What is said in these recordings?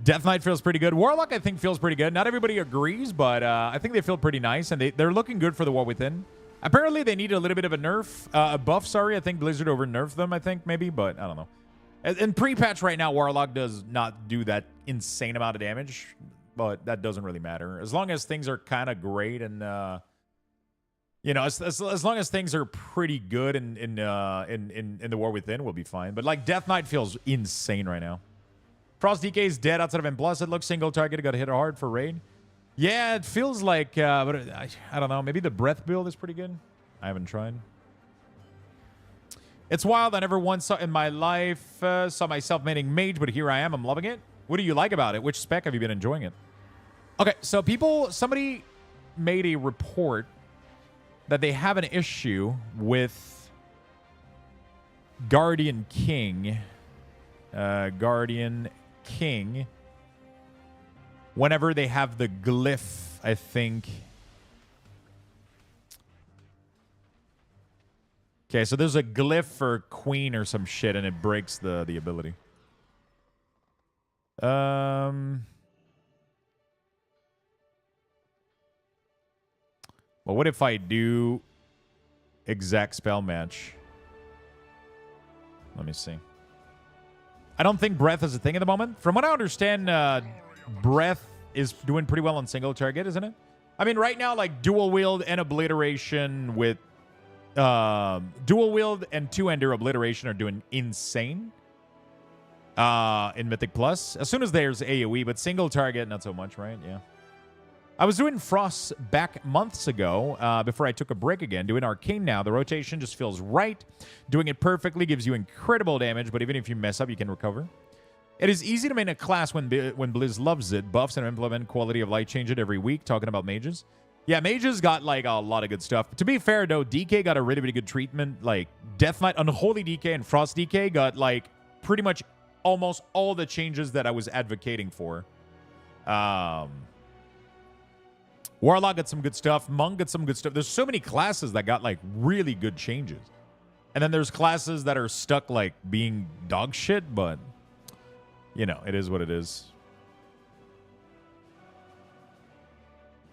Death Knight feels pretty good. Warlock, I think, feels pretty good. Not everybody agrees, but I think they feel pretty nice, and they're looking good for the War Within. Apparently, they need a little bit of a nerf, a buff, sorry. I think Blizzard over-nerfed them, I think, maybe, but I don't know. In pre-patch right now, Warlock does not do that insane amount of damage, but that doesn't really matter. As long as things are kind of great and, you know, as long as things are pretty good in the War Within, we'll be fine. But, like, Death Knight feels insane right now. Frost DK is dead outside of M+. It looks single target. Got hit hard for raid. Yeah, it feels like, but I don't know. Maybe the breath build is pretty good. I haven't tried. It's wild. I never once saw in my life saw myself making Mage, but here I am. I'm loving it. What do you like about it? Which spec have you been enjoying it? Okay, so somebody made a report that they have an issue with Guardian King. Guardian King, whenever they have the Glyph, I think. Okay, so there's a Glyph for Queen or some shit, and it breaks the ability. Well, what if I do exact spell match? Let me see. I don't think breath is a thing at the moment. From what I understand, breath is doing pretty well on single target, isn't it? I mean, right now, like dual wield and obliteration with dual wield and two-ender obliteration are doing insane in Mythic Plus. As soon as there's AoE, but single target, not so much, right? Yeah. I was doing Frost back months ago before I took a break again. Doing Arcane now. The rotation just feels right. Doing it perfectly gives you incredible damage, but even if you mess up, you can recover. It is easy to main a class when Blizz loves it. Buffs and implement quality of light change it every week. Talking about mages. Yeah, mages got like a lot of good stuff. To be fair, though, DK got a really, really good treatment. Like Death Knight, Unholy DK, and Frost DK got like pretty much almost all the changes that I was advocating for. Warlock got some good stuff. Monk got some good stuff. There's so many classes that got, like, really good changes. And then there's classes that are stuck, like, being dog shit, but, you know, it is what it is.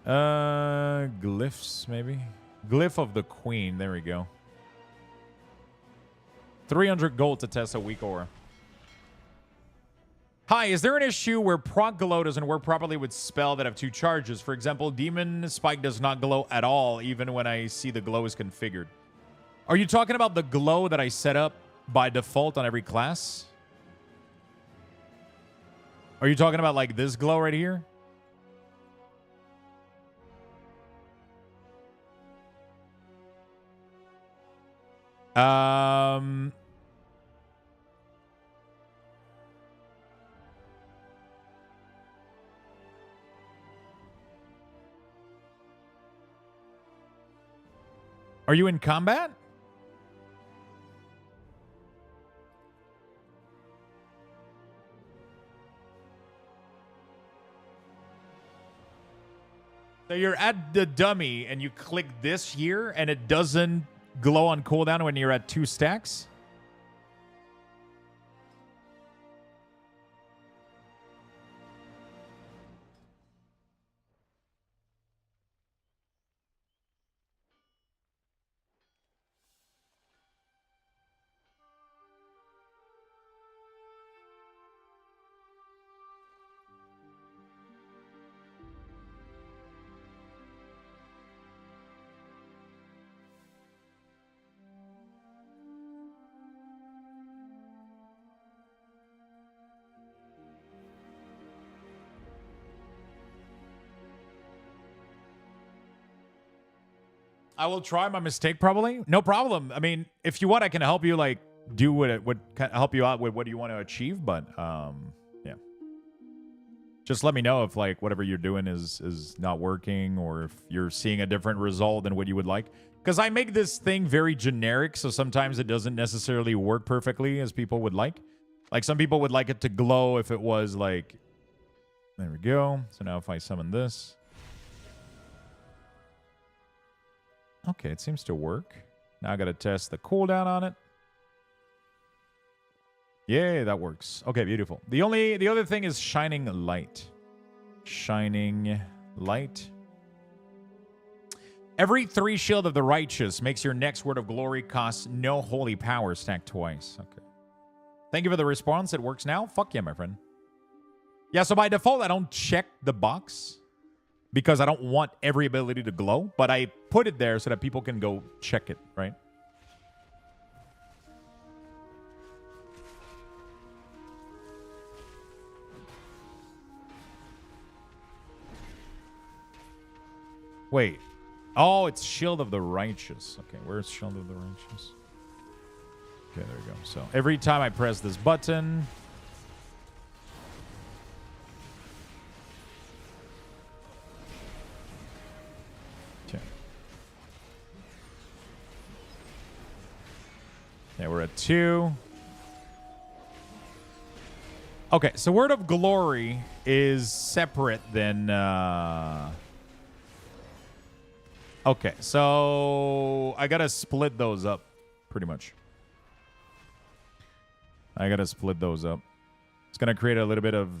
Glyphs, maybe? Glyph of the Queen. There we go. 300 gold to test a WeakAuras. Hi, is there an issue where proc glow doesn't work properly with spell that have two charges? For example, Demon Spike does not glow at all, even when I see the glow is configured. Are you talking about the glow that I set up by default on every class? Are you talking about like this glow right here? Are you in combat? So you're at the dummy and you click this here and it doesn't glow on cooldown when you're at 2 stacks? I will try my mistake probably. No problem. I mean, if you want, I can help you like do what it would help you out with what you want to achieve. But yeah, just let me know if like whatever you're doing is not working or if you're seeing a different result than what you would like. Because I make this thing very generic, so sometimes it doesn't necessarily work perfectly as people would like. Like some people would like it to glow if it was like, there we go. So now if I summon this. Okay, it seems to work. Now I got to test the cooldown on it. Yeah, that works. Okay, beautiful. The other thing is Shining Light. Shining Light. Every 3 Shield of the Righteous makes your next Word of Glory cost no holy power stacked twice. Okay. Thank you for the response. It works now. Fuck yeah, my friend. Yeah, so by default, I don't check the box because I don't want every ability to glow, but I put it there so that people can go check it, right? Wait. Oh, it's Shield of the Righteous. Okay, where's Shield of the Righteous? Okay, there we go. So every time I press this button... Okay. Okay, we're at 2. Okay, so Word of Glory is separate than... Okay, so I gotta split those up, pretty much. I gotta split those up. It's gonna create a little bit of,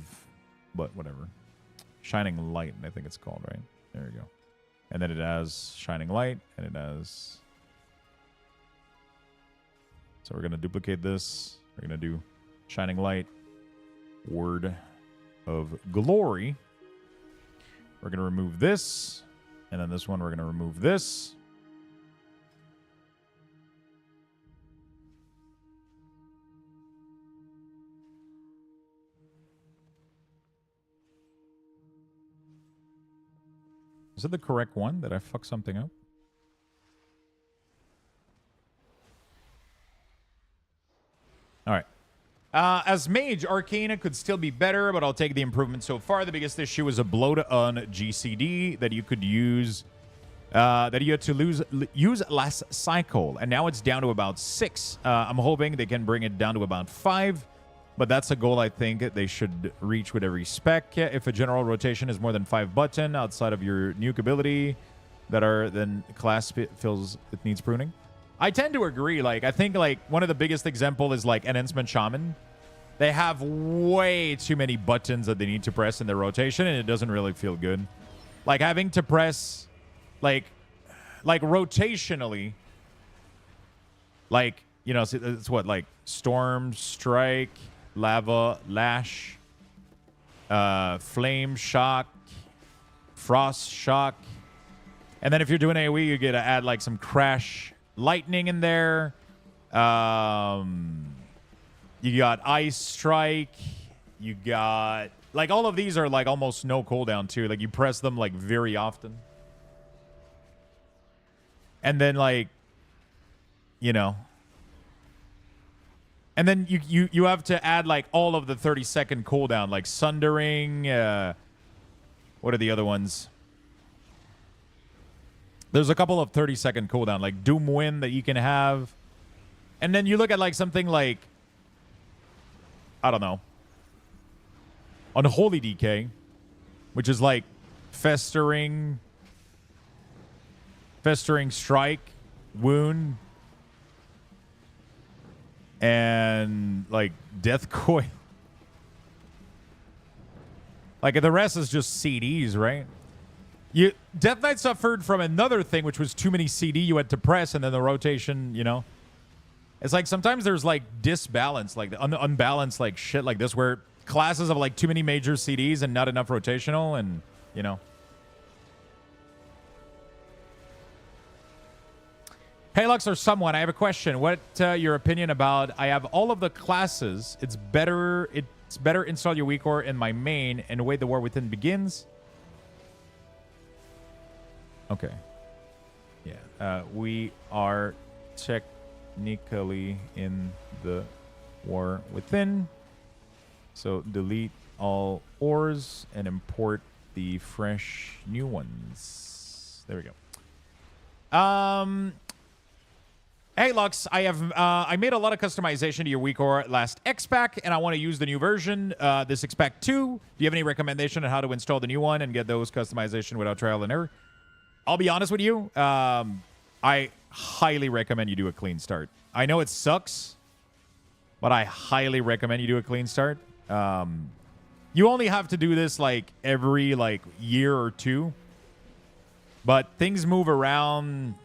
but whatever. Shining Light, I think it's called, right? There we go. And then it has Shining Light, and it has... So we're gonna duplicate this. We're gonna do Shining Light, Word of Glory. We're gonna remove this. And then this one, we're going to remove this. Is it the correct one? Did I fuck something up? All right. As Mage, Arcana could still be better, but I'll take the improvement so far. The biggest issue was a bloat on GCD that you could use, that you had to use last cycle, and now it's down to about 6. I'm hoping they can bring it down to about 5, but that's a goal I think they should reach with every spec. If a general rotation is more than 5 button outside of your nuke ability, then class feels it needs pruning. I tend to agree. Like, I think, like, one of the biggest example is, like, Enhancement Shaman. They have way too many buttons that they need to press in their rotation, and it doesn't really feel good. Like, having to press, like rotationally, like, you know, it's what, like, Storm, Strike, Lava, Lash, Flame, Shock, Frost, Shock. And then if you're doing AoE, you get to add, like, some Crash... Lightning in there. You got Ice Strike. You got... Like, all of these are, like, almost no cooldown, too. Like, you press them, like, very often. And then, like... You know... And then you have to add, like, all of the 30-second cooldown. Like, Sundering... what are the other ones? There's a couple of 30-second cooldown, like Doom Wind that you can have. And then you look at, like, something like... I don't know. Unholy DK, which is, like, Festering Strike, Wound, and, like, Death Coil. Like, the rest is just CDs, right? Death Knight suffered from another thing, which was too many CD you had to press, and then the rotation, you know. It's like sometimes there's, like, disbalance, like unbalanced, like, shit like this, where classes have, like, too many major CDs and not enough rotational, and, you know. Hey, Lux, or someone, I have a question. What your opinion about, I have all of the classes. It's better install your WeakAuras in my main and wait the war within begins. Okay. Yeah. We are technically in the war within. So delete all ores and import the fresh new ones. There we go. Hey Lux, I made a lot of customization to your WeakAuras last XPack, and I want to use the new version, this XPack 2. Do you have any recommendation on how to install the new one and get those customization without trial and error? I'll be honest with you. I highly recommend you do a clean start. I know it sucks, but I highly recommend you do a clean start. You only have to do this like every like year or two, but things move around.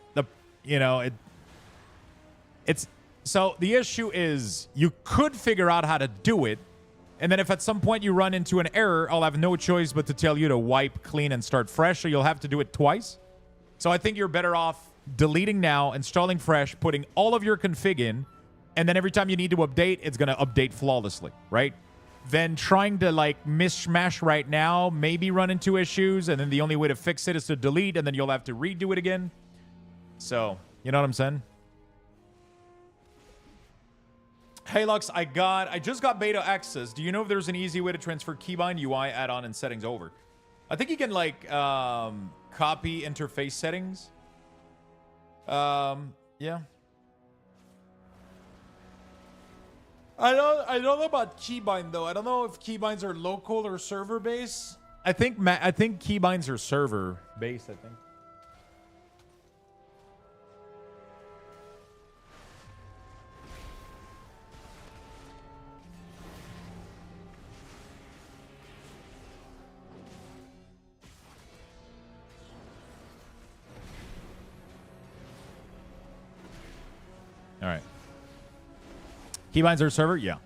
It's so the issue is you could figure out how to do it, and then if at some point you run into an error, I'll have no choice but to tell you to wipe, clean, and start fresh, so you'll have to do it twice. So I think you're better off deleting now, installing fresh, putting all of your config in, and then every time you need to update, it's going to update flawlessly, right? Then trying to like mishmash right now, maybe run into issues, and then the only way to fix it is to delete, and then you'll have to redo it again. So, you know what I'm saying? Hey Lux, I just got beta access. Do you know if there's an easy way to transfer keybind UI add-on and settings over? I think you can like copy interface settings. Yeah. I don't know about keybind though. I don't know if keybinds are local or server based. I think keybinds are server based, I think. All right. Keybinds are server? Yeah.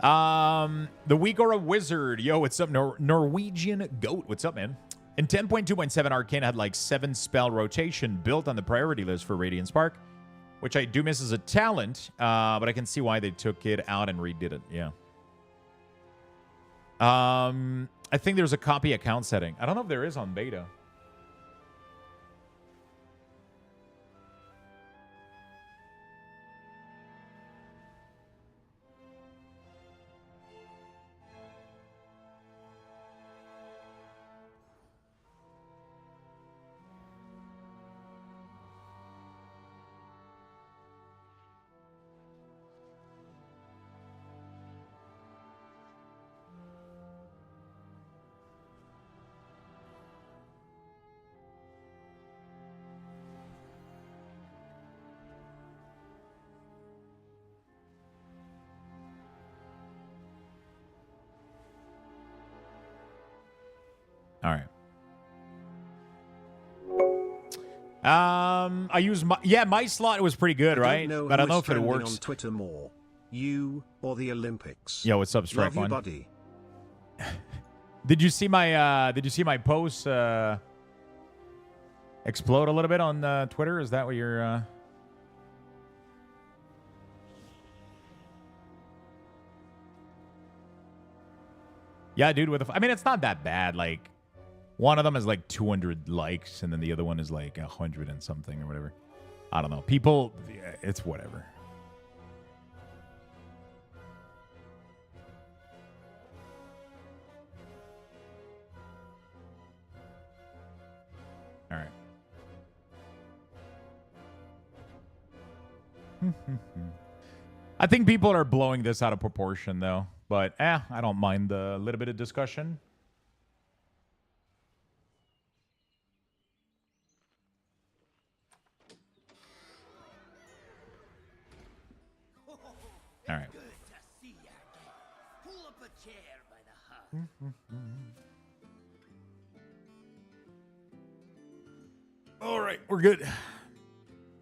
The WeakAuras Wizard. Yo, what's up? Norwegian Goat. What's up, man? In 10.2.7, Arcane had like 7 spell rotation built on the priority list for Radiant Spark, which I do miss as a talent, but I can see why they took it out and redid it. Yeah. I think there's a copy account setting. I don't know if there is on beta. All right. I use my slot was pretty good, right? But I don't know if it works. On Twitter more, you or the Olympics? Yo, what's up, Strike One? Love you, buddy. Did you see my post explode a little bit on Twitter? Is that what you're Yeah, dude, I mean, it's not that bad. Like, one of them is like 200 likes, and then the other one is like 100 and something or whatever. I don't know. People, it's whatever. All right. I think people are blowing this out of proportion, though. But, I don't mind the little bit of discussion. All right. Pull up a chair by the hearth. All right, we're good.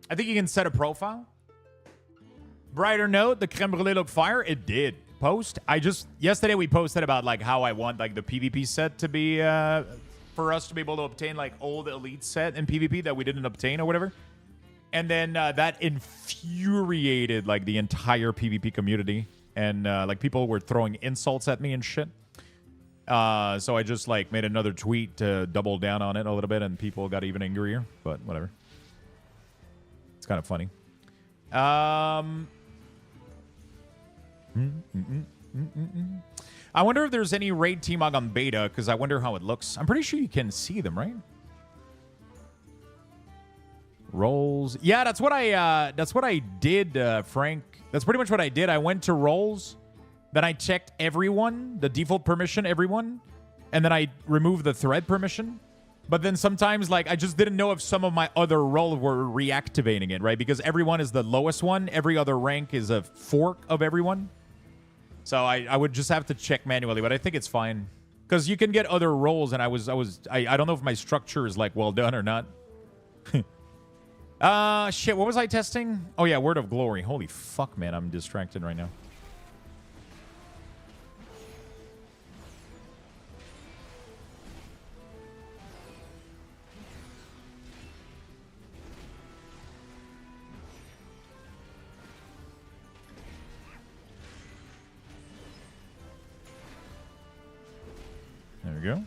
I think you can set a profile. Brighter note, the creme brulee look fire. It did. Post. Yesterday we posted about like how I want like the PvP set to be for us to be able to obtain like old elite set in PvP that we didn't obtain or whatever. And then that infuriated like the entire PvP community, and like people were throwing insults at me and shit. So I just like made another tweet to double down on it a little bit, and people got even angrier. But whatever, it's kind of funny. I wonder if there's any raid T-Mog on beta, because I wonder how it looks. I'm pretty sure you can see them, right? Roles. Yeah, that's what I did, Frank. That's pretty much what I did. I went to roles, then I checked everyone, the default permission, everyone, and then I removed the thread permission. But then sometimes, like, I just didn't know if some of my other roles were reactivating it, right? Because everyone is the lowest one. Every other rank is a fork of everyone. So I would just have to check manually, but I think it's fine. Because you can get other roles, and I don't know if my structure is, like, well done or not. Shit, what was I testing? Oh, yeah, Word of Glory. Holy fuck, man, I'm distracted right now. There we go.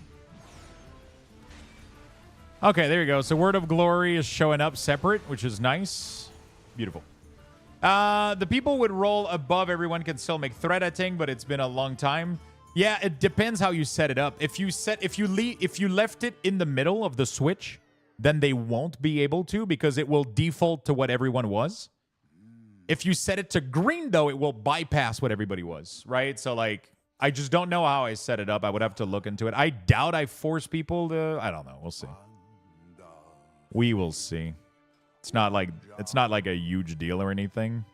Okay, there you go. So Word of Glory is showing up separate, which is nice. Beautiful. The people with roll above everyone can still make threat etting, but it's been a long time. Yeah, it depends how you set it up. If you left it in the middle of the switch, then they won't be able to because it will default to what everyone was. If you set it to green, though, it will bypass what everybody was, right? So, like, I just don't know how I set it up. I would have to look into it. I doubt I force people to... I don't know. We'll see. We will see. It's not like a huge deal or anything.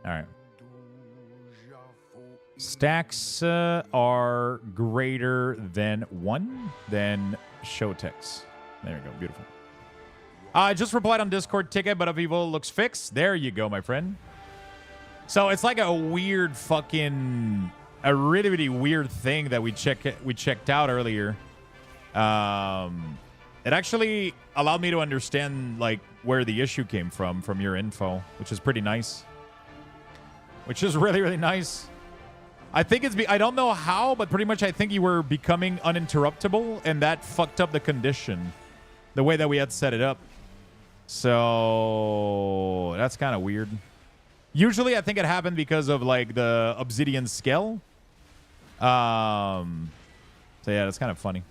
All right. Stacks are greater than 1, then show text. There we go. Beautiful. I just replied on Discord ticket, but Upheaval looks fixed. There you go, my friend. So it's like a weird fucking... a really, really weird thing that we checked out earlier. It actually allowed me to understand, like, where the issue came from your info, which is pretty nice. Which is really, really nice. I think it's... I don't know how, but pretty much I think you were becoming uninterruptible, and that fucked up the condition. The way that we had set it up. So... that's kind of weird. Usually, I think it happened because of, like, the obsidian scale. So, yeah, that's kind of funny.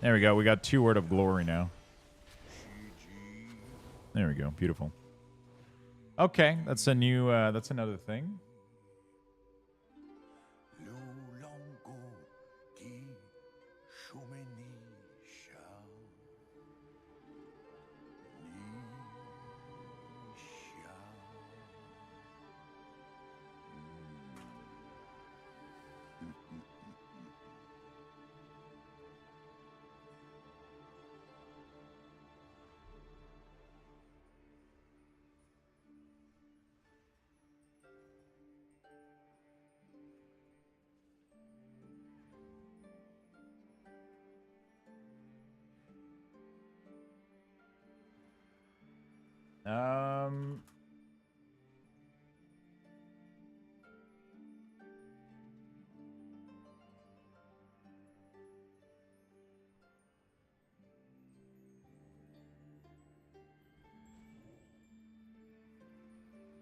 There we go. We got 2 Word of Glory now. There we go. Beautiful. Okay, that's a new. That's another thing.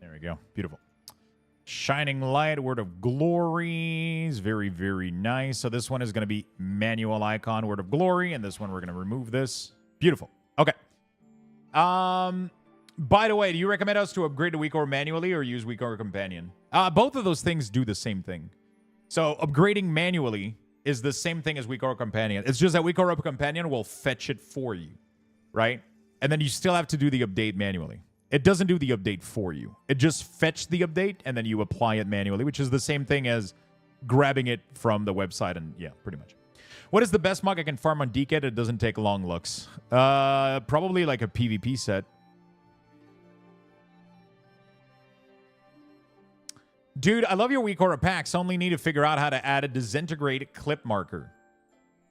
There we go. Beautiful. Shining Light, Word of Glory is very, very nice. So this one is going to be manual icon, Word of Glory, and this one we're going to remove this. Beautiful. Okay. By the way, do you recommend us to upgrade to WeakAuras manually or use WeakAuras Companion? Both of those things do the same thing. So upgrading manually is the same thing as WeakAuras Companion. It's just that WeakAuras Companion will fetch it for you, right? And then you still have to do the update manually. It doesn't do the update for you. It just fetches the update, and then you apply it manually, which is the same thing as grabbing it from the website, and yeah, pretty much. What is the best mug I can farm on DK that doesn't take long looks? Probably like a PvP set. Dude, I love your WeakAuras packs. Only need to figure out how to add a disintegrate clip marker.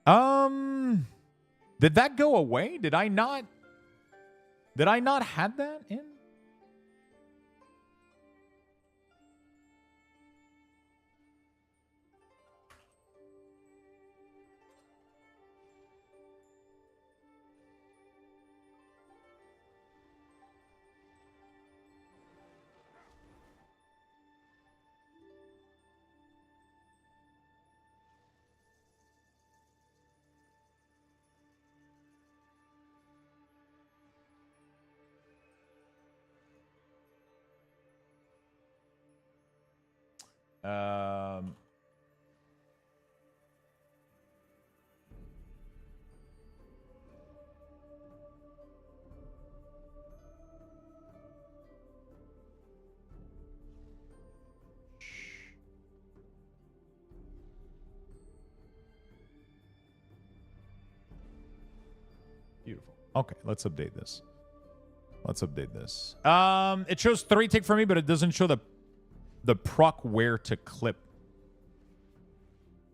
Did that go away? Did I not have that in? Beautiful. Okay, let's update this. It shows 3 tick for me, but it doesn't show the proc where to clip.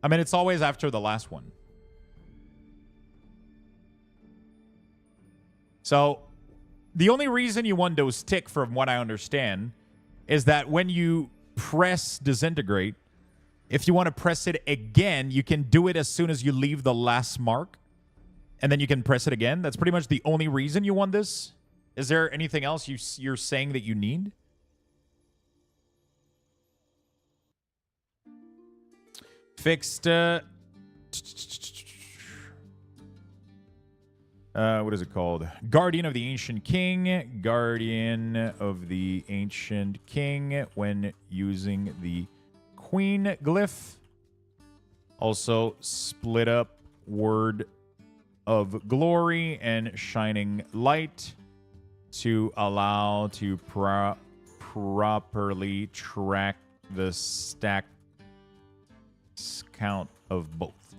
I mean, it's always after the last one. So the only reason you want those tick, from what I understand, is that when you press disintegrate, if you want to press it again, you can do it as soon as you leave the last mark, and then you can press it again. That's pretty much the only reason you want this. Is there anything else you're saying that you need? Fixed. What is it called? Guardian of the Ancient King. Guardian of the Ancient King when using the Queen Glyph. Also, split up Word of Glory and Shining Light to allow to properly track the stack count of both.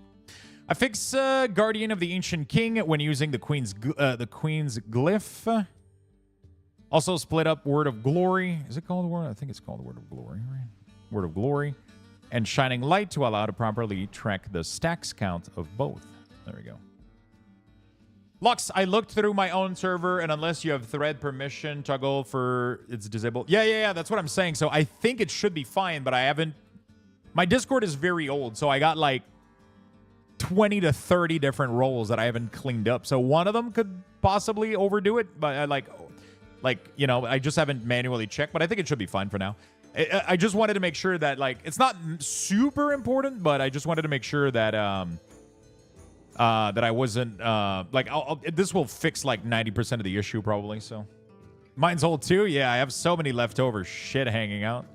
I fix Guardian of the Ancient King when using the Queen's Glyph. Also split up Word of Glory. Is it called Word? I think it's called Word of Glory, right? Word of Glory. And Shining Light to allow to properly track the stacks count of both. There we go. Lux, I looked through my own server, and unless you have thread permission, toggle for it's disabled. Yeah, that's what I'm saying. So I think it should be fine, but I haven't. My Discord is very old, so I got like 20 to 30 different roles that I haven't cleaned up. So one of them could possibly overdo it, but I you know, I just haven't manually checked, but I think it should be fine for now. I just wanted to make sure that, like, it's not super important, but I just wanted to make sure that that I wasn't like this will fix like 90% of the issue probably. So mine's old too. Yeah, I have so many leftover shit hanging out.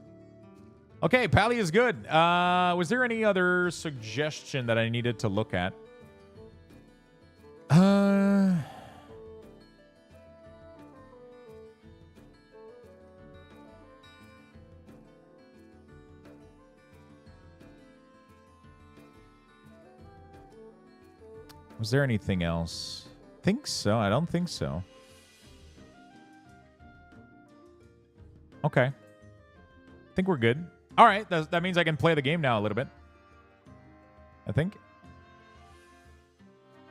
Okay, Pally is good. Was there any other suggestion that I needed to look at? Was there anything else? Think so. I don't think so. Okay. I think we're good. All right. That means I can play the game now a little bit. I think.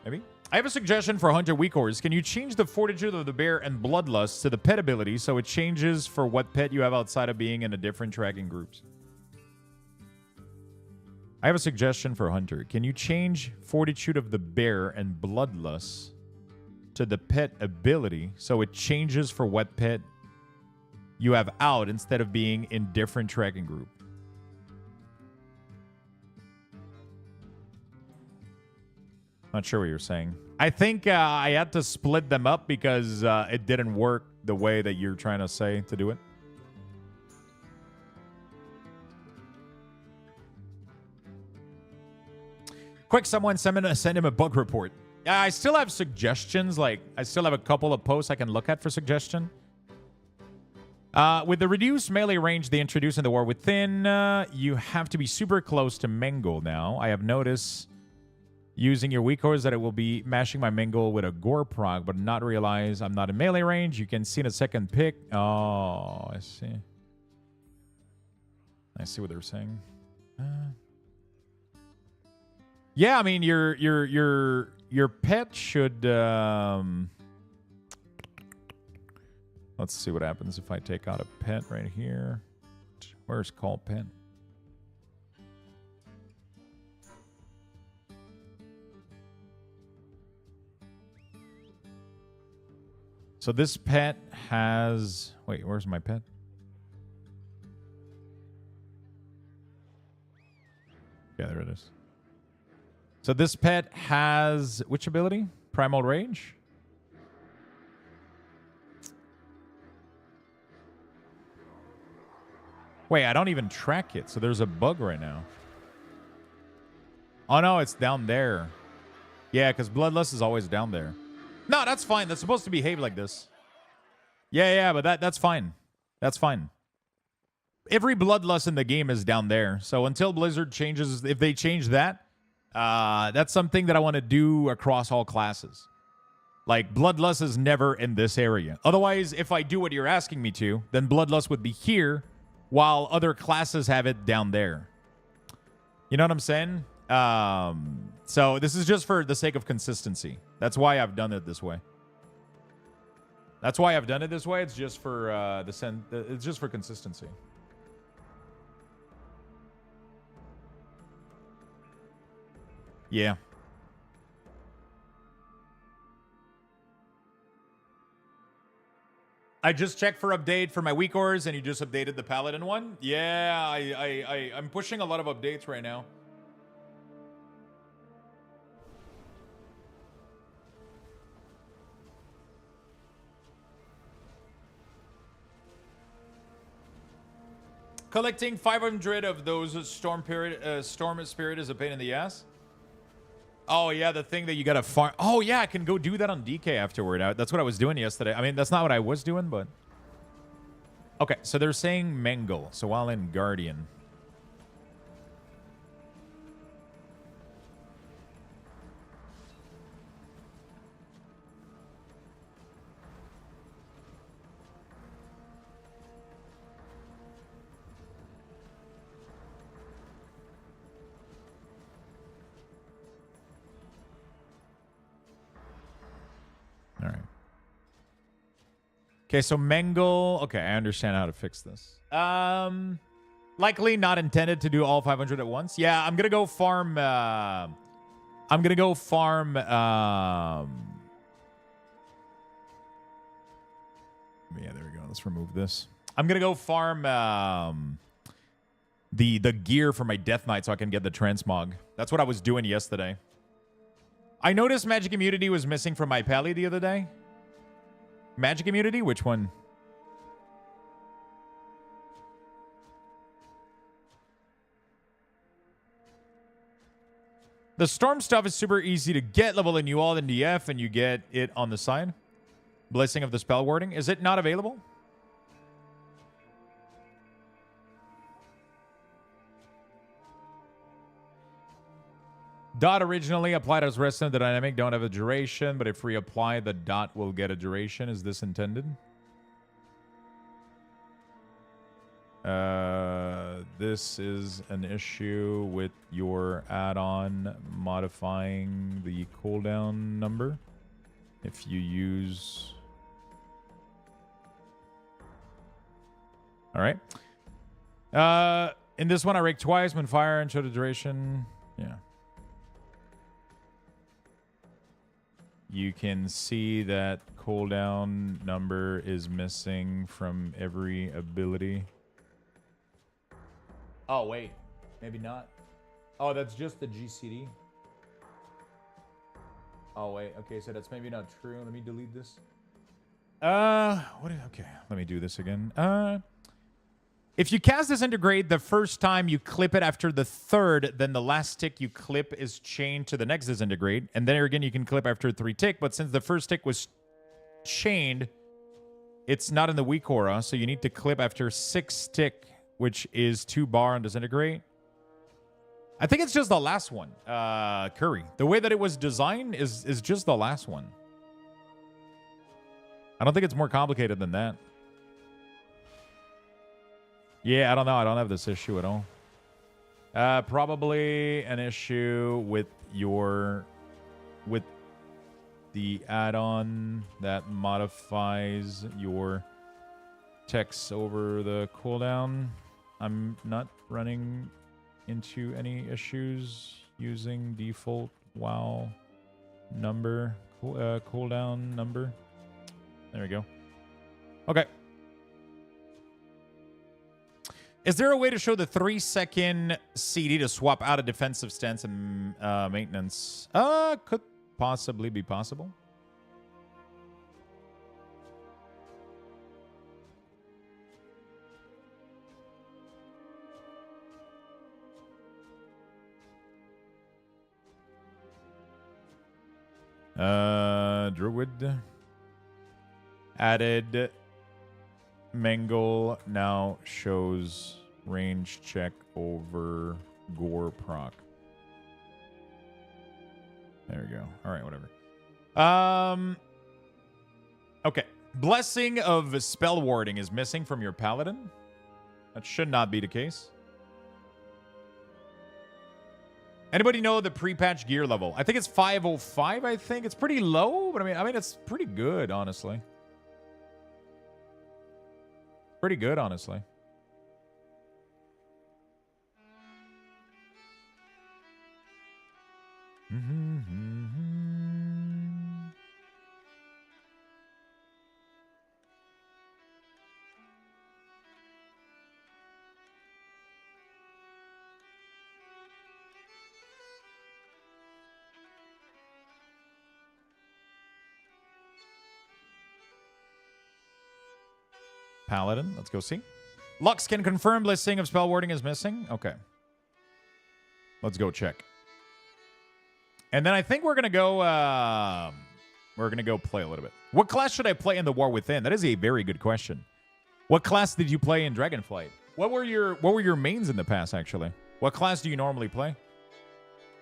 Maybe. I have a suggestion for Hunter WeakAuras. Can you change the Fortitude of the Bear and Bloodlust to the pet ability so it changes for what pet you have outside of being in a different tracking groups? I have a suggestion for Hunter. Can you change Fortitude of the Bear and Bloodlust to the pet ability so it changes for what pet you have out instead of being in different tracking group? Not sure what you're saying. I think I had to split them up because it didn't work the way that you're trying to say to do it. Quick, someone send him a bug report. Yeah, I still have suggestions. Like, I still have a couple of posts I can look at for suggestion. With the reduced melee range they introduced in the War Within, you have to be super close to Mengle now. I have noticed Using your WeakAuras that it will be mashing my Mingle with a Gore proc, but not realize I'm not in melee range. You can see in a second pick. Oh, I see. I see what they're saying. Yeah, I mean your pet should. Let's see what happens if I take out a pet right here. Where's call pet? So this pet has... Wait, where's my pet? Yeah, there it is. So this pet has... Which ability? Primal Rage? Wait, I don't even track it, so there's a bug right now. Oh, no, it's down there. Yeah, because Bloodlust is always down there. No, that's fine. That's supposed to behave like this. Yeah, but that's fine. That's fine. Every Bloodlust in the game is down there. So until Blizzard changes, if they change that, that's something that I want to do across all classes. Like, Bloodlust is never in this area. Otherwise, if I do what you're asking me to, then Bloodlust would be here while other classes have it down there. You know what I'm saying? So this is just for the sake of consistency. That's why I've done it this way. That's why I've done it this way. It's just for it's just for consistency. Yeah. I just checked for update for my WeakAuras, and you just updated the Paladin one. Yeah, I'm pushing a lot of updates right now. Collecting 500 of those Storm Spirit is a pain in the ass. Oh, yeah, the thing that you got to farm. Oh, yeah, I can go do that on DK afterward. That's what I was doing yesterday. I mean, that's not what I was doing, but... Okay, so they're saying Mangle. So while in Guardian... All right. Okay, so Mangle. Okay, I understand how to fix this. Likely not intended to do all 500 at once. Yeah, I'm gonna go farm. I'm gonna go farm. Yeah, there we go. Let's remove this. I'm gonna go farm the gear for my Death Knight so I can get the Transmog. That's what I was doing yesterday. I noticed Magic Immunity was missing from my Pally the other day. Magic Immunity? Which one? The Storm stuff is super easy to get. Level in you all in DF and you get it on the side. Blessing of the Spell Warding. Is it not available? Dot originally applied as resistant to dynamic don't have a duration, but if reapply, the dot will get a duration. Is this intended? This is an issue with your add-on modifying the cooldown number. If you use... All right. In this one, I rake twice when fire and show the duration. Yeah. You can see that cooldown number is missing from every ability. Oh, wait. Maybe not. Oh, that's just the GCD. Oh, wait. Okay, so that's maybe not true. Let me delete this. Okay, let me do this again. If you cast Disintegrate the first time you clip it after the third, then the last tick you clip is chained to the next Disintegrate. And then again, you can clip after 3 tick. But since the first tick was chained, it's not in the WeakAura. So you need to clip after 6 tick, which is 2 bar on Disintegrate. I think it's just the last one, Curry. The way that it was designed is just the last one. I don't think it's more complicated than that. Yeah, I don't know. I don't have this issue at all. Probably an issue with the add-on that modifies your text over the cooldown. I'm not running into any issues using default WoW number, cooldown number. There we go. Okay. Is there a way to show the 3-second CD to swap out a defensive stance and maintenance? Could possibly be possible. Druid added Mangle now shows range check over gore proc. There we go. All right, whatever. Okay. Blessing of spell warding is missing from your Paladin. That should not be the case. Anybody know the pre-patch gear level? I think it's 505, I think. It's pretty low, but I mean it's pretty good, honestly. Pretty good, honestly. Paladin, let's go see. Lux can confirm blessing of spell warding is missing. Okay. Let's go check. And then I think we're gonna go play a little bit. What class should I play in the War Within? That is a very good question. What class did you play in Dragonflight? What were your mains in the past, actually? What class do you normally play?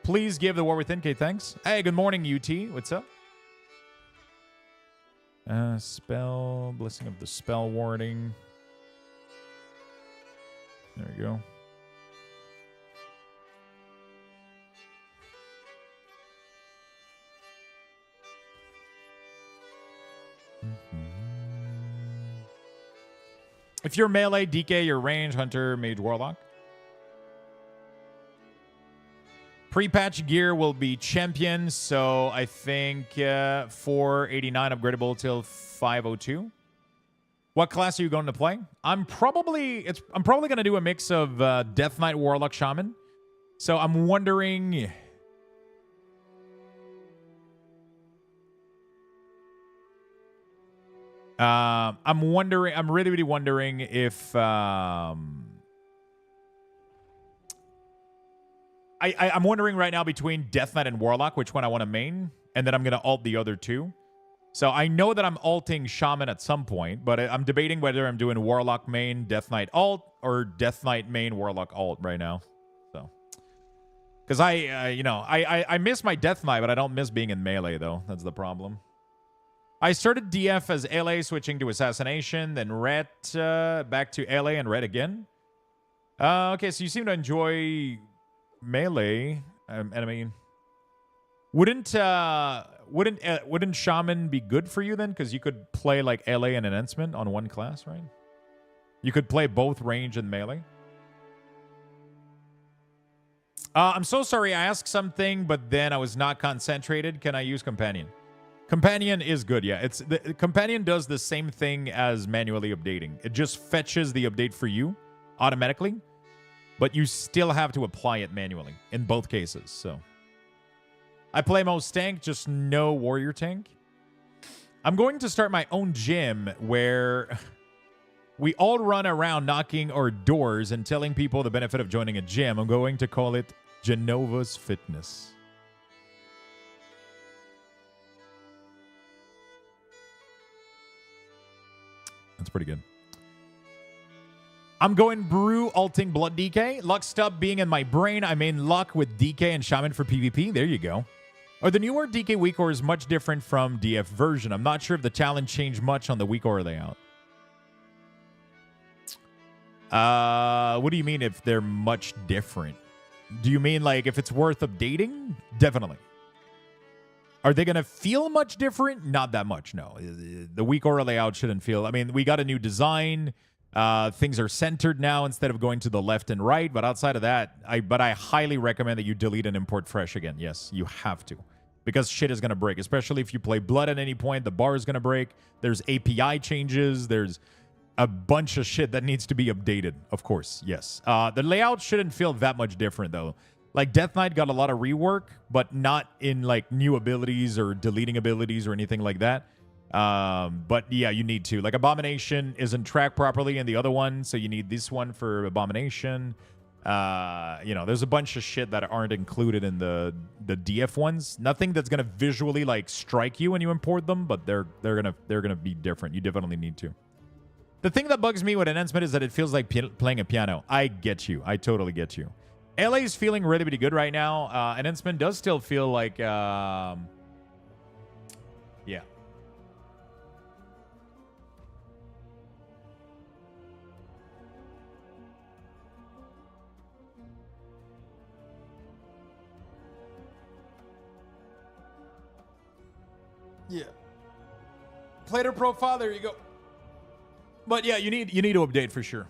Please give the War Within K thanks. Hey, good morning, UT. What's up? Spell, blessing of the spell warding. There we go. If you're melee, DK, you're range, hunter, mage, warlock. Pre-patch gear will be champion, so I think 489 upgradable till 502. What class are you going to play? I'm probably going to do a mix of Death Knight, Warlock, Shaman. So I'm wondering. I'm really wondering if I'm wondering right now between Death Knight and Warlock, which one I want to main, and then I'm going to alt the other two. So I know that I'm alting Shaman at some point, but I'm debating whether I'm doing Warlock main, Death Knight alt, or Death Knight main, Warlock alt right now. So, because I miss my Death Knight, but I don't miss being in melee though. That's the problem. I started DF as LA, switching to Assassination, then Ret, back to LA and Ret again. Okay, so you seem to enjoy melee, and I mean, wouldn't Shaman be good for you then? Because you could play like LA and Enhancement on one class, right? You could play both range and melee. I'm so sorry I asked something, but then I was not concentrated. Can I use Companion? Companion is good, yeah. The Companion does the same thing as manually updating. It just fetches the update for you automatically, but you still have to apply it manually in both cases. So I play most tank, just no warrior tank. I'm going to start my own gym where we all run around knocking our doors and telling people the benefit of joining a gym. I'm going to call it Genova's Fitness. That's pretty good. I'm going Brew, alting Blood DK. Luxthos being in my brain. I main Luck with DK and Shaman for PvP. There you go. Are the newer DK WeakAuras much different from DF version? I'm not sure if the challenge changed much on the WeakAura layout. What do you mean if they're much different? Do you mean like if it's worth updating? Definitely. Are they going to feel much different? Not that much, no. The WeakAura layout shouldn't feel... I mean, we got a new design. Things are centered now instead of going to the left and right. But outside of that, I highly recommend that you delete and import fresh again. Yes, you have to. Because shit is going to break. Especially if you play Blood at any point, the bar is going to break. There's API changes. There's a bunch of shit that needs to be updated, of course. Yes. The layout shouldn't feel that much different, though. Like, Death Knight got a lot of rework, but not in, like, new abilities or deleting abilities or anything like that. But, yeah, you need to. Like, Abomination isn't tracked properly in the other one, so you need this one for Abomination. You know, there's a bunch of shit that aren't included in the DF ones. Nothing that's gonna visually like strike you when you import them, but they're gonna be different. You definitely need to. The thing that bugs me with enhancement is that it feels like playing a piano. I get you. I totally get you. LA is feeling really, really good right now. Enhancement does still feel like yeah. Yeah. Player profile, there you go. But yeah, you need to update for sure.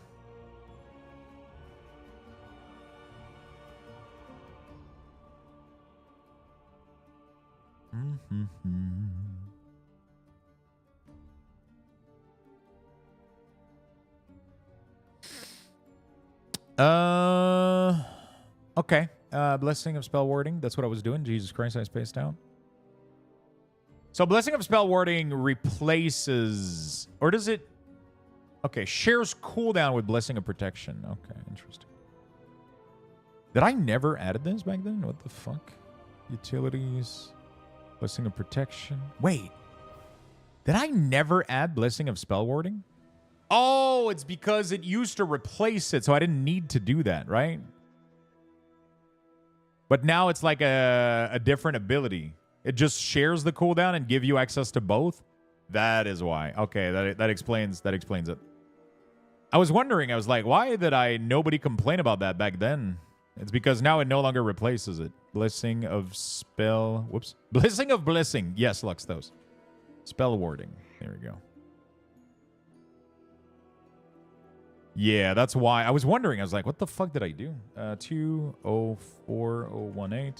Okay. Blessing of spell wording. That's what I was doing. Jesus Christ, I spaced out. So Blessing of Spell Warding replaces... Or does it... Okay, shares cooldown with Blessing of Protection. Okay, interesting. Did I never added this back then? What the fuck? Utilities. Blessing of Protection. Wait. Did I never add Blessing of Spell Warding? Oh, it's because it used to replace it, so I didn't need to do that, right? But now it's like a different ability. It just shares the cooldown and give you access to both. That is why. Okay, that explains it. I was wondering, I was like, why did nobody complain about that back then? It's because now it no longer replaces it. Blessing of spell. Whoops. Blessing of blessing. Yes, Luxthos. Spell warding. There we go. Yeah, that's why. I was wondering. I was like, what the fuck did I do? 204018.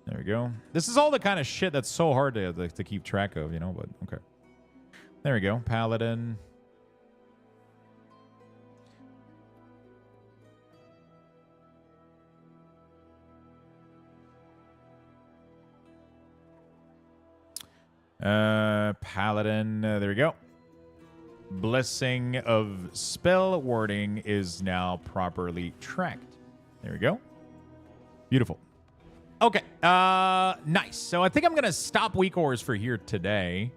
There we go. This is all the kind of shit that's so hard to keep track of, you know, but okay. There we go. Paladin. Paladin. There we go. Blessing of spell warding is now properly tracked. There we go. Beautiful. Okay, nice. So I think I'm going to stop WeakAuras for here today.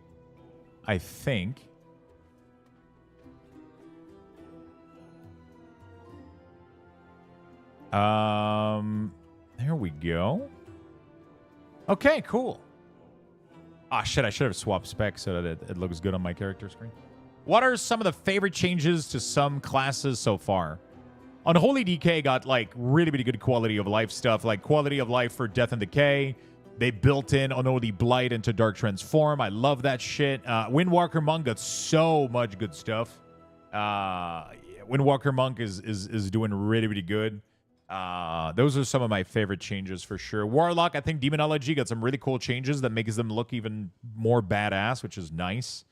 I think. There we go. Okay, cool. Ah, shit, I should have swapped specs so that it looks good on my character screen. What are some of the favorite changes to some classes so far? Unholy DK got, like, really, really good quality of life stuff, like quality of life for Death and Decay. They built in Unholy Blight into Dark Transform. I love that shit. Windwalker Monk got so much good stuff. Windwalker Monk is doing really, really good. Those are some of my favorite changes for sure. Warlock, I think Demonology got some really cool changes that makes them look even more badass, which is nice.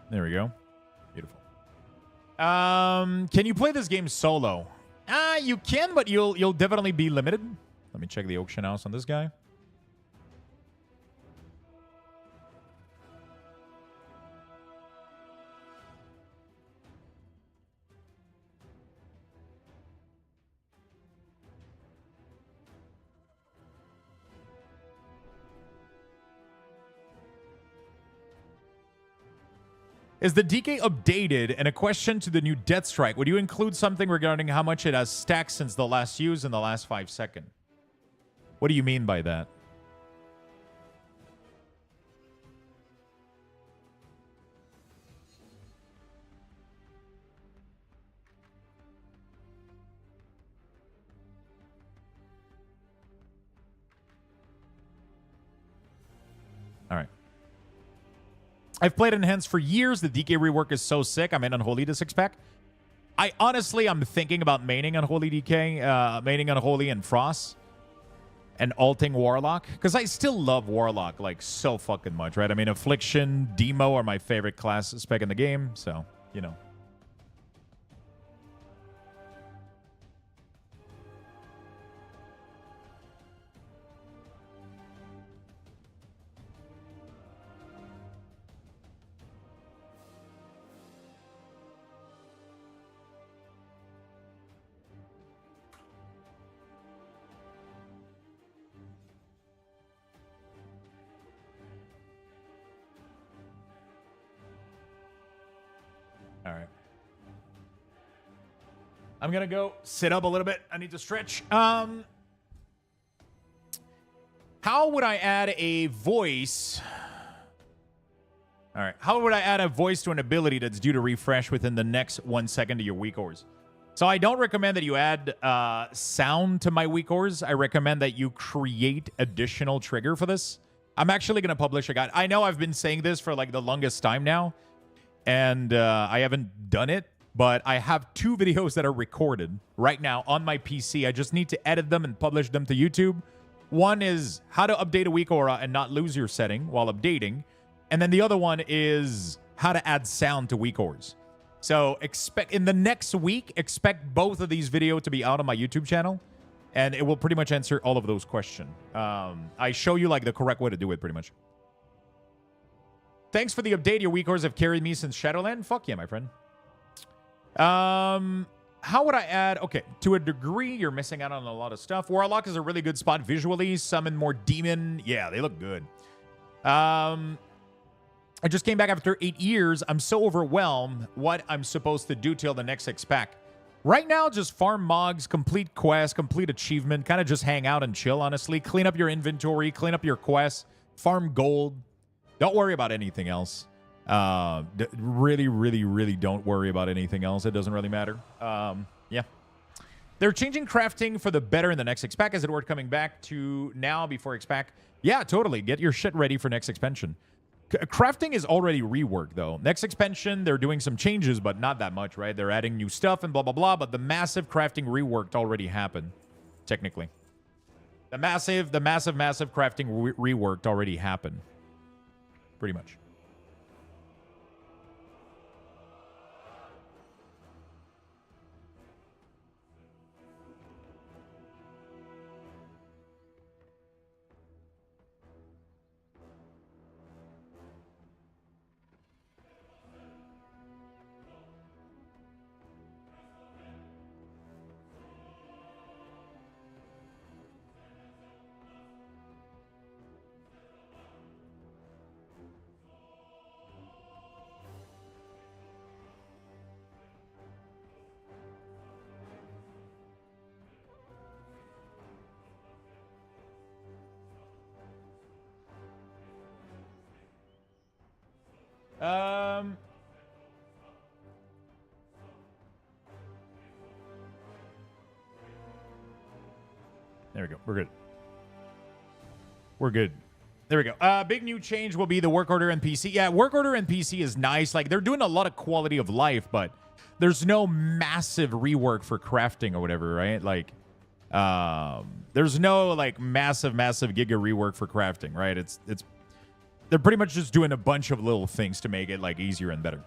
There we go. Beautiful. Can you play this game solo? You can, but you'll definitely be limited. Let me check the auction house on this guy. Is the DK updated? And a question to the new Death Strike. Would you include something regarding how much it has stacked since the last use in the last 5 seconds? What do you mean by that? All right. I've played Enhanced for years. The DK rework is so sick. I'm in Unholy to 6-pack. I'm thinking about maining Unholy DK, maining Unholy and Frost, and alting Warlock. Because I still love Warlock, like, so fucking much, right? I mean, Affliction, Demo are my favorite class spec in the game. So, you know. All right. I'm going to go sit up a little bit. I need to stretch. How would I add a voice? All right. How would I add a voice to an ability that's due to refresh within the next 1 second to your WeakAuras? So I don't recommend that you add sound to my WeakAuras. I recommend that you create additional trigger for this. I'm actually going to publish a guide. I know I've been saying this for like the longest time now, and I haven't done it, but I have 2 videos that are recorded right now on my PC. I just need to edit them and publish them to YouTube. One is how to update a WeakAura and not lose your setting while updating. And then the other one is how to add sound to WeakAuras. So expect in the next week, expect both of these videos to be out on my YouTube channel, and it will pretty much answer all of those questions. I show you like the correct way to do it pretty much. Thanks for the update. Your WeakAuras have carried me since Shadowland. Fuck yeah, my friend. How would I add? Okay, to a degree, you're missing out on a lot of stuff. Warlock is a really good spot visually. Summon more demon. Yeah, they look good. I just came back after 8 years. I'm so overwhelmed what I'm supposed to do till the next 6-pack. Right now, just farm mogs, complete quest, complete achievement, kind of just hang out and chill, honestly. Clean up your inventory, clean up your quests, farm gold. Don't worry about anything else. Really, really, really don't worry about anything else. It doesn't really matter. Yeah. They're changing crafting for the better in the next X-Pack. Is it worth coming back to now before X-Pack? Yeah, totally. Get your shit ready for next expansion. Crafting is already reworked, though. Next expansion, they're doing some changes, but not that much, right? They're adding new stuff and blah, blah, blah, but the massive crafting reworked already happened, technically. The massive crafting reworked already happened. Pretty much. There we go. We're good. We're good. There we go. Big new change will be the work order NPC. Yeah, work order NPC is nice. Like, they're doing a lot of quality of life, but there's no massive rework for crafting or whatever, right? Like, there's no, like, massive giga rework for crafting, right? They're pretty much just doing a bunch of little things to make it, like, easier and better.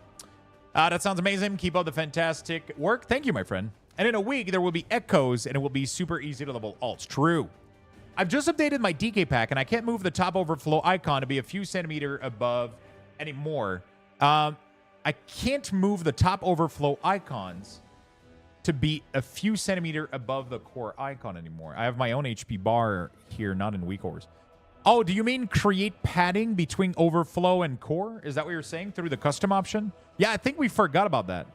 That sounds amazing. Keep up the fantastic work. Thank you, my friend. And in a week, there will be echoes, and it will be super easy to level alts. True. I've just updated my DK pack, and I can't move the top overflow icon to be a few centimeters above anymore. I can't move the top overflow icons to be a few centimeters above the core icon anymore. I have my own HP bar here, not in WeakAuras. Oh, do you mean create padding between overflow and core? Is that what you're saying through the custom option? Yeah, I think we forgot about that.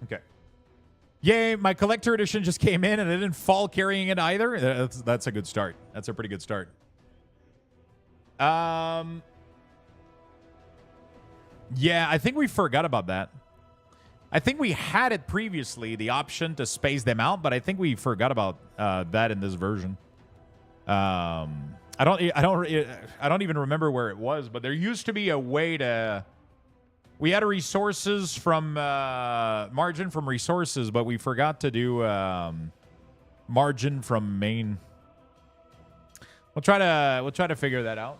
Okay. Yay, my collector edition just came in and I didn't fall carrying it either. That's a good start. That's a pretty good start. Yeah, I think we forgot about that. I think we had it previously, the option to space them out, but I think we forgot about that in this version. I don't even remember where it was, but there used to be a way to. We had a resources from margin from resources, but we forgot to do margin from main. We'll try to figure that out.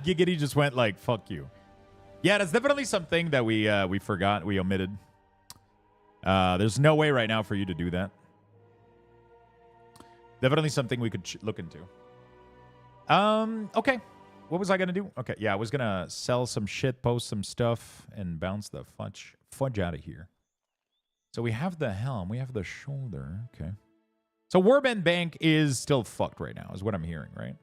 Giggity just went like, fuck you. Yeah, that's definitely something that we forgot. We omitted. There's no way right now for you to do that. Definitely something we could look into. Okay. What was I going to do? Okay, yeah, I was going to sell some shit, post some stuff, and bounce the fudge out of here. So we have the helm. We have the shoulder. Okay. So Warband Bank is still fucked right now, is what I'm hearing, right?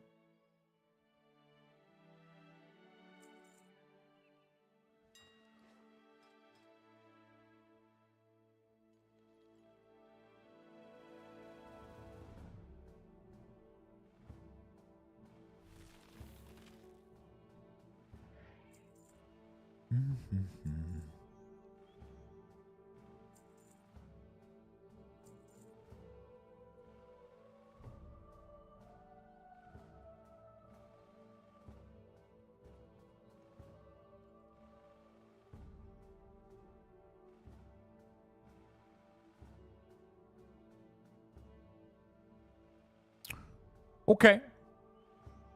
Okay.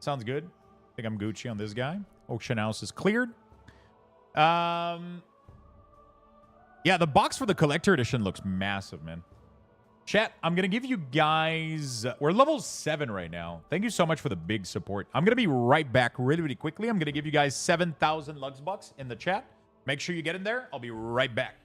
Sounds good. I think I'm Gucci on this guy. Auction house is cleared. Yeah, the box for the collector edition looks massive, man. Chat, I'm going to give you guys... we're level 7 right now. Thank you so much for the big support. I'm going to be right back really, really quickly. I'm going to give you guys 7,000 Lux bucks in the chat. Make sure you get in there. I'll be right back.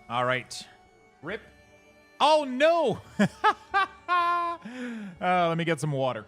All right. Rip. Oh, no. Let me get some water.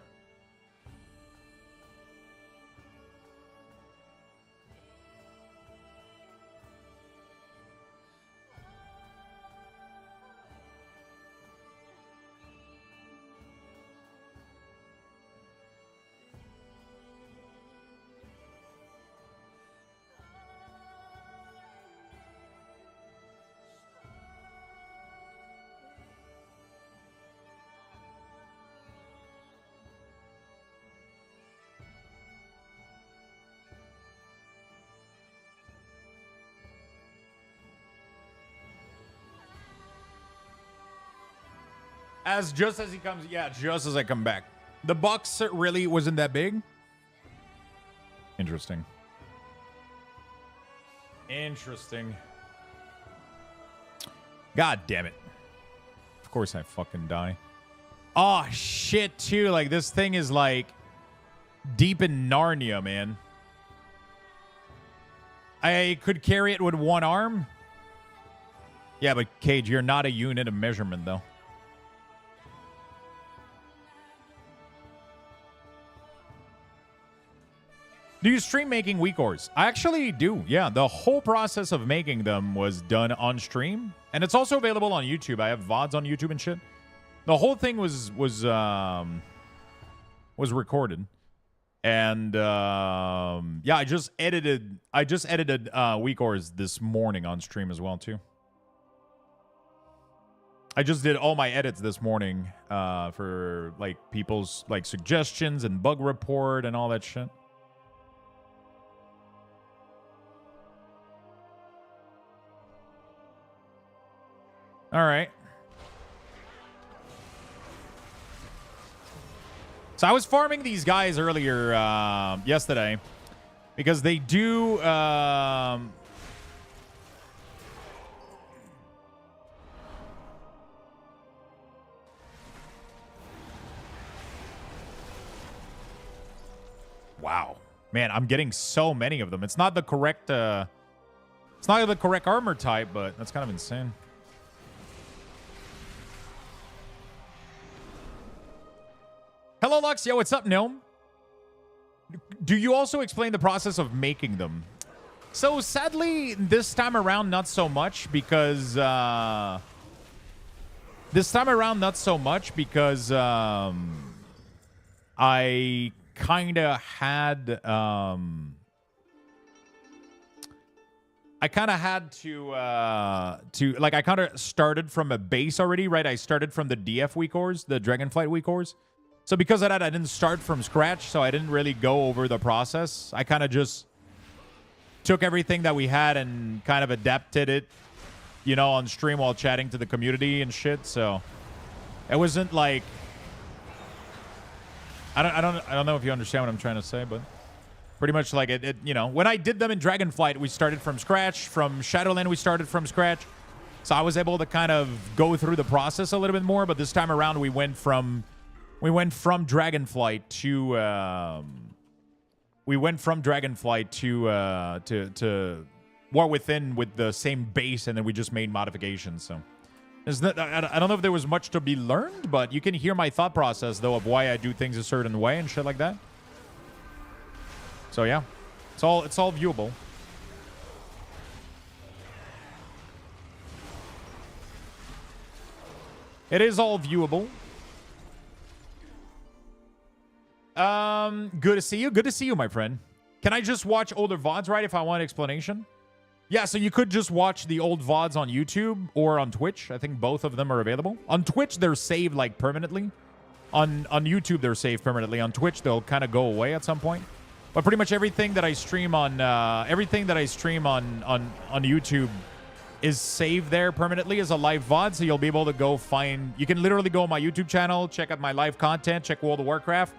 Just as he comes, yeah, just as I come back. The box really wasn't that big. Interesting. Interesting. God damn it. Of course I fucking die. Oh, shit, too. Like, this thing is, like, deep in Narnia, man. I could carry it with one arm. Yeah, but Cage, you're not a unit of measurement, though. Do you stream making WeakAuras? I actually do, yeah. The whole process of making them was done on stream. And it's also available on YouTube. I have VODs on YouTube and shit. The whole thing was recorded. And yeah, I just edited WeakAuras this morning on stream as well, too. I just did all my edits this morning for like people's like suggestions and bug report and all that shit. All right. So I was farming these guys earlier yesterday because they do wow. Man, I'm getting so many of them. It's not the correct armor type, but that's kind of insane. Hello, Lux. Yo, what's up, Gnome? Do you also explain the process of making them? So, sadly, this time around, not so much because... I kind of had... I kind of had to like, I kind of started from a base already, right? I started from the DF WeakAuras, the Dragonflight WeakAuras. So because of that, I didn't start from scratch, so I didn't really go over the process. I kind of just took everything that we had and kind of adapted it, you know, on stream while chatting to the community and shit. So it wasn't like I don't know if you understand what I'm trying to say, but pretty much like it you know, when I did them in Dragonflight, we started from scratch. From Shadowland, we started from scratch. So I was able to kind of go through the process a little bit more, but this time around we went from Dragonflight to War Within with the same base, and then we just made modifications. So I don't know if there was much to be learned, but you can hear my thought process though of why I do things a certain way and shit like that. So yeah, it's all viewable. It is all viewable. Good to see you. Good to see you, my friend. Can I just watch older VODs, right, if I want explanation? Yeah, so you could just watch the old VODs on YouTube or on Twitch. I think both of them are available. On Twitch, they're saved, like, permanently. On YouTube, they're saved permanently. On Twitch, they'll kind of go away at some point. But pretty much everything that I stream on YouTube is saved there permanently as a live VOD, so you'll be able to go find... You can literally go on my YouTube channel, check out my live content, check World of Warcraft,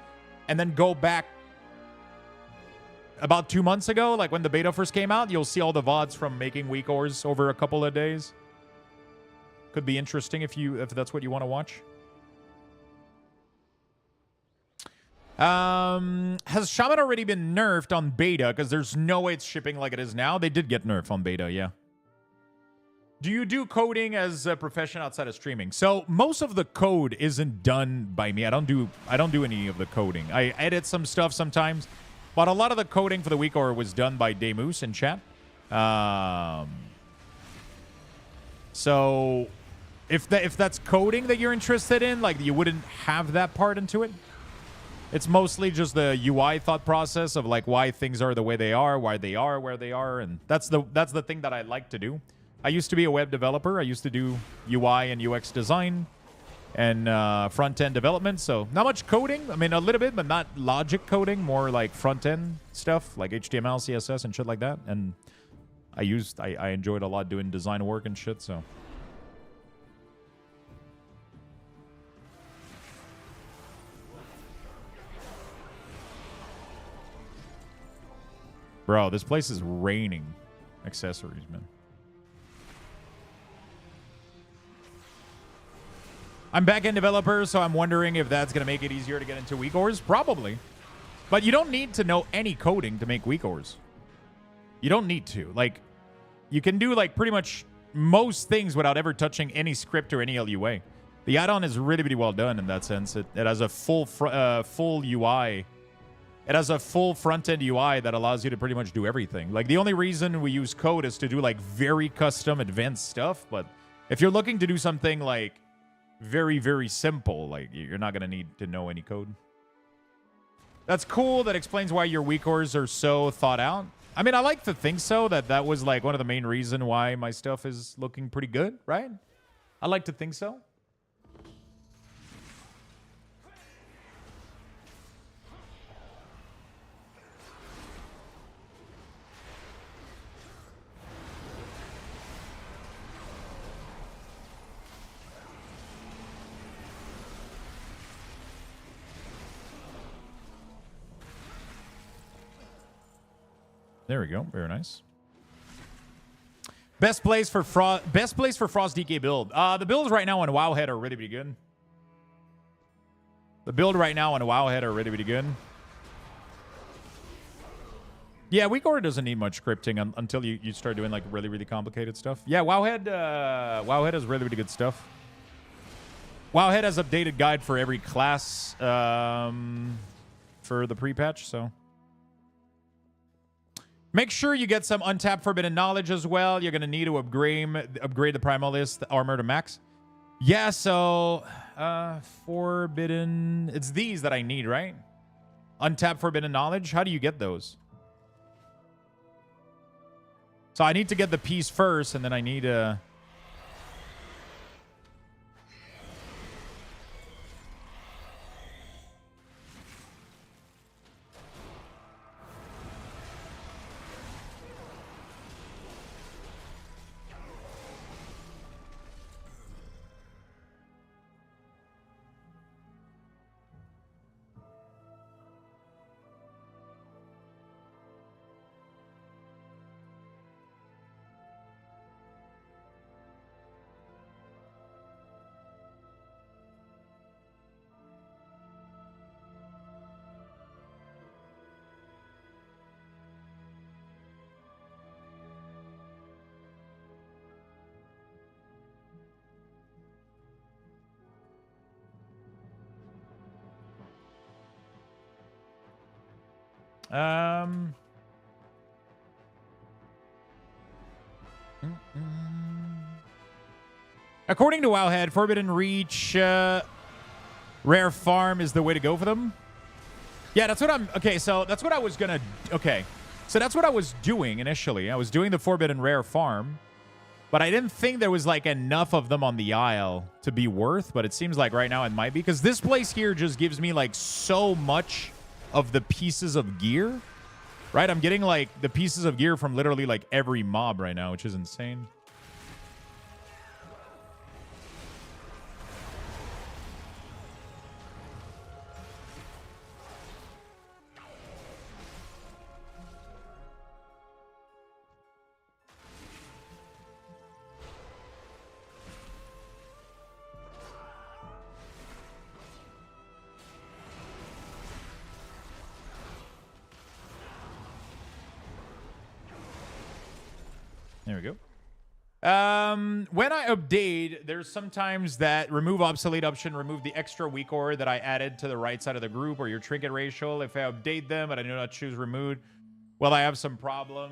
and then go back about 2 months ago, like when the beta first came out. You'll see all the VODs from making WeakAuras over a couple of days. Could be interesting if that's what you want to watch. Has Shaman already been nerfed on beta? Because there's no way it's shipping like it is now. They did get nerfed on beta, yeah. Do you do coding as a profession outside of streaming? So most of the code isn't done by me. I don't do any of the coding. I edit some stuff sometimes, but a lot of the coding for the WeakAuras was done by Demus in chat. So if that's coding that you're interested in, like, you wouldn't have that part into it. It's mostly just the UI thought process of like why things are the way they are, why they are where they are, and that's the thing that I like to do. I used to be a web developer. I used to do UI and UX design and front-end development, so not much coding. I mean, a little bit, but not logic coding, more like front-end stuff, like HTML, CSS, and shit like that. And I enjoyed a lot doing design work and shit, so. Bro, this place is raining accessories, man. I'm back-end developer, so I'm wondering if that's going to make it easier to get into WeakAuras. Probably. But you don't need to know any coding to make WeakAuras. You don't need to. Like, you can do, like, pretty much most things without ever touching any script or any LUA. The add-on is really, really well done in that sense. It has a full UI. It has a full front-end UI that allows you to pretty much do everything. Like, the only reason we use code is to do, like, very custom, advanced stuff. But if you're looking to do something, like, very, very simple, like, you're not going to need to know any code. That's cool. That explains why your WeakAuras are so thought out. I mean, I like to think so, that was, like, one of the main reasons why my stuff is looking pretty good, right? I like to think so. There we go. Very nice. Best place for Frost DK build. The builds right now on Wowhead are really, really good. The build right now on Wowhead are really, really good. Yeah, WeakAuras doesn't need much scripting until you start doing like really, really complicated stuff. Yeah, Wowhead has really, really good stuff. Wowhead has updated guide for every class for the pre-patch, so. Make sure you get some untapped forbidden knowledge as well. You're going to need to upgrade the Primalist armor to max. Yeah, so forbidden... It's these that I need, right? Untapped forbidden knowledge. How do you get those? So I need to get the piece first, and then I need a... According to Wowhead, Forbidden Reach, Rare Farm is the way to go for them. Yeah, that's what I'm... Okay, so that's what I was gonna... Okay, so that's what I was doing initially. I was doing the Forbidden Rare Farm, but I didn't think there was, like, enough of them on the Isle to be worth, but it seems like right now it might be, because this place here just gives me, like, so much of the pieces of gear. Right, I'm getting, like, the pieces of gear from literally, like, every mob right now, which is insane. There we go. When I update, there's sometimes that remove obsolete option, remove the extra WeakAuras that I added to the right side of the group or your trinket ratio. If I update them but I do not choose remove, will I have some problem?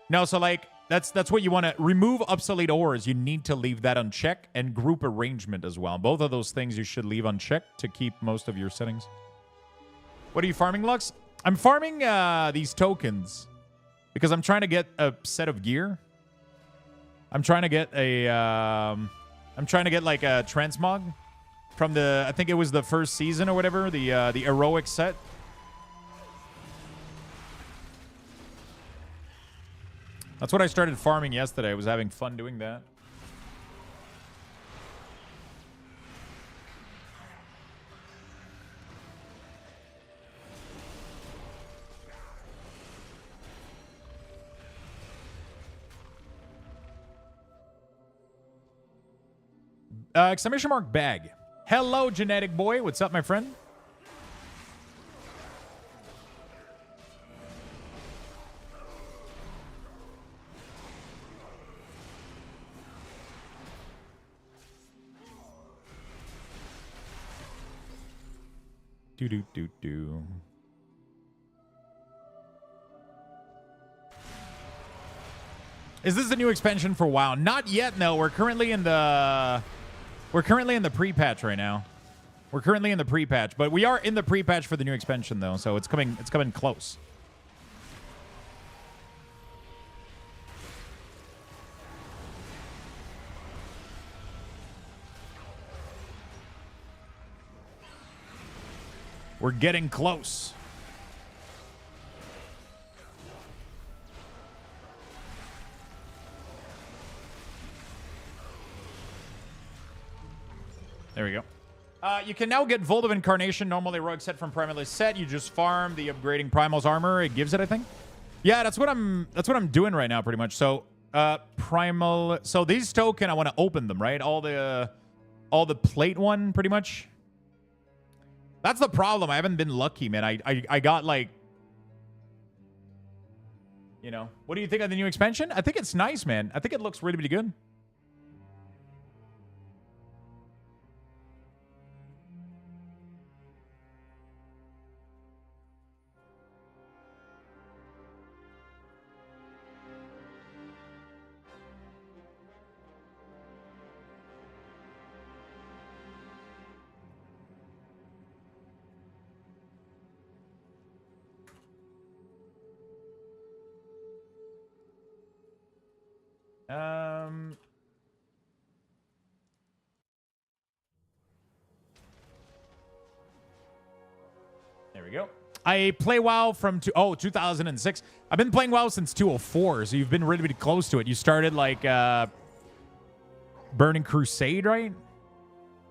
No, so like that's what you want to remove obsolete auras. You need to leave that unchecked, and group arrangement as well. Both of those things you should leave unchecked to keep most of your settings. What are you farming, Lux? I'm farming these tokens. Because I'm trying to get a set of gear. I'm trying to get a... I'm trying to get like a Transmog from the... I think it was the first season or whatever. The heroic set. That's what I started farming yesterday. I was having fun doing that. Exclamation mark bag. Hello, genetic boy. What's up, my friend? Do. Is this the new expansion for WoW? Not yet, no. We're currently in the pre-patch right now. We're currently in the pre-patch, but we are in the pre-patch for the new expansion though, so it's coming close. We're getting close. There we go. You can now get Vault of Incarnation, normal heroic set from Primal set. You just farm the upgrading Primal's armor. It gives it, I think. Yeah, that's what I'm doing right now, pretty much. So, Primal. So these token, I want to open them, right? All the plate one, pretty much. That's the problem. I haven't been lucky, man. I got like, you know. What do you think of the new expansion? I think it's nice, man. I think it looks really, really good. There we go. I play WoW from 2006. I've been playing WoW since 2004, so you've been really, really close to it. You started like Burning Crusade, right?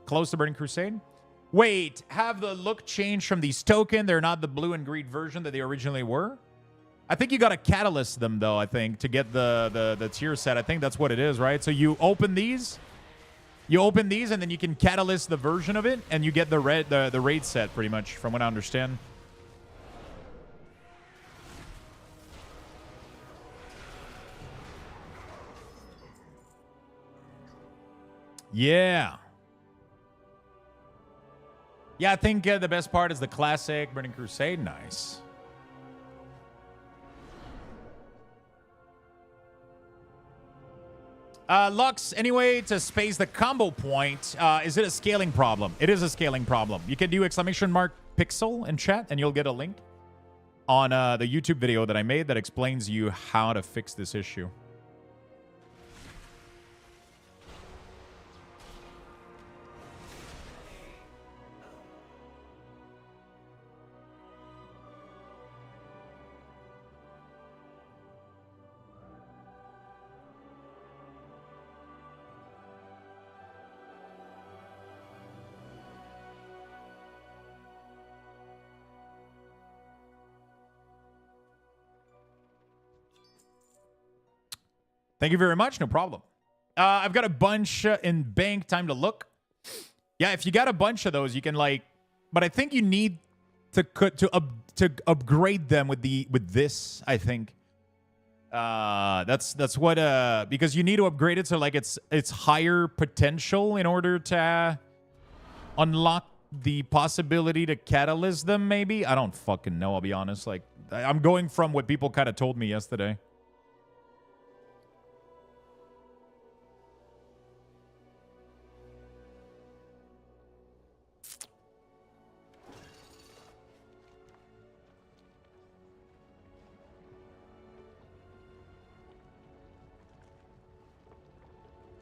Close to Burning Crusade. Wait, have the look changed from these token? They're not the blue and green version that they originally were? I think you got to catalyst them, though, I think, to get the tier set. I think that's what it is, right? So you open these. You open these, and then you can catalyst the version of it, and you get the raid set, pretty much, from what I understand. Yeah. Yeah, I think the best part is the classic Burning Crusade. Nice. Lux, anyway, to space the combo point, is it a scaling problem? It is a scaling problem. You can do exclamation mark pixel in chat, and you'll get a link on the YouTube video that I made that explains you how to fix this issue. Thank you very much. No problem. I've got a bunch in bank. Time to look. Yeah, if you got a bunch of those, you can like. But I think you need to upgrade them with this. I think that's what because you need to upgrade it so like it's higher potential in order to unlock the possibility to catalyst them. Maybe I don't fucking know. I'll be honest. Like I'm going from what people kind of told me yesterday.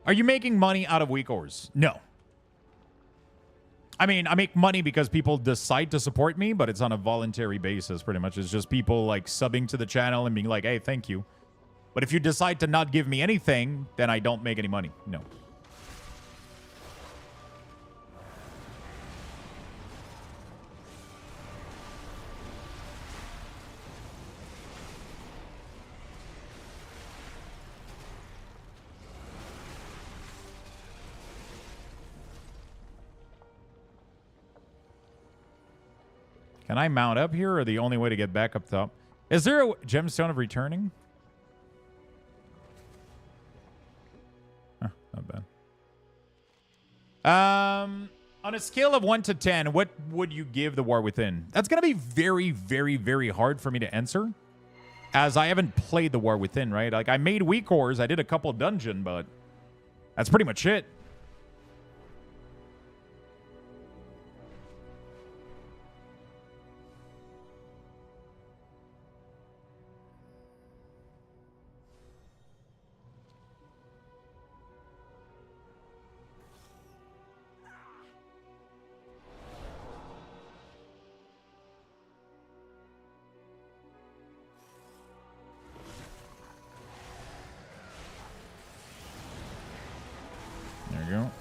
Are you making money out of WeakAuras? No. I mean, I make money because people decide to support me, but it's on a voluntary basis, pretty much. It's just people, like, subbing to the channel and being like, hey, thank you. But if you decide to not give me anything, then I don't make any money. No. Can I mount up here, or the only way to get back up top? Is there a gemstone of returning? Huh, not bad. On a scale of 1 to 10, what would you give the War Within? That's going to be very, very, very hard for me to answer, as I haven't played the War Within, right? Like, I made WeakAuras, I did a couple dungeon, but that's pretty much it. There you go.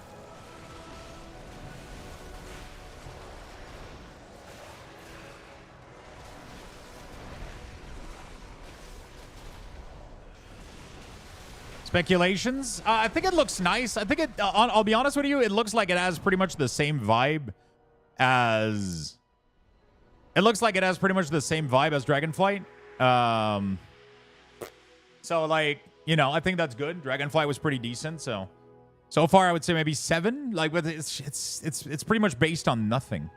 Speculations? I think it looks nice. I think it, I'll be honest with you, it looks like it has pretty much the same vibe as... It looks like it has pretty much the same vibe as Dragonflight. So, like, you know, I think that's good. Dragonflight was pretty decent, so... So far, I would say maybe 7. Like, but it's pretty much based on nothing.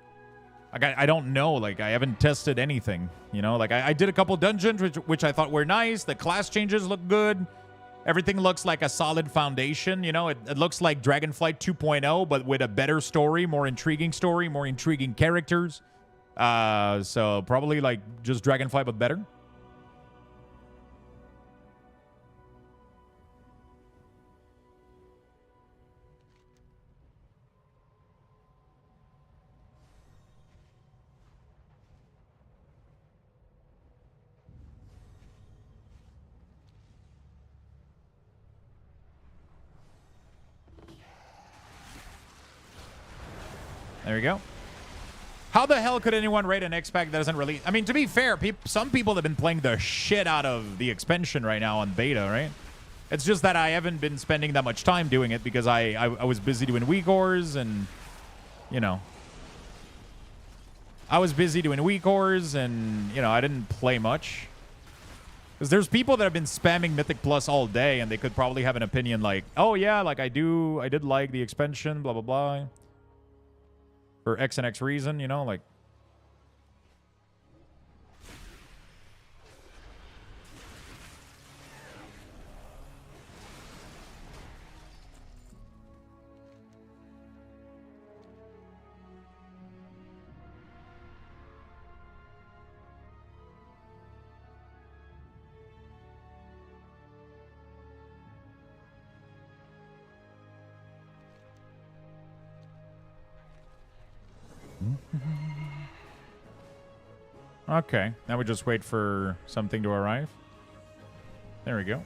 Like, I don't know. Like, I haven't tested anything. You know, like I did a couple dungeons which I thought were nice. The class changes look good. Everything looks like a solid foundation. You know, it looks like Dragonflight 2.0, but with a better story, more intriguing characters. So probably like just Dragonflight, but better. There you go. How the hell could anyone rate an X-Pack that doesn't release? I mean, to be fair, some people have been playing the shit out of the expansion right now on beta, right? It's just that I haven't been spending that much time doing it because I was busy doing WeakAuras and, you know. I was busy doing WeakAuras and, you know, I didn't play much. Because there's people that have been spamming Mythic Plus all day and they could probably have an opinion like, oh yeah, like I did like the expansion, blah, blah, blah. For X and X reason, you know, like. Okay, now we just wait for something to arrive. There we go.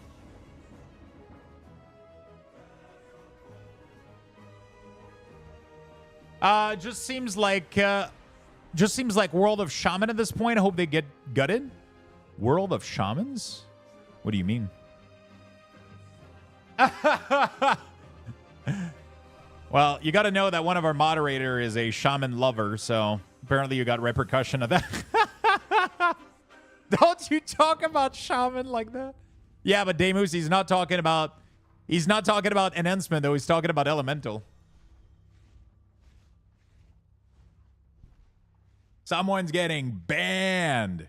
Just seems like World of Shaman at this point. I hope they get gutted. World of Shamans? What do you mean? Well, you got to know that one of our moderator is a shaman lover, so apparently you got repercussion of that. Don't you talk about shaman like that? Yeah, but Damus, he's not talking about enhancement though. He's talking about elemental. Someone's getting banned.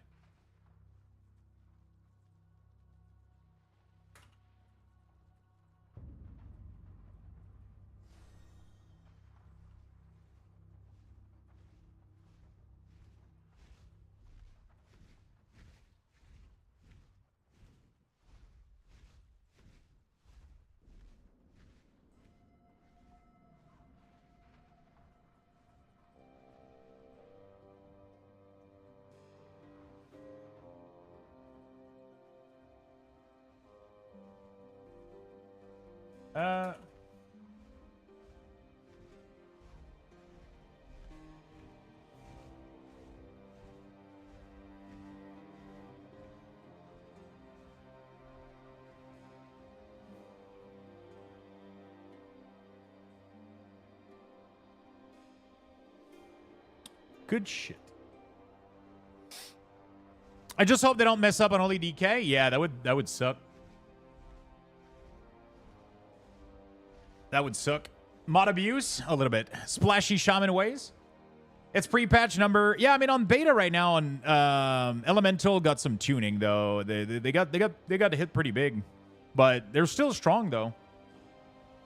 Good shit. I just hope they don't mess up on only DK. Yeah, that would suck. That would suck. Mod abuse? A little bit. Splashy shaman ways? It's pre-patch number. Yeah, I mean on beta right now on Elemental got some tuning though. They got hit pretty big. But they're still strong though.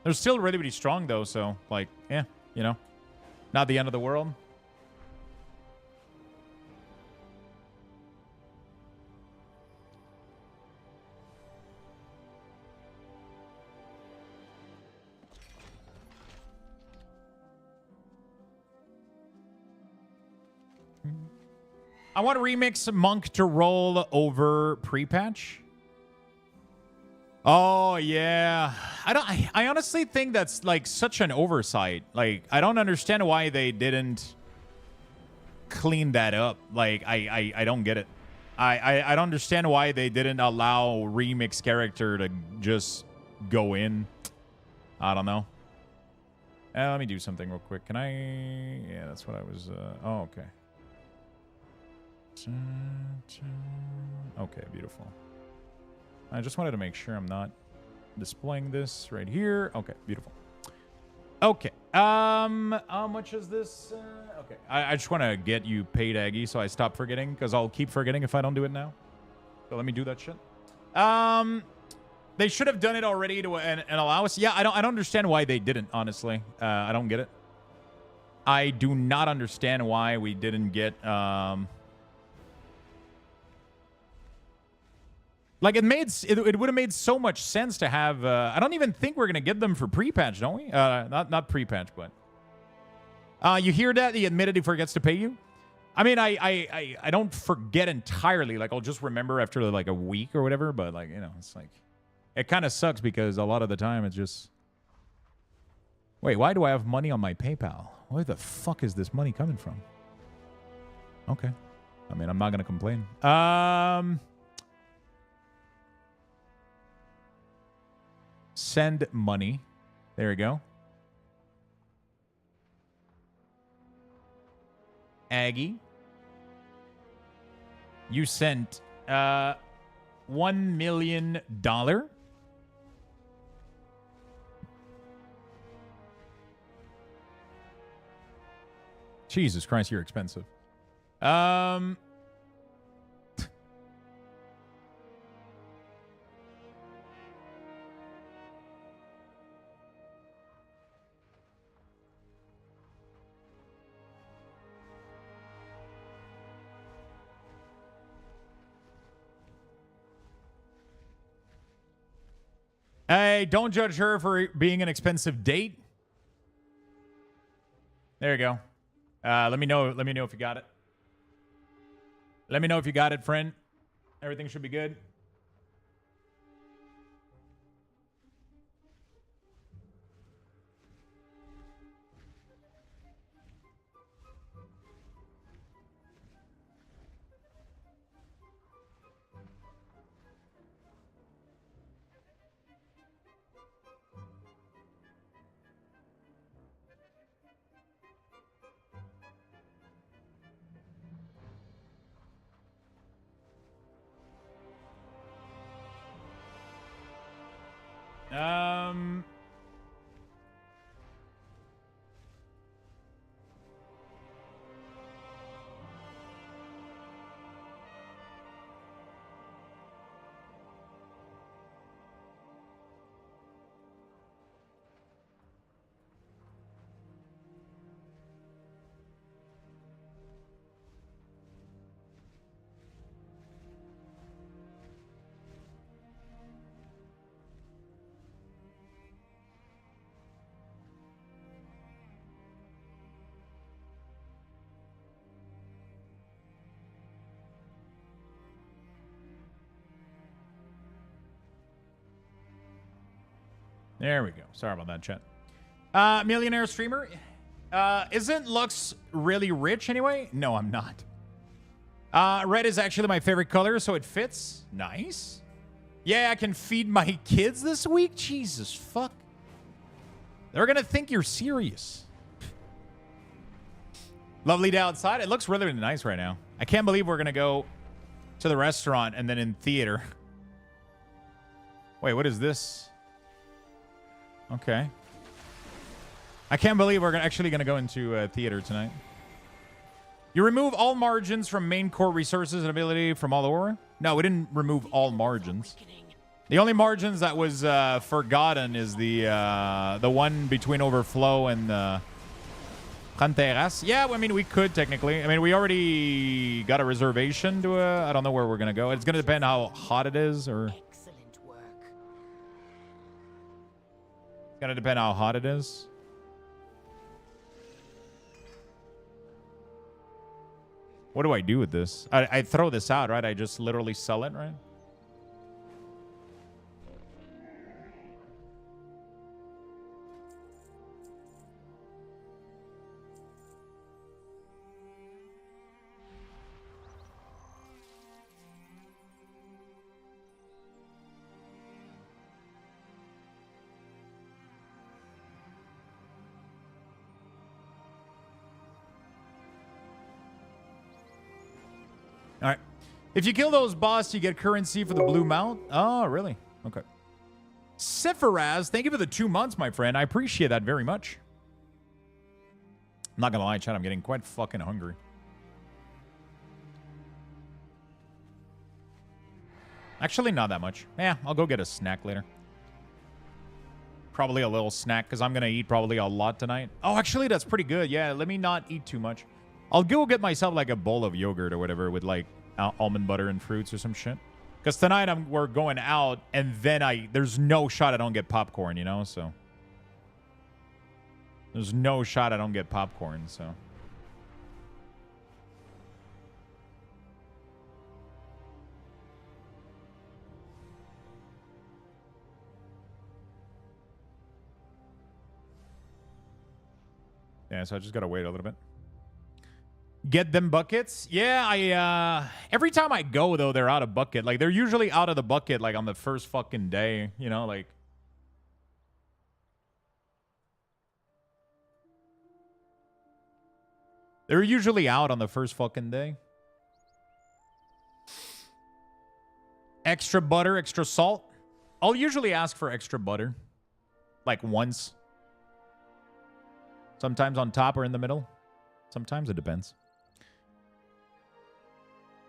They're still really, really strong though, so like, yeah, you know. Not the end of the world. I want to remix Monk to roll over pre-patch. Oh yeah. I honestly think that's like such an oversight. Like I don't understand why they didn't clean that up. Like I don't get it. I don't understand why they didn't allow remix character to just go in. I don't know. Let me do something real quick. Can I? Yeah, that's what I was. Oh, okay. Okay, beautiful. I just wanted to make sure I'm not displaying this right here. Okay, beautiful. Okay. How much is this? Okay. I just want to get you paid, Aggie, so I stop forgetting, because I'll keep forgetting if I don't do it now. So let me do that shit. They should have done it already to and allow us. Yeah, I don't understand why they didn't, honestly. I don't get it. I do not understand why we didn't get like it would have made so much sense to have I don't even think we're gonna get them for pre-patch, don't we? Not pre-patch, but you hear that? He admitted he forgets to pay you. I mean, I don't forget entirely. Like I'll just remember after like a week or whatever, but like, you know, it's like it kind of sucks because a lot of the time it's just, wait, why do I have money on my PayPal? Where the fuck is this money coming from? Okay. I mean, I'm not gonna complain. Send money. There we go. Aggie. You sent $1 million. Jesus Christ, you're expensive. Hey, don't judge her for being an expensive date. There you go. Let me know if you got it. Let me know if you got it, friend. Everything should be good. There we go. Sorry about that, chat. Millionaire streamer. Isn't Lux really rich anyway? No, I'm not. Red is actually my favorite color, so it fits. Nice. Yeah, I can feed my kids this week? Jesus, fuck. They're going to think you're serious. Lovely day outside. It looks really, really nice right now. I can't believe we're going to go to the restaurant and then in theater. Wait, what is this? Okay. I can't believe we're actually going to go into theater tonight. You remove all margins from main core resources and ability from all aura? No, we didn't remove all margins. The only margins that was forgotten is the one between overflow and Canteras. Yeah, I mean, we could technically. I mean, we already got a reservation to I don't know where we're going to go. It's going to depend how hot it is, or... Excellent work. It's going to depend how hot it is. What do I do with this? I throw this out, right? I just literally sell it, right? All right. If you kill those boss, you get currency for the blue mount. Oh, really? Okay. Sephiraz, thank you for the 2 months, my friend. I appreciate that very much. I'm not going to lie, chat. I'm getting quite fucking hungry. Actually, not that much. Yeah, I'll go get a snack later. Probably a little snack, because I'm going to eat probably a lot tonight. Oh, actually, that's pretty good. Yeah, let me not eat too much. I'll go get myself like a bowl of yogurt or whatever with like almond butter and fruits or some shit. Because tonight we're going out and then there's no shot I don't get popcorn, you know? So there's no shot I don't get popcorn, so. Yeah, so I just got to wait a little bit. Get them buckets? Yeah, every time I go, though, they're out of bucket. Like, they're usually out of the bucket, like, on the first fucking day. You know, like... They're usually out on the first fucking day. Extra butter, extra salt. I'll usually ask for extra butter. Like, once. Sometimes on top or in the middle. Sometimes it depends.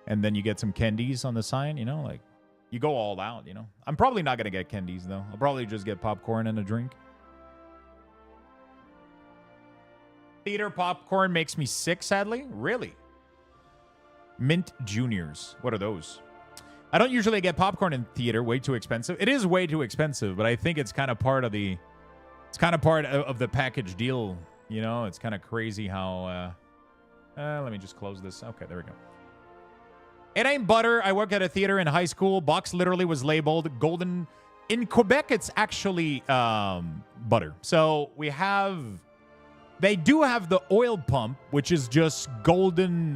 And then you get some candies on the side, you know, like you go all out, you know. I'm probably not going to get candies, though. I'll probably just get popcorn and a drink. Theater popcorn makes me sick, sadly. Really? Mint Juniors. What are those? I don't usually get popcorn in theater. Way too expensive. It is way too expensive, but I think it's kind of part of the... It's kind of part of the package deal, you know. It's kind of crazy how... let me just close this. Okay, there we go. It ain't butter. I worked at a theater in high school. Box literally was labeled golden. In Quebec, it's actually butter. So we have... They do have the oil pump, which is just golden...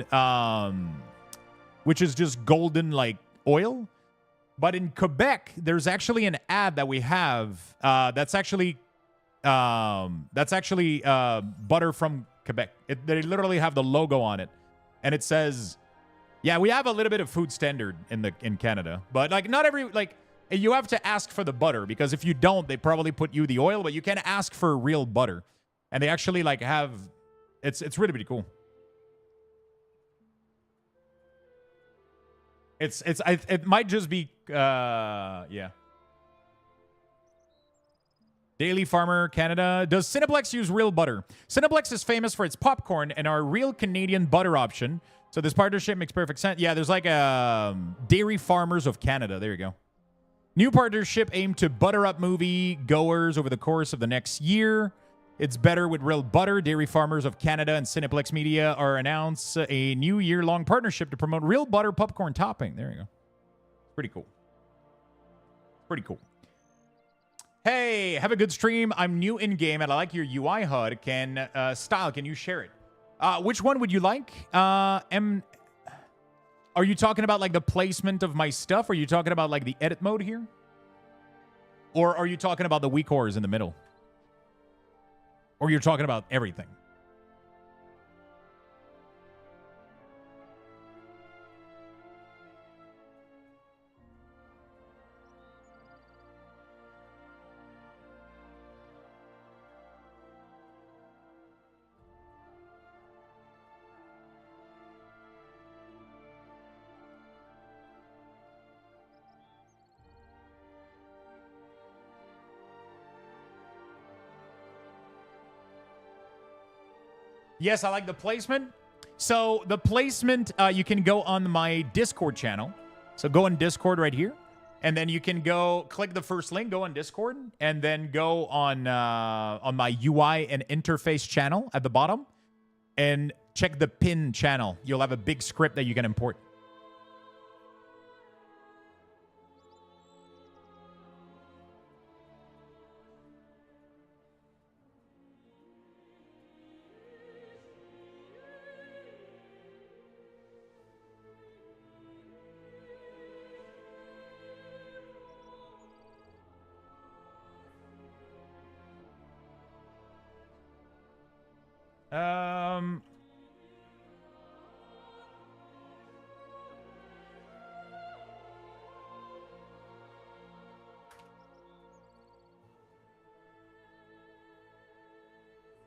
which is just golden, like, oil. But in Quebec, there's actually an ad that we have that's actually butter from Quebec. They literally have the logo on it. And it says... Yeah, we have a little bit of food standard in Canada, but like not every like you have to ask for the butter because if you don't, they probably put you the oil, but you can ask for real butter, and they actually like have it's really pretty cool. It might just be yeah. Daily Farmer Canada. Does Cineplex use real butter? Cineplex is famous for its popcorn and our real Canadian butter option. So this partnership makes perfect sense. Yeah, there's like Dairy Farmers of Canada. There you go. New partnership aimed to butter up movie goers over the course of the next year. It's better with real butter. Dairy Farmers of Canada and Cineplex Media are announced a new year-long partnership to promote real butter popcorn topping. There you go. Pretty cool. Pretty cool. Hey, have a good stream. I'm new in-game, and I like your UI HUD. Style, can you share it? Which one would you like? Are you talking about like the placement of my stuff? Or are you talking about like the edit mode here? Or are you talking about the WeakAuras in the middle? Or you're talking about everything? Yes, I like the placement. So the placement, you can go on my Discord channel. So go on Discord right here. And then you can go click the first link, go on Discord, and then go on my UI and interface channel at the bottom and check the pin channel. You'll have a big script that you can import.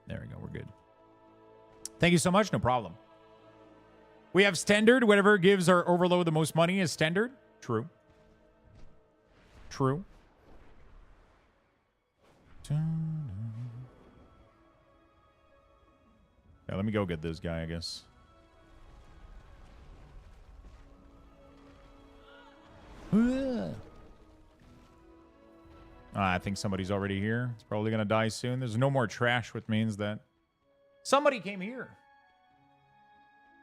There we go. We're good. Thank you so much. No problem. We have standard. Whatever gives our overload the most money is standard. True. True. Yeah, let me go get this guy, I guess. I think somebody's already here. It's probably going to die soon. There's no more trash, which means that somebody came here.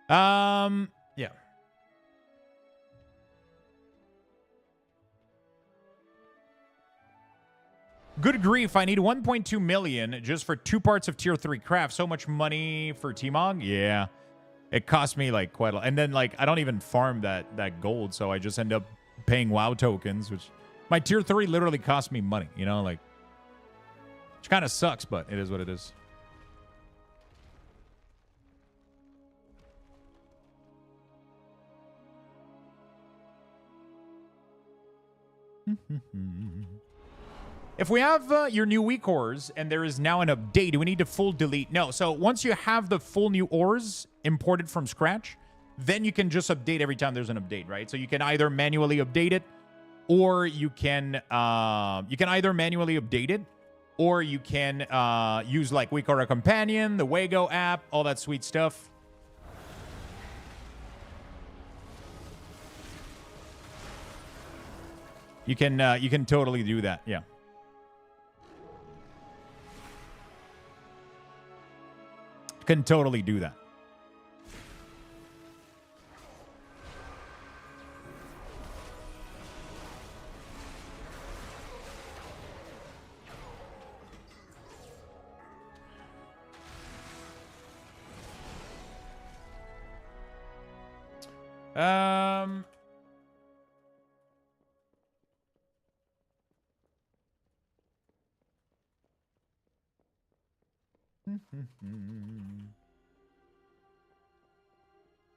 Yeah. Good grief, I need 1.2 million just for 2 parts of tier 3 craft. So much money for T-Mog? Yeah. It cost me like quite a lot. And then like I don't even farm that gold, so I just end up paying WoW tokens, which my tier 3 literally cost me money, you know, like, which kind of sucks, but it is what it is. If we have your new weak ores and there is now an update, do we need to full delete? No. So once you have the full new ores imported from scratch, then you can just update every time there's an update, right? So you can either manually update it, or you can either manually update it, or you can use like WeakAuras Companion, the Wago app, all that sweet stuff. You can totally do that, yeah. Can totally do that.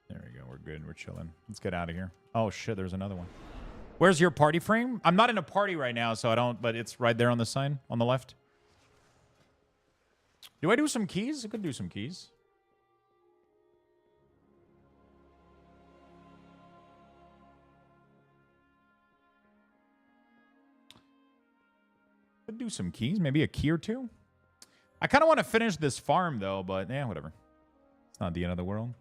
There we go. We're good. We're chilling. Let's get out of here. Oh, shit. There's another one. Where's your party frame? I'm not in a party right now, so I don't, but it's right there on the sign on the left. Do I do some keys? I could do some keys. Could do some keys. Maybe a key or two. I kind of want to finish this farm, though, but yeah, whatever. It's not the end of the world.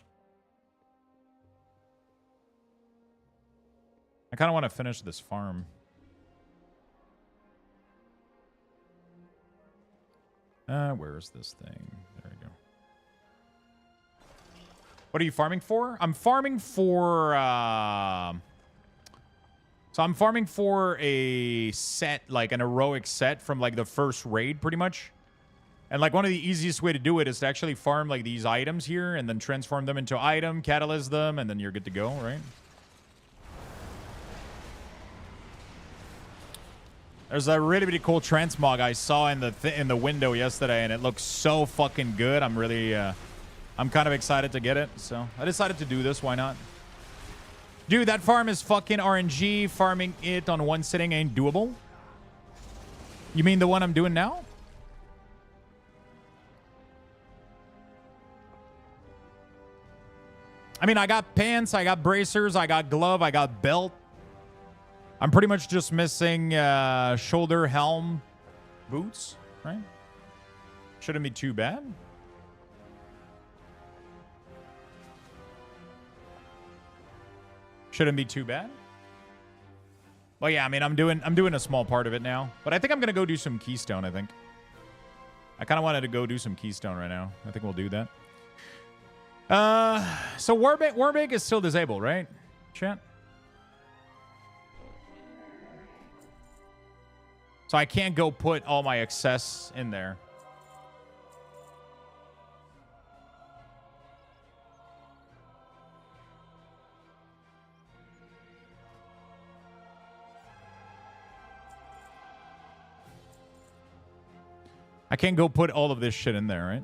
I kind of want to finish this farm. Where is this thing? There we go. What are you farming for? I'm farming for... So I'm farming for a set, like an heroic set from like the first raid, pretty much. And like one of the easiest way to do it is to actually farm like these items here and then transform them into item, catalyst them, and then you're good to go, right? There's a really, really cool transmog I saw in the window yesterday, and it looks so fucking good. I'm really, I'm kind of excited to get it. So I decided to do this. Why not? Dude, that farm is fucking RNG. Farming it on one sitting ain't doable. You mean the one I'm doing now? I mean, I got pants, I got bracers, I got glove, I got belt. I'm pretty much just missing shoulder, helm, boots, right? Shouldn't be too bad. Shouldn't be too bad. Well, yeah, I mean, I'm doing a small part of it now. But I think I'm going to go do some Keystone, I think. I kind of wanted to go do some Keystone right now. I think we'll do that. So Warbake is still disabled, right? Chat? So I can't go put all my excess in there. I can't go put all of this shit in there,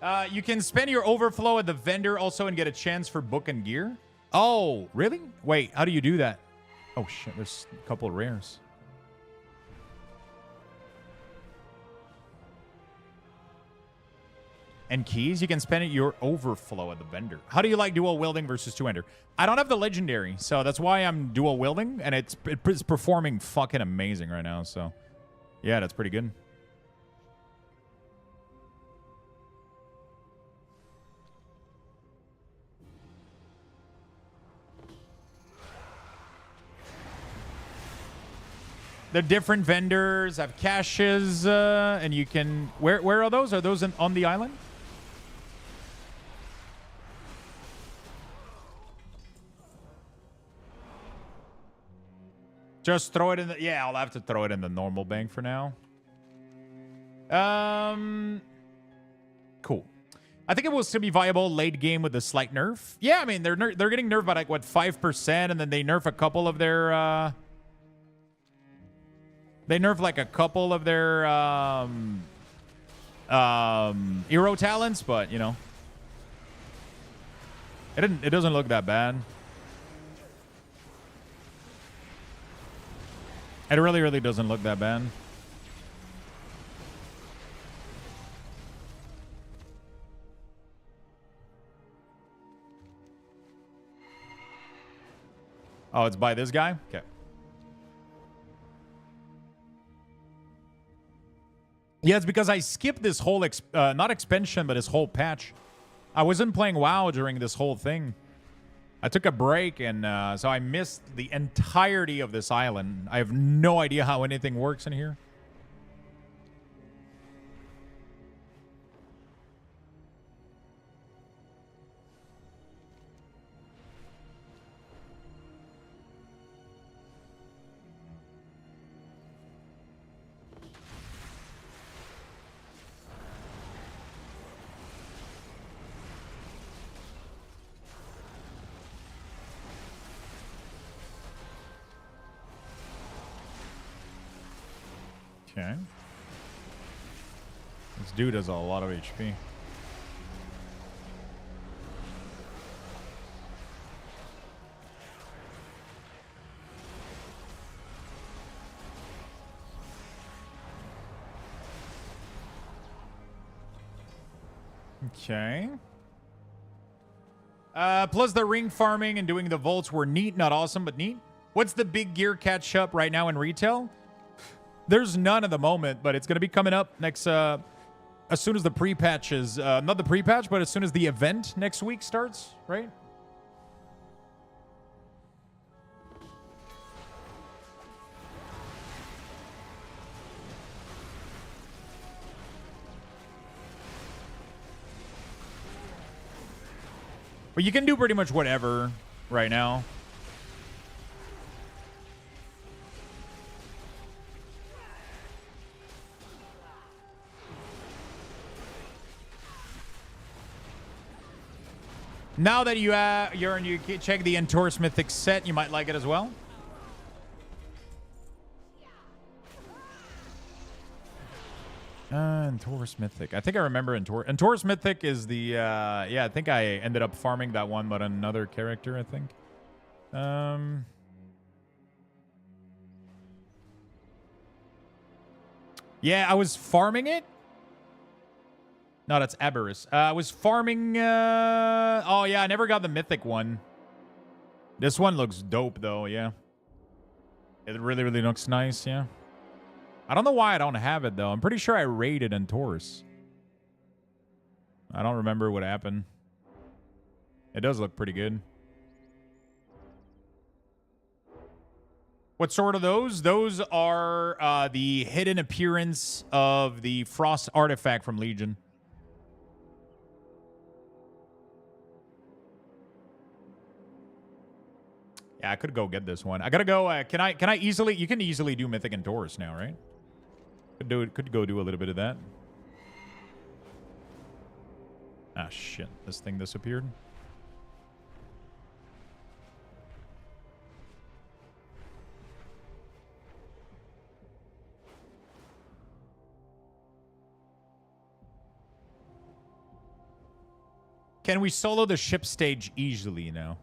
right? You can spend your overflow at the vendor also and get a chance for book and gear. Oh, really? Wait, how do you do that? Oh, shit, there's a couple of rares. And keys, you can spend your overflow at the vendor. How do you like dual wielding versus two-hander? I don't have the legendary, so that's why I'm dual wielding, and it's performing fucking amazing right now, so... Yeah, that's pretty good. The different vendors have caches, and you can... Where are those? Are those on the island? Just throw it in the... Yeah, I'll have to throw it in the normal bank for now. Cool. I think it will still be viable late game with a slight nerf. Yeah, I mean, they're getting nerfed by, like, what, 5%, and then they nerf a couple of their... They nerf, like, a couple of their hero talents, but, you know. It doesn't look that bad. It really, really doesn't look that bad. Oh, it's by this guy? Okay. Yeah, it's because I skipped this whole, not expansion, but this whole patch. I wasn't playing WoW during this whole thing. I took a break, and so I missed the entirety of this island. I have no idea how anything works in here. Okay. This dude has a lot of HP. Okay. Plus the ring farming and doing the vaults were neat, not awesome, but neat. What's the big gear catch up right now in retail? There's none at the moment, but it's going to be coming up next, as soon as the pre-patch is, not the pre-patch, but as soon as the event next week starts, right? But you can do pretty much whatever right now. Now that you check the Entor's Mythic set, you might like it as well. Entor's Mythic. I think I remember Entor's Mythic is the yeah, I think I ended up farming that one, but another character, I think. Yeah, I was farming it. No, that's Aberrus. I was farming... oh, yeah, I never got the Mythic one. This one looks dope, though, yeah. It really, really looks nice, yeah. I don't know why I don't have it, though. I'm pretty sure I raided Entor's. I don't remember what happened. It does look pretty good. What sort of those? Those are the hidden appearance of the Frost artifact from Legion. Yeah, I could go get this one. I gotta go. Can I easily? You can easily do Mythic and Taurus now, right? Could go do a little bit of that. Ah, shit. This thing disappeared. Can we solo the ship stage easily now?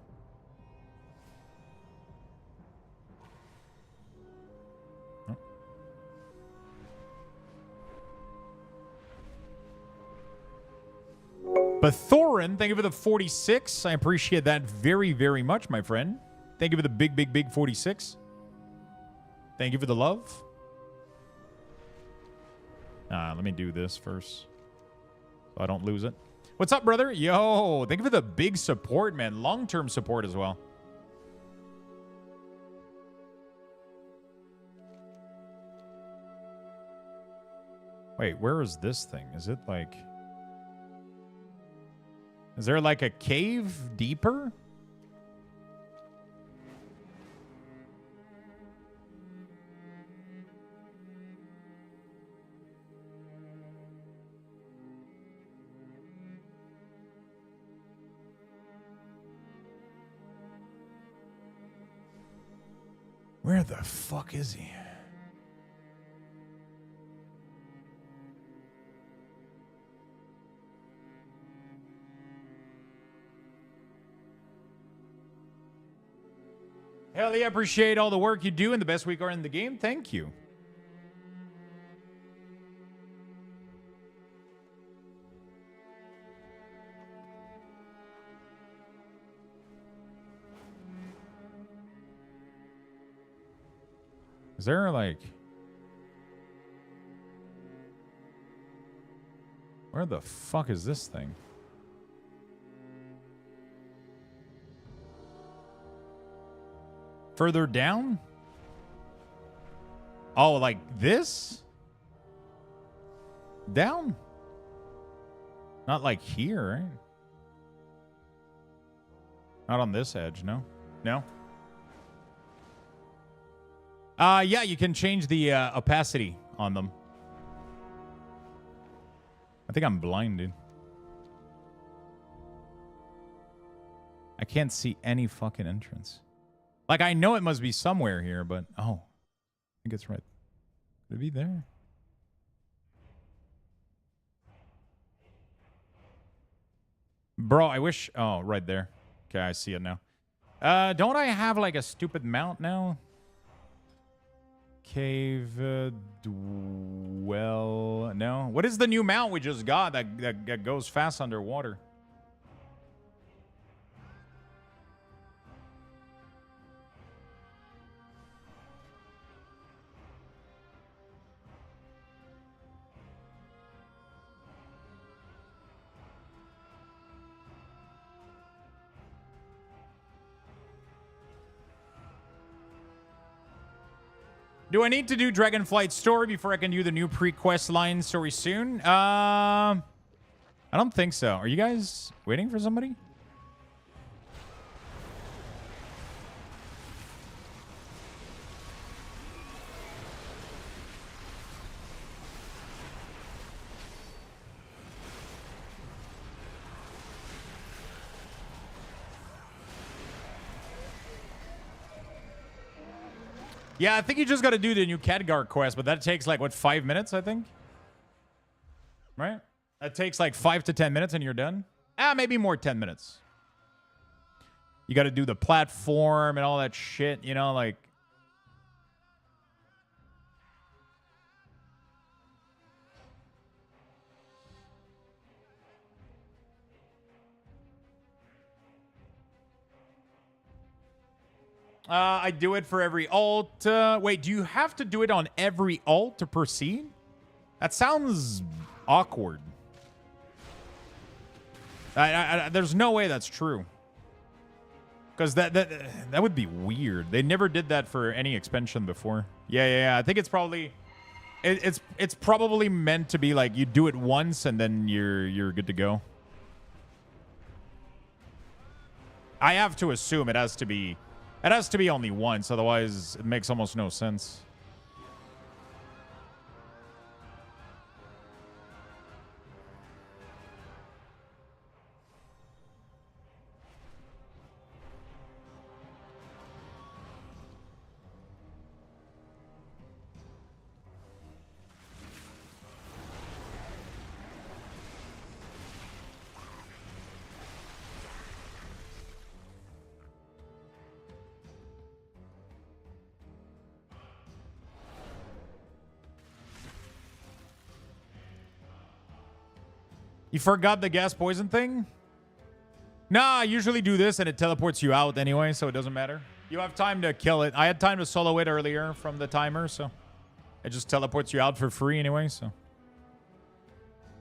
But Thorin, thank you for the 46. I appreciate that very, very much, my friend. Thank you for the big 46. Thank you for the love. Let me do this first, so I don't lose it. What's up, brother? Yo, thank you for the big support, man. Long-term support as well. Wait, where is this thing? Is it like... Is there like a cave deeper? Where the fuck is he? Hell yeah, appreciate all the work you do and the best week are in the game. Thank you. Is there like... Where the fuck is this thing? Further down? Oh, like this? Down? Not like here, right? Not on this edge, no? No? Yeah, you can change the opacity on them. I think I'm blind, dude. I can't see any fucking entrance. Like, I know it must be somewhere here, but... Oh. I think it's right. Could it be there? Bro, I wish... Oh, right there. Okay, I see it now. Don't I have, like, a stupid mount now? Cave... Dwell... No? What is the new mount we just got that goes fast underwater? Do I need to do Dragonflight story before I can do the new pre-quest line story soon? I don't think so. Are you guys waiting for somebody? Yeah, I think you just got to do the new Khadgar quest, but that takes like, what, 5 minutes, I think? Right? That takes like 5 to 10 minutes and you're done? Maybe more 10 minutes. You got to do the platform and all that shit, you know, like... I do it for every alt. Wait, do you have to do it on every alt to proceed? That sounds awkward. There's no way that's true. Because that would be weird. They never did that for any expansion before. Yeah. I think it's probably it's probably meant to be like you do it once and then you're good to go. I have to assume it has to be only once, otherwise it makes almost no sense. You forgot the gas poison thing? Nah, I usually do this and it teleports you out anyway, so it doesn't matter. You have time to kill it. I had time to solo it earlier from the timer, so it just teleports you out for free anyway, so.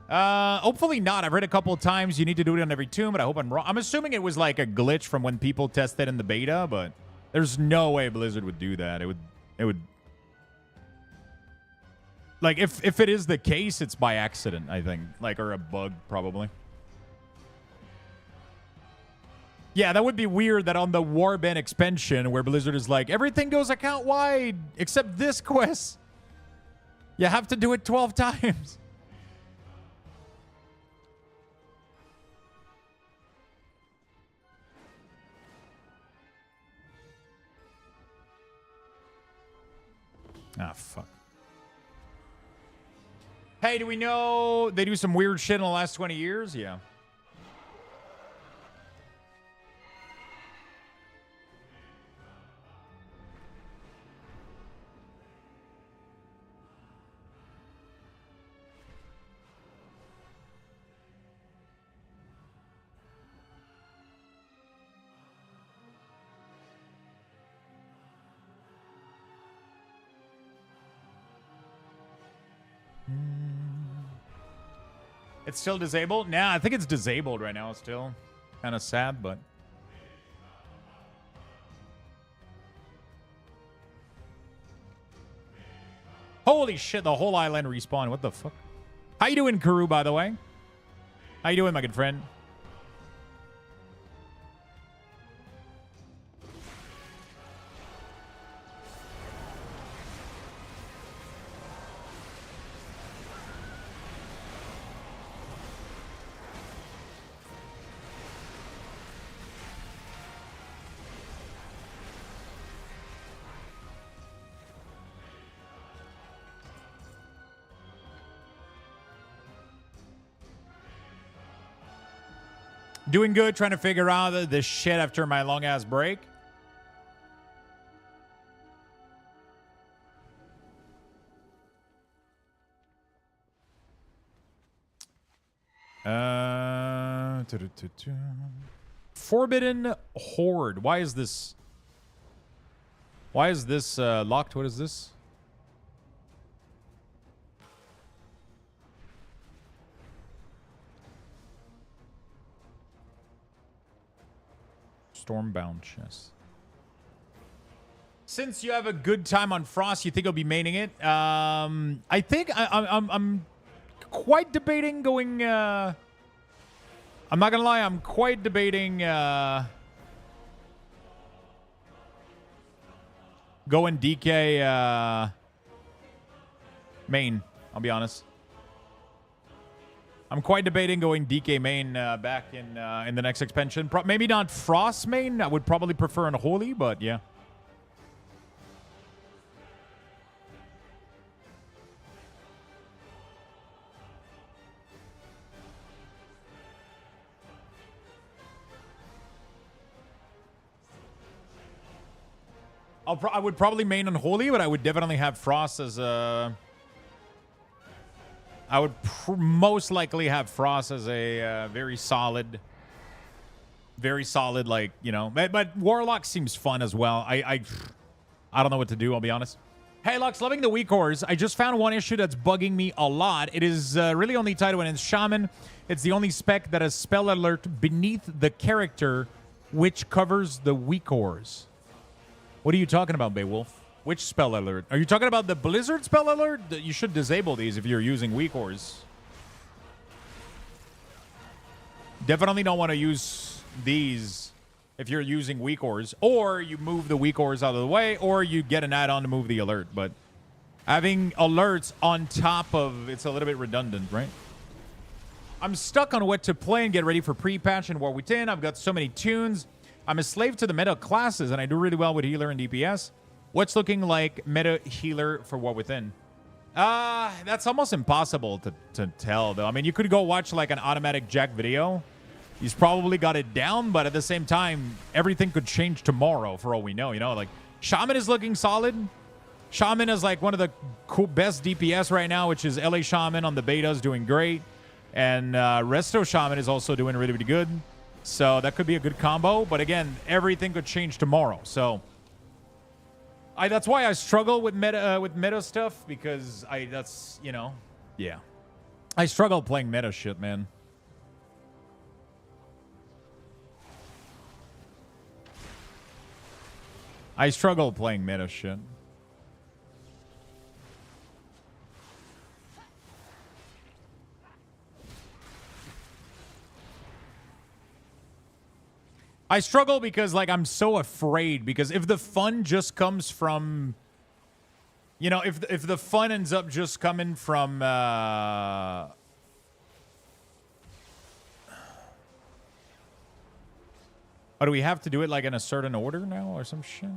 Hopefully not. I've read a couple of times you need to do it on every tomb, but I hope I'm wrong. I'm assuming it was like a glitch from when people tested in the beta, but there's no way Blizzard would do that. It would like, if it is the case, it's by accident, I think. Like, or a bug, probably. Yeah, that would be weird that on the Warband expansion, where Blizzard is like, everything goes account-wide, except this quest. You have to do it 12 times. Ah, fuck. Hey, do we know they do some weird shit in the last 20 years? Yeah. It's still disabled? Nah, I think it's disabled right now still. Kind of sad, but... Holy shit, the whole island respawned. What the fuck? How you doing, Kuru, by the way? How you doing, my good friend? Doing good, trying to figure out this shit after my long-ass break. Forbidden Horde. Why is this locked? What is this? Stormbound chest. Since you have a good time on Frost, you think you'll be maining it? I think I'm quite debating going. I'm not gonna lie, I'm quite debating going DK main. I'll be honest. I'm quite debating going DK main back in the next expansion. Maybe not Frost main. I would probably prefer Unholy, but yeah. I would probably main Unholy, but I would definitely have Frost as a... I would most likely have Frost as a very solid, like, you know. But Warlock seems fun as well. I don't know what to do, I'll be honest. Hey, Lux, loving the WeakAuras. I just found one issue that's bugging me a lot. It is really only tied to an Shaman. It's the only spec that has spell alert beneath the character which covers the WeakAuras. What are you talking about, Beowulf? Which spell alert? Are you talking about the Blizzard spell alert? You should disable these if you're using WeakAuras. Definitely don't want to use these if you're using WeakAuras. Or you move the WeakAuras out of the way, or you get an add-on to move the alert. But having alerts on top of it's a little bit redundant, right? I'm stuck on what to play and get ready for pre-patch and War Within. I've got so many tunes. I'm a slave to the meta classes, and I do really well with healer and DPS. What's looking like meta healer for War Within? That's almost impossible to tell, though. I mean, you could go watch like an automatic Jack video. He's probably got it down, but at the same time, everything could change tomorrow for all we know. You know, like Shaman is looking solid. Shaman is like one of the best DPS right now, which is LA Shaman on the betas doing great. And Resto Shaman is also doing really, really good. So that could be a good combo. But again, everything could change tomorrow. So that's why I struggle with meta stuff, because that's, you know, yeah. I struggle playing meta shit, man. I struggle playing meta shit. I struggle because, like, I'm so afraid, because if the fun just comes from, you know, if the fun ends up just coming from, oh, do we have to do it, like, in a certain order now or some shit?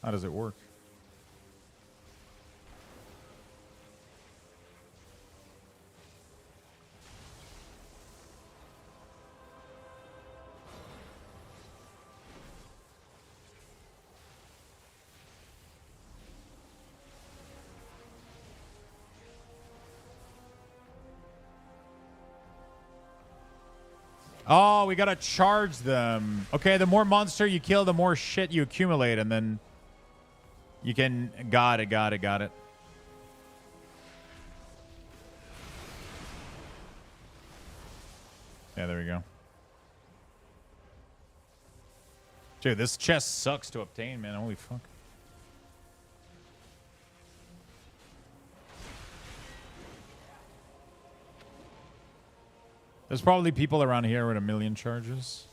How does it work? Oh, we gotta charge them. Okay, the more monster you kill, the more shit you accumulate, and then you can... Got it. Yeah, there we go. Dude, this chest sucks to obtain, man. Holy fuck. There's probably people around here with 1,000,000 charges.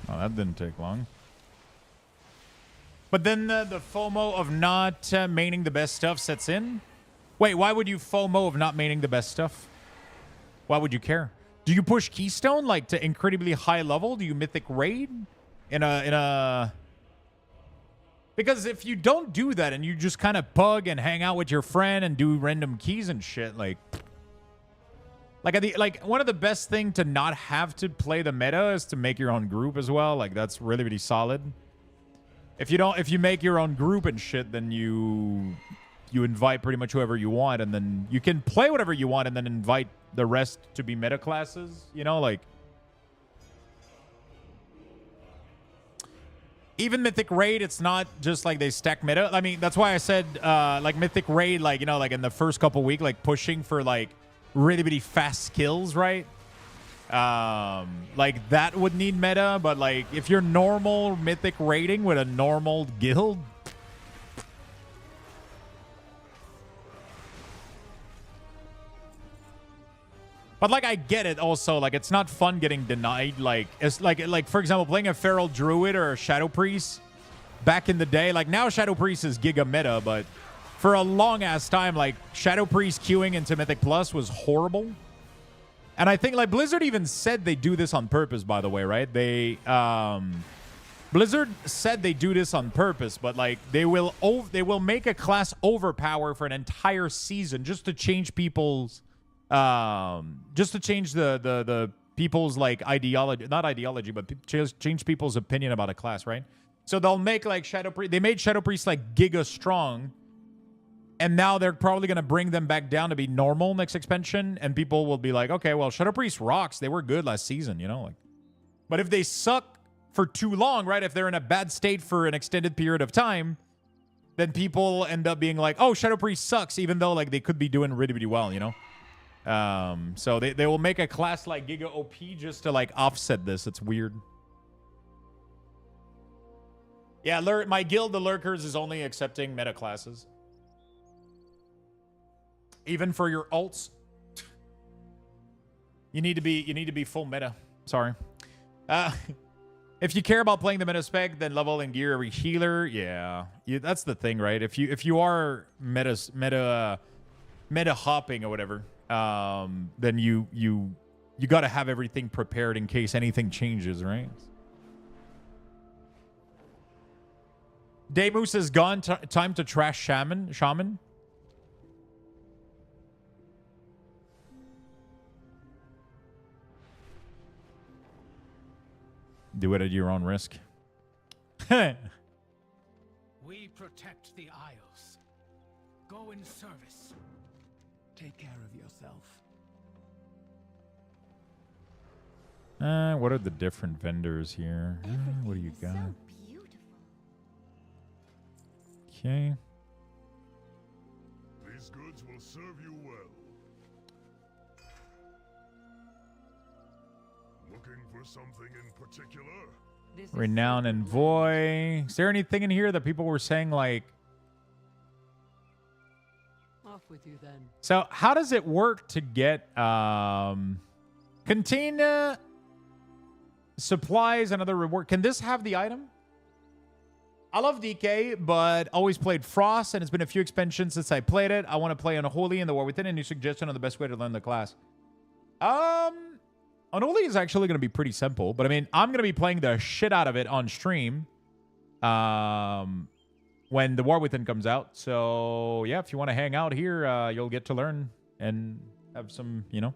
Oh, that didn't take long. But then the FOMO of not maining the best stuff sets in. Wait, why would you FOMO of not maining the best stuff? Why would you care? Do you push Keystone like to incredibly high level? Do you Mythic Raid? Because if you don't do that and you just kind of pug and hang out with your friend and do random keys and shit, like one of the best thing to not have to play the meta is to make your own group as well. Like, that's really, really solid. If you make your own group and shit, then you invite pretty much whoever you want, and then you can play whatever you want and then invite the rest to be meta classes, you know, like. Even Mythic Raid, it's not just like they stack meta. I mean, that's why I said, like, Mythic Raid, like, you know, like in the first couple weeks, like pushing for like really, really fast skills, right? Like that would need meta, but like if you're normal Mythic Raiding with a normal guild, but like I get it also, like it's not fun getting denied. Like it's like for example, playing a Feral Druid or a Shadow Priest back in the day. Like now Shadow Priest is giga meta, but for a long ass time, like Shadow Priest queuing into Mythic Plus was horrible. And I think like Blizzard even said they do this on purpose, by the way, right? They Blizzard said they do this on purpose, but like they will make a class overpower for an entire season just to change people's the people's like ideology, not ideology, but change people's opinion about a class, right? So they'll make like Shadow Priest. They made Shadow Priest like giga strong, and now they're probably gonna bring them back down to be normal next expansion, and people will be like, okay, well, Shadow Priest rocks. They were good last season, you know. Like, but if they suck for too long, right? If they're in a bad state for an extended period of time, then people end up being like, oh, Shadow Priest sucks, even though like they could be doing really, really well, you know? So they will make a class like Giga OP just to like offset this. It's weird. Yeah, my guild, the Lurkers, is only accepting meta classes. Even for your alts. You need to be full meta. Sorry. If you care about playing the meta spec, then level and gear every healer. Yeah, that's the thing, right? If you are meta hopping or whatever, then you got to have everything prepared in case anything changes, right? Daymoose is gone. Time to trash shaman. Do it at your own risk. We protect the Isles. Go in service. Take care of yourself. What are the different vendors here? What do you got? So beautiful. Okay. These goods will serve you well. Looking for something in particular? Renown Envoy. Is there anything in here that people were saying like... Off with you then. So how does it work to get contain supplies and other reward? Can this have the item? I love DK, but always played Frost, and it's been a few expansions since I played it. I want to play Unholy and the War Within. Any suggestion on the best way to learn the class? Unholy is actually going to be pretty simple, but I mean, I'm going to be playing the shit out of it on stream when the War Within comes out. So yeah, if you want to hang out here, you'll get to learn and have some, you know.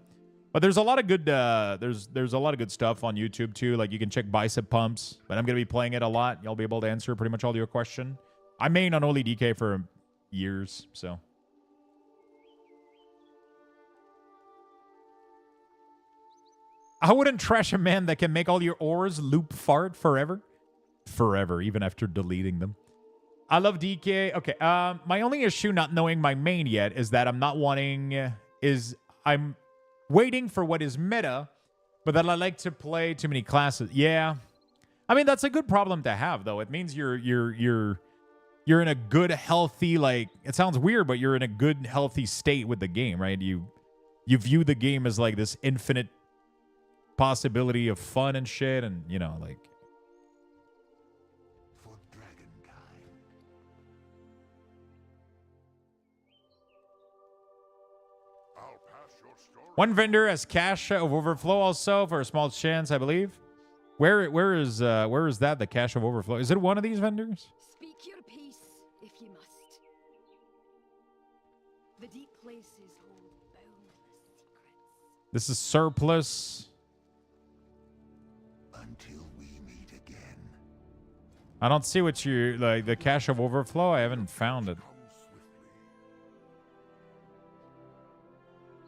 But there's a lot of good there's a lot of good stuff on YouTube too. Like you can check bicep pumps, but I'm going to be playing it a lot. You'll be able to answer pretty much all your question. I main Unholy DK for years, so. I wouldn't trash a man that can make all your auras loop fart forever. Forever, even after deleting them. I love DK. Okay, my only issue not knowing my main yet is that I'm not wanting... I'm waiting for what is meta, but that I like to play too many classes. Yeah. I mean, that's a good problem to have, though. It means you're in a good, healthy, like... It sounds weird, but you're in a good, healthy state with the game, right? You view the game as like this infinite possibility of fun and shit, and you know, like For dragonkind. I'll pass your story. one vendor has cache of overflow also for a small chance, I believe. Where is that, the cache of overflow? Is it one of these vendors? Speak your piece, if you must. The deep places hold boundless secrets. This is surplus. Until we meet again. I don't see what you like, the cache of overflow. I haven't found it. Come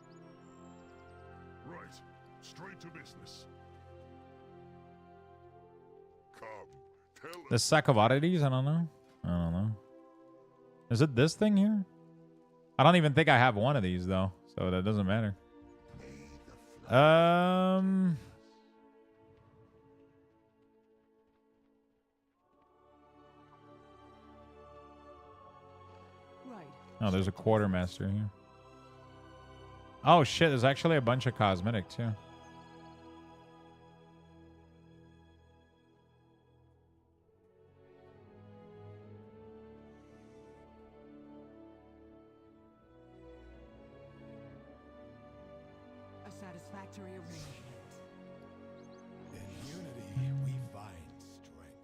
swiftly. Right. Straight to business. Come. Tell The us. sack of oddities? I don't know. Is it this thing here? I don't even think I have one of these though, so that doesn't matter. Right. Oh, there's a quartermaster here. Oh shit, there's actually a bunch of cosmetic too. A satisfactory arrangement. In unity, we find strength.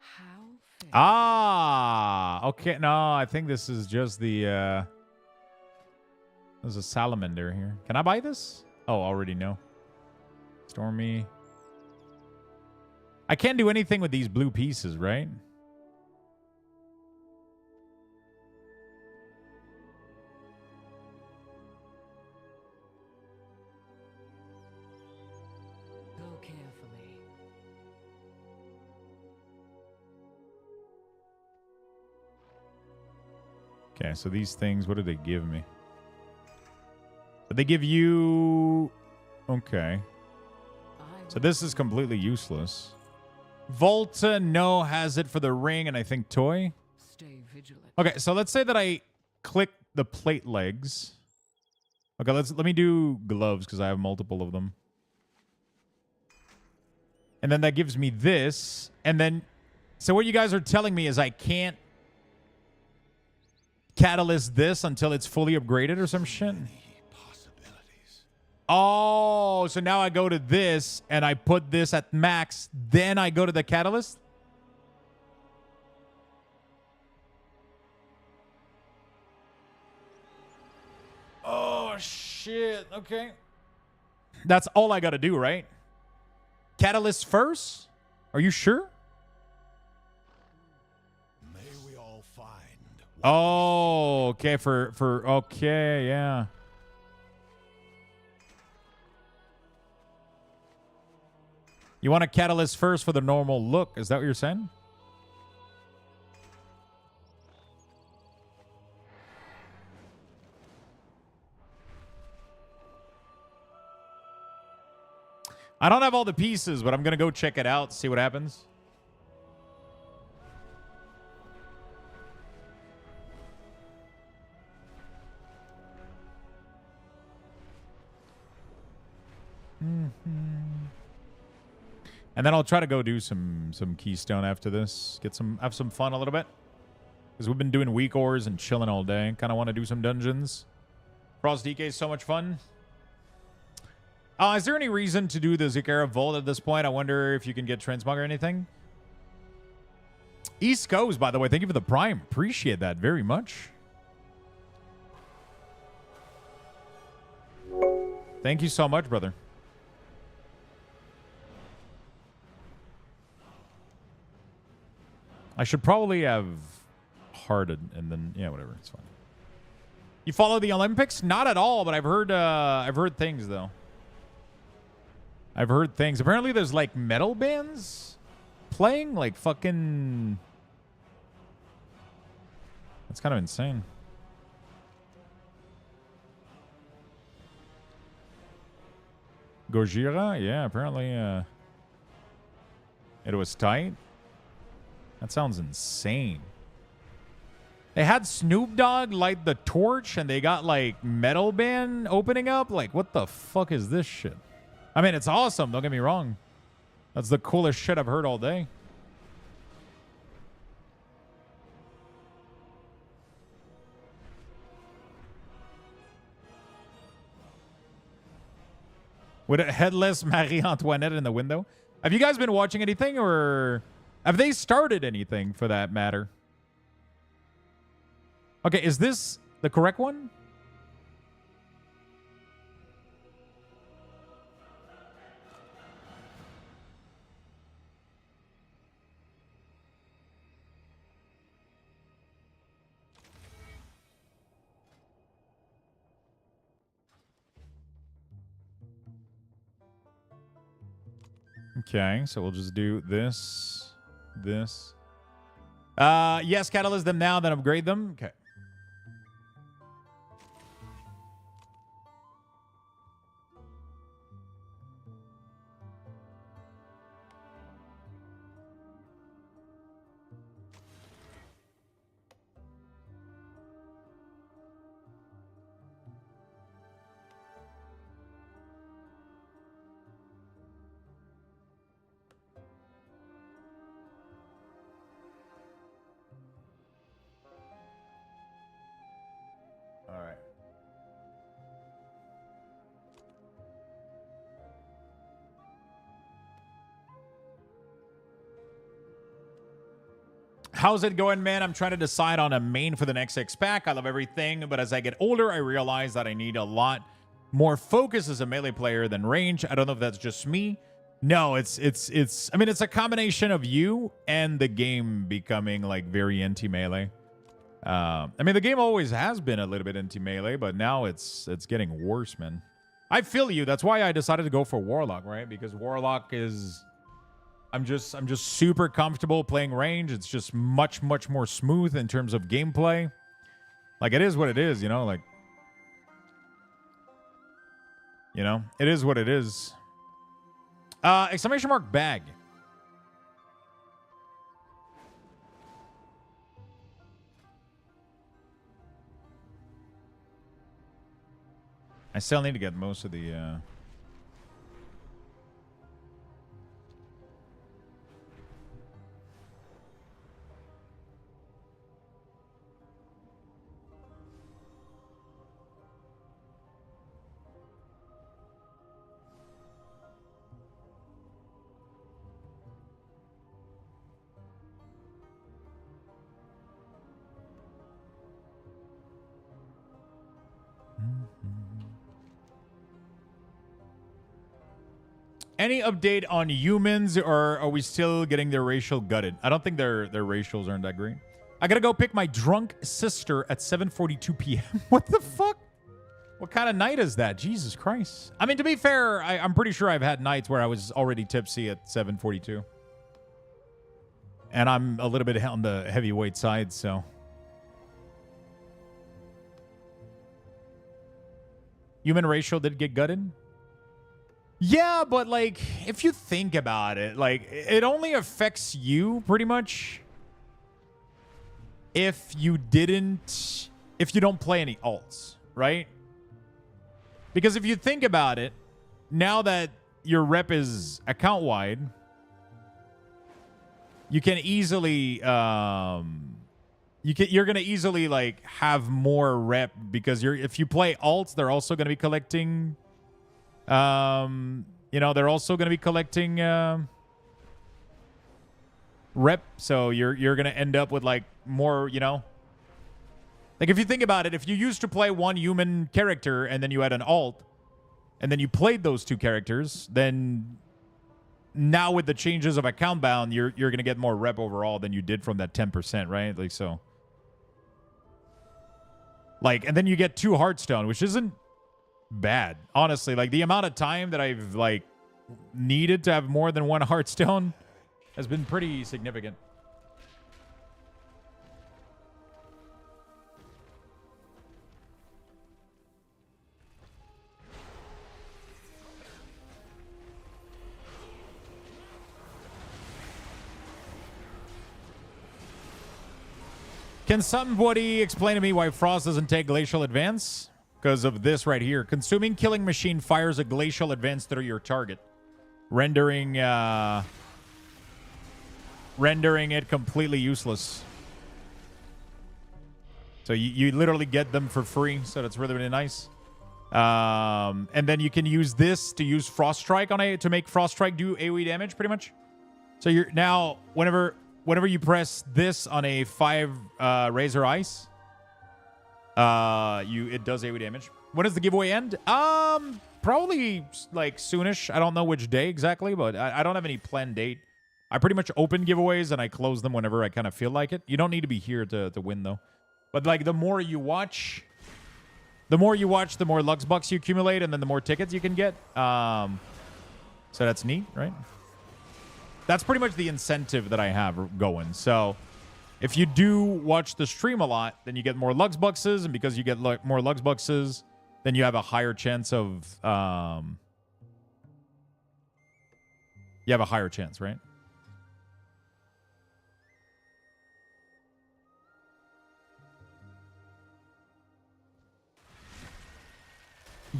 How fair. Ah, okay. No, I think this is just the there's a salamander here. Can I buy this? Oh, already no. Stormy. I can't do anything with these blue pieces, right? Go carefully. Okay, so these things, what do they give me? They give you... Okay. So this is completely useless. Volta, no, has it for the ring, and I think toy. Stay vigilant. Okay, so let's say that I click the plate legs. Okay, let me do gloves because I have multiple of them. And then that gives me this. And then, so what you guys are telling me is I can't catalyst this until it's fully upgraded or some shit? Oh, so now I go to this and I put this at max, then I go to the catalyst? Oh, shit. Okay. That's all I got to do, right? Catalyst first? Are you sure? May we all find. Oh, okay. Okay, yeah. You want a catalyst first for the normal look? Is that what you're saying? I don't have all the pieces, but I'm going to go check it out, see what happens. And then I'll try to go do some Keystone after this. Have some fun a little bit. Because we've been doing WeakAuras and chilling all day. Kind of want to do some dungeons. Frost DK is so much fun. Is there any reason to do the Zikara Vault at this point? I wonder if you can get Transmog or anything. East Coast, by the way. Thank you for the Prime. Appreciate that very much. Thank you so much, brother. I should probably have hearted and then yeah, whatever. It's fine. You follow the Olympics? Not at all, but I've heard things though. I've heard things. Apparently there's like metal bands playing like fucking. That's kind of insane. Gojira? Yeah, apparently it was tight. That sounds insane. They had Snoop Dogg light the torch and they got like metal band opening up. Like, what the fuck is this shit? I mean, it's awesome. Don't get me wrong. That's the coolest shit I've heard all day. With a headless Marie Antoinette in the window. Have you guys been watching anything or have they started anything for that matter? Okay, is this the correct one? Okay, so we'll just do this. Yes, catalyst them now, then upgrade them. Okay. All right. How's it going, man? I'm trying to decide on a main for the next X pack. I love everything, but as I get older, I realize that I need a lot more focus as a melee player than range. I don't know if that's just me. No, it's I mean, it's a combination of you and the game becoming like very anti-melee. I mean, the game always has been a little bit anti-melee, but now it's getting worse, man. I feel you. That's why I decided to go for Warlock, right? Because Warlock is I'm just super comfortable playing range. It's just much more smooth in terms of gameplay. Like, it is what it is, you know? Like, you know? It is what it is. Exclamation mark bag. I still need to get most of the... Any update on humans, or are we still getting their racial gutted? I don't think their racials aren't that great. I gotta go pick my drunk sister at 7:42 p.m. What the fuck? What kind of night is that? Jesus Christ. I mean, to be fair, I'm pretty sure I've had nights where I was already tipsy at 7:42. And I'm a little bit on the heavyweight side, so... Human racial did get gutted? Yeah, but, like, if you think about it, like, it only affects you, pretty much, if you don't play any alts, right? Because if you think about it, now that your rep is account-wide, you can easily, you're going to easily, like, have more rep, because if you play alts, they're also going to be collecting... you know, they're also going to be collecting rep, so you're going to end up with, like, more, you know. Like, if you think about it, if you used to play one human character and then you had an alt, and then you played those two characters, then now with the changes of account bound, you're going to get more rep overall than you did from that 10%, right? Like, so. Like, and then you get 2 Hearthstone, which isn't bad, honestly. Like, the amount of time that I've, like, needed to have more than 1 Hearthstone has been pretty significant. Can somebody explain to me why Frost doesn't take Glacial Advance? Because of this right here. Consuming Killing Machine fires a Glacial Advance through your target, rendering it completely useless. So you literally get them for free, so that's really, really nice. And then you can use this to use Frost Strike to make Frost Strike do AoE damage, pretty much. So you're now, whenever you press this on a 5 Razor Ice, it does AoE damage. When does the giveaway end? Probably like soonish. I don't know which day exactly, but I don't have any planned date. I pretty much open giveaways and I close them whenever I kind of feel like it. You don't need to be here to win though. But like the more you watch, the more Lux Bucks you accumulate, and then the more tickets you can get. So that's neat, right? That's pretty much the incentive that I have going. So if you do watch the stream a lot, then you get more Lux Buckses, and because you get more Lux Buckses, then you have a higher chance of you have a higher chance, right?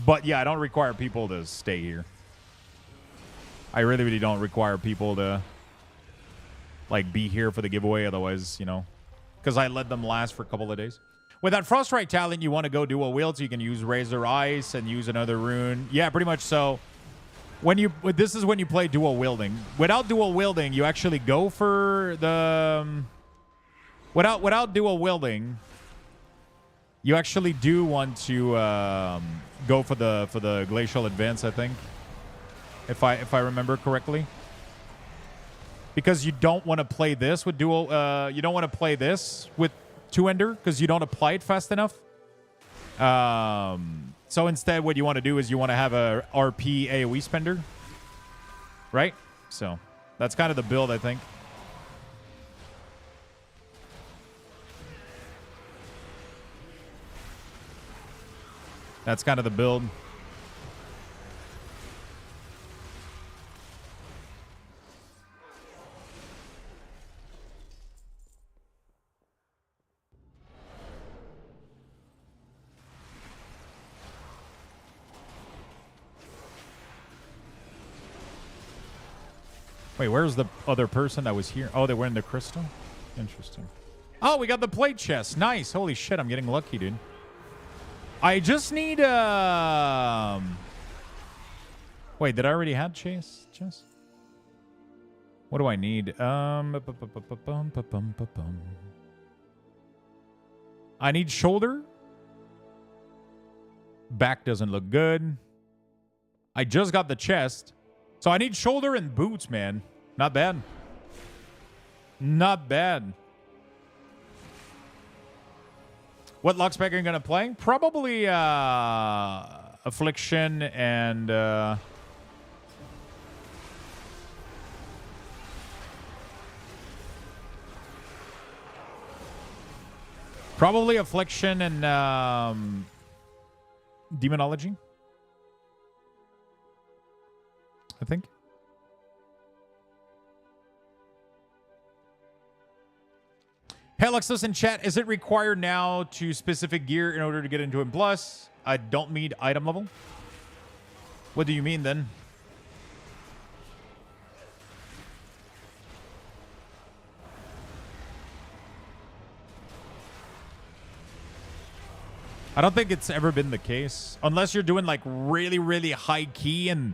But yeah, I don't require people to stay here. I really, really don't require people to like be here for the giveaway. Otherwise, you know, because I let them last for a couple of days. With that Froststrike talent, you want to go dual wield, so you can use Razor Ice and use another rune. Yeah, pretty much so. This is when you play dual wielding. Without dual wielding, you actually go for the without dual wielding, you actually do want to go for the Glacial Advance, I think. If I remember correctly. Because you don't want to play this with dual you don't want to play this with two-ender because you don't apply it fast enough. So instead what you want to do is you want to have a RP AoE spender. Right? So that's kind of the build, I think. That's kind of the build. Wait, where's the other person that was here? Oh, they were in the crystal? Interesting. Oh, we got the plate chest. Nice. Holy shit, I'm getting lucky, dude. I just need... Wait, did I already have chest? What do I need? I need shoulder. Back doesn't look good. I just got the chest. So I need shoulder and boots, man. Not bad. Not bad. What luck spec are you going to play? Probably Affliction and... Probably Affliction and Demonology. I think. Hey, Luxthos in chat. Is it required now to specific gear in order to get into M+? I don't need item level. What do you mean then? I don't think it's ever been the case. Unless you're doing like really, really high key and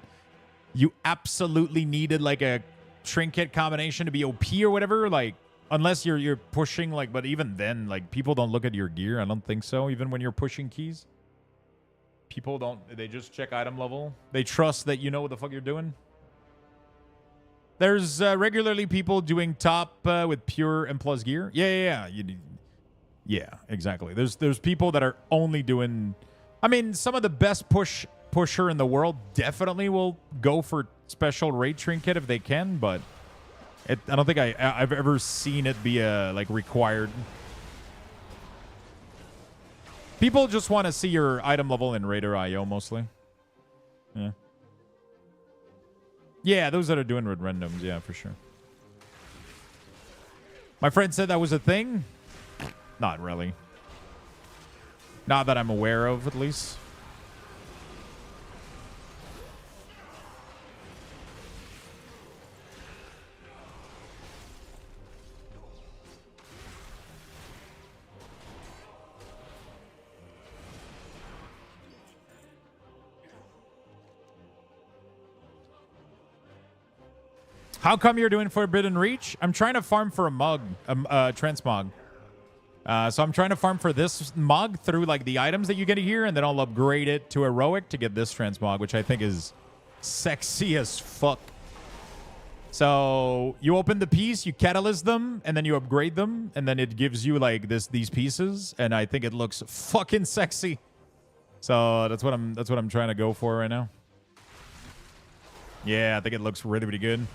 you absolutely needed like a trinket combination to be OP or whatever. Like, unless you're pushing like, but even then, like people don't look at your gear. I don't think so. Even when you're pushing keys, people don't. They just check item level. They trust that you know what the fuck you're doing. There's regularly people doing top with pure M+ gear. Yeah. Yeah, exactly. There's people that are only doing. I mean, some of the best pusher in the world definitely will go for special raid trinket if they can, but I don't think I've ever seen it be like required. People just want to see your item level in Raider IO mostly. Yeah, those that are doing red randoms, yeah, for sure. My friend said that was a thing. Not really. Not that I'm aware of, at least. How come you're doing Forbidden Reach? I'm trying to farm for a mug, Transmog. So I'm trying to farm for this mug through like the items that you get here, and then I'll upgrade it to heroic to get this Transmog, which I think is sexy as fuck. So you open the piece, you catalyst them, and then you upgrade them, and then it gives you like these pieces, and I think it looks fucking sexy. So that's what I'm trying to go for right now. Yeah, I think it looks really, really good.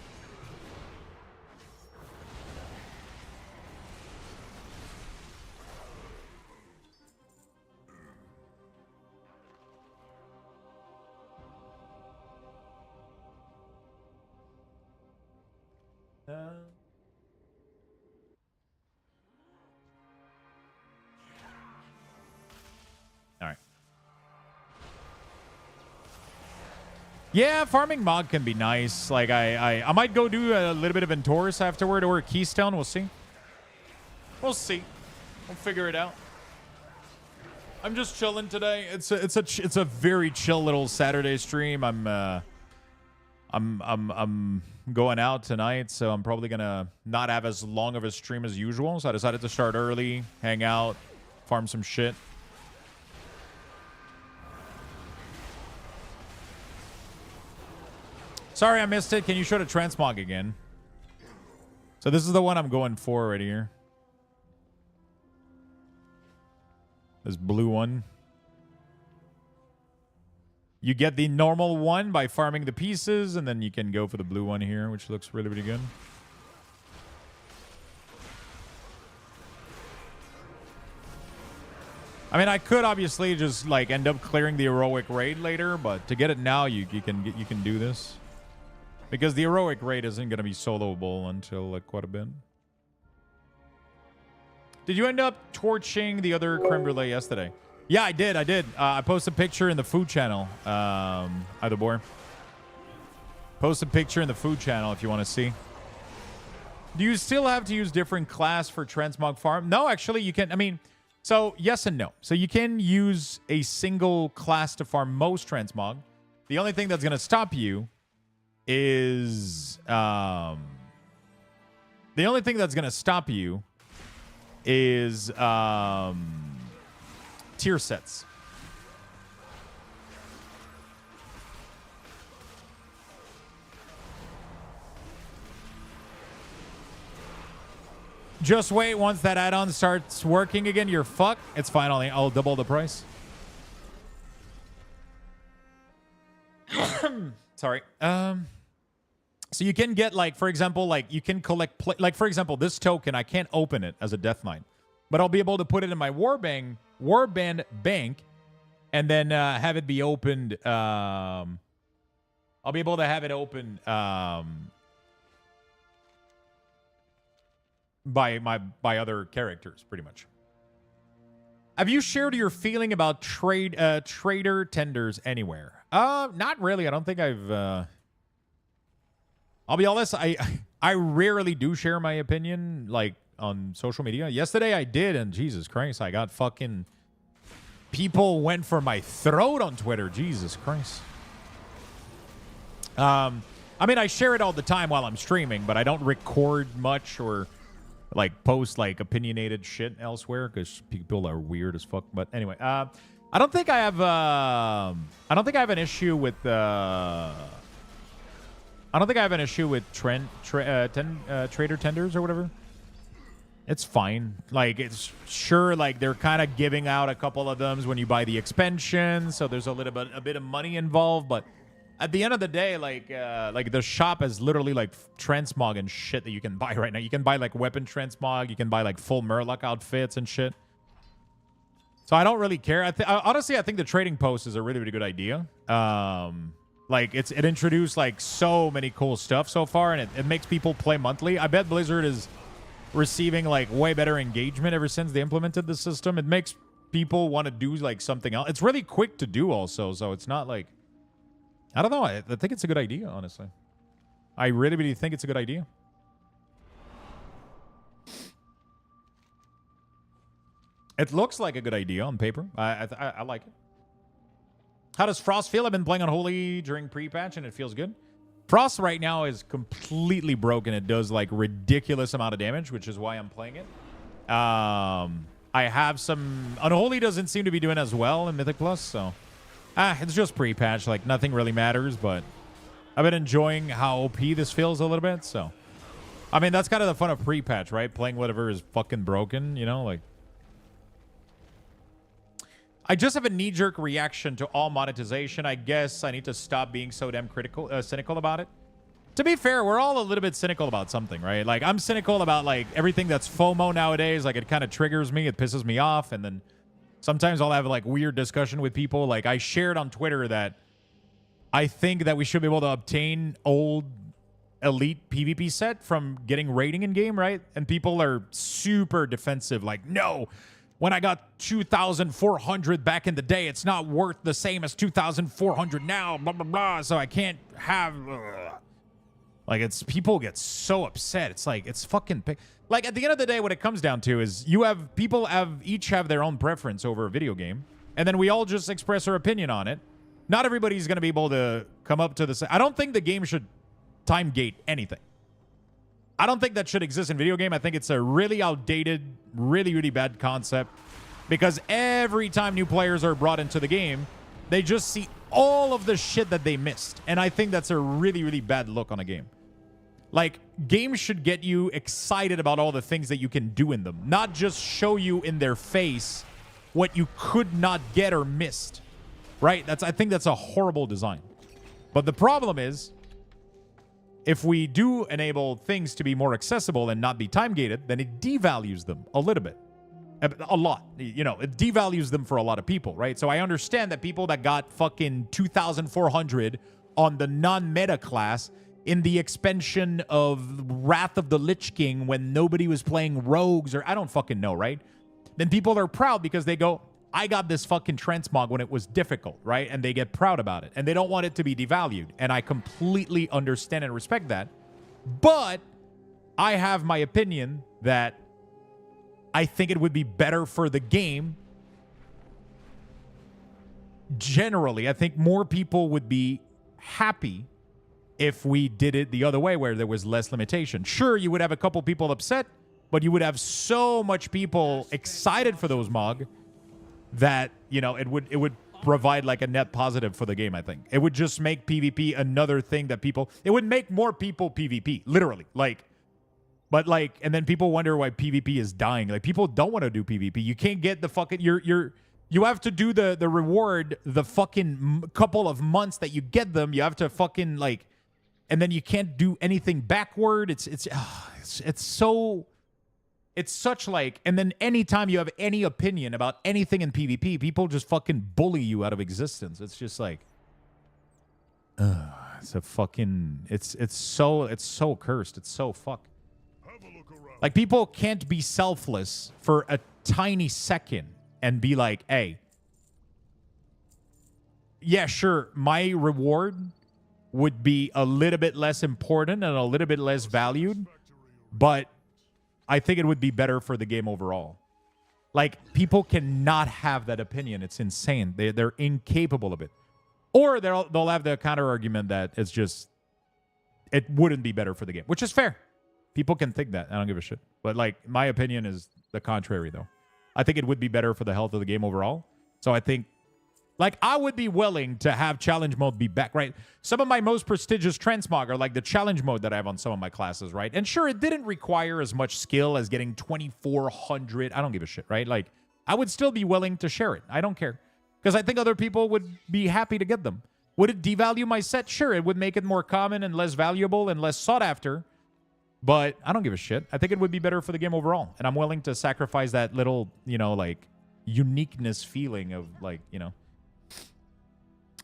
All right. Yeah, farming Mog can be nice. Like I might go do a little bit of Entorus afterward or a Keystone. We'll see. We'll see. We'll figure it out. I'm just chilling today. It's a very chill little Saturday stream. I'm going out tonight, so I'm probably gonna not have as long of a stream as usual. So I decided to start early, hang out, farm some shit. Sorry I missed it. Can you show the Transmog again? So this is the one I'm going for right here. This blue one. You get the normal one by farming the pieces, and then you can go for the blue one here, which looks really, really good. I mean, I could obviously just like end up clearing the heroic raid later, but to get it now, you can do this because the heroic raid isn't going to be soloable until like quite a bit. Did you end up torching the other creme brulee yesterday? Yeah, I did. I posted a picture in the food channel. Either boy. Post a picture in the food channel if you want to see. Do you still have to use different class for Transmog farm? No, actually, you can. I mean, so yes and no. So you can use a single class to farm most Transmog. The only thing that's going to stop you is tier sets. Just wait. Once that add-on starts working again, you're fucked. It's fine. I'll double the price. Sorry. So you can get, like, for example, like, you can collect... like, for example, this token, I can't open it as a Death Knight. But I'll be able to put it in my Warband bank and then have it be opened... I'll be able to have it open... by other characters, pretty much. Have you shared your feeling about trader tenders anywhere? Not really. I don't think I've... I'll be honest, I rarely do share my opinion, like, on social media. Yesterday I did, and Jesus Christ, I got fucking... People went for my throat on Twitter. Jesus Christ. I mean, I share it all the time while I'm streaming, but I don't record much or... like post like opinionated shit elsewhere because people are weird as fuck. But anyway, I don't think I have an issue with trader tenders or whatever. It's fine. Like, it's sure, like, they're kind of giving out a couple of them when you buy the expansion, so there's a bit of money involved, but at the end of the day, like the shop is literally like transmog and shit that you can buy right now. You can buy like weapon transmog, you can buy like full Murloc outfits and shit. So I don't really care. Honestly, I think the trading post is a really, really good idea. Like it introduced like so many cool stuff so far, and it makes people play monthly. I bet Blizzard is receiving like way better engagement ever since they implemented the system. It makes people want to do like something else. It's really quick to do also, so it's not like, I don't know. I think it's a good idea, honestly. I really, really think it's a good idea. It looks like a good idea on paper. I like it. How does Frost feel? I've been playing Unholy during pre-patch, and it feels good. Frost right now is completely broken. It does, like, ridiculous amount of damage, which is why I'm playing it. I have some... Unholy doesn't seem to be doing as well in Mythic Plus, so... it's just pre-patch. Like, nothing really matters, but I've been enjoying how OP this feels a little bit, so... I mean, that's kind of the fun of pre-patch, right? Playing whatever is fucking broken, you know? Like... I just have a knee-jerk reaction to all monetization. I guess I need to stop being so damn cynical about it. To be fair, we're all a little bit cynical about something, right? Like, I'm cynical about, like, everything that's FOMO nowadays. Like, it kind of triggers me. It pisses me off, and then... Sometimes I'll have, like, weird discussion with people. Like, I shared on Twitter that I think that we should be able to obtain old elite PvP set from getting rating in-game, right? And people are super defensive. Like, no, when I got 2,400 back in the day, it's not worth the same as 2,400 now, blah, blah, blah. So I can't have... Like, it's... People get so upset. It's like, it's fucking... Like, at the end of the day, what it comes down to is people each have their own preference over a video game, and then we all just express our opinion on it. Not everybody's going to be able to come up to the same... I don't think the game should time gate anything. I don't think that should exist in video game. I think it's a really outdated, really, really bad concept, because every time new players are brought into the game, they just see all of the shit that they missed, and I think that's a really, really bad look on a game. Like, games should get you excited about all the things that you can do in them, not just show you in their face what you could not get or missed, right? I think that's a horrible design. But the problem is, if we do enable things to be more accessible and not be time-gated, then it devalues them a little bit. A lot. You know, it devalues them for a lot of people, right? So I understand that people that got fucking 2,400 on the non-meta class in the expansion of Wrath of the Lich King when nobody was playing rogues or I don't fucking know, right? Then people are proud because they go, I got this fucking transmog when it was difficult, right? And they get proud about it. And they don't want it to be devalued. And I completely understand and respect that. But I have my opinion that I think it would be better for the game. Generally, I think more people would be happy if we did it the other way where there was less limitation. Sure, you would have a couple people upset, but you would have so much people excited for those mog that, you know, it would provide like a net positive for the game, I think. It would just make PvP another thing that people... It would make more people PvP, literally. Like, but like, and then people wonder why PvP is dying. Like, people don't want to do PvP. You can't get the fucking... You have to do the reward the fucking couple of months that you get them. You have to fucking like... And then you can't do anything backward. It's so... It's such like, and then anytime you have any opinion about anything in PvP, people just fucking bully you out of existence. It's just like, it's a fucking, it's so cursed. It's so fuck. Like, people can't be selfless for a tiny second and be like, hey, yeah, sure, my reward would be a little bit less important and a little bit less valued, but I think it would be better for the game overall. Like, people cannot have that opinion. It's insane. They're incapable of it. Or they'll have the counter argument that it's just, it wouldn't be better for the game, which is fair. People can think that. I don't give a shit. But like, my opinion is the contrary, though. I think it would be better for the health of the game overall. So I think, like, I would be willing to have challenge mode be back, right? Some of my most prestigious transmog are like the challenge mode that I have on some of my classes, right? And sure, it didn't require as much skill as getting 2,400. I don't give a shit, right? Like, I would still be willing to share it. I don't care. Because I think other people would be happy to get them. Would it devalue my set? Sure, it would make it more common and less valuable and less sought after. But I don't give a shit. I think it would be better for the game overall. And I'm willing to sacrifice that little, you know, like, uniqueness feeling of, like, you know.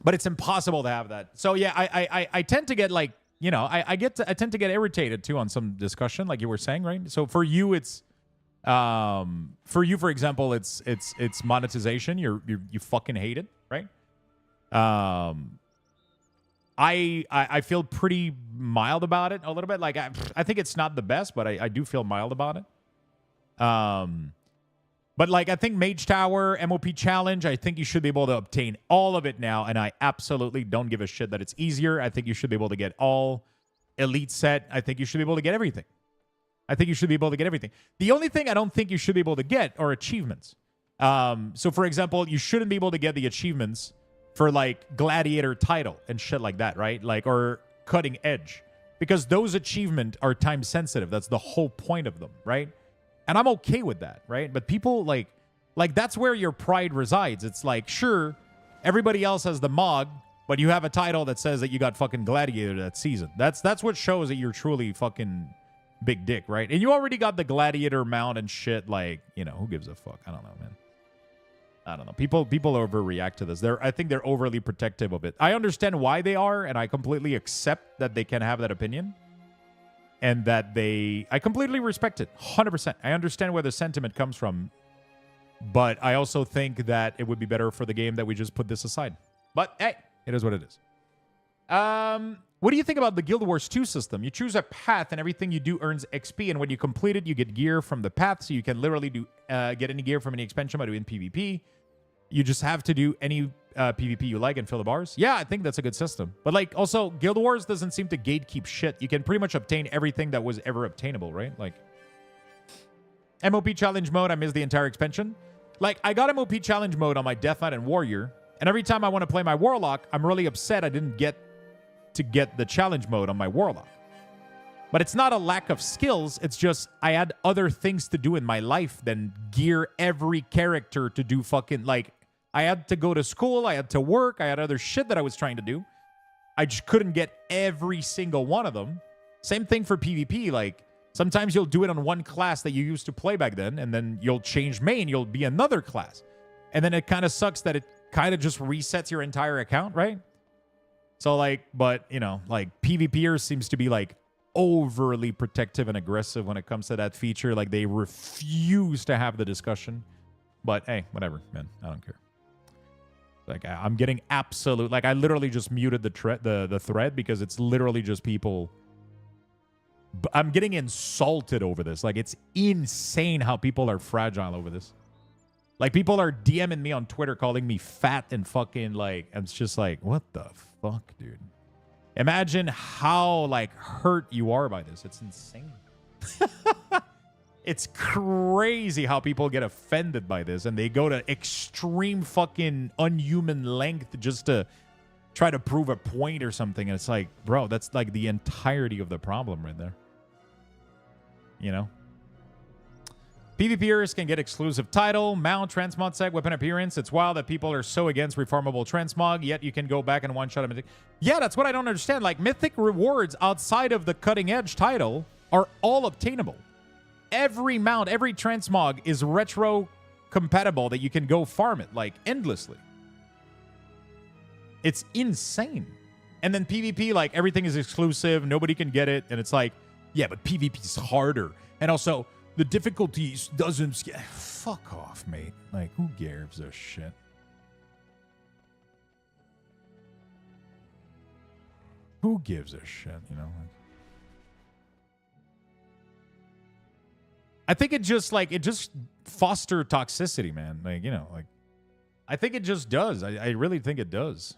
But it's impossible to have that. So yeah, I tend to get like, you know, I tend to get irritated too on some discussion, like you were saying, right? So for you, it's for example, it's monetization. You fucking hate it, right? I feel pretty mild about it a little bit. Like I think it's not the best, but I do feel mild about it. But, like, I think Mage Tower, MOP Challenge, I think you should be able to obtain all of it now, and I absolutely don't give a shit that it's easier. I think you should be able to get all Elite Set. I think you should be able to get everything. The only thing I don't think you should be able to get are achievements. So, for example, you shouldn't be able to get the achievements for, like, Gladiator title and shit like that, right? Like, or Cutting Edge. Because those achievements are time-sensitive. That's the whole point of them, right? And I'm okay with that, right? But people, like that's where your pride resides. It's like, sure, everybody else has the MOG, but you have a title that says that you got fucking Gladiator that season. That's what shows that you're truly fucking big dick, right? And you already got the Gladiator mount and shit. Like, you know, who gives a fuck? I don't know, man. I don't know. People overreact to this. I think they're overly protective of it. I understand why they are, and I completely accept that they can have that opinion. And that I completely respect it, 100%. I understand where the sentiment comes from, but I also think that it would be better for the game that we just put this aside. But hey, it is what it is. What do you think about the Guild Wars 2 system? You choose a path, and everything you do earns XP, and when you complete it, you get gear from the path, so you can literally get any gear from any expansion by doing PvP. You just have to do any PvP you like and fill the bars. Yeah, I think that's a good system. But like, also, Guild Wars doesn't seem to gatekeep shit. You can pretty much obtain everything that was ever obtainable, right? Like, MOP Challenge Mode, I missed the entire expansion. Like, I got MOP Challenge Mode on my Death Knight and Warrior, and every time I want to play my Warlock, I'm really upset I didn't get to get the Challenge Mode on my Warlock. But it's not a lack of skills. It's just I had other things to do in my life than gear every character to do fucking, like, I had to go to school. I had to work. I had other shit that I was trying to do. I just couldn't get every single one of them. Same thing for PvP. Like, Sometimes you'll do it on one class that you used to play back then, and then you'll change main, you'll be another class. And then it kind of sucks that it kind of just resets your entire account, right? So like, but you know, like PvPers seems to be like overly protective and aggressive when it comes to that feature. Like they refuse to have the discussion. But hey, whatever, man. I don't care. Like I'm getting absolute. Like I literally just muted the thread because it's literally just people. I'm getting insulted over this. Like it's insane how people are fragile over this. Like people are DMing me on Twitter calling me fat and fucking like. And it's just like, what the fuck, dude? Imagine how like hurt you are by this. It's insane. It's crazy how people get offended by this and they go to extreme fucking unhuman length just to try to prove a point or something. And it's like, bro, that's like the entirety of the problem right there. You know? PvPers can get exclusive title, mount, transmog seg, weapon appearance. It's wild that people are so against reformable transmog, yet you can go back and one-shot a mythic. Yeah, that's what I don't understand. Like, mythic rewards outside of the cutting-edge title are all obtainable. Every mount, every transmog is retro compatible that you can go farm it, like, endlessly. It's insane. And then PvP, like, everything is exclusive. Nobody can get it. And it's like, yeah, but PvP is harder. And also, the difficulty doesn't... Fuck off, mate. Like, who gives a shit? Who gives a shit, you know? I think it just foster toxicity, man. Like, you know, like, I think it just does. I really think it does.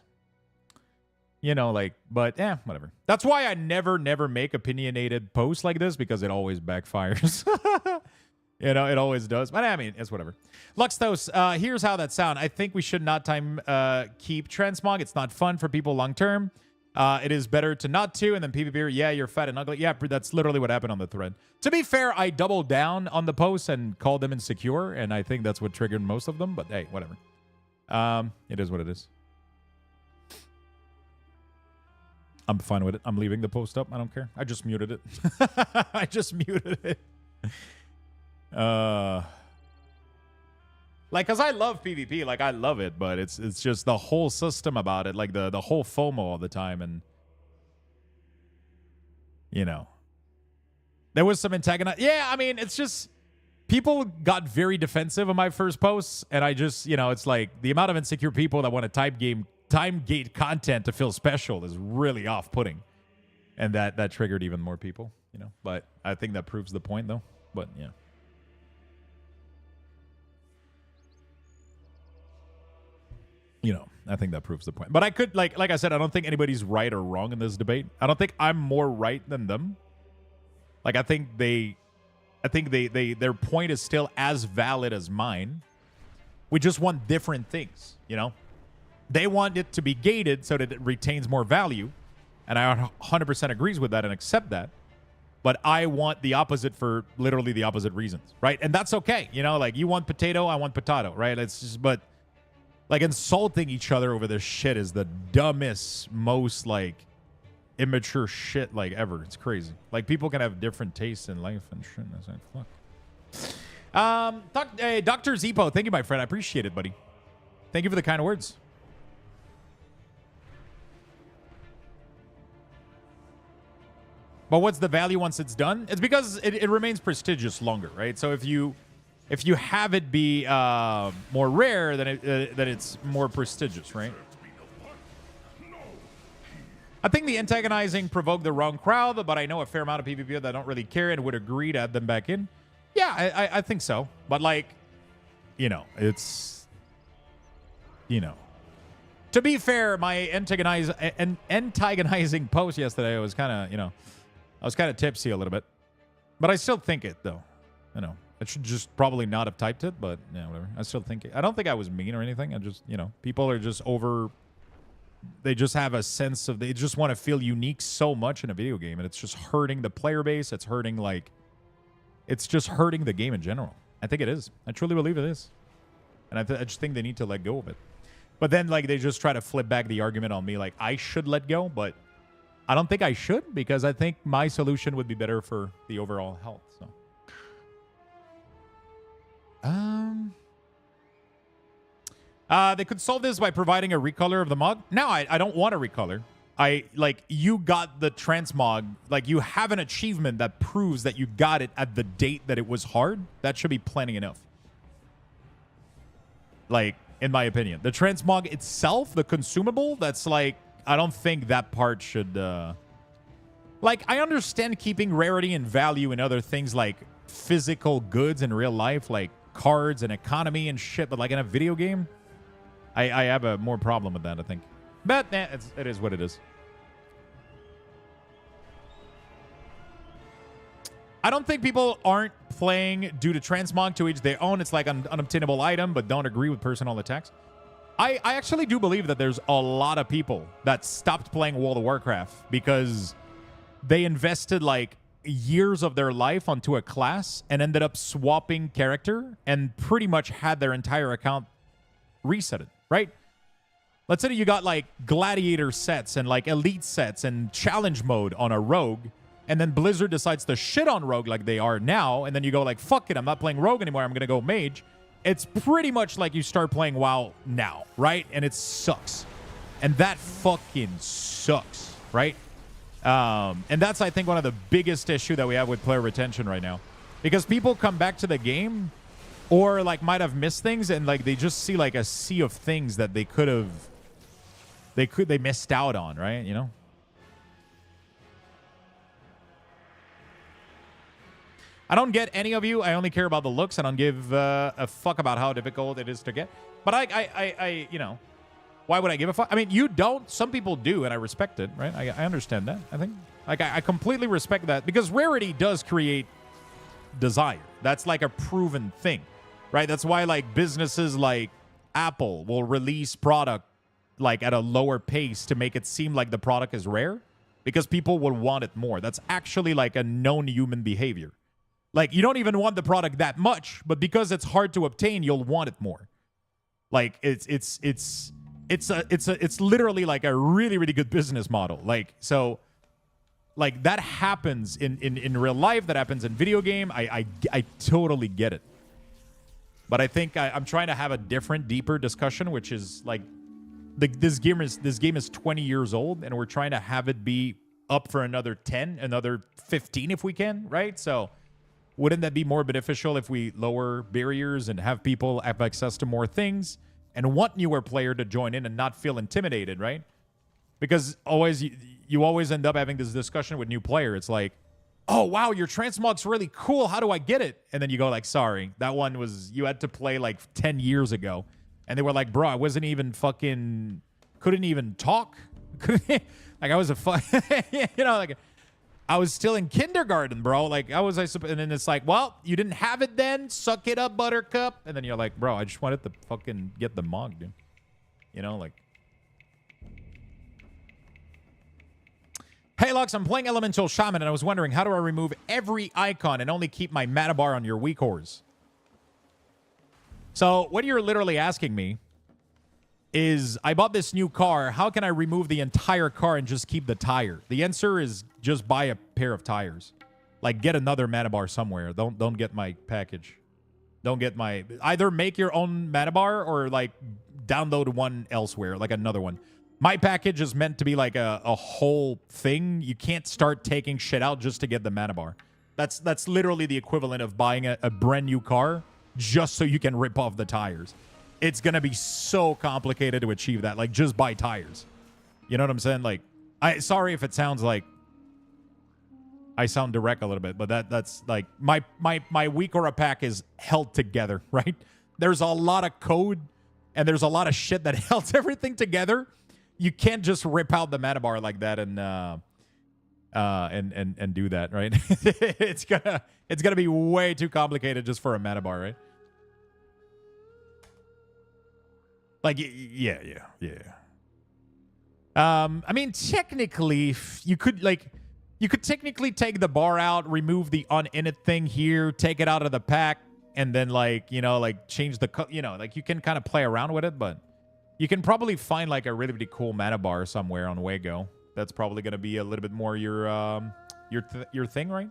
You know, like, but whatever. That's why I never make opinionated posts like this, because it always backfires. You know, it always does. But I mean, it's whatever. Luxthos, here's how that sound. I think we should not keep transmog. It's not fun for people long term. It is better to not to, and then PvP, yeah, you're fat and ugly. Yeah, that's literally what happened on the thread. To be fair, I doubled down on the posts and called them insecure, and I think that's what triggered most of them, but hey, whatever. It is what it is. I'm fine with it. I'm leaving the post up. I don't care. I just muted it. I just muted it. Like, cause I love PvP, like I love it, but it's just the whole system about it, like the whole FOMO all the time, and you know, there was some antagonist. Yeah, I mean, it's just people got very defensive on my first posts, and I just, you know, it's like the amount of insecure people that want to time gate content to feel special is really off-putting, and that triggered even more people, you know. But I think that proves the point, though. But yeah. You know, I think that proves the point. But I could, like I said, I don't think anybody's right or wrong in this debate. I don't think I'm more right than them. Like, I think their point is still as valid as mine. We just want different things, you know? They want it to be gated so that it retains more value. And I 100% agrees with that and accept that. But I want the opposite for literally the opposite reasons, right? And that's okay. You know, like, you want potato, I want potato, right? It's just, but... like, insulting each other over this shit is the dumbest, most, like, immature shit, like, ever. It's crazy. Like, people can have different tastes in life and shit. It's like, fuck. Dr. Zippo, thank you, my friend. I appreciate it, buddy. Thank you for the kind words. But what's the value once it's done? It's because it remains prestigious longer, right? So if you have it be more rare, then it's more prestigious, right? I think the antagonizing provoked the wrong crowd, but I know a fair amount of PvP that don't really care and would agree to add them back in. Yeah, I think so. But, like, you know, it's, you know. To be fair, my antagonizing post yesterday was kind of, you know, I was kind of tipsy a little bit. But I still think it, though. You know. I should just probably not have typed it, but yeah, whatever. I still think it. I don't think I was mean or anything. I just, you know, people are just over. They just have a sense of, they just want to feel unique so much in a video game, and it's just hurting the player base. It's hurting, like, it's just hurting the game in general. I think it is. I truly believe it is. And I just think they need to let go of it. But then, like, they just try to flip back the argument on me, like, I should let go, but I don't think I should, because I think my solution would be better for the overall health. So, they could solve this by providing a recolor of the mog. No, I don't want a recolor. You got the transmog. Like, you have an achievement that proves that you got it at the date that it was hard. That should be plenty enough. Like, in my opinion, the transmog itself, the consumable, that's like, I don't think that part should, like, I understand keeping rarity and value in other things like physical goods in real life, like cards and economy and shit, but like in a video game, I have a more problem with that, I think. But it is what it is. I don't think people aren't playing due to transmog, to each their own. It's like an unobtainable item, but don't agree with personal attacks. I actually do believe that there's a lot of people that stopped playing World of Warcraft because they invested like years of their life onto a class and ended up swapping character and pretty much had their entire account resetted, right? Let's say that you got like gladiator sets and like elite sets and challenge mode on a rogue, and then Blizzard decides to shit on rogue like they are now, and then you go like, fuck it, I'm not playing rogue anymore, I'm gonna go mage. It's pretty much like you start playing WoW now, right? And it sucks. And that fucking sucks, right? And that's, I think, one of the biggest issue that we have with player retention right now. Because people come back to the game or, like, might have missed things and, like, they just see, like, a sea of things that they could have... They missed out on, right? You know? I don't get any of you. I only care about the looks. I don't give a fuck about how difficult it is to get. But I you know, why would I give a fuck? I mean, you don't. Some people do, and I respect it, right? I understand that, I think. Like, I completely respect that because rarity does create desire. That's like a proven thing, right? That's why, like, businesses like Apple will release product, like, at a lower pace to make it seem like the product is rare because people will want it more. That's actually, like, a known human behavior. Like, you don't even want the product that much, but because it's hard to obtain, you'll want it more. Like, it's literally like a really, really good business model. Like, so, like, that happens in real life. That happens in video game. I totally get it. But I think I'm trying to have a different, deeper discussion, which is like, this game is 20 years old, and we're trying to have it be up for another 10, another 15 if we can, right? So. Wouldn't that be more beneficial if we lower barriers and have people have access to more things and want newer player to join in and not feel intimidated, right? Because you always end up having this discussion with new player. It's like, oh, wow, your transmog's really cool. How do I get it? And then you go like, sorry, that one was, you had to play like 10 years ago. And they were like, bro, I wasn't even fucking, couldn't even talk. Like, I was you know, like, I was still in kindergarten, bro. Like, how was I supposed? And then it's like, well, you didn't have it then. Suck it up, Buttercup. And then you're like, bro, I just wanted to fucking get the mog, dude. You know, like. Hey, Lux, I'm playing Elemental Shaman, and I was wondering, how do I remove every icon and only keep my mana bar on your WeakAuras? So, what you're literally asking me is, I bought this new car. How can I remove the entire car and just keep the tire? The answer is just buy a pair of tires. Like, get another mana bar somewhere. Don't get my package. Don't get my... Either make your own mana bar or, like, download one elsewhere, like another one. My package is meant to be like a whole thing. You can't start taking shit out just to get the mana bar. That's literally the equivalent of buying a brand new car just so you can rip off the tires. It's going to be so complicated to achieve that. Like, just buy tires. You know what I'm saying? Like, sorry if it sounds like I sound direct a little bit, but that's like my WeakAuras pack is held together, right? There's a lot of code and there's a lot of shit that holds everything together. You can't just rip out the mana bar like that and do that, right? It's gonna be way too complicated just for a mana bar, right? Like, yeah. I mean, technically, you could technically take the bar out, remove the uninit thing here, take it out of the pack, and then, like, you know, like, change the, you know, like, you can kind of play around with it, but you can probably find, like, a really, really cool mana bar somewhere on Wago. That's probably going to be a little bit more your thing, right?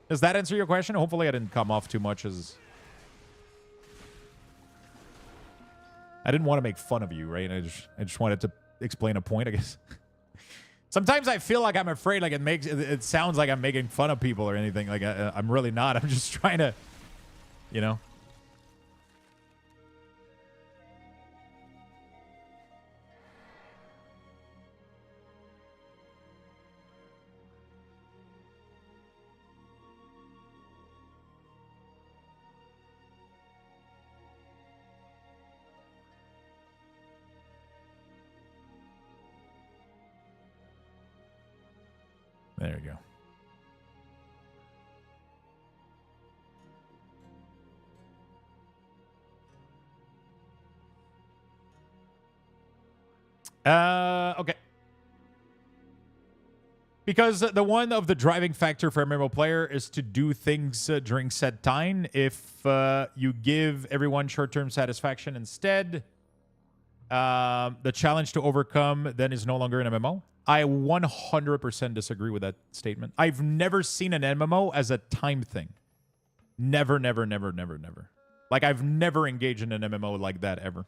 Does that answer your question? Hopefully I didn't come off too much as... I didn't want to make fun of you, right? I just wanted to explain a point, I guess. Sometimes I feel like I'm afraid, like it sounds like I'm making fun of people or anything. Like I'm really not. I'm just trying to, you know. There you go. Okay. Because the one of the driving factor for a MMO player is to do things during set time. If you give everyone short-term satisfaction instead, the challenge to overcome then is no longer an MMO. I 100% disagree with that statement. I've never seen an MMO as a time thing. Never, never, never, never, never. Like, I've never engaged in an MMO like that, ever.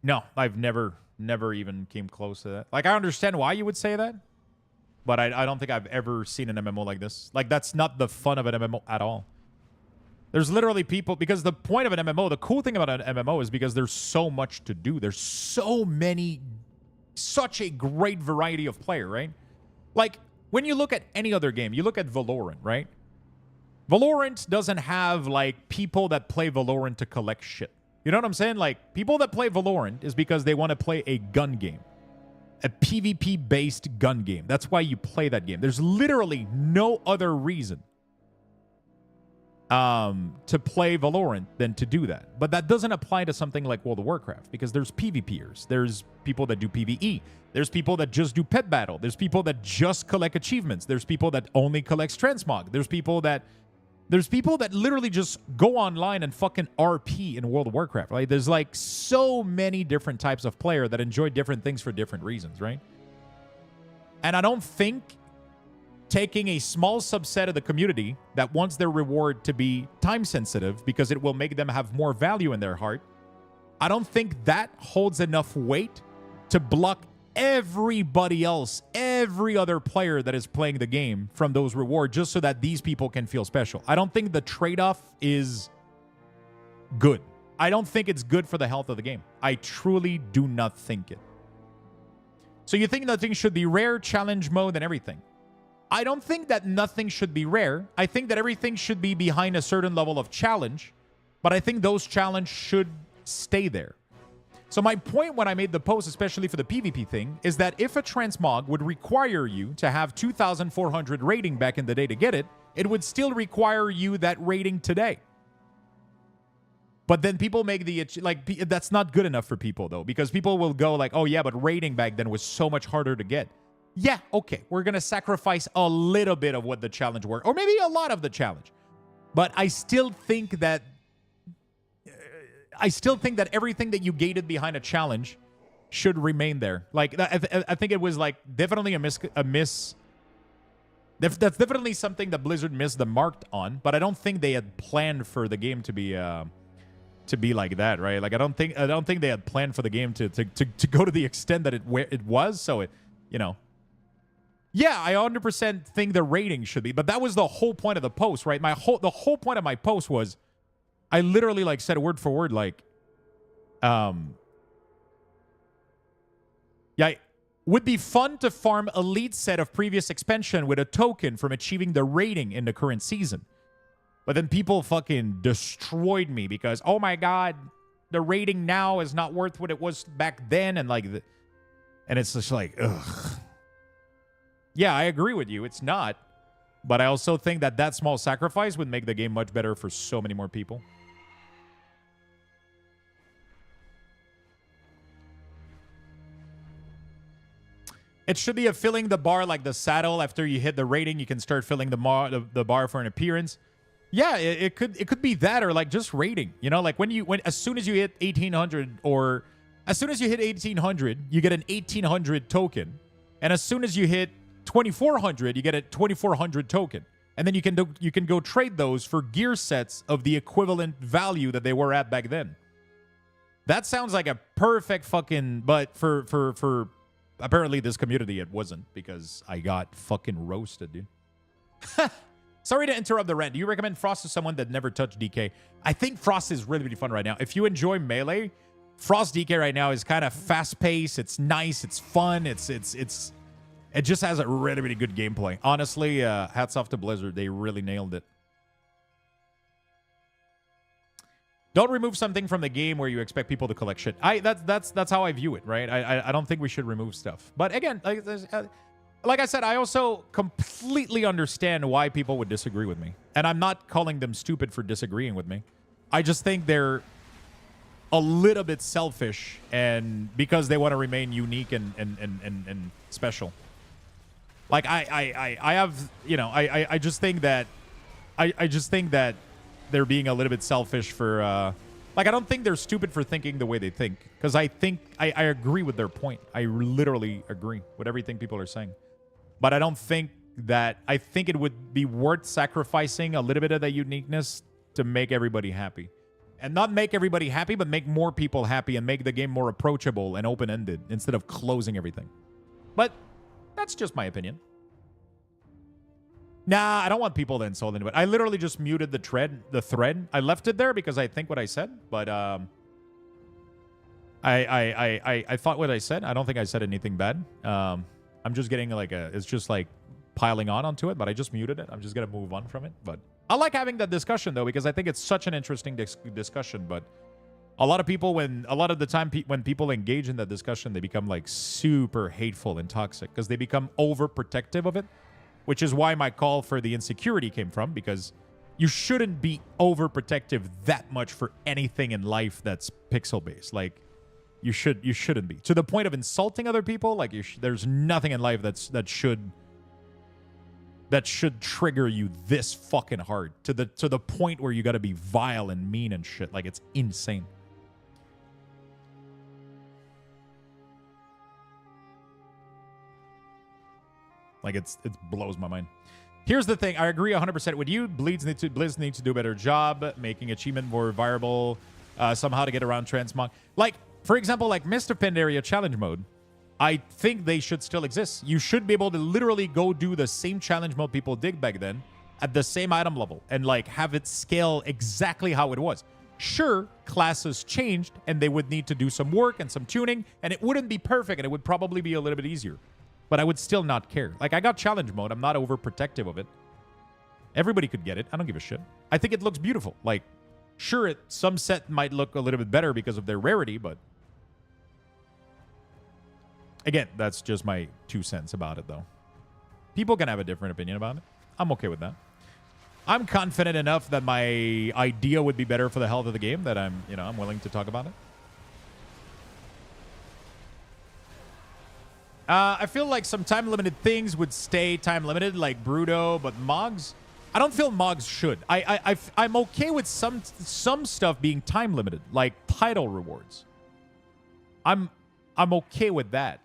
No, I've never even came close to that. Like, I understand why you would say that. But I don't think I've ever seen an MMO like this. Like, that's not the fun of an MMO at all. There's literally people... Because the point of an MMO, the cool thing about an MMO is because there's so much to do. There's so many... Such a great variety of player, right? Like, when you look at any other game, you look at Valorant, right? Valorant doesn't have, like, people that play Valorant to collect shit. You know what I'm saying? Like, people that play Valorant is because they want to play a gun game. A PvP-based gun game. That's why you play that game. There's literally no other reason to play Valorant than to do that. But that doesn't apply to something like World of Warcraft because there's PvPers. There's people that do PvE. There's people that just do pet battle. There's people that just collect achievements. There's people that only collect Transmog. There's people that literally just go online and fucking RP in World of Warcraft, right? There's like so many different types of player that enjoy different things for different reasons, right? And I don't think taking a small subset of the community that wants their reward to be time sensitive because it will make them have more value in their heart, I don't think that holds enough weight to block everybody else, every other player that is playing the game from those rewards just so that these people can feel special. I don't think the trade-off is good. I don't think it's good for the health of the game. I truly do not think it. So you think nothing should be rare, challenge mode, and everything. I don't think that nothing should be rare. I think that everything should be behind a certain level of challenge, but I think those challenges should stay there. So my point when I made the post, especially for the PvP thing, is that if a transmog would require you to have 2,400 rating back in the day to get it, it would still require you that rating today. But then people make the... Like, that's not good enough for people, though, because people will go like, oh, yeah, but rating back then was so much harder to get. Yeah, okay, we're going to sacrifice a little bit of what the challenge were, or maybe a lot of the challenge. But I still think that everything that you gated behind a challenge should remain there. Like, I think it was like definitely a miss. That's definitely something that Blizzard missed the mark on. But I don't think they had planned for the game to be like that, right? Like I don't think they had planned for the game to go to the extent that it was. So it, you know. Yeah, I 100% think the rating should be, but that was the whole point of the post, right? The whole point of my post was, I literally like said word for word, like, yeah, would be fun to farm elite set of previous expansion with a token from achieving the rating in the current season. But then people fucking destroyed me because, oh my God, the rating now is not worth what it was back then. And like, and it's just like, ugh. Yeah, I agree with you. It's not. But I also think that small sacrifice would make the game much better for so many more people. It should be a filling the bar like the saddle. After you hit the rating, you can start filling the bar for an appearance. Yeah, it could be that, or like just rating. You know, like as soon as you hit 1800, or as soon as you hit 1800, you get an 1800 token, and as soon as you hit 2400, you get a 2400 token, and then you can go trade those for gear sets of the equivalent value that they were at back then. That sounds like a perfect fucking, but for apparently this community it wasn't, because I got fucking roasted, dude. Sorry to interrupt the rant. Do you recommend Frost to someone that never touched DK? I think Frost is really, really fun right now. If you enjoy Melee, Frost DK right now is kind of fast-paced. It's nice. It's fun. It just has a really, really good gameplay. Honestly, hats off to Blizzard. They really nailed it. Don't remove something from the game where you expect people to collect shit. That's how I view it, right? I don't think we should remove stuff. But again, like I said, I also completely understand why people would disagree with me. And I'm not calling them stupid for disagreeing with me. I just think they're a little bit selfish, and because they want to remain unique and special. Like I have, you know, I just think that I just think that they're being a little bit selfish for like, I don't think they're stupid for thinking the way they think, because I think I agree with their point. I literally agree with everything people are saying. But I don't think that, I think it would be worth sacrificing a little bit of that uniqueness to make everybody happy. And not make everybody happy, but make more people happy and make the game more approachable and open-ended instead of closing everything. But that's just my opinion. Nah, I don't want people to insult anybody. I literally just muted the thread. I left it there because I think what I said, but I thought what I said. I don't think I said anything bad. I'm just getting like it's just like piling onto it, but I just muted it. I'm just gonna move on from it. But I like having that discussion though, because I think it's such an interesting discussion. But a lot of people, when people engage in that discussion, they become like super hateful and toxic because they become overprotective of it. Which is why my call for the insecurity came from, because you shouldn't be overprotective that much for anything in life that's pixel-based. Like, you shouldn't be. To the point of insulting other people, like, there's nothing in life that should trigger you this fucking hard. To the point where you gotta be vile and mean and shit. Like, it's insane. Like, it blows my mind. Here's the thing. I agree 100% with you. Blizz needs to do a better job making achievement more viable somehow to get around Transmog. Like, for example, like Mist of Pandaria challenge mode. I think they should still exist. You should be able to literally go do the same challenge mode people did back then at the same item level and, like, have it scale exactly how it was. Sure, classes changed and they would need to do some work and some tuning, and it wouldn't be perfect and it would probably be a little bit easier. But I would still not care. Like, I got challenge mode. I'm not overprotective of it. Everybody could get it. I don't give a shit. I think it looks beautiful. Like, sure, some set might look a little bit better because of their rarity, but again, that's just my 2 cents about it, though. People can have a different opinion about it. I'm okay with that. I'm confident enough that my idea would be better for the health of the game that I'm willing to talk about it. I feel like some time-limited things would stay time-limited, like Bruto, but Mogs, I don't feel Mogs should. I'm okay with some stuff being time-limited, like title rewards. I'm okay with that.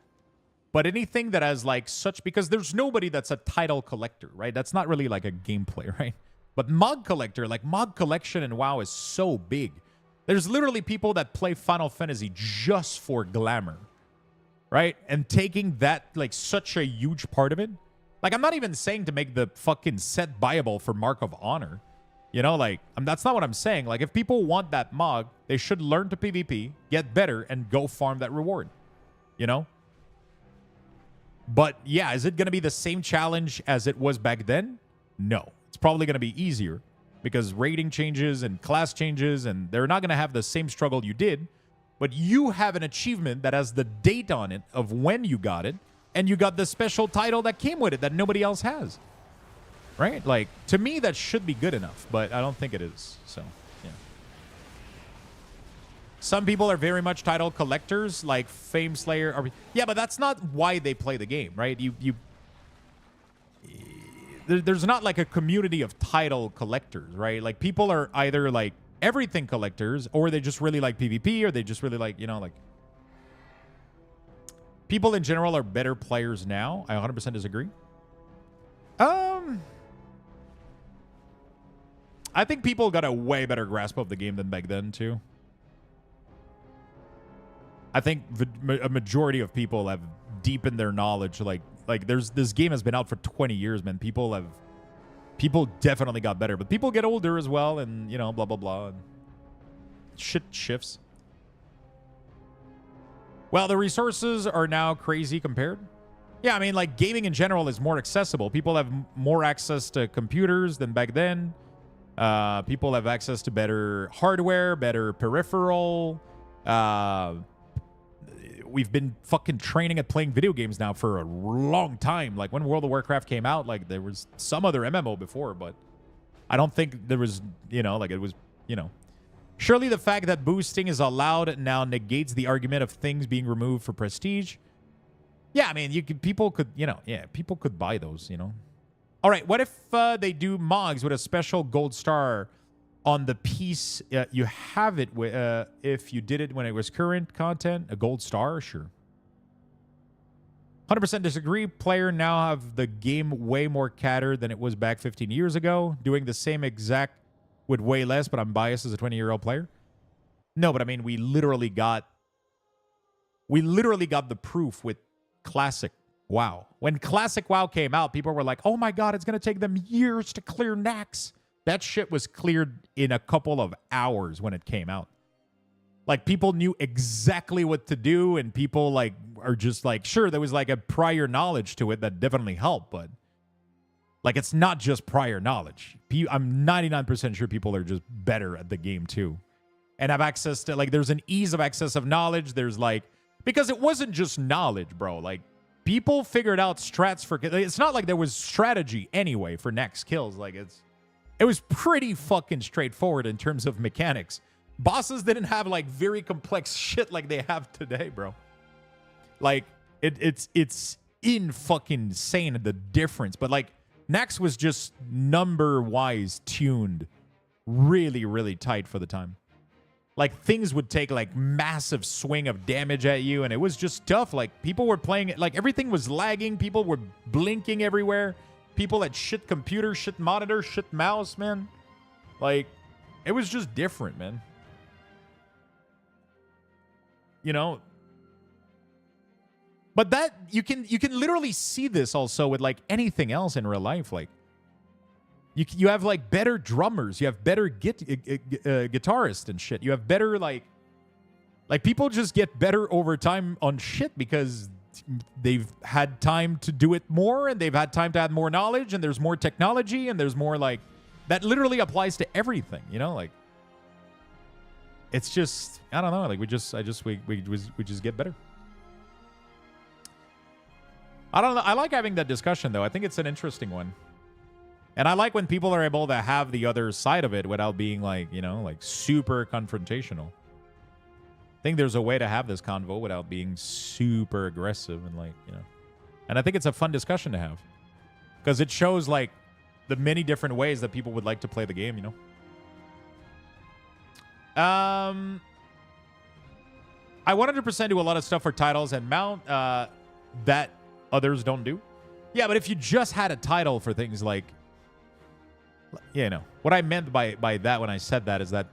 But anything that has like such, because there's nobody that's a title collector, right? That's not really like a gameplay, right? But Mog collector, like Mog collection in WoW is so big. There's literally people that play Final Fantasy just for glamour. Right? And taking that, like, such a huge part of it. Like, I'm not even saying to make the fucking set buyable for Mark of Honor. You know, like, that's not what I'm saying. Like, if people want that Mog, they should learn to PvP, get better, and go farm that reward. You know? But, yeah, is it going to be the same challenge as it was back then? No. It's probably going to be easier because rating changes and class changes, and they're not going to have the same struggle you did. But you have an achievement that has the date on it of when you got it, and you got the special title that came with it that nobody else has. Right? Like, to me, that should be good enough, but I don't think it is. So, yeah. Some people are very much title collectors, like Fame Slayer. Yeah, but that's not why they play the game, right? There's not like a community of title collectors, right? Like people are either like everything collectors, or they just really like PvP, or they just really like, you know, like people in general are better players now. I 100% disagree. I think people got a way better grasp of the game than back then too. I think a majority of people have deepened their knowledge. Like this game has been out for 20 years, man. People definitely got better, but people get older as well, and you know, blah blah blah. And shit shifts. Well, the resources are now crazy compared. Yeah, I mean, like gaming in general is more accessible. People have more access to computers than back then. People have access to better hardware, better peripheral. We've been fucking training at playing video games now for a long time. Like when World of Warcraft came out, like there was some other MMO before, but I don't think there was, you know, like it was, you know. Surely the fact that boosting is allowed now negates the argument of things being removed for prestige. Yeah, I mean, people could, you know, yeah, people could buy those, you know. All right, what if they do Mogs with a special gold star on the piece you have it with? If you did it when it was current content, a gold star, sure. 100% disagree. Player now have the game way more catered than it was back 15 years ago. Doing the same exact with way less, but I'm biased as a 20-year-old player. No, but I mean, we literally got the proof with Classic WoW. When Classic WoW came out, people were like, oh my God, it's going to take them years to clear Nax. That shit was cleared in a couple of hours when it came out. Like, people knew exactly what to do, and people, like, are just like, sure, there was, like, a prior knowledge to it that definitely helped, but, like, it's not just prior knowledge. I'm 99% sure people are just better at the game, too. And have access to, like, there's an ease of access of knowledge. There's, like, because it wasn't just knowledge, bro. Like, people figured out strats for, it's not like there was strategy anyway for next kills. Like, it was pretty fucking straightforward in terms of mechanics. Bosses didn't have, like, very complex shit like they have today, bro. Like, it's in fucking insane the difference. But, like, Nax was just number-wise tuned really, really tight for the time. Like, things would take, like, massive swing of damage at you, and it was just tough. Like, people were playing it, like, everything was lagging. People were blinking everywhere. People had shit computer, shit monitor, shit mouse, man. Like, it was just different, man. You know? But that, you can literally see this also with, like, anything else in real life. Like, you have, like, better drummers. You have better guitarists and shit. You have better, like, people just get better over time on shit because they've had time to do it more, and they've had time to add more knowledge, and there's more technology, and there's more, like, that literally applies to everything, you know? Like, it's just, I don't know. Like, we just get better. I don't know. I like having that discussion, though. I think it's an interesting one. And I like when people are able to have the other side of it without being, like, you know, like, super confrontational. I think there's a way to have this convo without being super aggressive and, like, you know. And I think it's a fun discussion to have. Because it shows, like, the many different ways that people would like to play the game, you know. I 100% do a lot of stuff for titles and mount that others don't do. Yeah, but if you just had a title for things like, you know, what I meant by that when I said that is that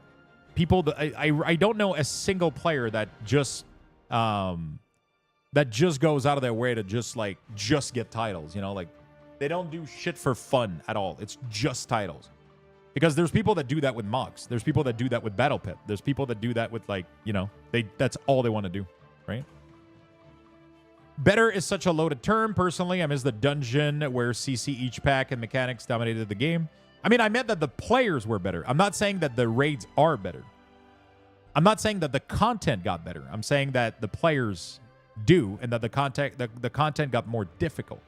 people, I don't know a single player that just goes out of their way to just get titles, you know, like they don't do shit for fun at all. It's just titles. Because there's people that do that with mocks. There's people that do that with Battle Pit. There's people that do that with, like, you know, that's all they want to do, right? Better is such a loaded term. Personally, I miss the dungeon where CC each pack and mechanics dominated the game. I mean, I meant that the players were better. I'm not saying that the raids are better. I'm not saying that the content got better. I'm saying that the players do, and that the content got more difficult.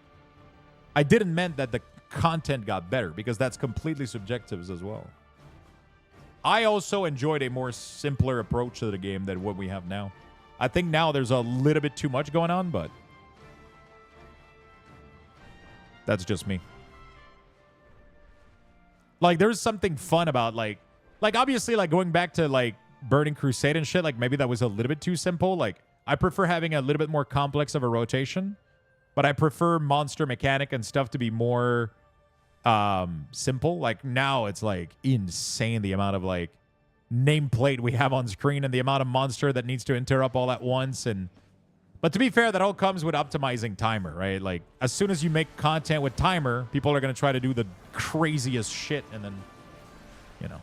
I didn't mean that the content got better, because that's completely subjective as well. I also enjoyed a more simpler approach to the game than what we have now. I think now there's a little bit too much going on, but that's just me. Like, there's something fun about, like obviously, like, going back to, like, Burning Crusade and shit, like, maybe that was a little bit too simple. Like, I prefer having a little bit more complex of a rotation, but I prefer monster mechanic and stuff to be more simple. Like, now it's, like, insane the amount of, like, nameplate we have on screen and the amount of monster that needs to interrupt all at once. But to be fair, that all comes with optimizing timer, right? Like, as soon as you make content with timer, people are going to try to do the craziest shit, and then, you know.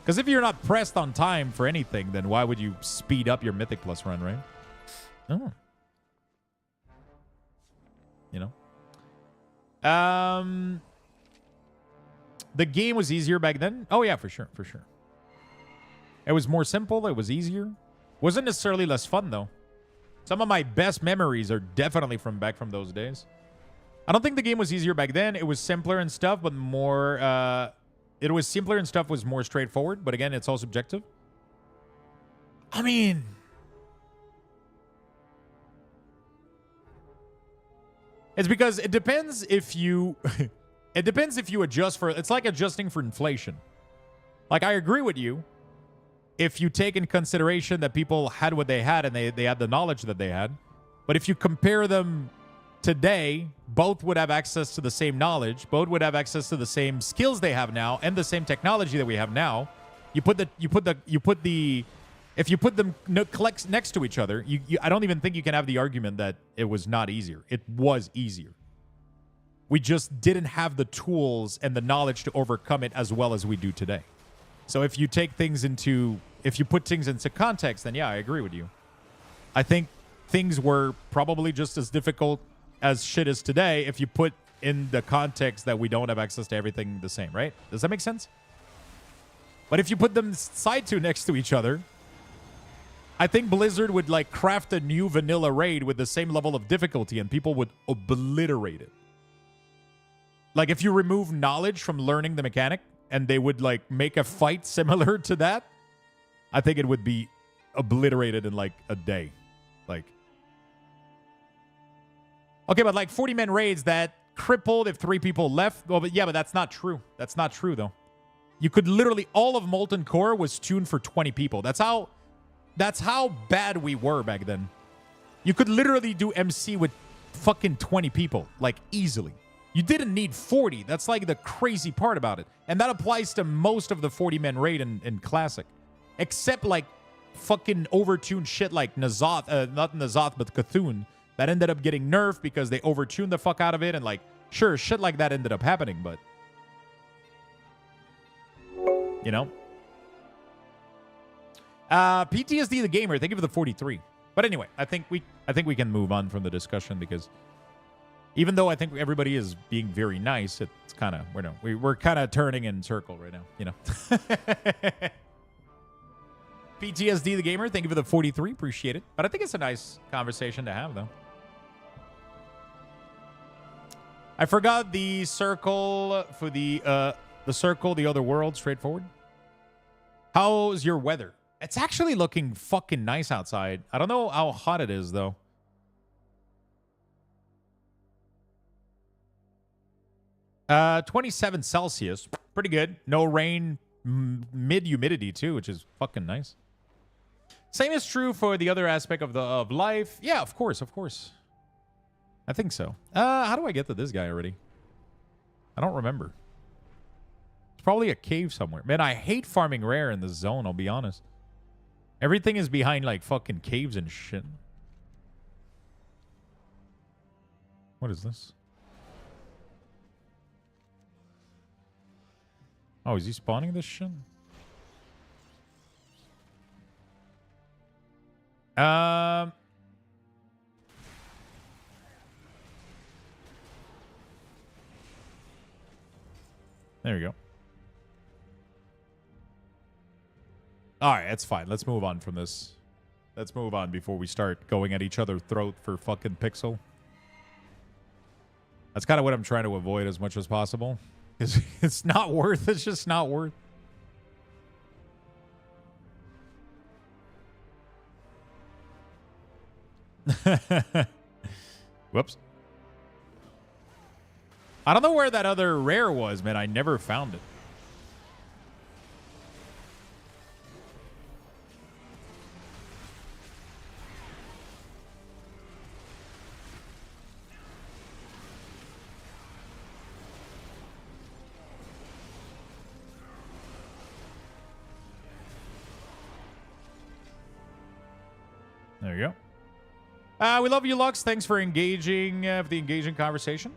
Because if you're not pressed on time for anything, then why would you speed up your Mythic Plus run, right? Oh. You know? The game was easier back then? Oh, yeah, for sure, for sure. It was more simple. It was easier. Wasn't necessarily less fun, though. Some of my best memories are definitely from those days. I don't think the game was easier back then. It was simpler and stuff, but more... it was simpler and stuff was more straightforward. But again, it's all subjective. I mean... It's because it depends if you... it depends if you adjust for... It's like adjusting for inflation. Like, I agree with you. If you take in consideration that people had what they had and they had the knowledge that they had. But if you compare them today, both would have access to the same knowledge. Both would have access to the same skills they have now and the same technology that we have now. If you put them next to each other, I don't even think you can have the argument that it was not easier. It was easier. We just didn't have the tools and the knowledge to overcome it as well as we do today. So if you put things into context, then yeah, I agree with you. I think things were probably just as difficult as shit is today if you put in the context that we don't have access to everything the same, right? Does that make sense? But if you put them next to each other, I think Blizzard would like craft a new vanilla raid with the same level of difficulty and people would obliterate it. Like if you remove knowledge from learning the mechanic and they would like make a fight similar to that, I think it would be obliterated in like a day. Like, okay, but like 40-man raids that crippled if 3 people left. Well, but yeah, but that's not true. That's not true though. You could literally, all of Molten Core was tuned for 20 people. That's how bad we were back then. You could literally do MC with fucking 20 people, like easily. You didn't need 40. That's like the crazy part about it. And that applies to most of the 40-man raid in Classic. Except like fucking overtuned shit like N'Zoth, not N'Zoth, but Cthulhu, that ended up getting nerfed because they overtuned the fuck out of it. And like, sure, shit like that ended up happening, but... You know? PTSD the Gamer, thank you for the 43. But anyway, I think we can move on from the discussion because even though I think everybody is being very nice, it's kind of we're kind of turning in circle right now, you know. PTSD the Gamer, thank you for the 43, appreciate it. But I think it's a nice conversation to have though. I forgot the circle for the circle, the other world, straightforward. How's your weather? It's actually looking fucking nice outside. I don't know how hot it is, though. Uh, 27 Celsius. Pretty good. No rain. Mid-humidity, too, which is fucking nice. Same is true for the other aspect of life. Yeah, of course, of course. I think so. How do I get to this guy already? I don't remember. It's probably a cave somewhere. Man, I hate farming rare in the zone, I'll be honest. Everything is behind, like, fucking caves and shit. What is this? Oh, is he spawning this shit? There we go. All right, that's fine. Let's move on from this. Let's move on before we start going at each other's throat for fucking pixel. That's kind of what I'm trying to avoid as much as possible. It's not worth. It's just not worth. Whoops. I don't know where that other rare was, man. I never found it. There you go. We love you, Lux. Thanks for engaging, for the engaging conversation.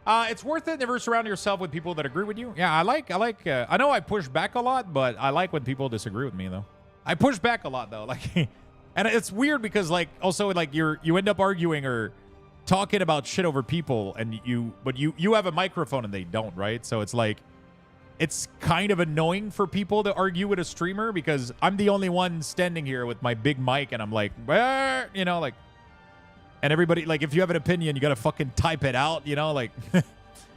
It's worth it. Never surround yourself with people that agree with you. Yeah, I know I push back a lot, but I like when people disagree with me, though. I push back a lot, though. Like, and it's weird because, like, also, like, you end up arguing or talking about shit over people, and you have a microphone and they don't, right? So it's like, it's kind of annoying for people to argue with a streamer because I'm the only one standing here with my big mic, and I'm like, you know, like, and everybody, like, if you have an opinion, you gotta fucking type it out, you know, like,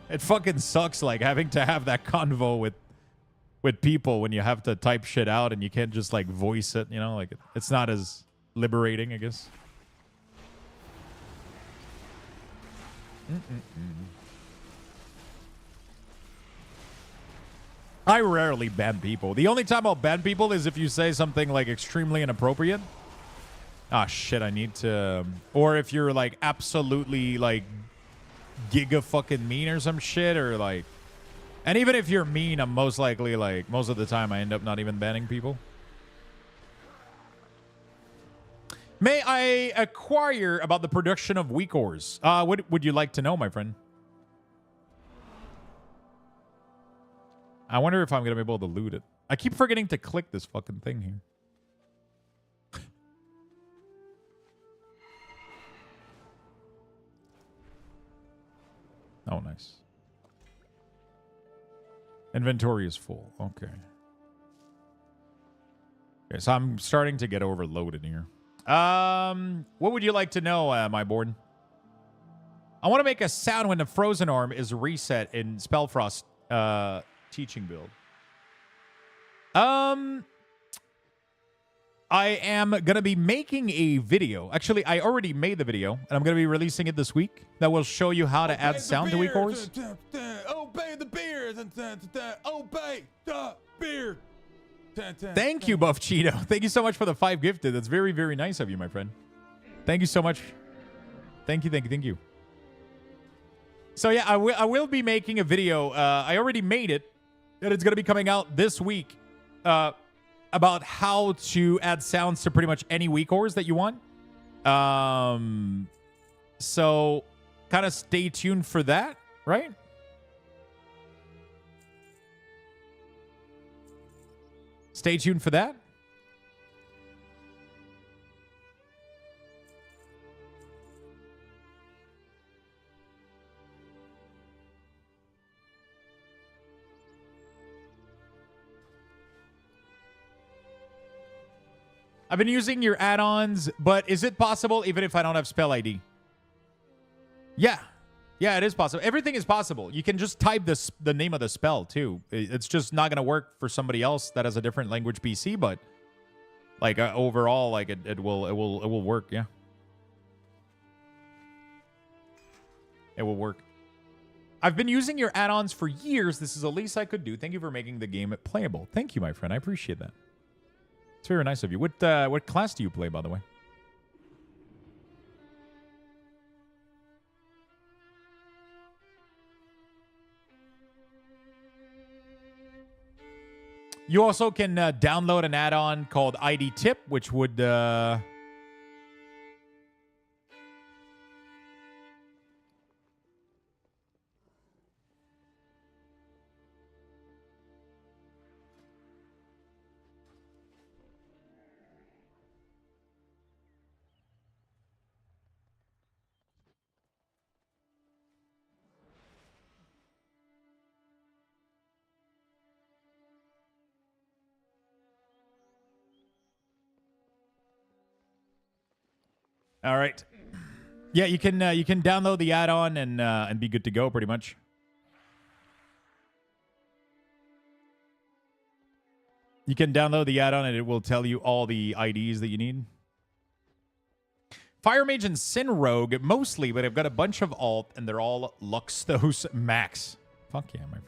it fucking sucks, like, having to have that convo with people when you have to type shit out and you can't just, like, voice it, you know, like, it's not as liberating, I guess. I rarely ban people. The only time I'll ban people is if you say something, like, extremely inappropriate. Ah, shit, I need to... Or if you're, like, absolutely, like, giga fucking mean or some shit, or, like... And even if you're mean, I'm most likely, like, most of the time I end up not even banning people. May I acquire about the production of WeakAuras? What would you like to know, my friend? I wonder if I'm going to be able to loot it. I keep forgetting to click this fucking thing here. Oh, nice. Inventory is full. Okay. Okay, so I'm starting to get overloaded here. What would you like to know, my board? I want to make a sound when the frozen arm is reset in Spellfrost teaching build. I am gonna be making a video. Actually, I already made the video, and I'm gonna be releasing it this week. That will show you how to add sound to WeakAuras. Obey the beers. Obey the beer. Thank you, Buff Cheeto. Thank you so much for the 5 gifted. That's very, very nice of you, my friend. Thank you so much. Thank you. So yeah, I will be making a video. I already made it, and it's gonna be coming out this week. About how to add sounds to pretty much any WeakAuras that you want. So kind of stay tuned for that, right? Stay tuned for that. I've been using your add-ons, but is it possible even if I don't have spell ID? Yeah. Yeah, it is possible. Everything is possible. You can just type the name of the spell, too. It's just not going to work for somebody else that has a different language PC, but like overall, like it will work, yeah. It will work. I've been using your add-ons for years. This is the least I could do. Thank you for making the game playable. Thank you, my friend. I appreciate that. It's very nice of you. What class do you play, by the way? You also can download an add-on called ID Tip, which would... All right. Yeah, you can download the add-on and be good to go, pretty much. You can download the add-on and it will tell you all the IDs that you need. Fire Mage and Sin Rogue mostly, but I've got a bunch of alt, and they're all Luxthos max. Fuck yeah, my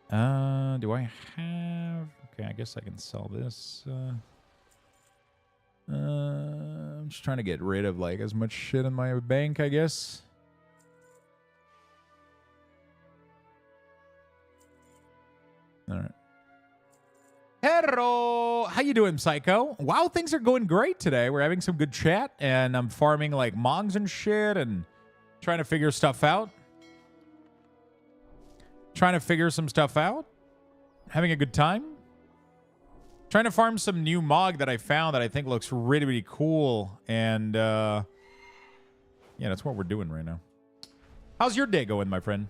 friend. Do I have... Okay, I guess I can sell this. I'm just trying to get rid of, like, as much shit in my bank, I guess. All right. Hello, how you doing, Psycho? Wow, things are going great today. We're having some good chat, and I'm farming like mongs and shit, and trying to figure stuff out. Trying to figure some stuff out. Having a good time. Trying to farm some new mog that I found that I think looks really, really cool, and yeah, that's what we're doing right now. How's your day going, my friend?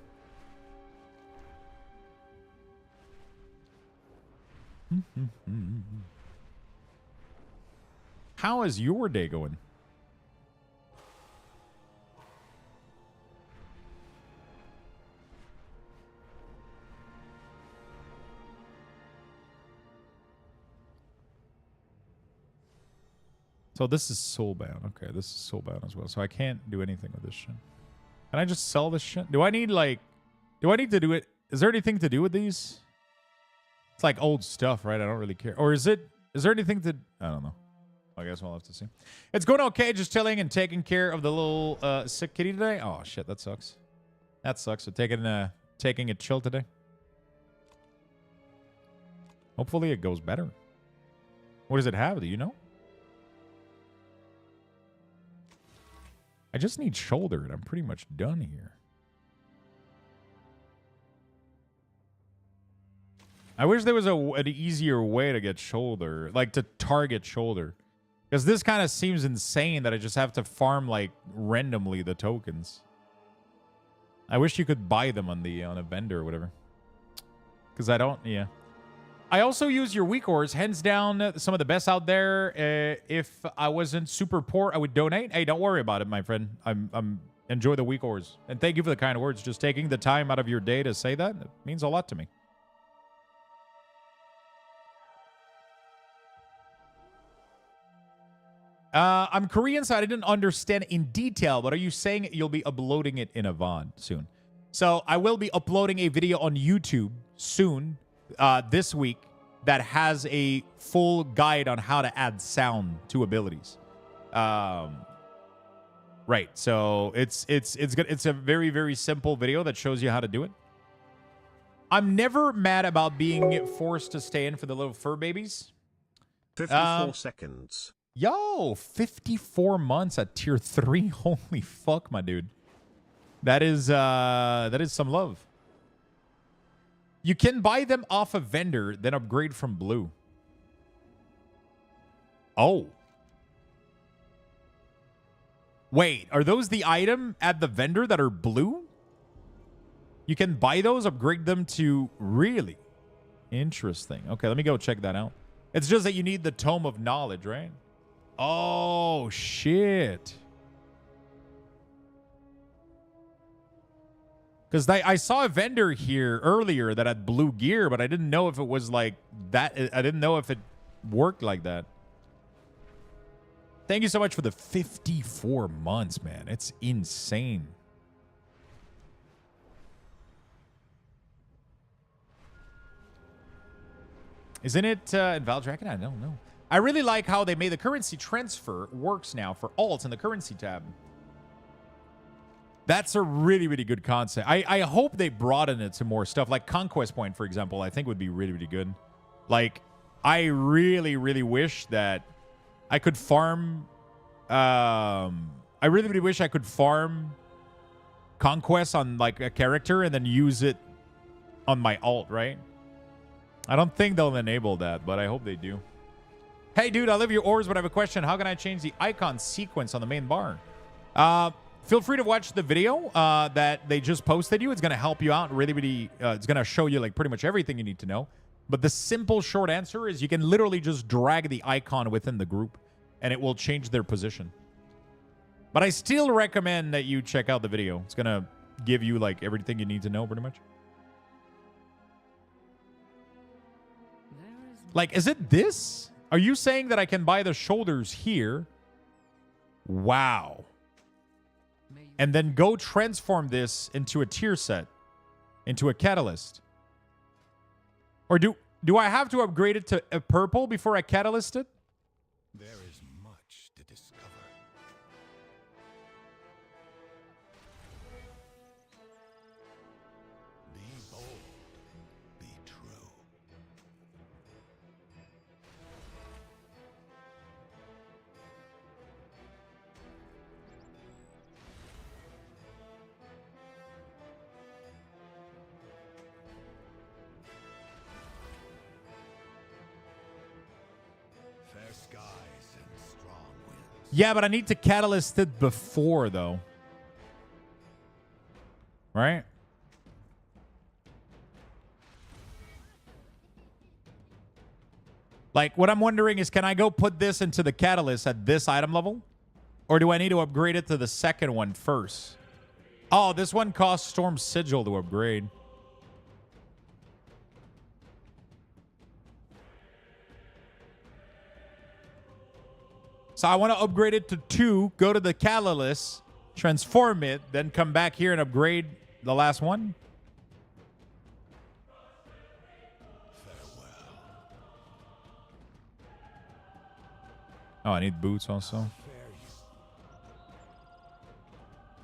How is your day going? So this is soulbound. Okay, this is soulbound as well. So I can't do anything with this shit. Can I just sell this shit? Do I need to do it? Is there anything to do with these? It's like old stuff, right? I don't really care. Or is there anything to... I don't know. I guess we'll have to see. It's going okay. Just chilling and taking care of the little sick kitty today. Oh, shit. That sucks. That sucks. So taking a chill today. Hopefully it goes better. What does it have? Do you know? I just need shoulder, and I'm pretty much done here. I wish there was an easier way to get shoulder, like to target shoulder. Because this kind of seems insane that I just have to farm, like, randomly the tokens. I wish you could buy them on a vendor or whatever. Because I don't, yeah. I also use your WeakAuras, hands down, some of the best out there. If I wasn't super poor, I would donate. Hey, don't worry about it, my friend. Enjoy the WeakAuras. And thank you for the kind words. Just taking the time out of your day to say that, it means a lot to me. I'm Korean, so I didn't understand in detail, but are you saying you'll be uploading it in a VOD soon? So I will be uploading a video on YouTube soon, this week, that has a full guide on how to add sound to abilities. Right. So it's a very, very simple video that shows you how to do it. I'm never mad about being forced to stay in for the little fur babies. 54 seconds. Yo, 54 months at tier 3. Holy fuck, my dude. That is some love. You can buy them off a vendor, then upgrade from blue. Oh. Wait, are those the item at the vendor that are blue? You can buy those, upgrade them to... Really? Interesting. Okay, let me go check that out. It's just that you need the Tome of Knowledge, right? Oh, shit. Because I saw a vendor here earlier that had blue gear, but I didn't know if it was like that. I didn't know if it worked like that. Thank you so much for the 54 months, man. It's insane. Isn't it in Valdraken? I don't know. I really like how they made the currency transfer works now for alts in the currency tab. That's a really, really good concept. I hope they broaden it to more stuff. Like Conquest Point, for example, I think would be really, really good. Like, I really, really wish that I could farm... I really, really wish I could farm Conquest on, like, a character and then use it on my alt, right? I don't think they'll enable that, but I hope they do. Hey, dude, I love your ores, but I have a question. How can I change the icon sequence on the main bar? Feel free to watch the video that they just posted you. It's going to help you out. Really, really, it's going to show you like pretty much everything you need to know. But the simple short answer is you can literally just drag the icon within the group and it will change their position. But I still recommend that you check out the video. It's going to give you like everything you need to know pretty much. Like, is it this? Are you saying that I can buy the shoulders here? Wow. And then go transform this into a tier set, into a catalyst. Or do I have to upgrade it to a purple before I catalyst it? There is much to discover. Be bold. Be true. Fair skies and strong winds. Yeah, but I need to catalyst it before, though. Right? Like, what I'm wondering is, can I go put this into the catalyst at this item level? Or do I need to upgrade it to the second one first? Oh, this one costs Storm Sigil to upgrade. So I want to upgrade it to 2, go to the catalyst, transform it, then come back here and upgrade the last one. Oh, I need boots also.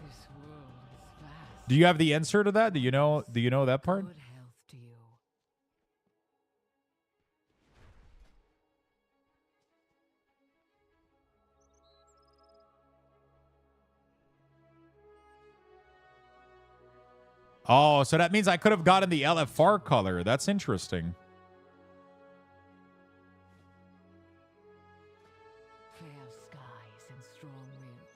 This world is vast. Do you have the answer to that? Do you know that part? Good health to you. Oh, so that means I could have gotten the LFR color. That's interesting. Fair skies and strong winds.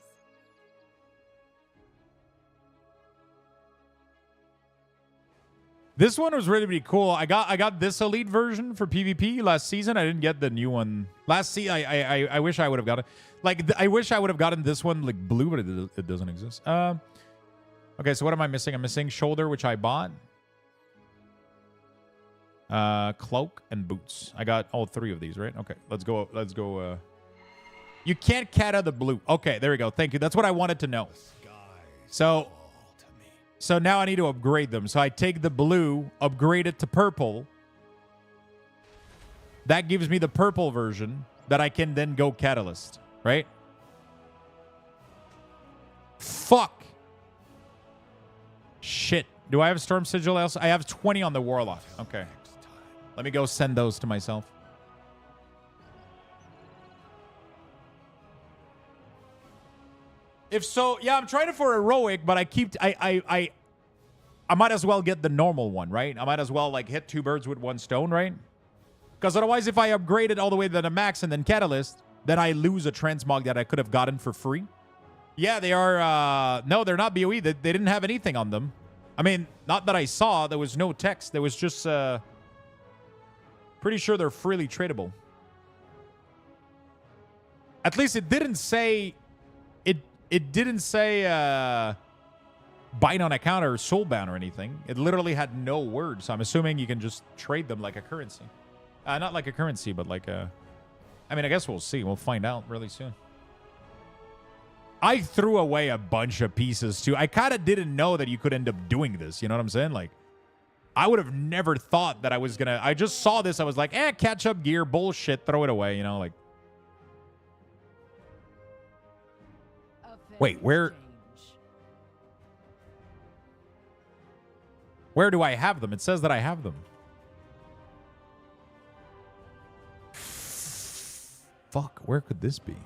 This one was really cool. I got this elite version for PvP last season. I didn't get the new one last season. I wish I would have gotten I wish I would have gotten this one like blue, but it doesn't exist. Okay, so what am I missing? I'm missing shoulder, which I bought. Cloak and boots. I got all 3 of these, right? Okay, let's go. Let's go. You can't cat the blue. Okay, there we go. Thank you. That's what I wanted to know. So now I need to upgrade them. So I take the blue, upgrade it to purple. That gives me the purple version that I can then go catalyst, right? Fuck. Shit. Do I have Storm Sigil else? I have 20 on the Warlock. Okay. Let me go send those to myself. If so, yeah, I'm trying it for heroic, but I might as well get the normal one, right? I might as well like hit 2 birds with 1 stone, right? Because otherwise, if I upgrade it all the way to the max and then catalyst, then I lose a transmog that I could have gotten for free. Yeah, they are. No, they're not BOE. They didn't have anything on them. I mean, not that I saw. There was no text. There was just pretty sure they're freely tradable. At least it didn't say. It didn't say bind on account or soulbound or anything. It literally had no words. So I'm assuming you can just trade them like a currency. Not like a currency, but like a. I mean, I guess we'll see. We'll find out really soon. I threw away a bunch of pieces too. I kind of didn't know that you could end up doing this. You know what I'm saying? Like, I would have never thought that I was gonna. I just saw this. I was like, catch up gear, bullshit, throw it away. You know, like. Wait, where do I have them? It says that I have them. Fuck, where could this be?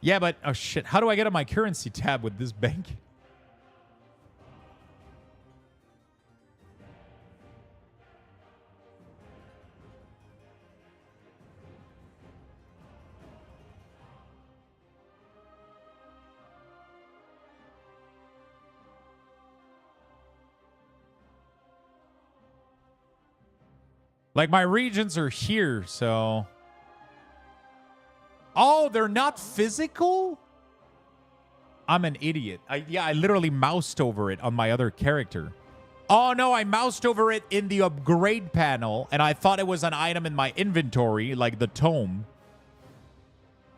Yeah, but oh shit, how do I get on my currency tab with this bank? Like, my regions are here, so... Oh, they're not physical? I'm an idiot. I literally moused over it on my other character. Oh, no, I moused over it in the upgrade panel, and I thought it was an item in my inventory, like the tome.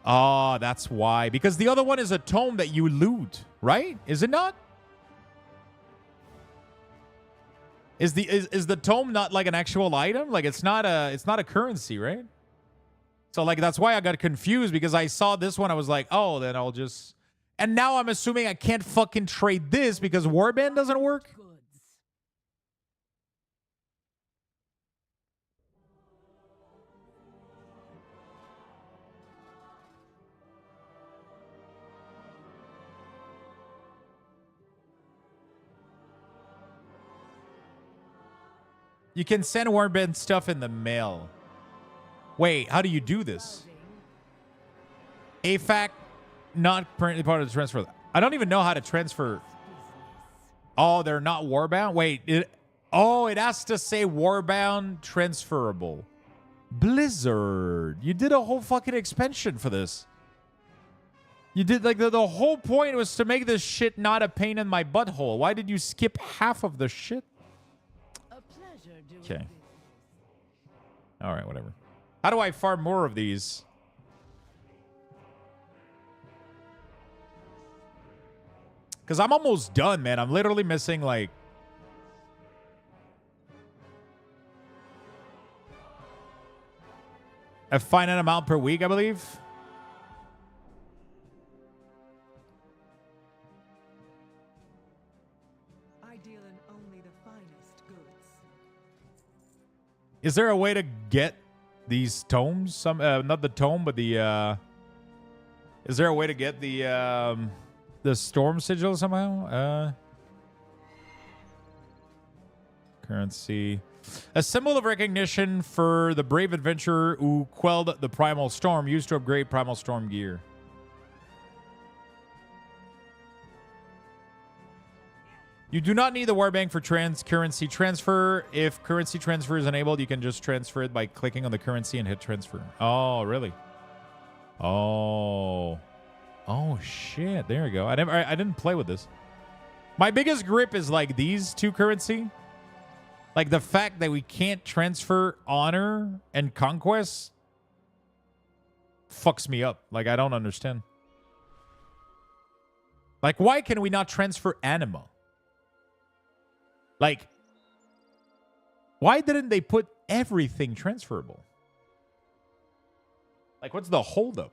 Oh, that's why. Because the other one is a tome that you loot, right? Is it not? Is the tome not like an actual item? Like it's not a currency, right? So like that's why I got confused, because I saw this one, I was like, oh, then I'll just. And now I'm assuming I can't fucking trade this because Warband doesn't work. You can send Warband stuff in the mail. Wait, how do you do this? AFAC, not currently part of the transfer. I don't even know how to transfer. Oh, they're not Warbound? Wait, it has to say Warbound transferable. Blizzard, you did a whole fucking expansion for this. You did, like, the whole point was to make this shit not a pain in my butthole. Why did you skip half of the shit? Okay. All right, whatever. How do I farm more of these? Because I'm almost done, man. I'm literally missing, like... a finite amount per week, I believe. Is there a way to get these tomes? Some not the tome, but the is there a way to get the storm sigil somehow? Currency. A symbol of recognition for the brave adventurer who quelled the primal storm, used to upgrade primal storm gear. You do not need the Warbank for currency transfer. If currency transfer is enabled, you can just transfer it by clicking on the currency and hit transfer. Oh, really? Oh. Oh, shit. There we go. I didn't play with this. My biggest grip is like these two currency. Like the fact that we can't transfer honor and conquest fucks me up. Like, I don't understand. Like, why can we not transfer anima? Like, why didn't they put everything transferable? Like, what's the holdup?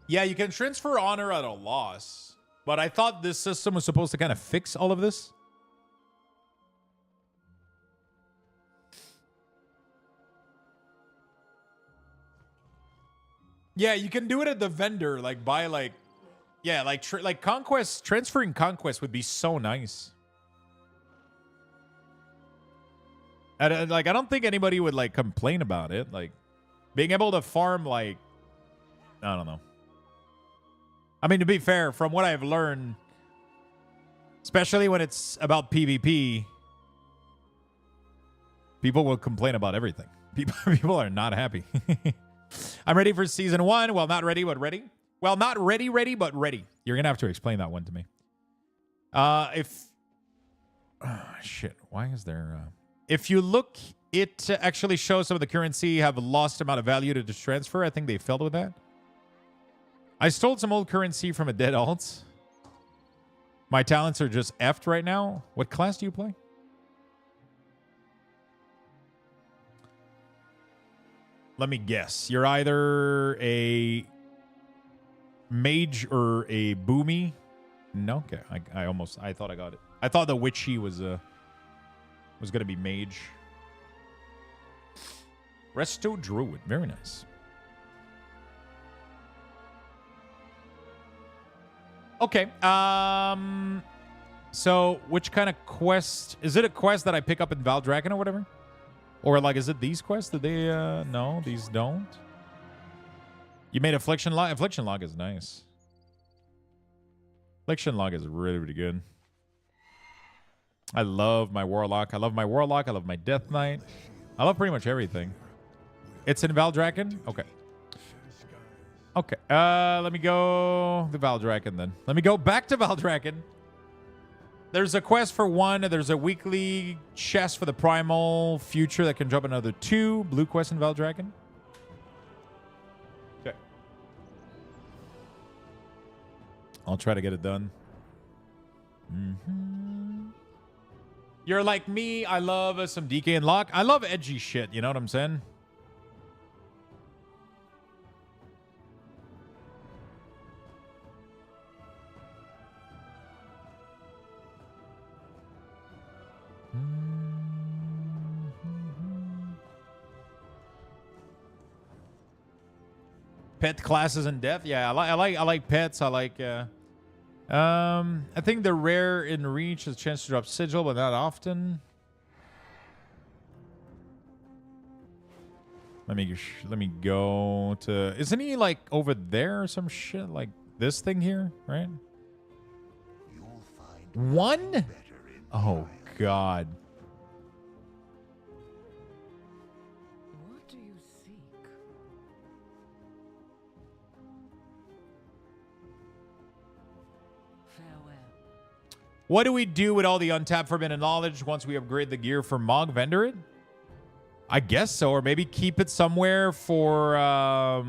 Yeah, you can transfer honor at a loss, but I thought this system was supposed to kind of fix all of this. Yeah, you can do it at the vendor, like buy like, yeah, like conquest, transferring conquest would be so nice. And like, I don't think anybody would like complain about it. Like being able to farm, like, I don't know. I mean, to be fair, from what I've learned, especially when it's about PvP, people will complain about everything. People are not happy. I'm ready for season 1. Well, not ready, but ready. Well, not ready, but ready. You're going to have to explain that one to me. Shit. Why is there... If you look, it actually shows some of the currency have lost amount of value to just transfer. I think they failed with that. I stole some old currency from a dead alt. My talents are just effed right now. What class do you play? Let me guess. You're either a mage or a boomy. No, okay. I thought I got it. I thought the witchy was gonna be mage. Resto Druid, very nice. Okay. So which kind of quest is it? A quest that I pick up in Valdraken or whatever? Or, like, is it these quests? Did they, no, these don't. You made Affliction Log? Affliction Log is nice. Affliction Log is really, really good. I love my Warlock. I love my Warlock. I love my Death Knight. I love pretty much everything. It's in Valdraken? Okay. Okay. Let me go the Valdraken then. Let me go back to Valdraken. There's a quest for 1. There's a weekly chest for the Primal Future that can drop another 2. Blue quest in Valdraken. Okay. I'll try to get it done. You're like me. I love some DK and Lock. I love edgy shit. You know what I'm saying? Pet classes and death. Yeah, I like pets. I like I think the rare in reach has a chance to drop sigil, but not often. Let me go to. Isn't he like over there or some shit like this thing here, right? One? Oh God. What do you seek? Farewell. What do we do with all the untapped forbidden knowledge once we upgrade the gear for Mog? Vendor it? I guess so, or maybe keep it somewhere for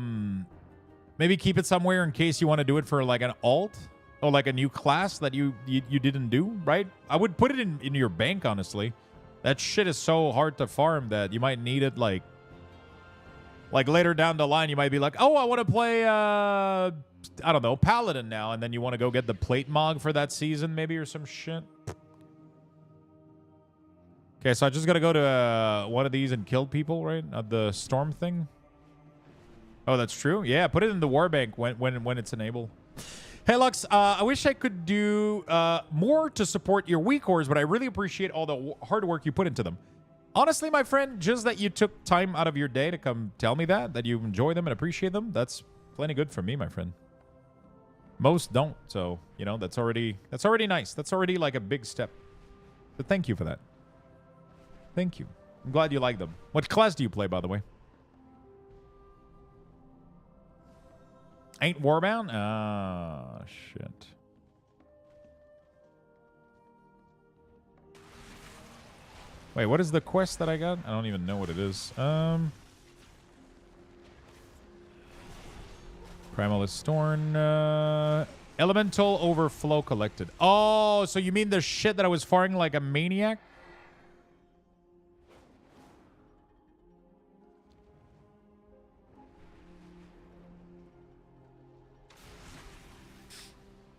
maybe keep it somewhere in case you want to do it for like an alt or like a new class that you didn't do, right? I would put it in your bank, honestly. That shit is so hard to farm that you might need it like later down the line. You might be like, oh, I want to play I don't know, Paladin now, and then you want to go get the plate Mog for that season maybe or some shit. Okay, so I just got to go to one of these and kill people, right? The storm thing. Oh, that's true? Yeah, put it in the war bank when it's enabled. Hey, Lux, I wish I could do more to support your WeakAuras, but I really appreciate all the hard work you put into them. Honestly, my friend, just that you took time out of your day to come tell me that you enjoy them and appreciate them, that's plenty good for me, my friend. Most don't, so, you know, that's already nice. That's already like a big step. But thank you for that. Thank you. I'm glad you like them. What class do you play, by the way? Ain't Warbound? Ah, shit. Wait, what is the quest that I got? I don't even know what it is. Primalist Storm. Elemental Overflow collected. Oh, so you mean the shit that I was farming like a maniac?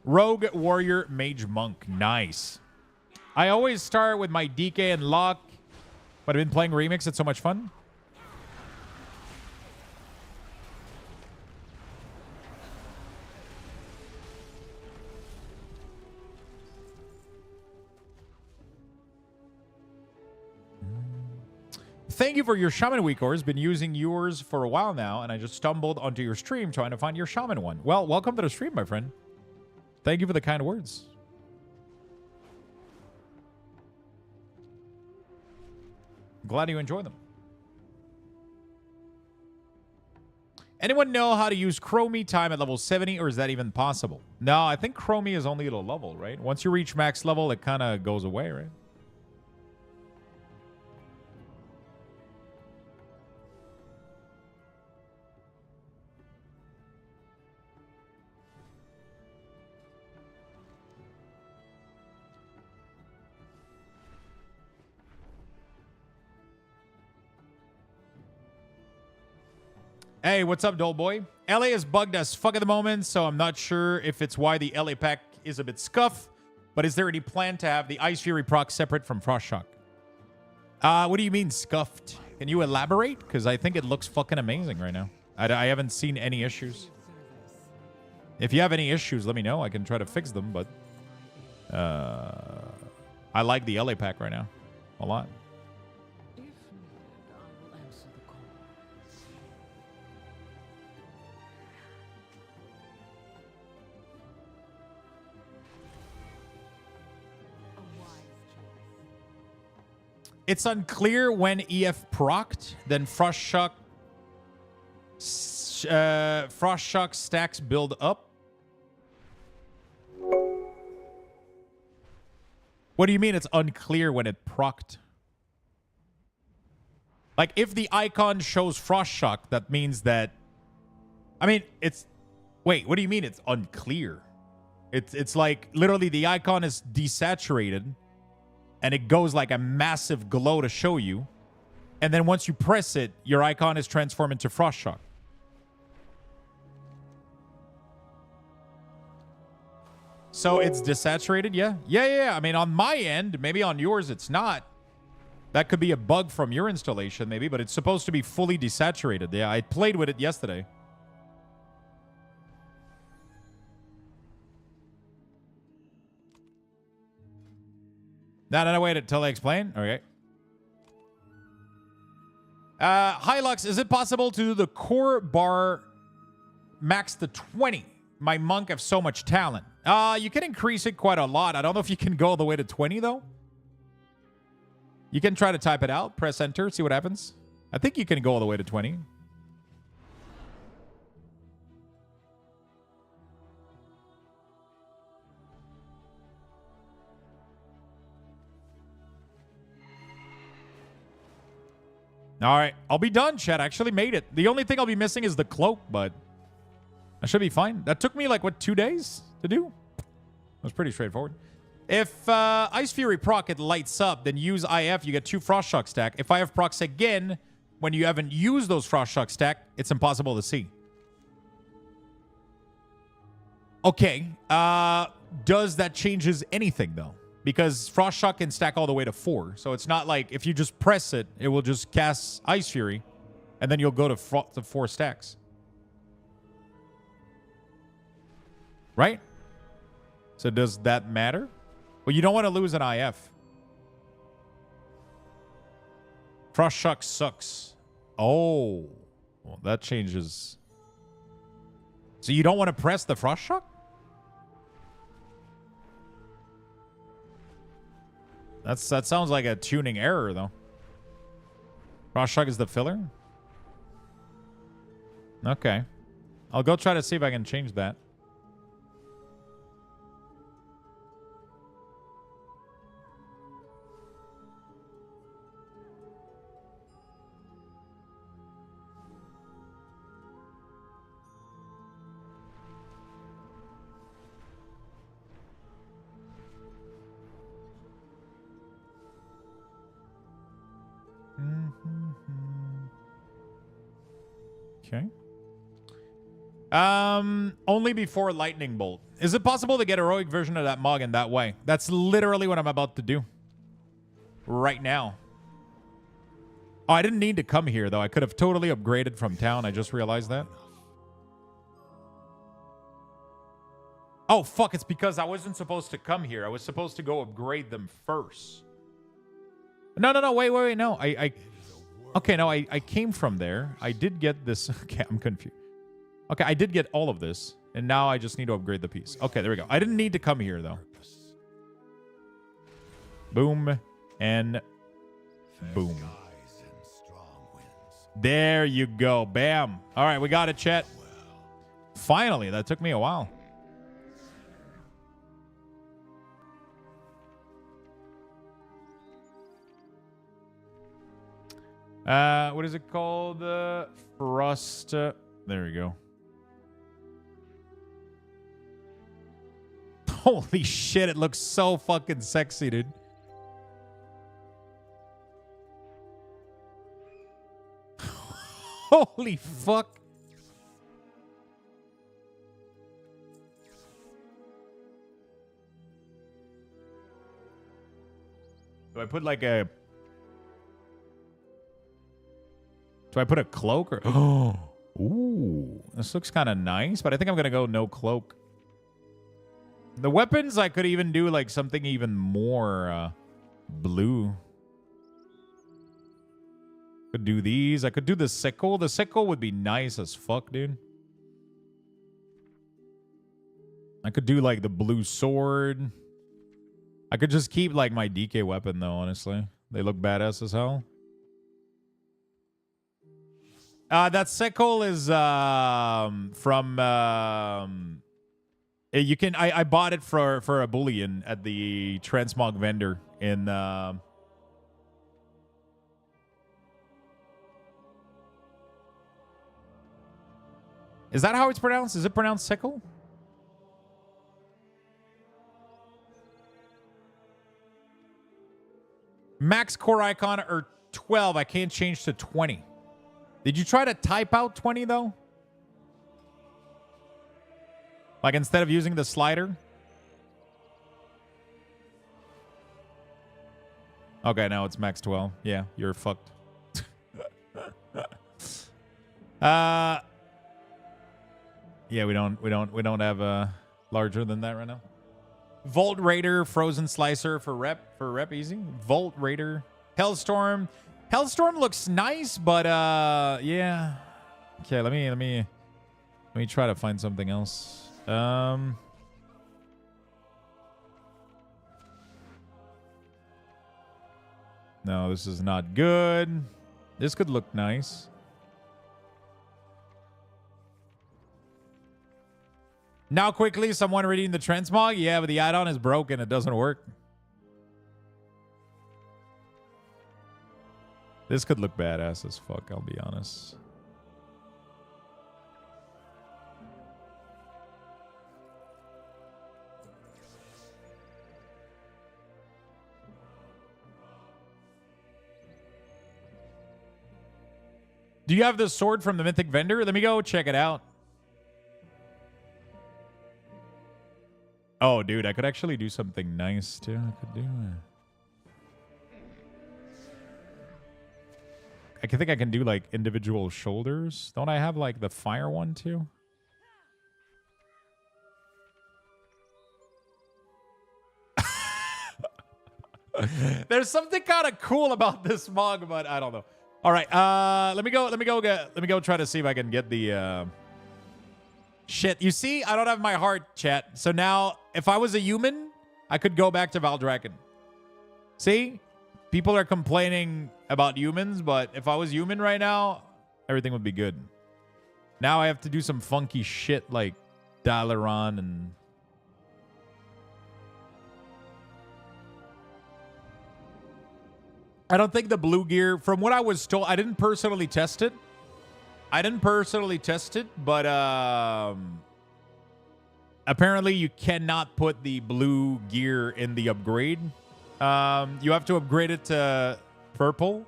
Rogue, Warrior, Mage, Monk. Nice. I always start with my DK and Lock, but I've been playing Remix. It's so much fun. Thank you for your Shaman WeakAuras. Been using yours for a while now, and I just stumbled onto your stream trying to find your Shaman one. Well, welcome to the stream, my friend. Thank you for the kind words. Glad you enjoy them. Anyone know how to use Chromie time at level 70, or is that even possible? No, I think Chromie is only at a level, right? Once you reach max level, it kind of goes away, right? Hey, what's up, Dole Boy? LA is bugged as fuck at the moment, so I'm not sure if it's why the LA pack is a bit scuffed, but is there any plan to have the Ice Fury proc separate from Frost Shock? What do you mean scuffed? Can you elaborate? Because I think it looks fucking amazing right now. I haven't seen any issues. If you have any issues, let me know. I can try to fix them, but I like the LA pack right now a lot. If needed, I will answer the call. A wise choice. It's unclear when EF procced, then Frost Shock Frost Shock stacks build up. What do you mean it's unclear when it procced? Like, if the icon shows Frost Shock, that means that... I mean, it's... Wait, what do you mean it's unclear? It's like, literally, the icon is desaturated, and it goes like a massive glow to show you. And then once you press it, your icon is transformed into Frost Shock. So it's desaturated, yeah? Yeah. I mean, on my end, maybe on yours it's not. That could be a bug from your installation, maybe, but it's supposed to be fully desaturated. Yeah, I played with it yesterday. No, wait until I explain. Okay. Hi, Lux. Is it possible to do the core bar max to 20? My monk have so much talent. You can increase it quite a lot. I don't know if you can go all the way to 20, though. You can try to type it out. Press enter. See what happens. I think you can go all the way to 20. All right. I'll be done, chat. I actually made it. The only thing I'll be missing is the cloak, but I should be fine. That took me, like, what, 2 days to do? It was pretty straightforward. If Ice Fury proc it lights up, then use IF, you get 2 Frost Shock stack. If IF procs again, when you haven't used those Frost Shock stack, it's impossible to see. Okay. Does that changes anything, though? Because Frost Shock can stack all the way to 4. So it's not like if you just press it, it will just cast Ice Fury, and then you'll go to 4 stacks. Right? So does that matter? Well, you don't want to lose an IF. Frost Shock sucks. Oh. Well, that changes. So you don't want to press the Frost Shock? That sounds like a tuning error, though. Frost Shock is the filler? Okay. I'll go try to see if I can change that. Okay. Only before lightning bolt. Is it possible to get a heroic version of that mug in that way? That's literally what I'm about to do. Right now. Oh, I didn't need to come here, though. I could have totally upgraded from town. I just realized that. Oh, fuck. It's because I wasn't supposed to come here. I was supposed to go upgrade them first. No. Wait. No, Okay, no, I came from there. I did get this. Okay, I'm confused. Okay, I did get all of this. And now I just need to upgrade the piece. Okay, there we go. I didn't need to come here, though. Boom. And boom. There you go. Bam. All right, we got it, chat. Finally, that took me a while. What is it called? Frost. There we go. Holy shit, it looks so fucking sexy, dude. Holy fuck. Do I put like a... Do I put a cloak or... Oh, ooh, this looks kind of nice, but I think I'm going to go no cloak. The weapons, I could even do like something even more blue. Could do these. I could do the sickle. The sickle would be nice as fuck, dude. I could do like the blue sword. I could just keep like my DK weapon though, honestly. They look badass as hell. That sickle is from you can I bought it for a bullion at the Transmog vendor in Is that how it's pronounced? Is it pronounced sickle? Max core icon or 12. I can't change to 20. Did you try to type out 20 though? Like instead of using the slider? Okay, now it's max 12. Yeah, you're fucked. Yeah, we don't have a larger than that right now. Volt Raider, Frozen Slicer for rep easy. Volt Raider, Hellstorm. Hellstorm looks nice, but yeah. Okay, let me try to find something else. No, this is not good. This could look nice. Now quickly, someone reading the Transmog. Yeah, but the add-on is broken. It doesn't work. This could look badass as fuck, I'll be honest. Do you have the sword from the Mythic vendor? Let me go check it out. Oh, dude, I could actually do something nice, too. I could do... I think I can do, like, individual shoulders. Don't I have, like, the fire one, too? There's something kind of cool about this mug, but I don't know. All right, let me go try to see if I can get the... Shit, you see? I don't have my heart, chat. So now, if I was a human, I could go back to Valdraken. See? People are complaining about humans, but if I was human right now, everything would be good. Now I have to do some funky shit like Dalaran and... I don't think the blue gear, from what I was told, I didn't personally test it. But apparently you cannot put the blue gear in the upgrade. You have to upgrade it to purple.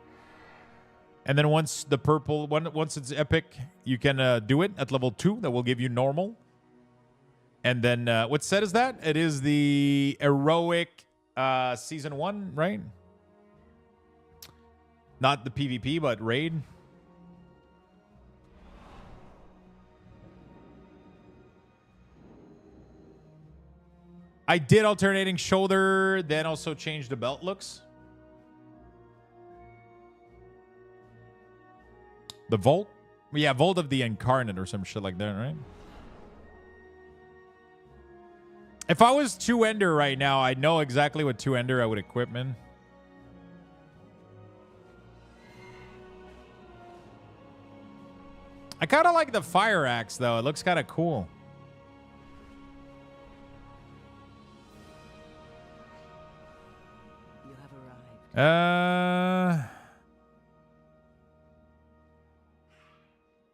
And then once the purple, once it's epic, you can do it at level 2. That will give you normal. And then what set is that? It is the heroic season 1, right? Not the PvP, but raid. I did alternating shoulder, then also changed the belt looks. The Volt? Yeah, Volt of the Incarnate or some shit like that, right? If I was 2-ender right now, I know exactly what 2-ender I would equip, man. I kind of like the fire axe, though. It looks kind of cool. The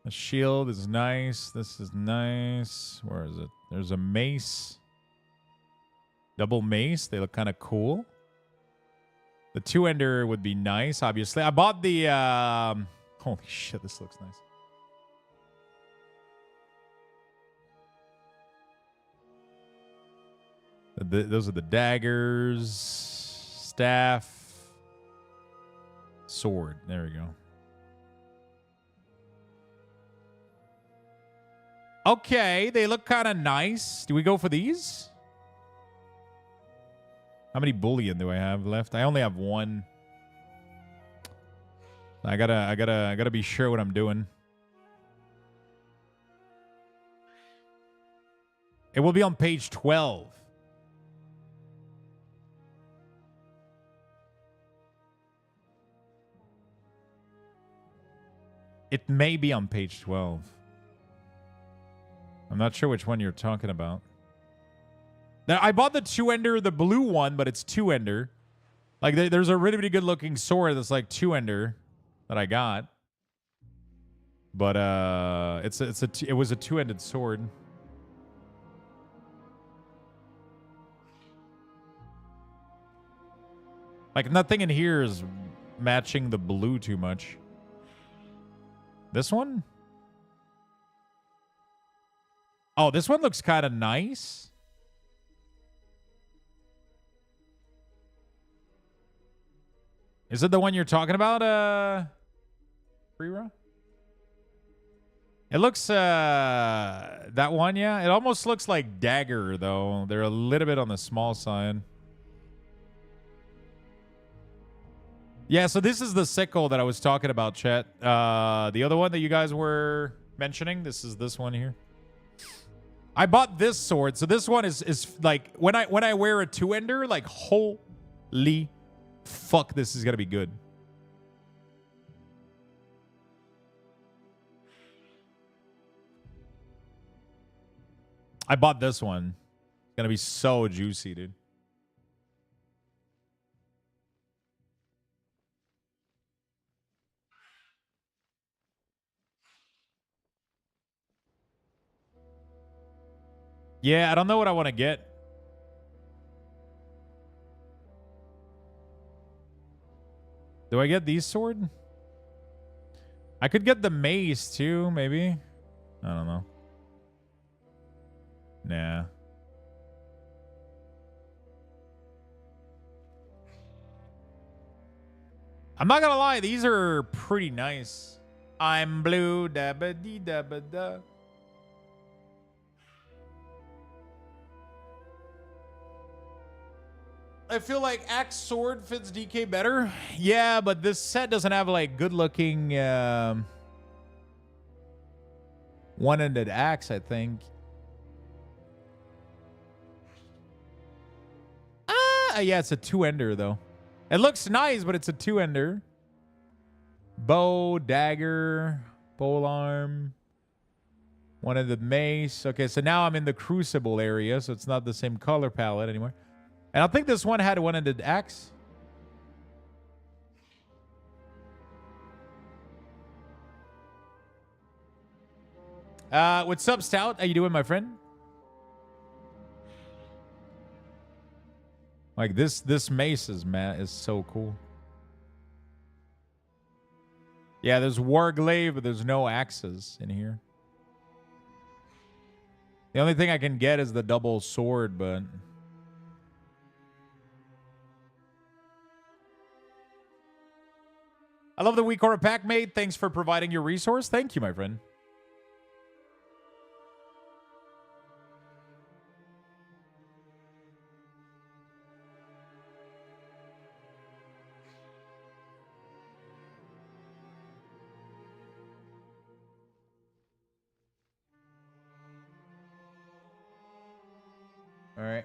shield is nice. This is nice. Where is it? There's a mace. Double mace. They look kind of cool. The 2-ender would be nice, obviously. I bought the... holy shit, this looks nice. Those are the daggers. Staff. Sword. There we go. Okay, they look kind of nice. Do we go for these? How many bullion do I have left? I only have 1. I gotta be sure what I'm doing. It will be on page 12. It may be on page 12. I'm not sure which one you're talking about. Now, I bought the 2-ender, the blue one, but it's 2-ender. Like, there's a really, really good-looking sword that's like 2-ender that I got. But it was a 2-ended sword. Like, nothing in here is matching the blue too much. This one? Oh, this one looks kind of nice. Is it the one you're talking about, Freera? It looks, that one, yeah. It almost looks like Dagger, though. They're a little bit on the small side. Yeah, so this is the sickle that I was talking about, chat. The other one that you guys were mentioning, this is this one here. I bought this sword, so this one is like when I wear a 2-ender, like holy fuck, this is gonna be good. I bought this one. It's gonna be so juicy, dude. Yeah, I don't know what I want to get. Do I get these sword? I could get the mace too, maybe. I don't know. Nah. I'm not gonna lie, these are pretty nice. I'm blue, da ba dee da ba da. I feel like Axe Sword fits DK better. Yeah, but this set doesn't have like good looking one-ended axe, I think. Yeah, it's a 2-ender though. It looks nice, but it's a 2-ender. Bow, dagger, polearm, one-ended mace. Okay, so now I'm in the crucible area, so it's not the same color palette anymore. And I think this one had a one-ended axe. What's up, Stout? How you doing, my friend? Like this mace is so cool. Yeah, there's Warglaive, but there's no axes in here. The only thing I can get is the double sword, but I love the WeakAuras pack, mate. Thanks for providing your resource. Thank you, my friend. All right.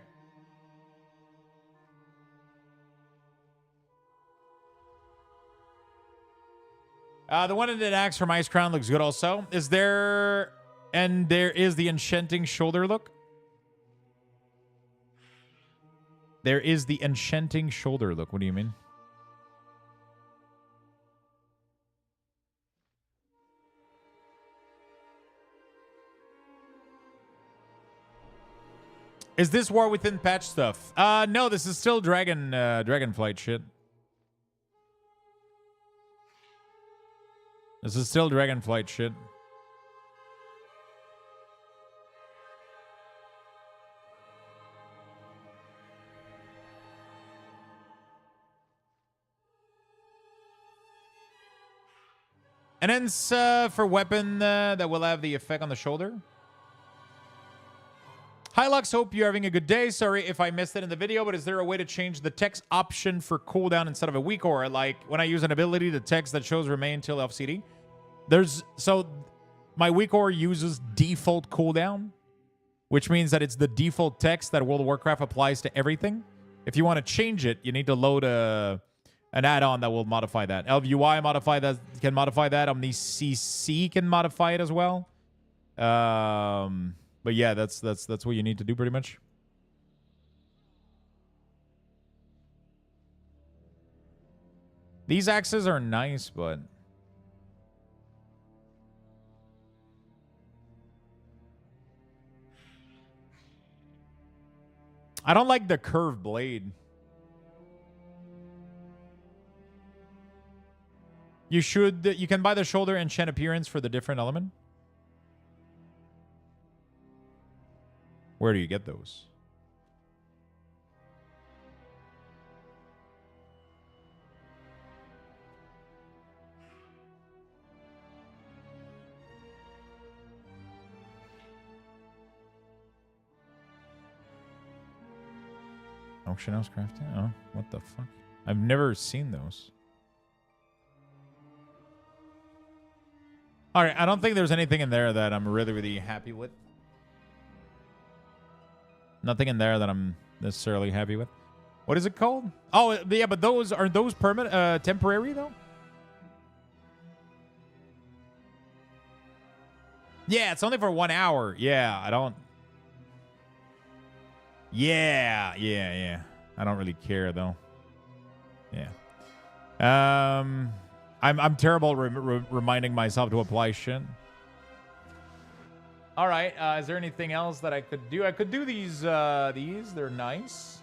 The one-ended axe from Ice Crown looks good also. Is there... And there is the enchanting shoulder look. There is the enchanting shoulder look. What do you mean? Is this War Within patch stuff? No, this is still Dragonflight shit. This is still Dragonflight shit. And then for weapon that will have the effect on the shoulder. Hi, Lux. Hope you're having a good day. Sorry if I missed it in the video, but is there a way to change the text option for cooldown instead of a WeakAuras? Like when I use an ability, the text that shows remain until LCD. So my WeakAuras uses default cooldown, which means that it's the default text that World of Warcraft applies to everything. If you want to change it, you need to load an add-on that will modify that. ElvUI can modify that. OmniCC can modify it as well. But yeah, that's what you need to do pretty much. These axes are nice, but I don't like the curved blade. You can buy the shoulder enchant appearance for the different element. Where do you get those? Auction house crafting? Oh, what the fuck? I've never seen those. All right, I don't think there's anything in there that I'm really, really happy with. Nothing in there that I'm necessarily happy with. What is it called? Oh, yeah, but those are those permanent, temporary though? Yeah, it's only for 1 hour. Yeah, I don't. Yeah. I don't really care though. Yeah. I'm terrible reminding myself to apply shit. All right. Is there anything else that I could do? I could do these. They're nice.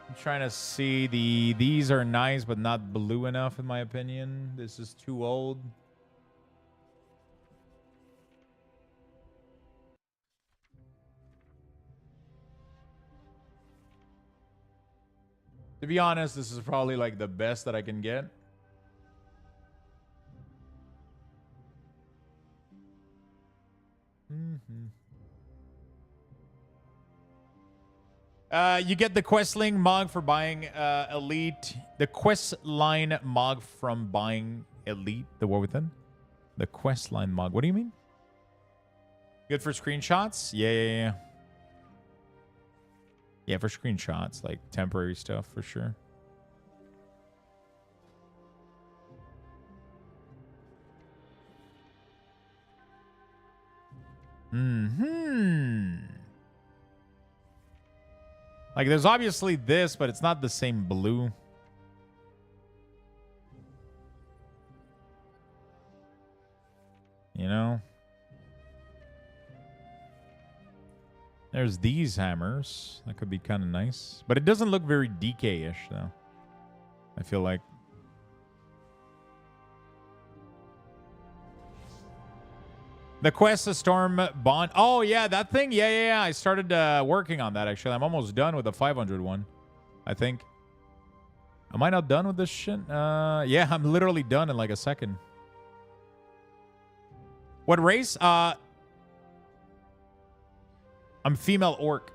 I'm trying to see these are nice, but not blue enough in my opinion. This is too old. To be honest, this is probably like the best that I can get. You get the questling Mog for buying Elite. The questline Mog from buying Elite. The War Within. The questline Mog. What do you mean? Good for screenshots? Yeah. Yeah, for screenshots, like temporary stuff for sure. Like, there's obviously this, but it's not the same blue. You know? There's these hammers. That could be kind of nice. But it doesn't look very DK-ish, though. I feel like. The Quest of Storm Bond. Oh, yeah, that thing? Yeah. I started working on that, actually. I'm almost done with the 500 one, I think. Am I not done with this shit? Yeah, I'm literally done in like a second. What race? I'm female orc.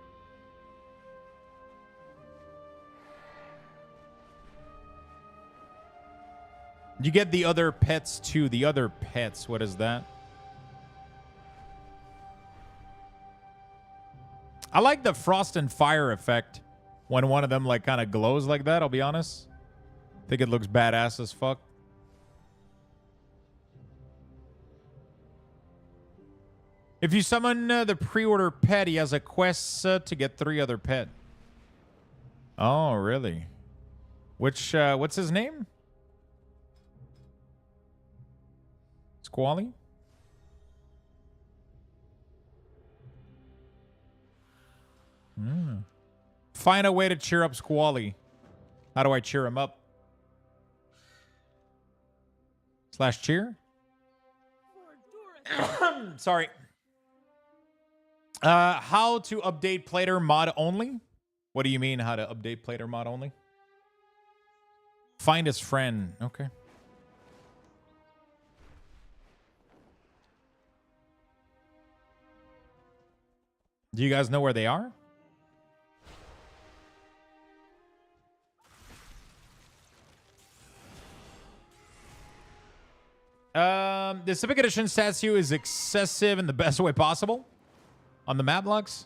You get the other pets too. The other pets. What is that? I like the frost and fire effect when one of them like kind of glows like that. I'll be honest. I think it looks badass as fuck. If you summon the pre-order pet, he has a quest to get 3 other pet. Oh, really? Which, what's his name? Squally? Find a way to cheer up Squally. How do I cheer him up? / cheer? Sorry. How to update plater mod only? What do you mean how to update plater mod only? Find his friend. Okay. Do you guys know where they are? The Civic Edition statue is excessive in the best way possible on the map blocks.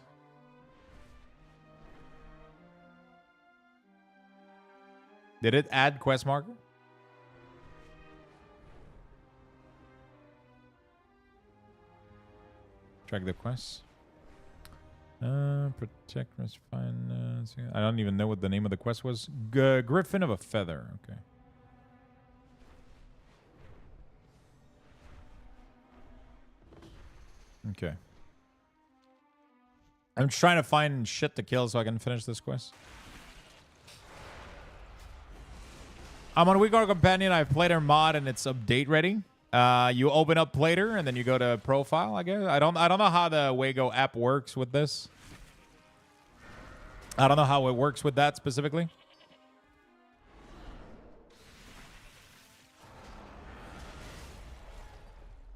Did it add quest marker? Track the quest. Protect, refine. I don't even know what the name of the quest was. Griffin of a Feather. Okay. Okay. I'm just trying to find shit to kill so I can finish this quest. I'm on WeakAuras Companion. I've played our mod and it's update ready. You open up Plater and then you go to profile, I guess. I don't know how the Wago app works with this. I don't know how it works with that specifically.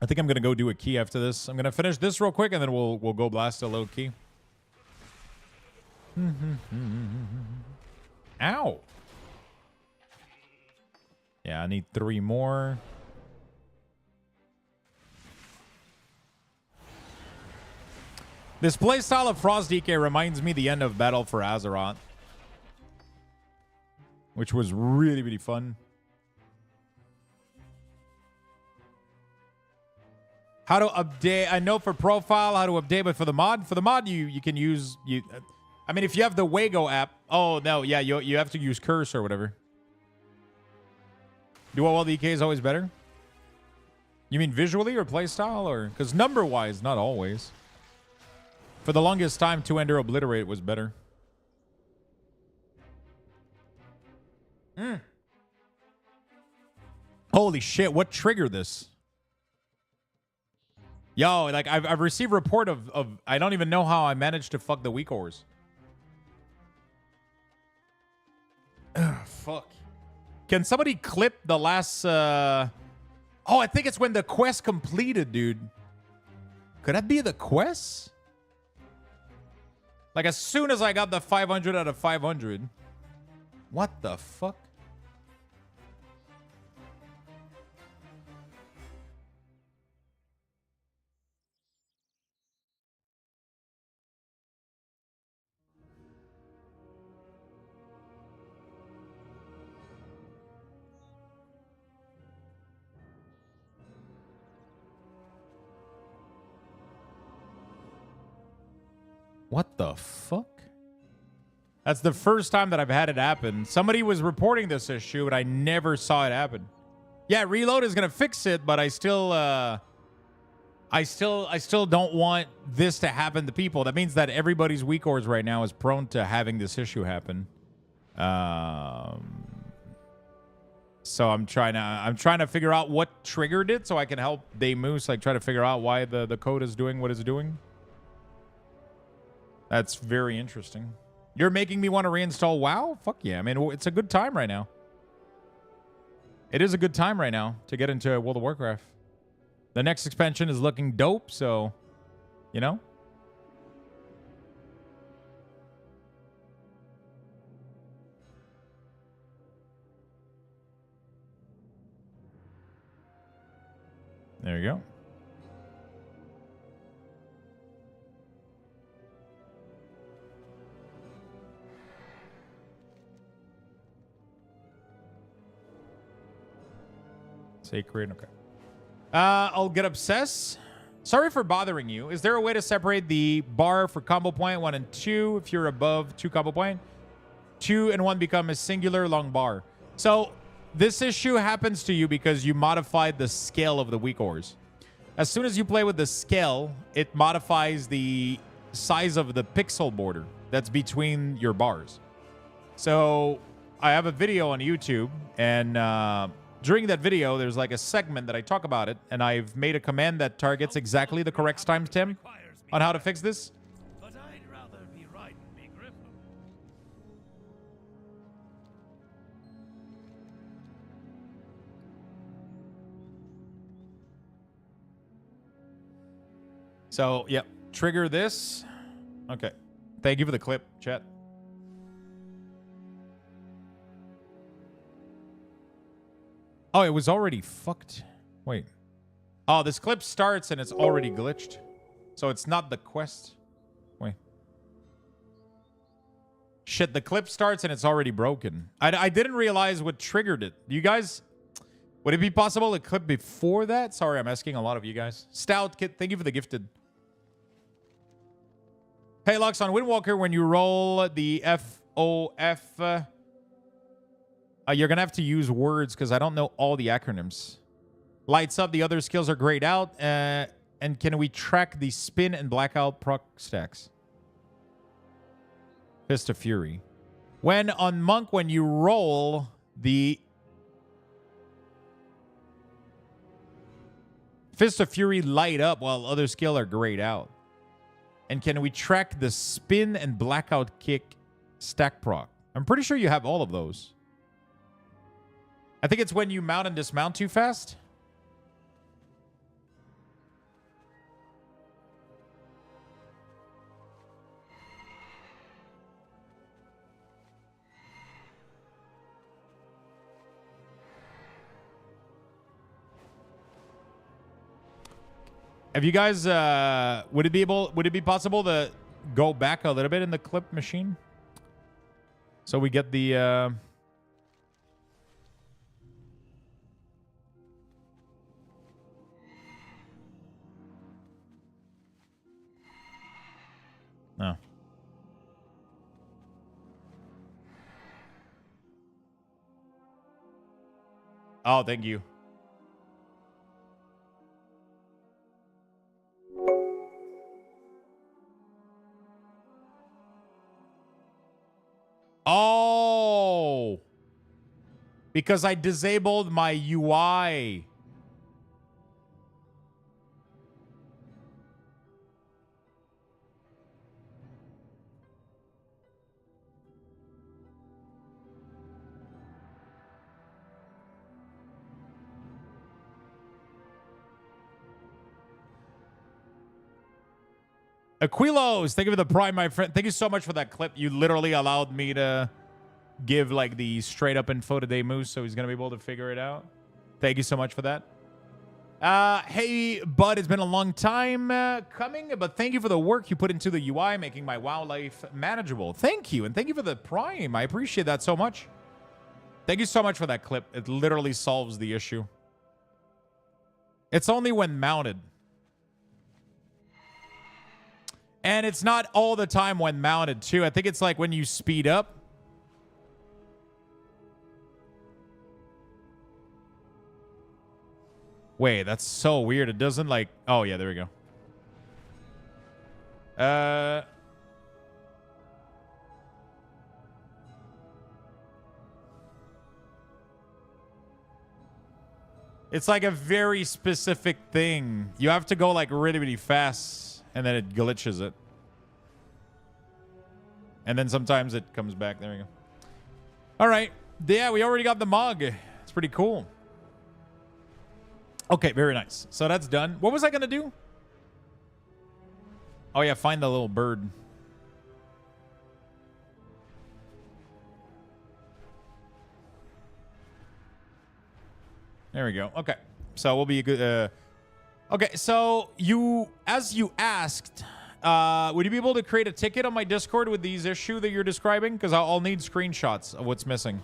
I think I'm gonna go do a key after this. I'm gonna finish this real quick and then we'll go blast a low key. Ow. Yeah, I need 3 more. This playstyle of Frost DK reminds me the end of Battle for Azeroth, which was really, really fun. How to update? I know for profile how to update, but for the mod, you can use I mean, if you have the Wago app. Oh no, yeah, you have to use Curse or whatever. Dual DK is always better. You mean visually or playstyle, or because number wise, not always. For the longest time, 2-ender Obliterate was better. Holy shit, what triggered this? Yo, like, I've received report of I don't even know how I managed to fuck the WeakAuras. Ugh, fuck. Can somebody clip the last... Oh, I think it's when the quest completed, dude. Could that be the quest? Like, as soon as I got the 500 out of 500. What the fuck? What the fuck? That's the first time that I've had it happen. Somebody was reporting this issue, but I never saw it happen. Yeah, reload is gonna fix it, but I still don't want this to happen to people. That means that everybody's WeakAuras right now is prone to having this issue happen. So I'm trying to figure out what triggered it so I can help Daymoose, like, try to figure out why the code is doing what it's doing. That's very interesting. You're making me want to reinstall WoW? Fuck yeah. I mean, it's a good time right now. It is a good time right now to get into World of Warcraft. The next expansion is looking dope, so, you know? There you go. Sacred, okay. I'll get obsessed. Sorry for bothering you. Is there a way to separate the bar for combo point 1 and 2 if you're above 2 combo point? 2 and 1 become a singular long bar. So this issue happens to you because you modified the scale of the WeakAuras. As soon as you play with the scale, it modifies the size of the pixel border that's between your bars. So I have a video on YouTube, and during that video, there's like a segment that I talk about it, and I've made a command that targets exactly the correct timestamp on how to fix this. But I'd rather be riding me Griffin. So, yeah, trigger this. Okay. Thank you for the clip, chat. Oh, it was already fucked. Wait. Oh, this clip starts and it's already glitched. So it's not the quest. Wait. Shit, the clip starts and it's already broken. I didn't realize what triggered it. You guys, would it be possible to clip before that? Sorry, I'm asking a lot of you guys. Stout Kid, thank you for the gifted. Hey, Lux, on Windwalker, when you roll the FOF, you're going to have to use words because I don't know all the acronyms. Lights up, the other skills are grayed out. And can we track the spin and blackout proc stacks? Fist of Fury. When on Monk, when you roll the Fist of Fury light up while other skill are grayed out. And can we track the spin and blackout kick stack proc? I'm pretty sure you have all of those. I think it's when you mount and dismount too fast. Have you guys would it be possible to go back a little bit in the clip machine? So we get the no. Oh, thank you. Oh, because I disabled my UI. Aquilos, thank you for the prime, my friend. Thank you so much for that clip. You literally allowed me to give like the straight up info to Demus, so he's gonna be able to figure it out. Thank you so much for that. Hey, bud, it's been a long time coming, but thank you for the work you put into the UI, making my WoW life manageable. Thank you, and thank you for the prime. I appreciate that so much. Thank you so much for that clip. It literally solves the issue. It's only when mounted. And it's not all the time when mounted, too. I think it's like when you speed up. Wait, that's so weird. It doesn't like... Oh, yeah, there we go. It's like a very specific thing. You have to go like really, really fast, and then it glitches it. And then sometimes it comes back. There we go. All right. Yeah, we already got the mug. It's pretty cool. Okay, very nice. So that's done. What was I going to do? Oh, yeah, find the little bird. There we go. Okay. So we'll be a good... Okay, so as you asked, would you be able to create a ticket on my Discord with these issue that you're describing? Because I'll need screenshots of what's missing.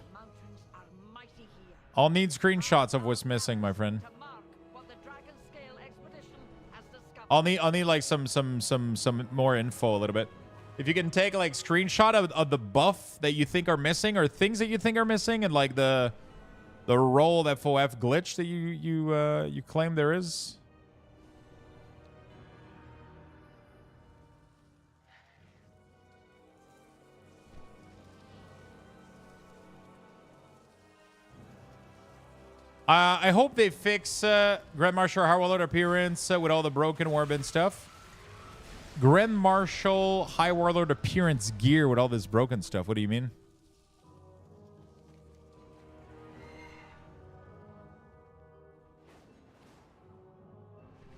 I'll need screenshots of what's missing, my friend. I'll need like some more info a little bit. If you can take like screenshot of the buff that you think are missing or things that you think are missing, and like the roll FOF glitch that you claim there is. I hope they fix Grand Marshal High Warlord appearance with all the broken warband stuff. Grand Marshal High Warlord appearance gear with all this broken stuff. What do you mean?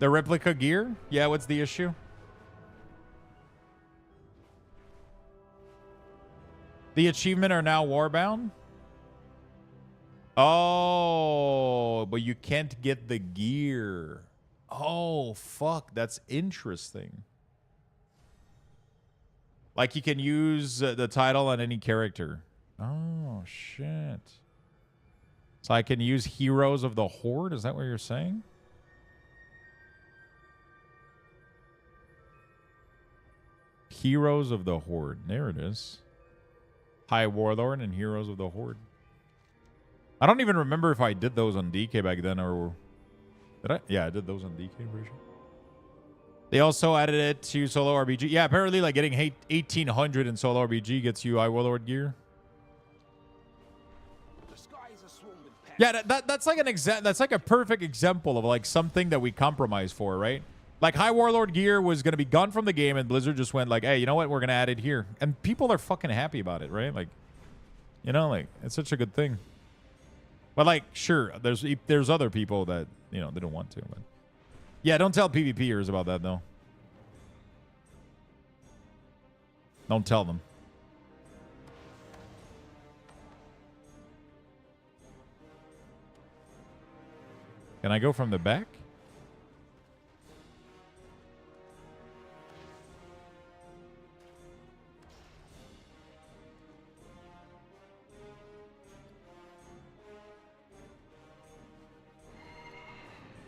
The replica gear? Yeah, what's the issue? The achievement are now warbound? Oh, but you can't get the gear. Oh, fuck. That's interesting. Like you can use the title on any character. Oh, shit. So I can use Heroes of the Horde? Is that what you're saying? Heroes of the Horde. There it is. High Warlord and Heroes of the Horde. I don't even remember if I did those on DK back then or... Did I? Yeah, I did those on DK version. They also added it to solo RPG. Yeah, apparently like getting 1800 in solo RPG gets you High Warlord gear. Yeah, that's like that's like a perfect example of like something that we compromise for, right? Like High Warlord gear was going to be gone from the game and Blizzard just went like, hey, you know what? We're going to add it here. And people are fucking happy about it, right? Like, you know, like it's such a good thing. But like, sure, there's other people that, you know, they don't want to. But yeah, don't tell PvPers about that, though. Don't tell them. Can I go from the back?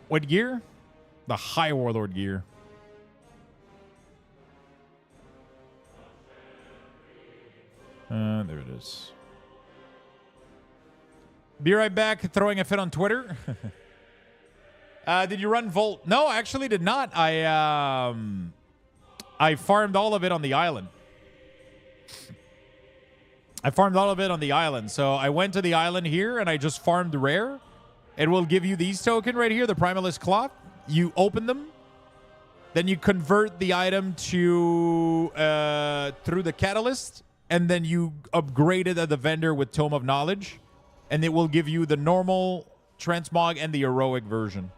What gear? The High Warlord gear. There it is. Be right back. Throwing a fit on Twitter. Did you run Volt? No, I actually did not. I farmed all of it on the island. So I went to the island here and I just farmed rare. It will give you these token right here, the Primalist Cloth. You open them. Then you convert the item to through the Catalyst. And then you upgrade it at the vendor with Tome of Knowledge. And it will give you the normal Transmog and the heroic version.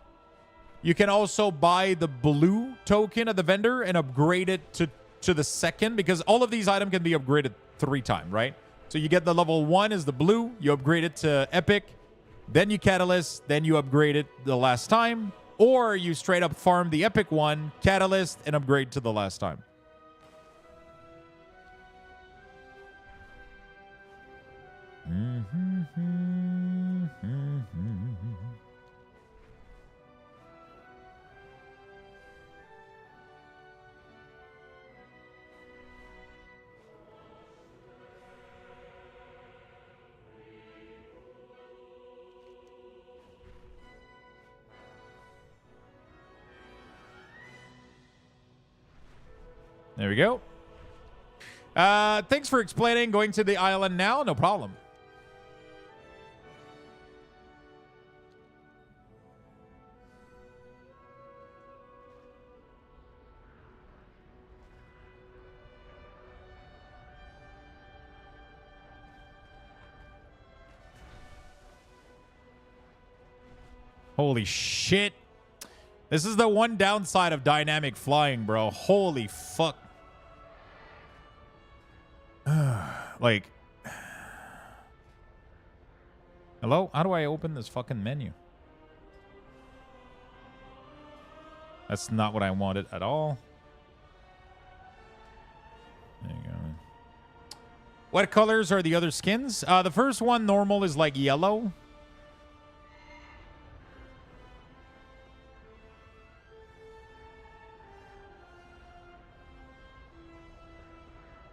You can also buy the blue token at the vendor and upgrade it to the second. Because all of these items can be upgraded 3 times, right? So you get the level 1 is the blue. You upgrade it to epic. Then you Catalyst. Then you upgrade it the last time. Or you straight up farm the epic one, Catalyst, and upgrade to the last time. There we go. Thanks for explaining. Going to the island now? No problem. Holy shit. This is the one downside of dynamic flying, bro. Holy fuck. Like, hello? How do I open this fucking menu? That's not what I wanted at all. There you go. What colors are the other skins? The first one, normal, is like yellow.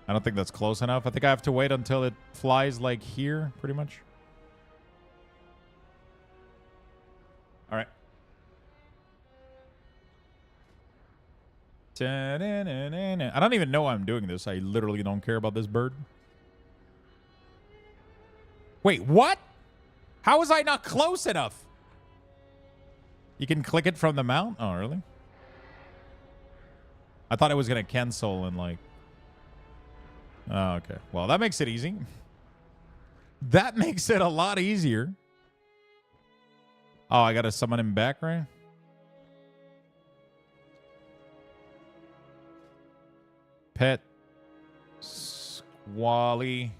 I don't think that's close enough. I think I have to wait until it flies like here, pretty much. All right. I don't even know why I'm doing this. I literally don't care about this bird. Wait, what? How was I not close enough? You can click it from the mount? Oh, really? I thought it was going to cancel and like... Oh, okay. Well, that makes it easy. That makes it a lot easier. Oh, I got to summon him back, right? Pet. Squally.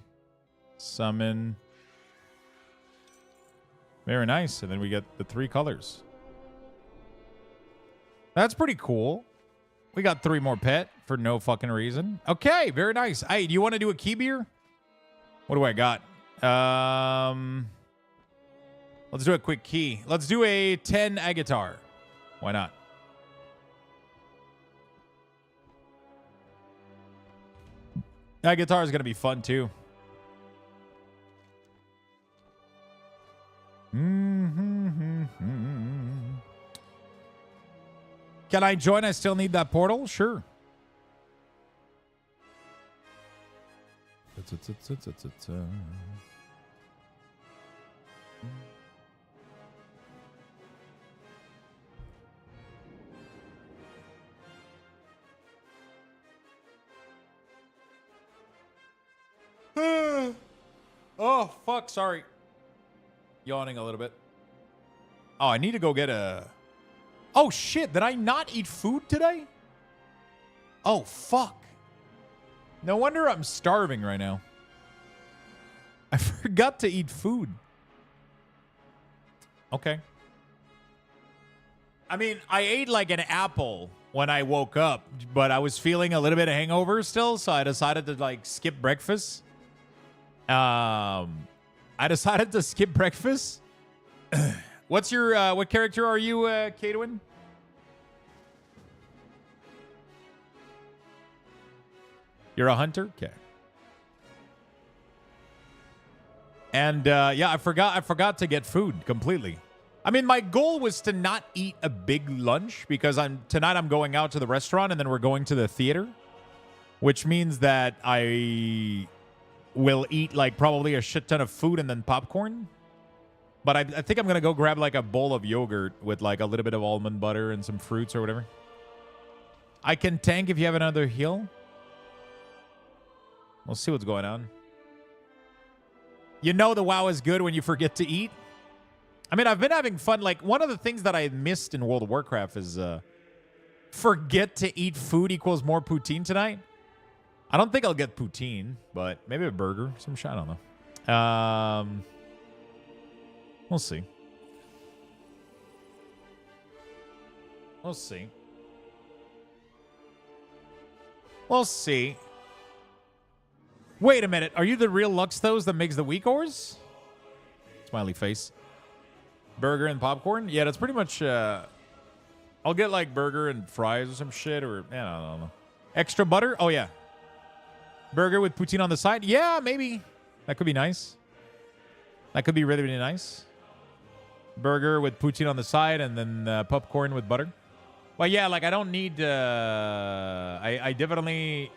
Summon. Very nice. And then we get the 3 colors. That's pretty cool. We got 3 more pet. for no fucking reason. Okay, very nice. Hey, do you want to do a key beer? What do I got? Let's do a quick key. Let's do a 10 Agatar. Why not? Agatar is going to be fun too. Can I join? I still need that portal? Sure. Oh, fuck. Sorry. Yawning a little bit. Oh, I need to go get a... Oh, shit. Did I not eat food today? Oh, fuck. No wonder I'm starving right now. I forgot to eat food. Okay. I mean, I ate like an apple when I woke up, but I was feeling a little bit of hangover still, so I decided to like skip breakfast. I decided to skip breakfast. What's your what character are you, Kadwin? You're a hunter? Okay. And yeah, I forgot to get food completely. I mean, my goal was to not eat a big lunch because tonight I'm going out to the restaurant and then we're going to the theater, which means that I will eat like probably a shit ton of food and then popcorn. But I think I'm gonna go grab like a bowl of yogurt with like a little bit of almond butter and some fruits or whatever. I can tank if you have another heal. We'll see what's going on. You know the WoW is good when you forget to eat. I mean, I've been having fun. Like, one of the things that I missed in World of Warcraft is forget to eat food equals more poutine tonight. I don't think I'll get poutine, but maybe a burger. Some shit. I don't know. We'll see. We'll see. We'll see. Wait a minute. Are you the real Luxthos that makes the WeakAuras? Smiley face. Burger and popcorn? Yeah, that's pretty much... I'll get like burger and fries or some shit, or... I don't know. Extra butter? Oh, yeah. Burger with poutine on the side? Yeah, maybe. That could be nice. That could be really, really nice. Burger with poutine on the side and then popcorn with butter. Well, yeah, like I don't need... I definitely...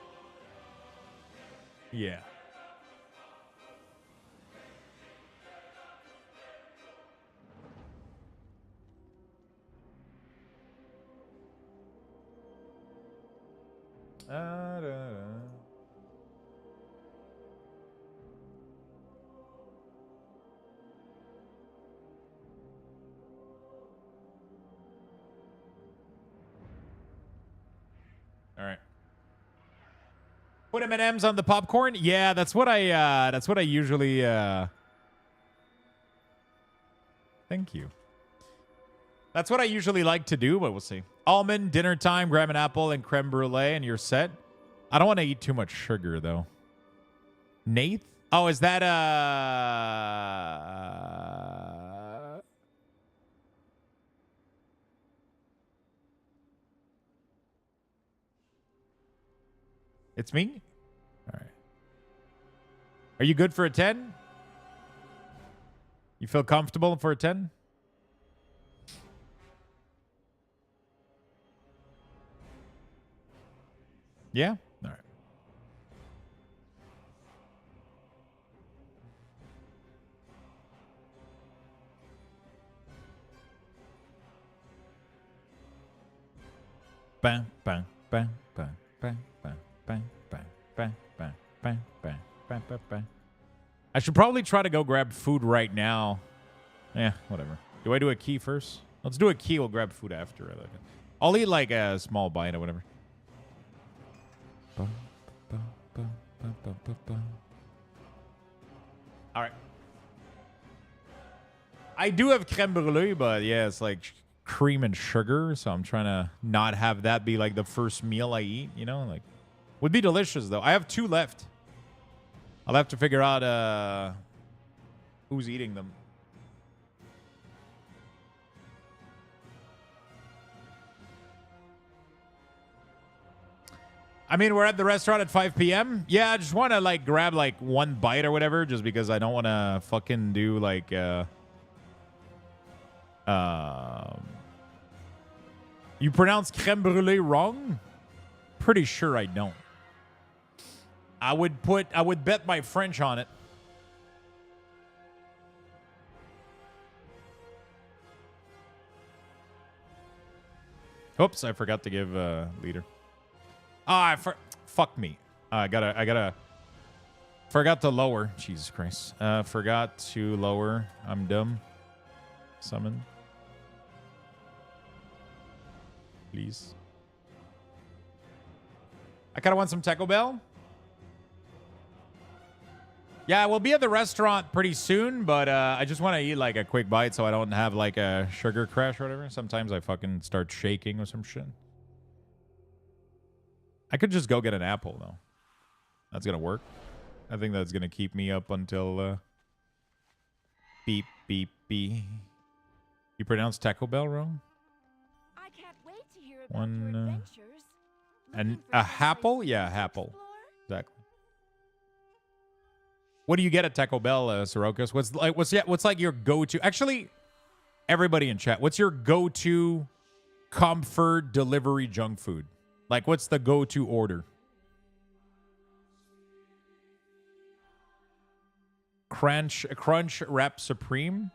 Yeah. All right. Put M&Ms on the popcorn? Yeah, that's what I usually Thank you. That's what I usually like to do, but we'll see. Almond, dinner time, grab an apple and creme brulee and you're set. I don't want to eat too much sugar though. Nath? Oh, is that It's me? All right. Are you good for a 10? You feel comfortable for a 10? Yeah? All right. Bam, bam, bam, bam, bam, bam. Bang, bang, bang, bang, bang, bang, bang, bang, bang. I should probably try to go grab food right now. Yeah, whatever. Do I do a key first? Let's do a key. We'll grab food after. I'll eat like a small bite or whatever. All right. I do have creme brulee, but yeah, it's like cream and sugar, so I'm trying to not have that be like the first meal I eat, you know? Like, would be delicious, though. I have 2 left. I'll have to figure out who's eating them. I mean, we're at the restaurant at 5 p.m. Yeah, I just want to, like, grab, like, 1 bite or whatever, just because I don't want to fucking do, like, you pronounce crème brûlée wrong? Pretty sure I don't. I would bet my French on it. Oops, I forgot to give leader. Ah, fuck me. I gotta. Forgot to lower. Jesus Christ. Forgot to lower. I'm dumb. Summon. Please. I kind of want some Taco Bell. Yeah, we'll be at the restaurant pretty soon, but I just want to eat like a quick bite so I don't have like a sugar crash or whatever. Sometimes I fucking start shaking or some shit. I could just go get an apple, though. That's going to work. I think that's going to keep me up until beep, beep, beep. You pronounced Taco Bell wrong? I can't wait to hear about your One, adventures. and Looking a for some apple? places Yeah, to apple. explore? Exactly. What do you get at Taco Bell, Sorokas? What's like your go-to? Actually, everybody in chat, what's your go-to comfort delivery junk food? Like, what's the go-to order? Crunch Wrap Supreme.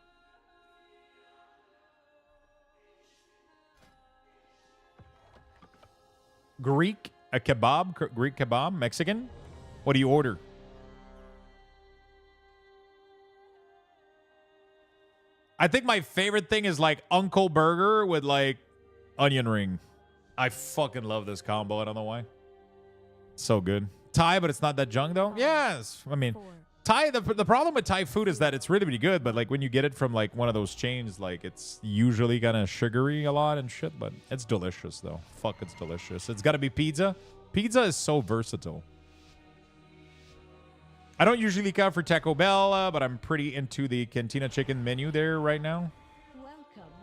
Greek kebab, Mexican. What do you order? I think my favorite thing is like Uncle Burger with like onion ring. I fucking love this combo. I don't know why. It's so good. Thai, but it's not that junk though. Yes. I mean, Thai, the problem with Thai food is that it's really, really good, but like when you get it from like one of those chains, like it's usually kind of sugary a lot and shit, but it's delicious though. Fuck, it's delicious. It's got to be pizza. Pizza is so versatile. I don't usually go for Taco Bell, but I'm pretty into the Cantina chicken menu there right now. Welcome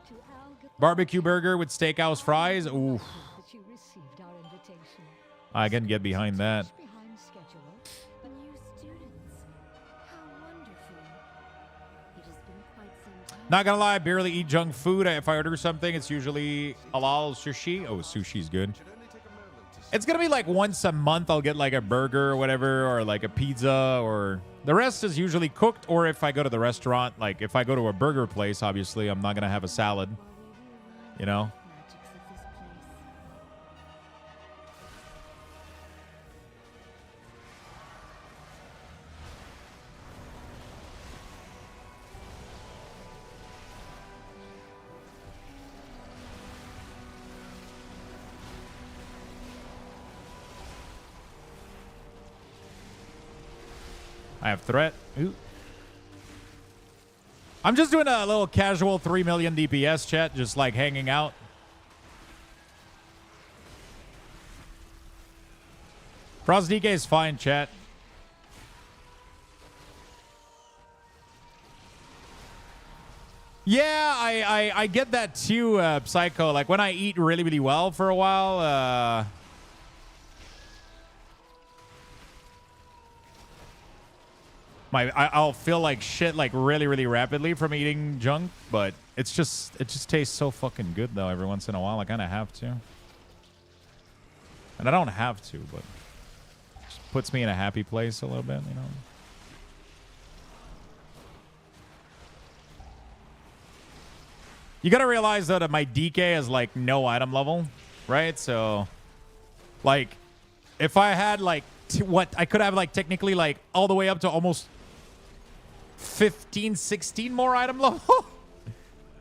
to Barbecue burger with steakhouse fries. Oof. that you received our invitation. I can get behind that. Behind schedule. New students. How wonderful. It has been quite some time. Not gonna lie, I barely eat junk food. If I order something, it's usually halal sushi. Oh, sushi's good. It's gonna be like once a month I'll get like a burger or whatever, or like a pizza, or the rest is usually cooked. Or if I go to the restaurant, like if I go to a burger place, obviously I'm not gonna have a salad, you know. Magics of this place. I have threat. Ooh. I'm just doing a little casual 3 million DPS chat, just like hanging out. Frost DK is fine, chat. Yeah, I get that too, Psycho. Like when I eat really, really well for a while, I'll feel like shit like really, really rapidly from eating junk, but it just tastes so fucking good though. Every once in a while, I kind of have to, and I don't have to, but it just puts me in a happy place a little bit, you know. You gotta realize though that my DK is like no item level, right? So, like, if I had like what I could have like technically like all the way up to almost 15, 16 more item level.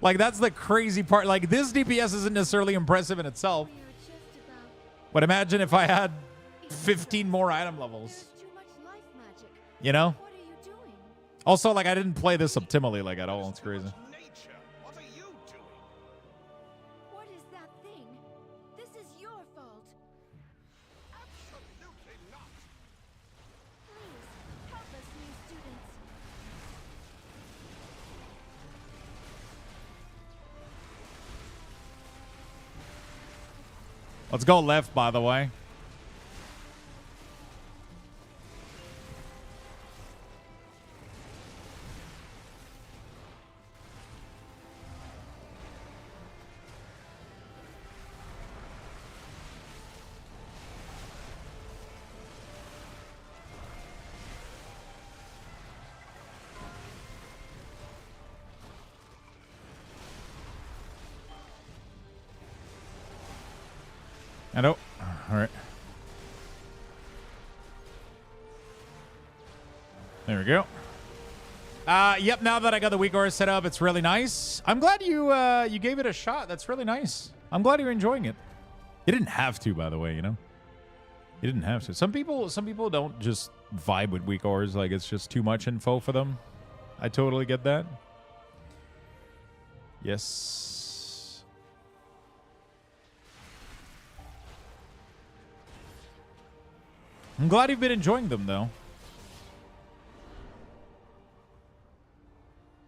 Like that's the crazy part. Like this DPS isn't necessarily impressive in itself, We are just about. but imagine if I had 15 more item levels, There's too much life magic. you know? What are you doing? Also, like I didn't play this optimally like at all. It's crazy. Nature, what are you doing? Let's go left, by the way. I know. All right. There we go. Yep, now that I got the WeakAuras set up, it's really nice. I'm glad you you gave it a shot. That's really nice. I'm glad you're enjoying it. You didn't have to, by the way, you know? You didn't have to. Some people don't just vibe with WeakAuras, like it's just too much info for them. I totally get that. Yes. I'm glad you've been enjoying them, though.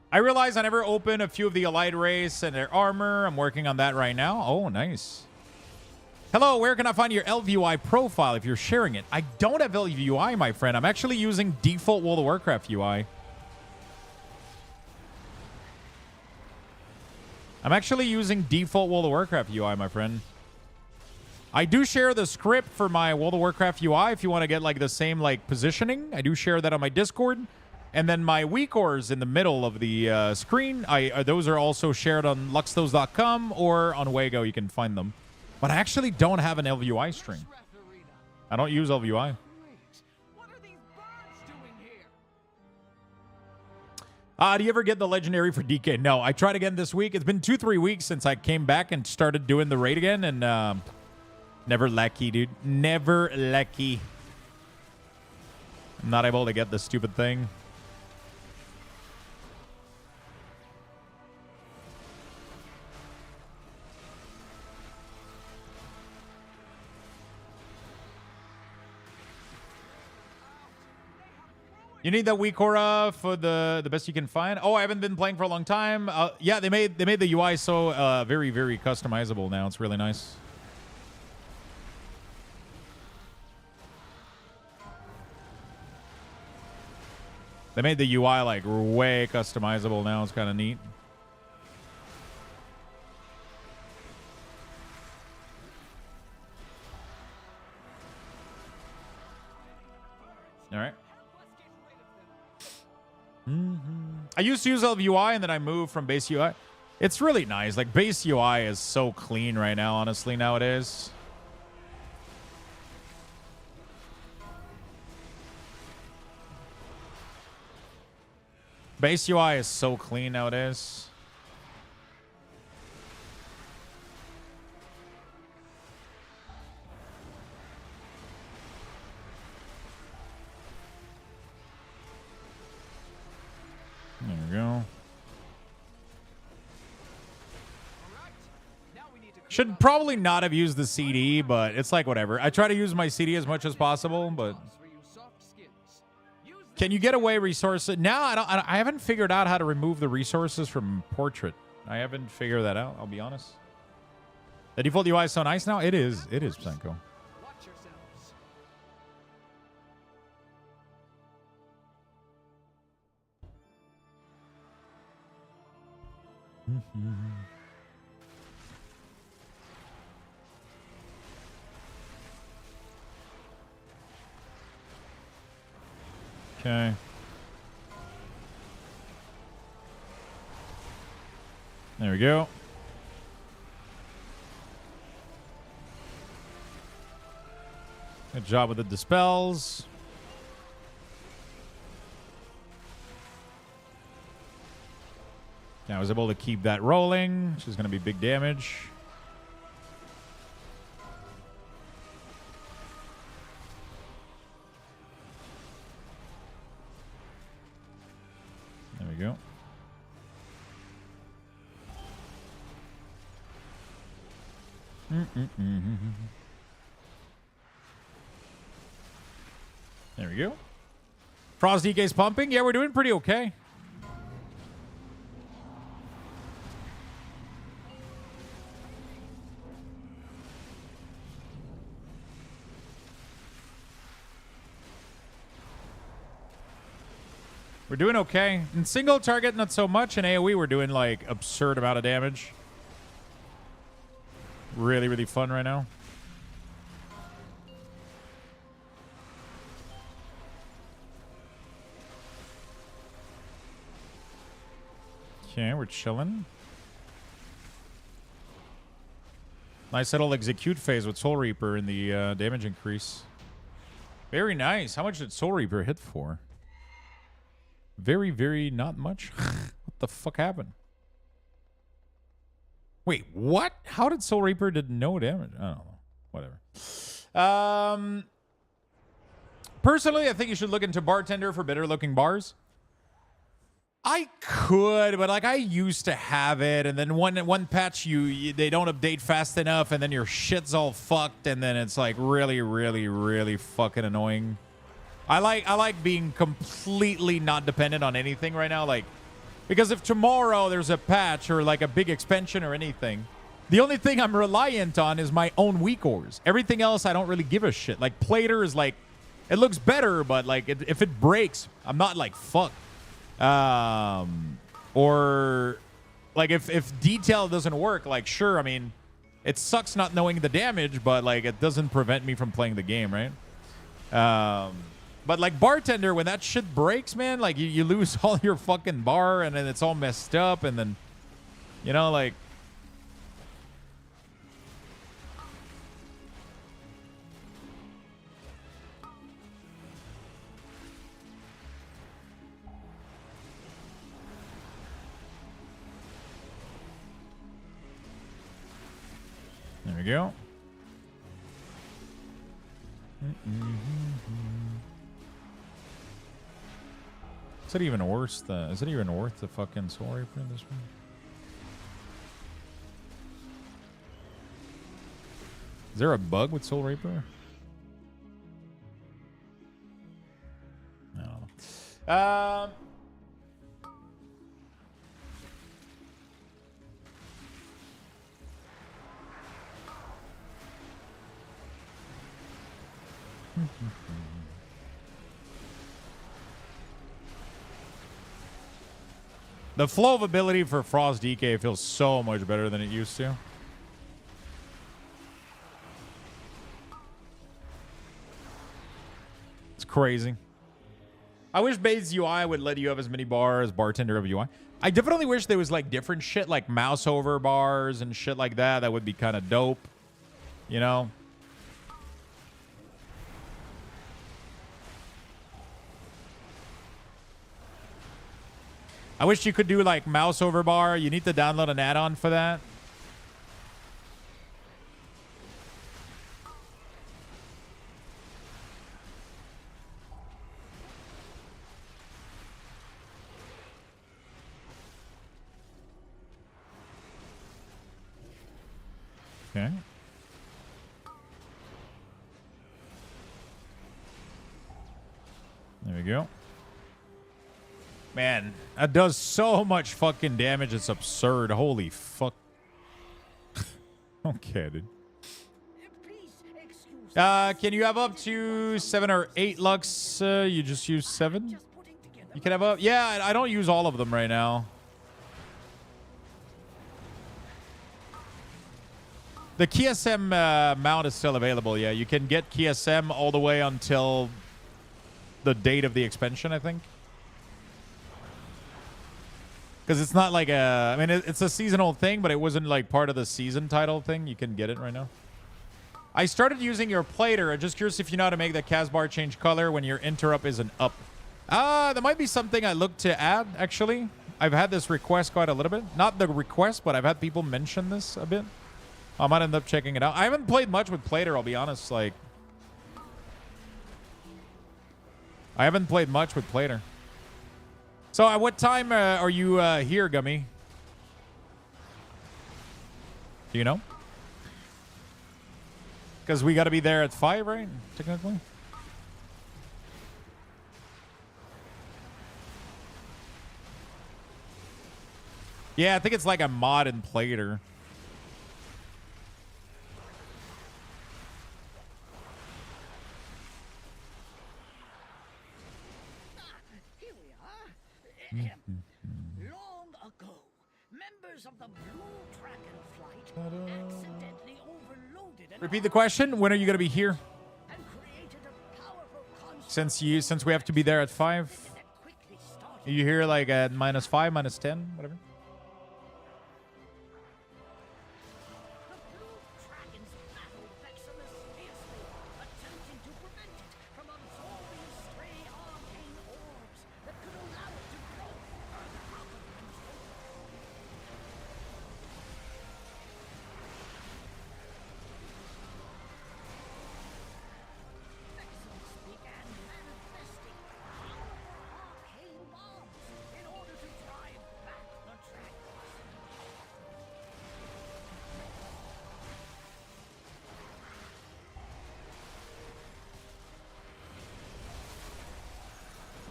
I realize I never opened a few of the Elite race and their armor. I'm working on that right now. Oh, nice. Hello, where can I find your LVUI profile if you're sharing it? I don't have LVUI, my friend. I'm actually using default World of Warcraft UI. I'm actually using default World of Warcraft UI, my friend. I do share the script for my World of Warcraft UI if you want to get like the same like positioning. I do share that on my Discord. And then my WeakAuras in the middle of the screen, those are also shared on Luxthos.com or on Wago. You can find them. But I actually don't have an LVUI string. I don't use LVUI. What are these birds doing here? Do you ever get the legendary for DK? No, I tried again this week. It's been 2-3 weeks since I came back and started doing the raid again, and never lucky, dude. Never lucky. I'm not able to get the stupid thing. You need that WeakAuras for the best you can find. Oh, I haven't been playing for a long time. Yeah, they made the UI so very, very customizable now. It's really nice. They made the UI like way customizable now. It's kind of neat. All right. I used to use LVUI and then I moved from base UI. It's really nice. Like base UI is so clean right now, honestly, nowadays. Base UI is so clean nowadays. There we go. Should probably not have used the CD, but it's like whatever. I try to use my CD as much as possible, but can you get away resources? No, I haven't figured out how to remove the resources from portrait. I haven't figured that out, I'll be honest. The default UI is so nice now. It is Psycho. Okay. There we go. Good job with the dispels. Now I was able to keep that rolling, which is going to be big damage. There we go. There we go. Frost DK's pumping. Yeah, we're doing pretty okay. We're doing okay. In single target, not so much. In AoE, we're doing like absurd amount of damage. Really, really fun right now. Okay, we're chilling. Nice little execute phase with Soul Reaper in the damage increase. Very nice. How much did Soul Reaper hit for? Very, very not much. What the fuck happened? Wait, what? How did Soul Reaper did no damage? I don't know. Whatever. Personally, I think you should look into Bartender for better looking bars. I could, but like I used to have it, and then one patch they don't update fast enough, and then your shit's all fucked, and then it's like really, really, really fucking annoying. I like being completely not dependent on anything right now, like because if tomorrow there's a patch or like a big expansion or anything, the only thing I'm reliant on is my own WeakAuras. Everything else I don't really give a shit. Like Plater is like, it looks better, but like if it breaks, I'm not like fuck. Or like if detail doesn't work, like sure, I mean, it sucks not knowing the damage, but like it doesn't prevent me from playing the game, right? But like Bartender, when that shit breaks, man, like you lose all your fucking bar, and then it's all messed up, and then, you know, like. There we go. Is it even worse? Is it even worth the fucking Soul Reaper in this one? Is there a bug with Soul Reaper? I don't know. The flow of ability for Frost DK feels so much better than it used to. It's crazy. I wish Bates UI would let you have as many bars as Bartender of UI. I definitely wish there was like different shit like mouse over bars and shit like that. That would be kind of dope. You know? I wish you could do like mouse over bar. You need to download an add-on for that. Okay. There we go. Man, that does so much fucking damage. It's absurd. Holy fuck. Okay, dude. Can you have up to 7 or 8 Lux? You just use 7? You can have up. Yeah, I don't use all of them right now. The KSM mount is still available. Yeah, you can get KSM all the way until the date of the expansion, I think. Because it's not like a... I mean, it's a seasonal thing, but it wasn't like part of the season title thing. You can get it right now. I started using your plater. I'm just curious if you know how to make the cast bar change color when your interrupt is an up. That might be something I look to add, actually. I've had this request quite a little bit. Not the request, but I've had people mention this a bit. I might end up checking it out. I haven't played much with plater, I'll be honest. Like, I haven't played much with plater. So at what time are you here, Gummy? Do you know? Because we got to be there at 5, right? Technically. Yeah, I think it's like a mod in plater. him. Long ago, members of the Blue Dragon Flight accidentally overloaded an Repeat the question. When are you going to be here? and created a powerful construct Since we have to be there at 5. that quickly started Are you here like at -5, -10, whatever? the Blue Dragons battled Veximus fiercely, attempting to prevent it from absorbing stray arcane orbs that could allow it to grow further out of control. Veximus began manifesting powerful arcane bombs in order to drive back the dragons.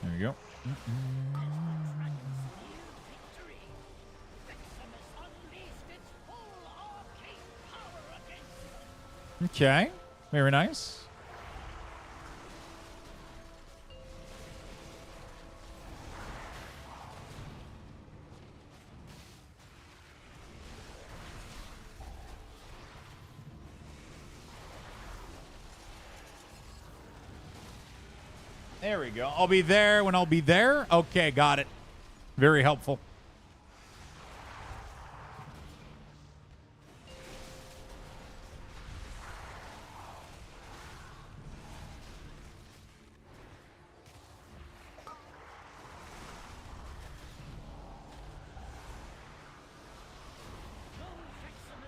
There you go. Victory! Veximus unleashed its full arcane power against them. Okay. Very nice. There we go. I'll be there when I'll be there. Okay, got it. Very helpful.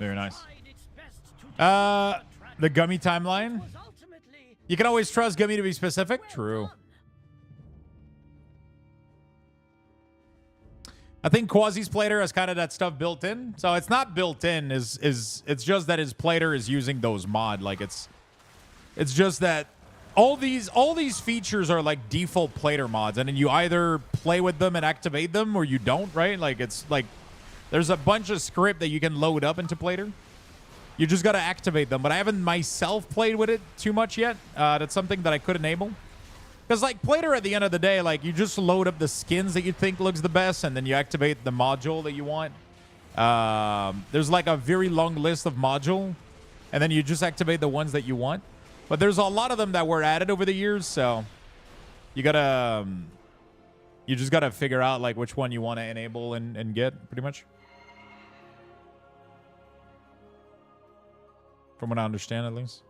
Very nice. Tried its best to defeat the The dragon, Gummy timeline. was ultimately You can always trust Gummy to be specific. True. done. I think Quasi's plater has kind of that stuff built in. So it's not built in. It's just that his plater is using those mod. Like it's just that all these features are like default plater mods, and then you either play with them and activate them or you don't, right? Like it's like there's a bunch of script that you can load up into plater. You just got to activate them. But I haven't myself played with it too much yet. That's something that I could enable. Because, like, Plater, at the end of the day, like, you just load up the skins that you think looks the best, and then you activate the module that you want. There's, like, a very long list of module, and then you just activate the ones that you want. But there's a lot of them that were added over the years, so you gotta... you just gotta figure out, like, which one you want to enable and get, pretty much. From what I understand, at least.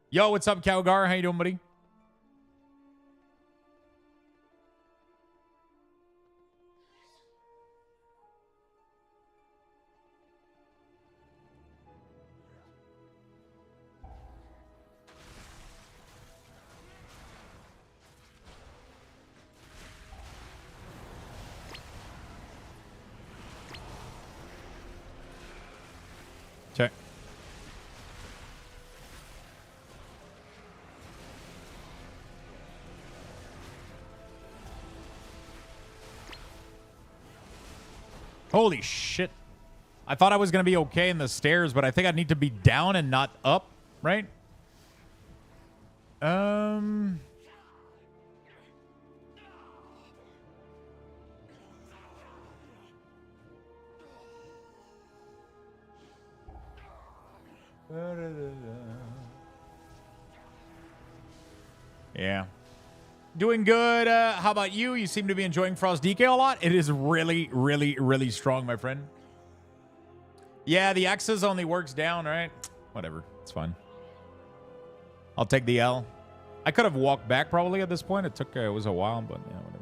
Yo, what's up, Calgar? How you doing, buddy? Okay. Holy shit. I thought I was going to be okay in the stairs, but I think I need to be down and not up, right? Yeah. Doing good. How about you? You seem to be enjoying Frost DK a lot. It is really, really, really strong, my friend. Yeah, the X's only works down, right? Whatever. It's fine. I'll take the L. I could have walked back probably at this point. It was a while, but yeah, whatever.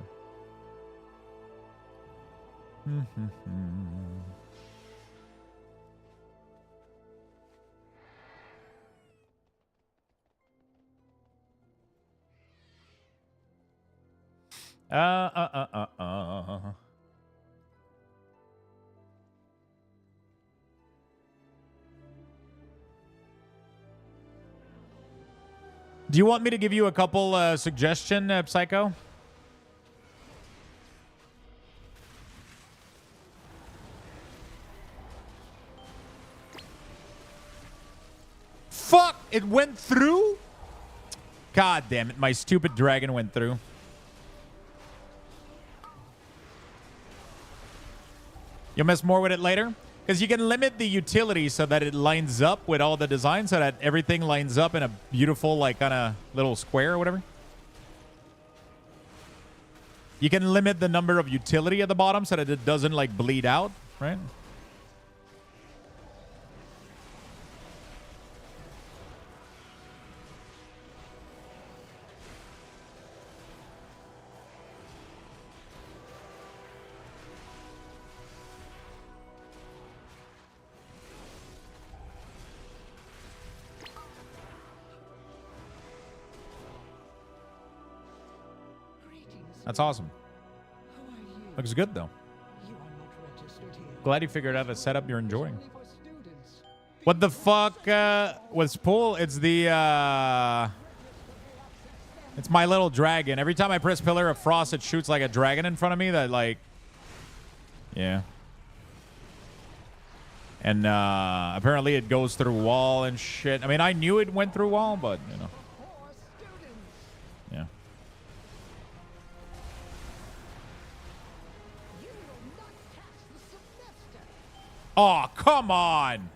Do you want me to give you a couple suggestion, Psycho? Fuck! It went through? God damn it. My stupid dragon went through. You'll mess more with it later? Because you can limit the utility so that it lines up with all the designs so that everything lines up in a beautiful, like, kind of little square or whatever. You can limit the number of utility at the bottom so that it doesn't, like, bleed out, right? That's awesome. Who are you? Looks good, though. You are not registered here. Glad you figured out a setup you're enjoying. Only for students. What the fuck was Pool? It's the, it's my little dragon. Every time I press Pillar of Frost, it shoots like a dragon in front of me that, like, yeah. And apparently it goes through wall and shit. I mean, I knew it went through wall, but, you know. Yeah. Oh, come on.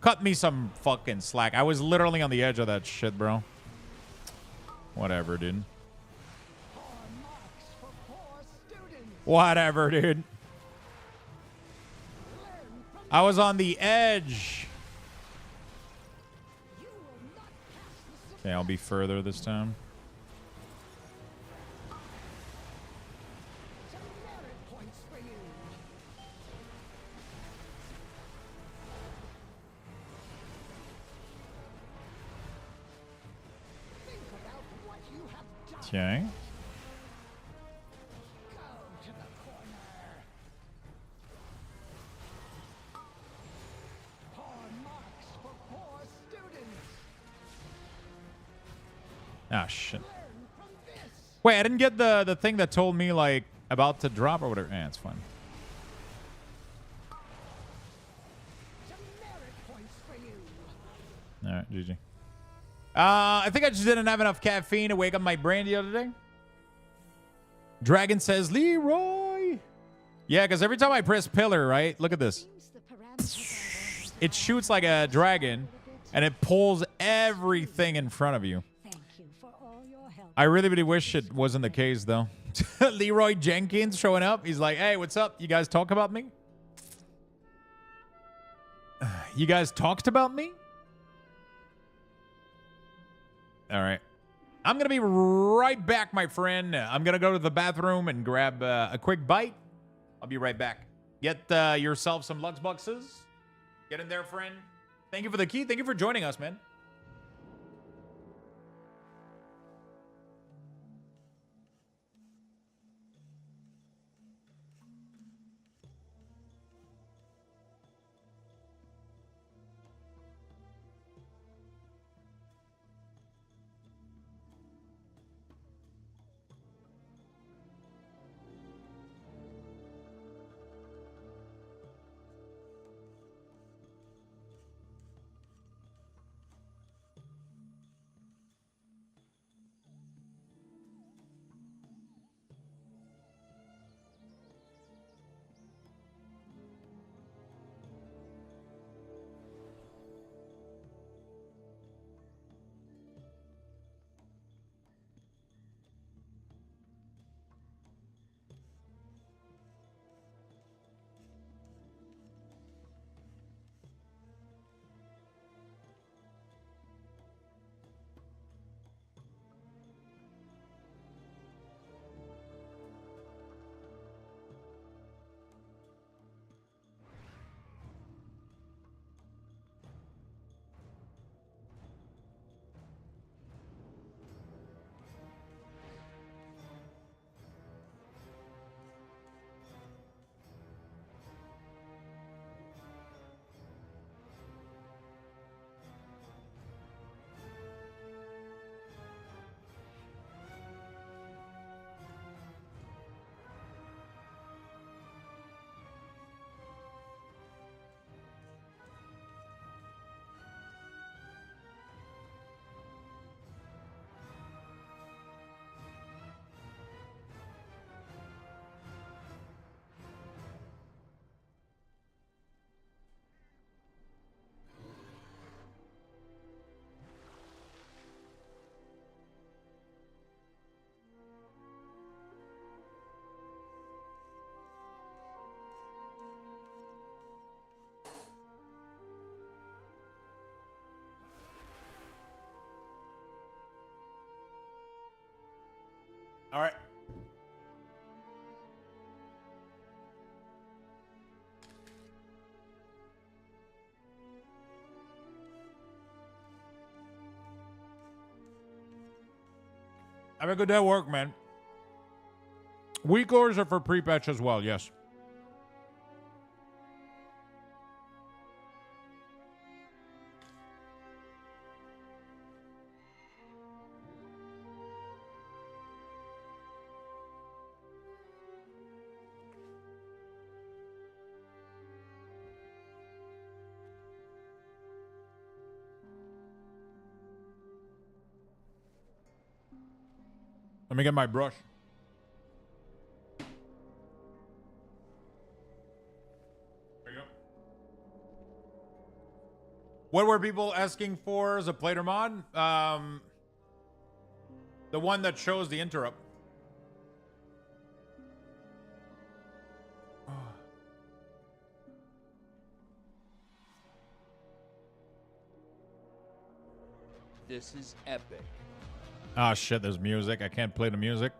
Cut me some fucking slack. I was literally on the edge of that shit, bro. Whatever, dude. Whatever, dude. I was on the edge. Okay, I'll be further this time. Okay. Ah, shit. Wait, I didn't get the thing that told me, like, about to drop or whatever. Yeah, it's fine. All right, GG. I think I just didn't have enough caffeine to wake up my brain the other day. Dragon says, Leroy. Yeah, because every time I press pillar, right? Look at this. It shoots like a dragon, and it pulls everything in front of you. I really, really wish it wasn't the case, though. Leroy Jenkins showing up. He's like, hey, what's up? You guys talk about me? You guys talked about me? All right. I'm going to be right back, my friend. I'm going to go to the bathroom and grab a quick bite. I'll be right back. Get yourself some Lux Boxes. Get in there, friend. Thank you for the key. Thank you for joining us, man. All right. Have a good day at work, man. WeakAuras are for pre-patch as well, yes. Let me get my brush. There you go. What were people asking for as a plater mod? The one that shows the interrupt. This is epic. Oh shit, there's music. I can't play the music.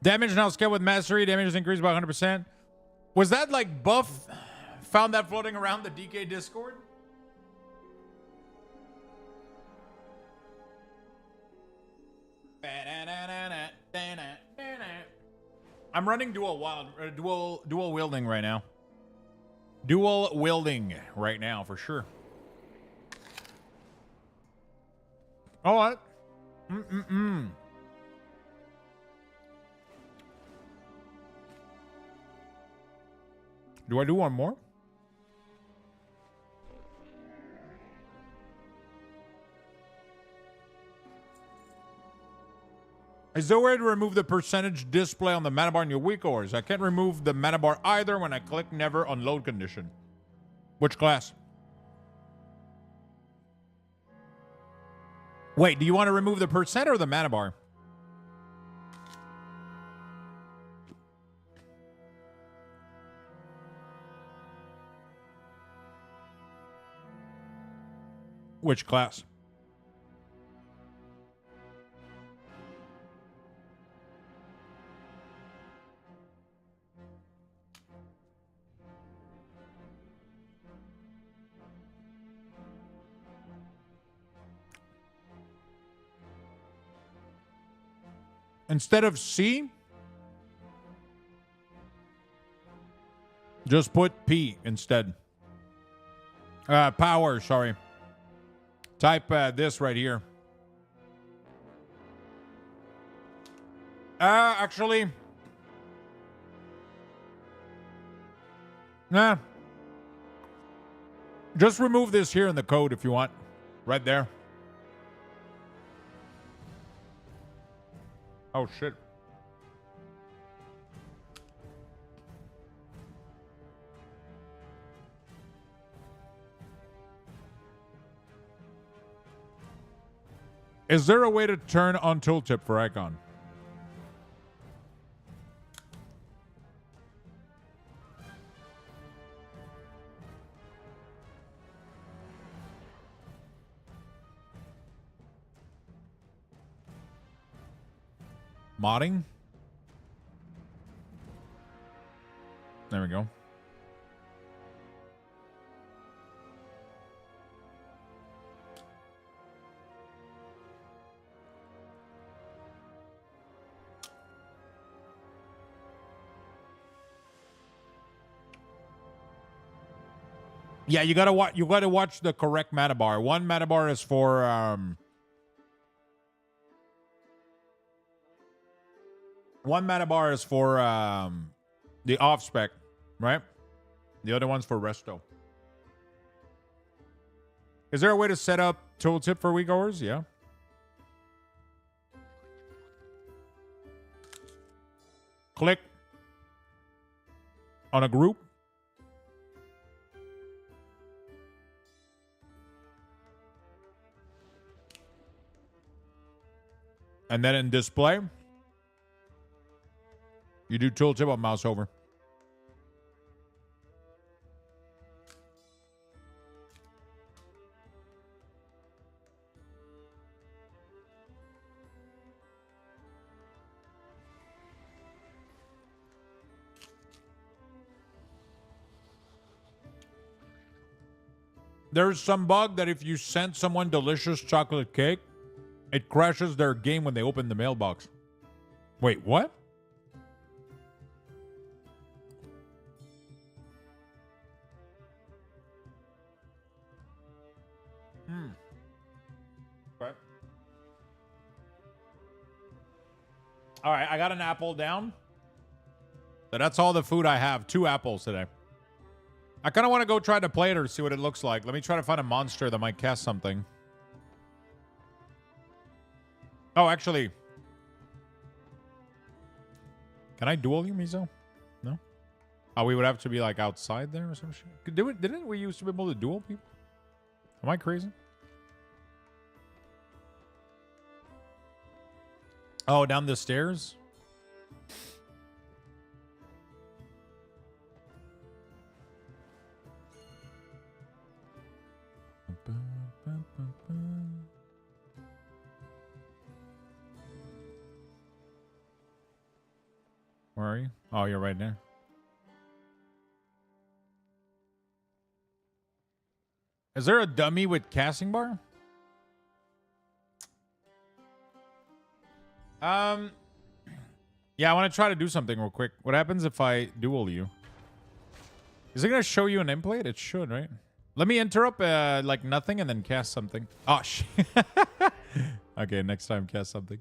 Damage now scaled with mastery. Damage is increased by 100%. Was that like buff? Found that floating around the DK Discord? I'm running dual wielding right now. Dual wielding right now for sure. All right. Do I do one more? Is there a way to remove the percentage display on the mana bar in your WeakAuras? I can't remove the mana bar either when I click never on load condition. Which class? Wait, do you want to remove the percent or the mana bar? Which class? Instead of C, just put P instead. Power, sorry. Type this right here. Actually, nah. Just remove this here in the code if you want. Right there. Oh, shit. Is there a way to turn on tooltip for icon? Modding? There we go. Yeah, you gotta watch the correct mana bar. One mana bar is for the off spec, right? The other one's for resto. Is there a way to set up tooltip for WeakAuras? Yeah. Click on a group. And then in display, you do tooltip on mouse over. There's some bug that if you send someone delicious chocolate cake, it crashes their game when they open the mailbox. Wait, what? Okay. All right, I got an apple down. So that's all the food I have. 2 apples today. I kind of want to go try to play it or see what it looks like. Let me try to find a monster that might cast something. Oh, actually. Can I duel you, Mizo? No? Oh, we would have to be like outside there or some shit. Didn't we used to be able to duel people? Am I crazy? Oh, down the stairs? Where are you? Oh, you're right there. Is there a dummy with casting bar? Yeah, I want to try to do something real quick. What happens if I duel you? Is it going to show you an inplate? It should, right? Let me interrupt like nothing and then cast something. Oh, shit. Okay, next time cast something.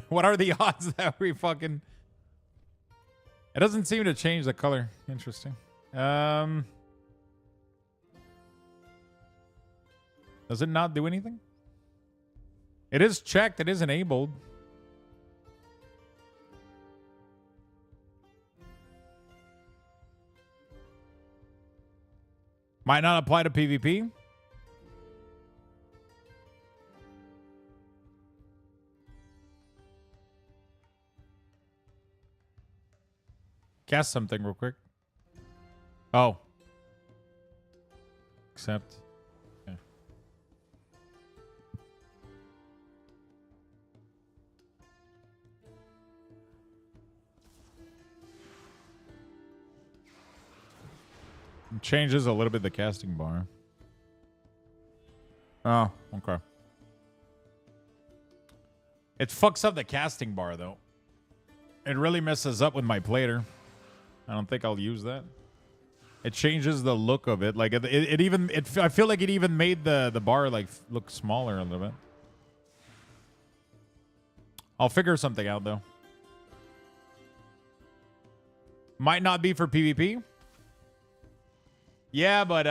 What are the odds that we fucking... It doesn't seem to change the color. Interesting. Does it not do anything? It is checked. It is enabled. Might not apply to PvP. Cast something real quick. Oh. Accept. Okay. It changes a little bit the casting bar. Oh, okay. It fucks up the casting bar though. It really messes up with my plater. I don't think I'll use that. It changes the look of it. Like it even I feel like it even made the bar like look smaller a little bit. I'll figure something out though. Might not be for PvP. Yeah, but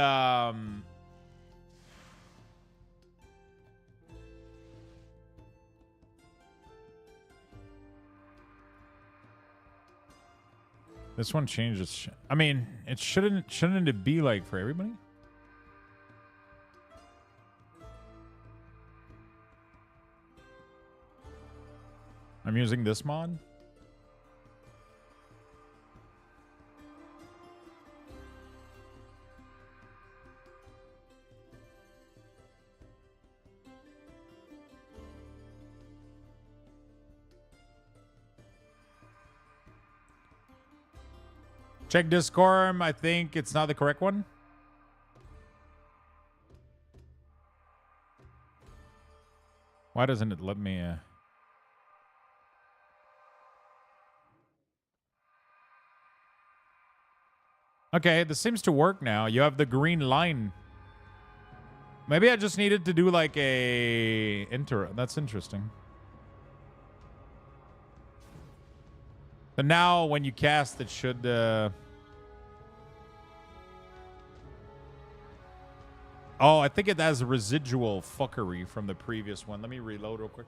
this one changes. I mean, it shouldn't it be like for everybody? I'm using this mod. Check Discord. I think it's not the correct one. Why doesn't it let me... Okay, this seems to work now. You have the green line. Maybe I just needed to do like a intro. That's interesting. So now when you cast, it should... Oh, I think it has residual fuckery from the previous one. Let me reload real quick.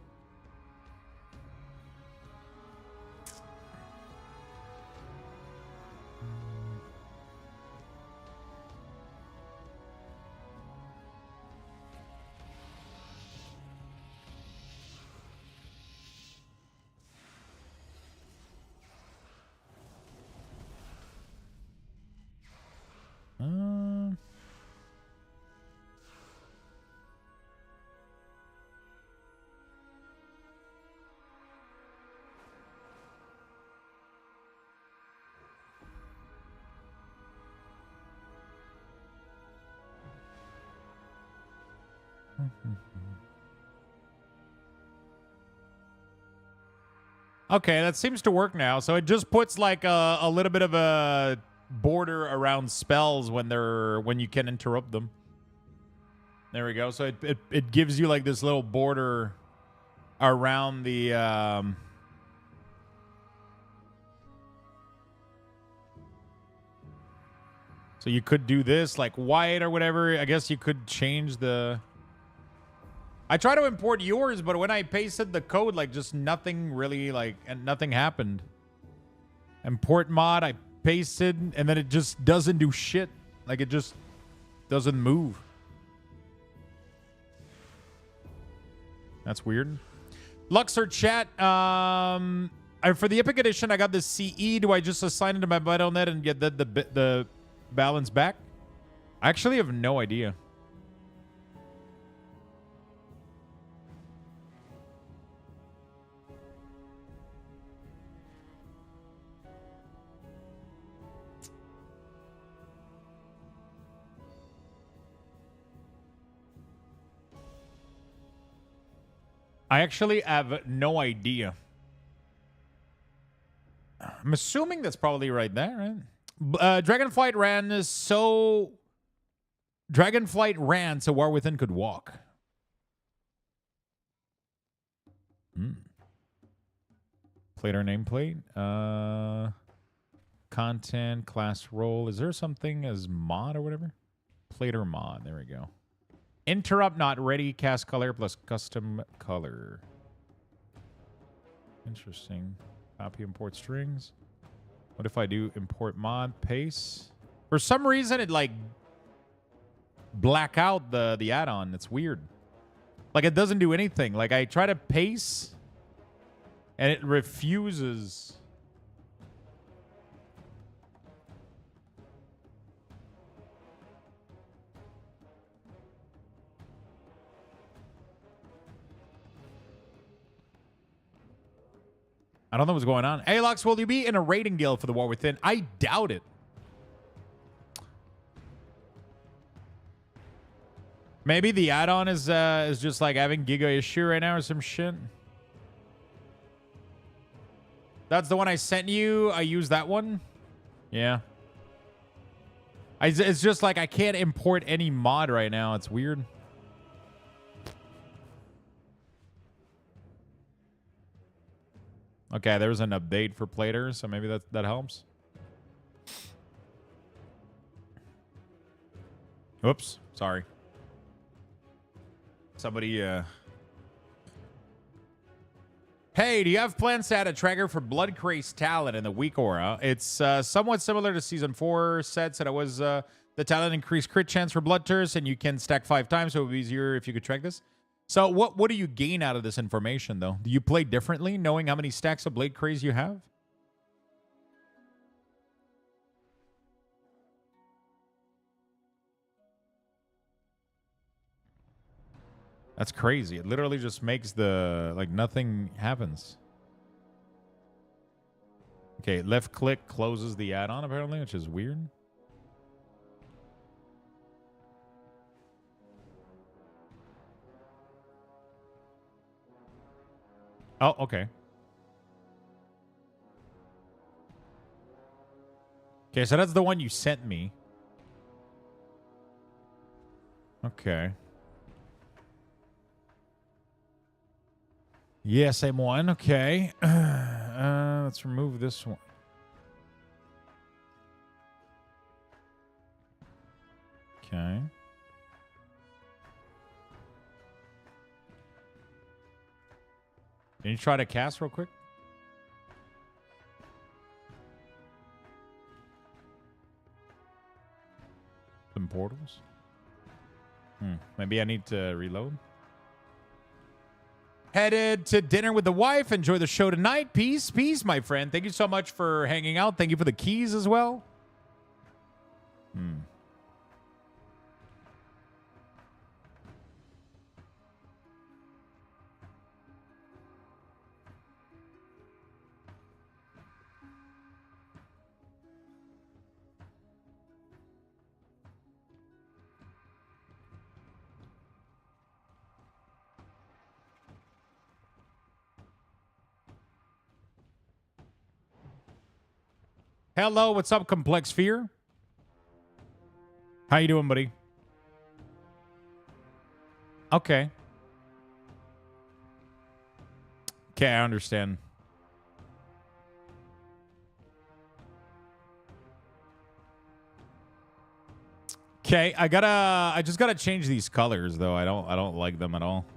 Okay, that seems to work now. So it just puts like a little bit of a border around spells when you can interrupt them. There we go. So it gives you like this little border around the so you could do this like white or whatever. I guess you could change the I try to import yours, but when I pasted the code, like just nothing really and nothing happened. Import mod, I pasted, and then it just doesn't do shit. Like it just doesn't move. That's weird. Luxor chat. For the Epic Edition, I got the CE. Do I just assign it to my Battle.net and get the balance back? I actually have no idea. I actually have no idea. I'm assuming that's probably right there, right? Dragonflight ran so War Within could walk. Plater nameplate. Content, class role. Is there something as mod or whatever? Plater mod. There we go. Interrupt not ready. Cast color plus custom color. Interesting. Copy import strings. What if I do import mod paste? For some reason it like black out the add-on. It's weird. Like it doesn't do anything. Like I try to paste and it refuses. I don't know what's going on. Hey, Lux, will you be in a raiding guild for the War Within? I doubt it. Maybe the add-on is just like having giga issue right now or some shit. That's the one I sent you. I use that one. Yeah. It's just like I can't import any mod right now. It's weird. Okay, there's an update for Plater, so maybe that helps. Oops, sorry. Somebody, Hey, do you have plans to add a tracker for Bloodcraze talent in the WeakAuras? It's somewhat similar to Season 4 sets, and it was the talent increased crit chance for Blood Thirst, and you can stack 5 times, so it would be easier if you could track this. So what do you gain out of this information, though? Do you play differently, knowing how many stacks of Blade Craze you have? That's crazy. It literally just makes like, nothing happens. Okay, left click closes the add-on, apparently, which is weird. Oh, okay. Okay, so that's the one you sent me. Okay. Yeah, same one. Okay. Let's remove this one. Okay. Can you try to cast real quick? Some portals? Maybe I need to reload. Headed to dinner with the wife. Enjoy the show tonight. Peace, peace, my friend. Thank you so much for hanging out. Thank you for the keys as well. Hello, what's up, Complex Fear? How you doing, buddy? Okay. Okay, I understand. Okay, I just gotta change these colors though. I don't like them at all.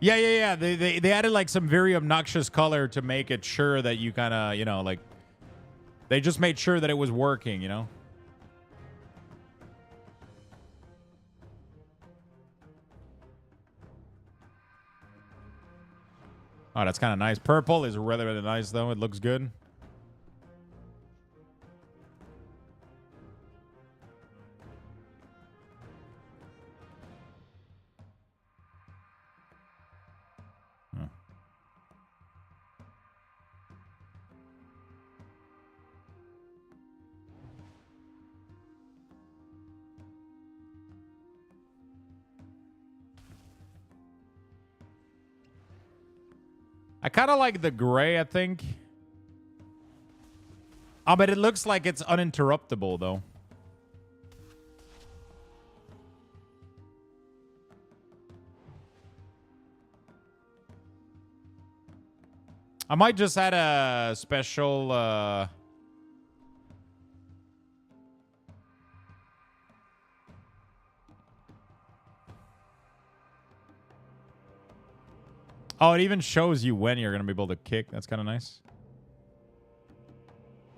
Yeah. They added like some very obnoxious color to make it sure that you kind of, you know, like they just made sure that it was working, you know? Oh, that's kind of nice. Purple is really, really nice, though. It looks good. Huh. I kind of like the gray, I think. Oh, but it looks like it's uninterruptible, though. I might just add a special... Oh, it even shows you when you're going to be able to kick. That's kind of nice.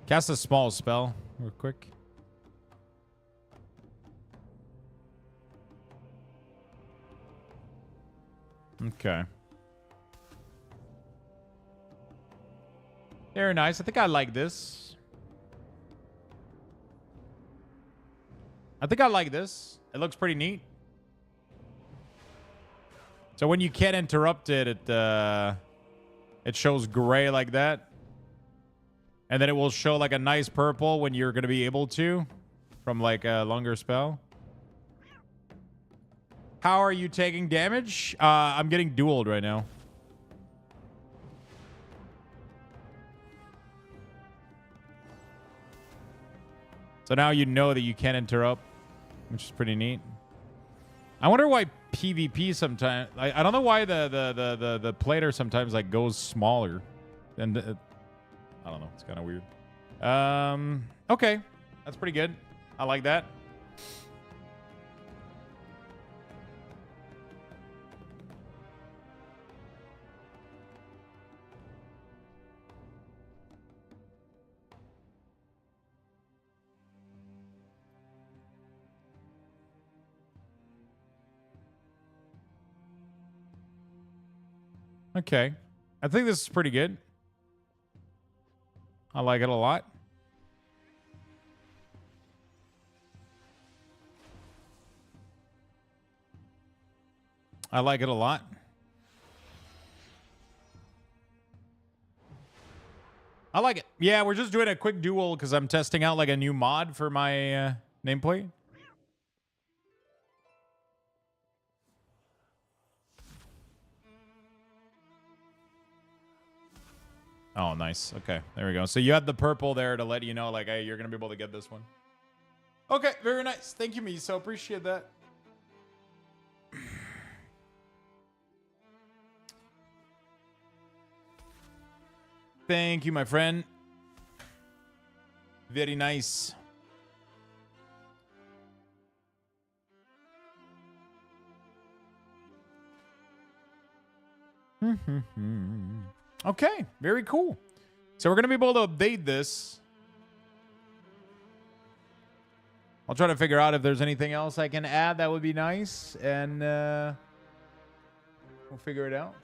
Cast a small spell real quick. Okay. Very nice. I think I like this. I think I like this. It looks pretty neat. So when you can't interrupt it, it shows gray like that. And then it will show like a nice purple when you're going to be able to from like a longer spell. How are you taking damage? I'm getting dueled right now. So now you know that you can't interrupt, which is pretty neat. I wonder why PvP sometimes... I don't know why the plater sometimes like goes smaller. And I don't know. It's kind of weird. Okay. That's pretty good. I like that. Okay. I think this is pretty good. I like it a lot. I like it a lot. I like it. Yeah, we're just doing a quick duel because I'm testing out like a new mod for my nameplate. Oh, nice. Okay, there we go. So you had the purple there to let you know, like, hey, you're going to be able to get this one. Okay, very nice. Thank you, Miso. Appreciate that. Thank you, my friend. Very nice. Okay, very cool. So we're going to be able to update this. I'll try to figure out if there's anything else I can add. That would be nice. And we'll figure it out.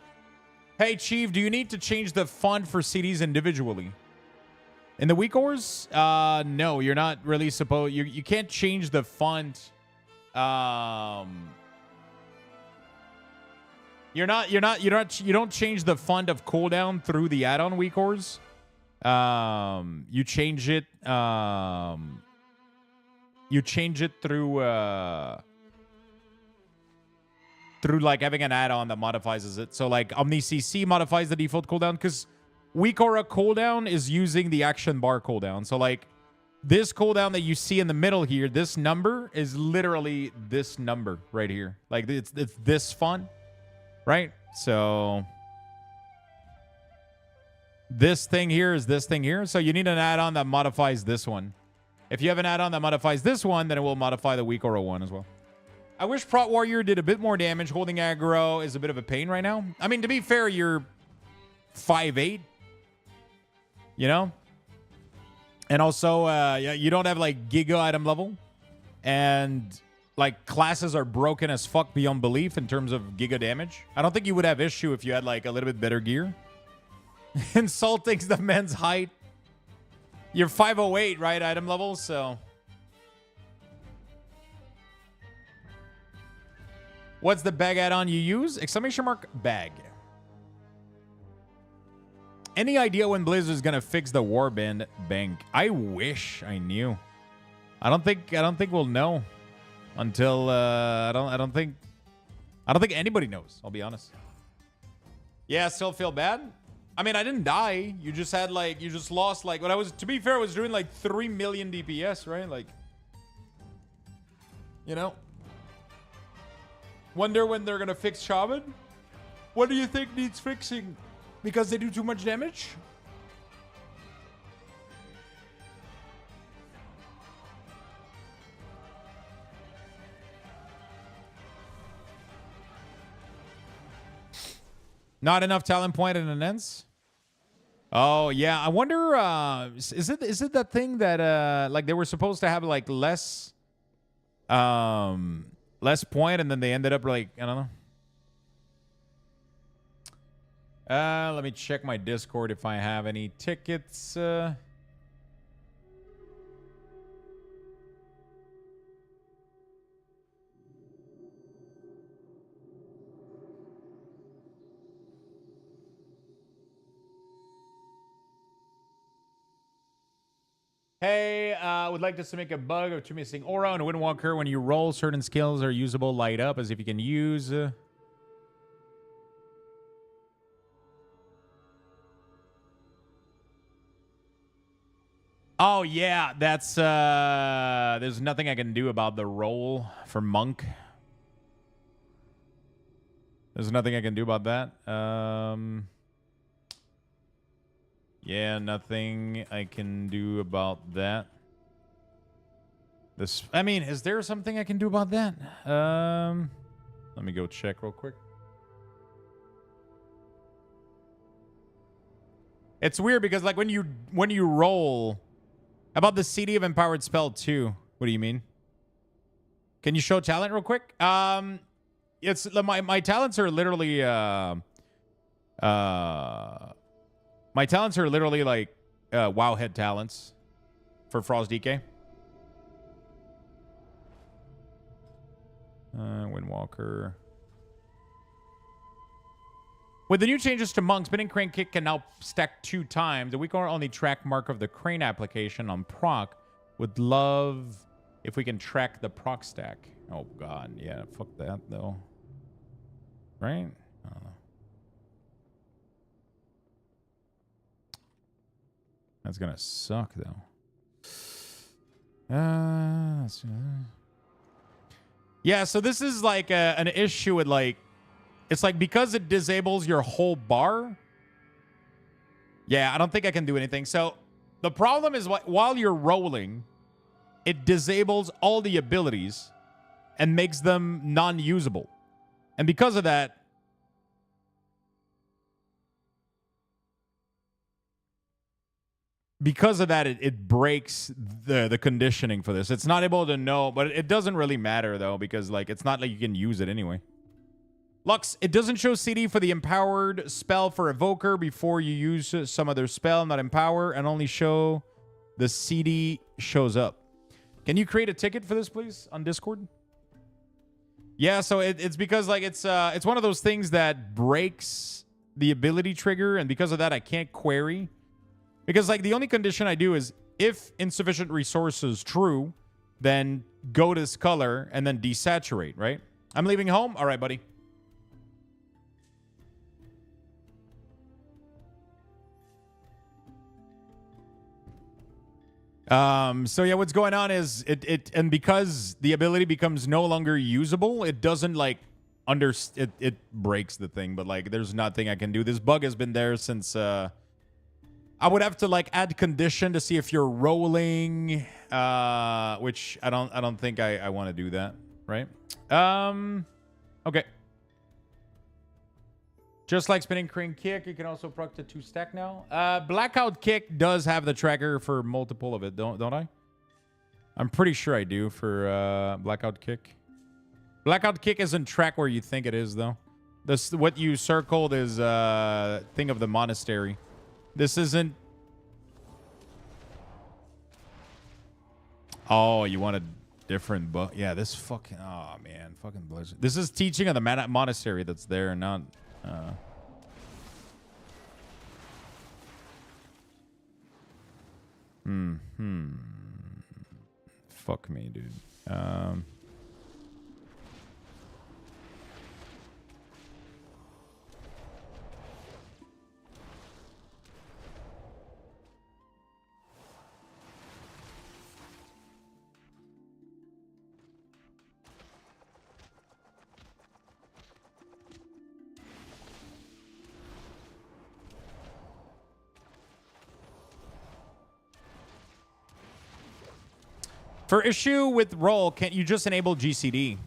Hey, Chief, do you need to change the font for CDs individually? In the WeakAuras? No, you're not really supposed... You can't change the font... You don't change the font of cooldown through the add-on WeakAuras. You change it. You change it through like having an add-on that modifies it. So like Omni CC modifies the default cooldown because WeakAura cooldown is using the action bar cooldown. So like this cooldown that you see in the middle here, this number is literally this number right here. Like it's this font, right? So this thing here is this thing here. So you need an add-on that modifies this one. If you have an add-on that modifies this one, then it will modify the WeakAura one as well. I wish Prot Warrior did a bit more damage. Holding aggro is a bit of a pain right now. I mean, to be fair, you're 5'8", you know? And also, yeah, you don't have, like, Giga item level. And, like, classes are broken as fuck beyond belief in terms of Giga damage. I don't think you would have issue if you had, like, a little bit better gear. Insulting the men's height. You're 508, right, item level, so... What's the bag add-on you use? Exclamation mark bag. Any idea when Blizzard's gonna fix the Warband bank? I wish I knew. I don't think we'll know until I don't think anybody knows, I'll be honest. Yeah, still feel bad? I mean, I didn't die. You just had like you just lost like what I was, to be fair, I was doing like 3 million DPS, right? Like, you know. Wonder when they're gonna fix Shaman? What do you think needs fixing? Because they do too much damage? Not enough talent point in an ends? Oh yeah, I wonder. Is it that thing that like they were supposed to have like less point, and then they ended up like, I don't know. Let me check my Discord if I have any tickets. Hey, would like to make a bug of 2 missing aura on a Windwalker. When you roll, certain skills are usable light up as if you can use... Oh, yeah, that's... there's nothing I can do about the roll for Monk. There's nothing I can do about that. Yeah, nothing I can do about that. This, I mean, is there something I can do about that? Let me go check real quick. It's weird because like when you roll about the CD of Empowered Spell 2. What do you mean? Can you show talent real quick? It's my talents are literally my talents are literally like WoW head talents for Frost DK. Windwalker. With the new changes to Monk, Spinning Crane Kick can now stack 2 times. The WeakAuras only track mark of the Crane application on proc. Would love if we can track the proc stack. Oh god, yeah, fuck that though. Right? I don't know. That's gonna suck though. Yeah, so this is like an issue with like, it's like because it disables your whole bar. Yeah, I don't think I can do anything. So the problem is while you're rolling, it disables all the abilities and makes them non-usable. And because of that, it breaks the conditioning for this. It's not able to know, but it doesn't really matter though, because like it's not like you can use it anyway. Lux, it doesn't show CD for the empowered spell for Evoker before you use some other spell, not empower, and only show the CD shows up. Can you create a ticket for this, please, on Discord? Yeah, so it's because like it's one of those things that breaks the ability trigger, and because of that, I can't query Because like the only condition I do is if insufficient resources true, then go to this color and then desaturate, right? I'm leaving home. All right, buddy. So yeah, what's going on is and because the ability becomes no longer usable, it doesn't like it breaks the thing, but like there's nothing I can do. This bug has been there since I would have to like add condition to see if you're rolling, which I don't think I want to do that, right? Okay. Just like spinning crane kick, you can also proc to 2 stack now. Blackout kick does have the tracker for multiple of it, don't I? I'm pretty sure I do for blackout kick. Blackout kick isn't track where you think it is, though. This what you circled is thing of the monastery. This isn't. Oh, you want a different book? Yeah, this fucking. Oh man, fucking Blizzard. This is teaching of the monastery that's there, not. Fuck me, dude. For issue with roll, can't you just enable GCD?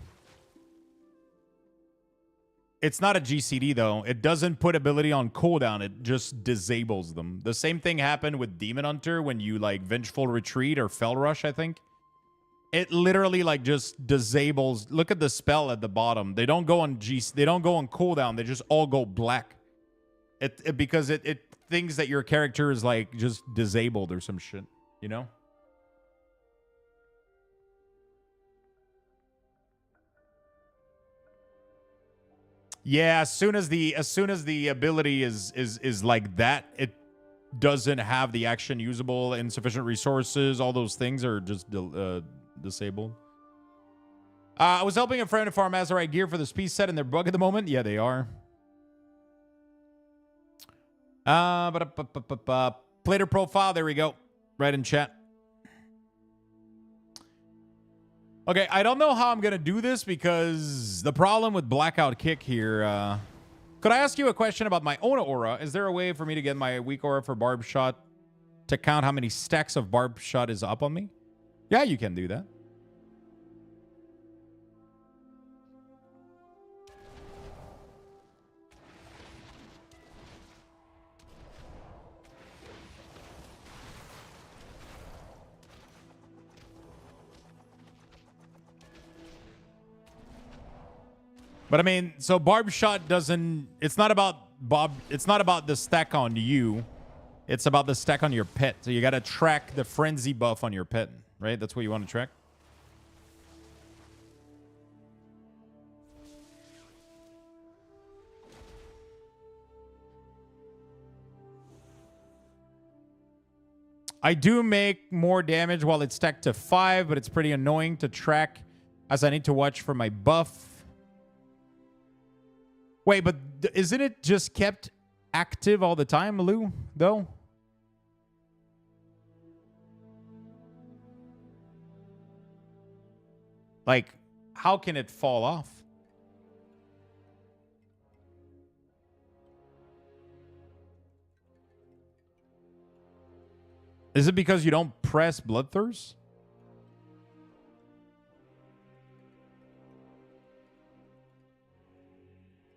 It's not a GCD, though. It doesn't put ability on cooldown. It just disables them. The same thing happened with Demon Hunter when you, like, Vengeful Retreat or Fell Rush, I think. It literally, like, just disables... Look at the spell at the bottom. They don't go on they don't go on cooldown. They just all go black. Because it thinks that your character is, like, just disabled or some shit. You know? Yeah, as soon as the ability is like that, it doesn't have the action usable, insufficient resources, all those things are just disabled. I was helping a friend to farm Azerite gear for this piece set, and they're bug at the moment. Yeah, they are. Plater profile, there we go. Right in chat. Okay, I don't know how I'm going to do this because the problem with Blackout Kick here... could I ask you a question about my own aura? Is there a way for me to get my weak aura for Barb Shot to count how many stacks of Barb Shot is up on me? Yeah, you can do that. But I mean, so Barb Shot doesn't... It's not about the stack on you. It's about the stack on your pet. So you got to track the frenzy buff on your pet, right? That's what you want to track. I do make more damage while it's stacked to 5, but it's pretty annoying to track as I need to watch for my buff. Wait, but isn't it just kept active all the time, Lou, though? Like, how can it fall off? Is it because you don't press Bloodthirst?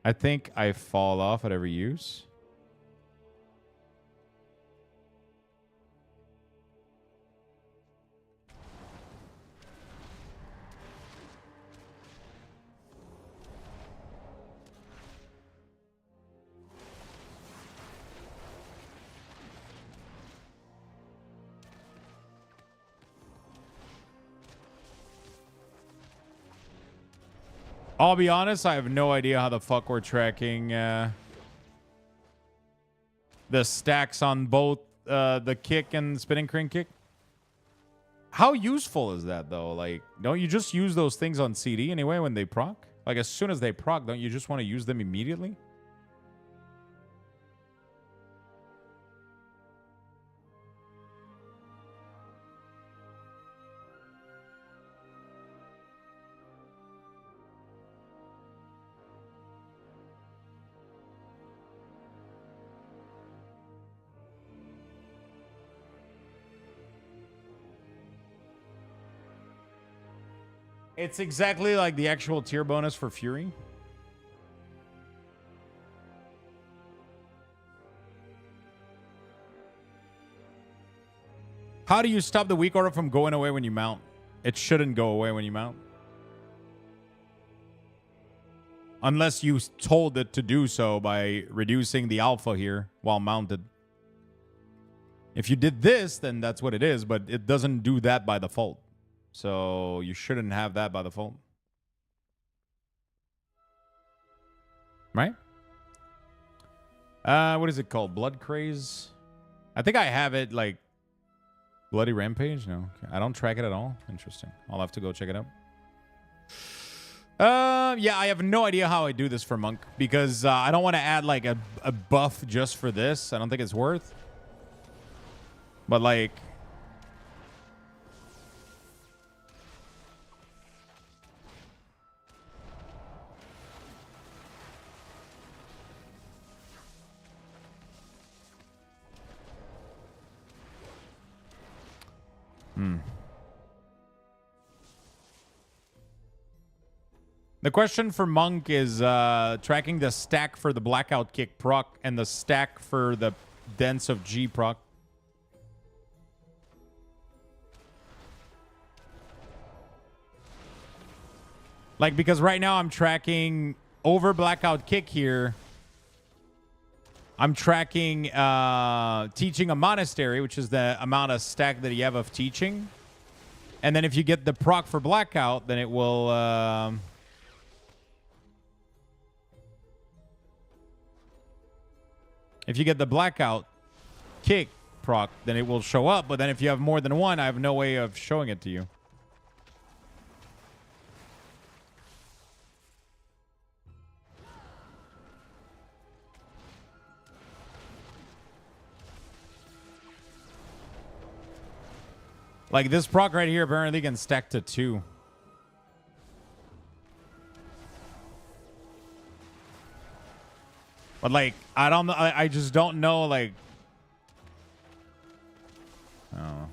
I think I fall off at every use. I'll be honest, I have no idea how the fuck we're tracking the stacks on both the kick and spinning crane kick. How useful is that though? Like, don't you just use those things on CD anyway when they proc? Like as soon as they proc, don't you just want to use them immediately? It's exactly like the actual tier bonus for Fury. How do you stop the weak aura from going away when you mount? It shouldn't go away when you mount. Unless you told it to do so by reducing the alpha here while mounted. If you did this, then that's what it is, but it doesn't do that by default. So you shouldn't have that by default. Right? What is it called? Blood Craze? I think I have it like Bloody Rampage. No, I don't track it at all. Interesting. I'll have to go check it out. Yeah, I have no idea how I do this for Monk because I don't want to add like a buff just for this. I don't think it's worth. But like... The question for Monk is tracking the stack for the Blackout Kick proc and the stack for the Dents of G proc. Like, because right now I'm tracking over Blackout Kick here. I'm tracking teaching a monastery, which is the amount of stack that you have of teaching. And then if you get the proc for Blackout, then it will... if you get the Blackout Kick proc, then it will show up. But then if you have more than one, I have no way of showing it to you. Like this proc right here apparently can stack to 2. But like, I don't know. I just don't know. Like, I don't know.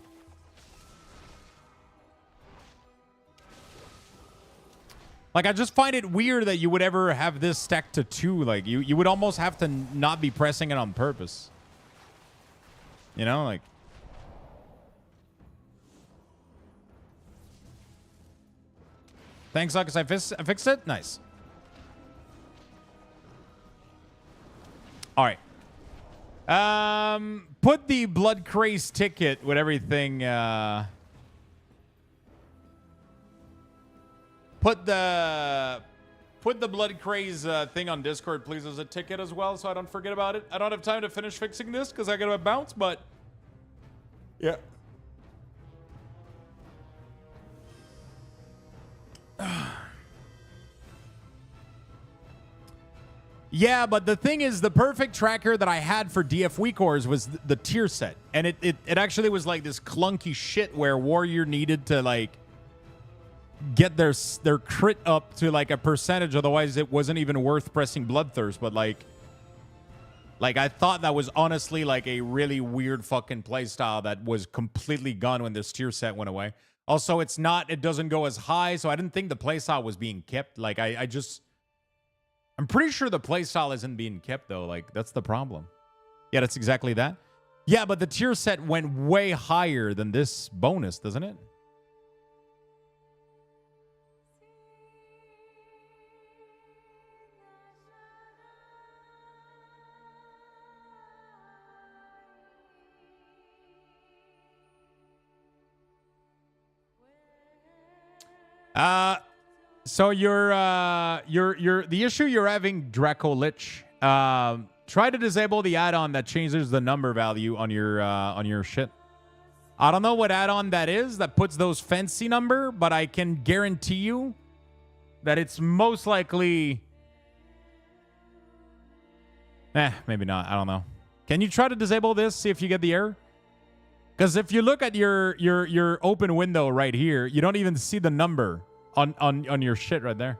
Like, I just find it weird that you would ever have this stack to 2. Like, you would almost have to not be pressing it on purpose. You know, like. Thanks, Lucas. I fixed it. Nice. All right. Put the Blood Craze ticket with everything. Put the Blood Craze thing on Discord, please, as a ticket as well, so I don't forget about it. I don't have time to finish fixing this because I got to bounce, but yeah. Yeah, but the thing is, the perfect tracker that I had for DF WeakAuras was the tier set. And it actually was like this clunky shit where Warrior needed to like get their crit up to like a percentage, otherwise it wasn't even worth pressing Bloodthirst. But like I thought that was honestly like a really weird fucking playstyle that was completely gone when this tier set went away. Also, it doesn't go as high, so I didn't think the playstyle was being kept. Like I'm pretty sure the playstyle isn't being kept, though. Like, that's the problem. Yeah, that's exactly that. Yeah, but the tier set went way higher than this bonus, doesn't it? So the issue you're having, Draco Lich, Try to disable the add-on that changes the number value on your shit. I don't know what add-on that is that puts those fancy number, but I can guarantee you that it's most likely... maybe not. I don't know. Can you try to disable this, see if you get the error? Because if you look at your open window right here, you don't even see the number on your shit right there.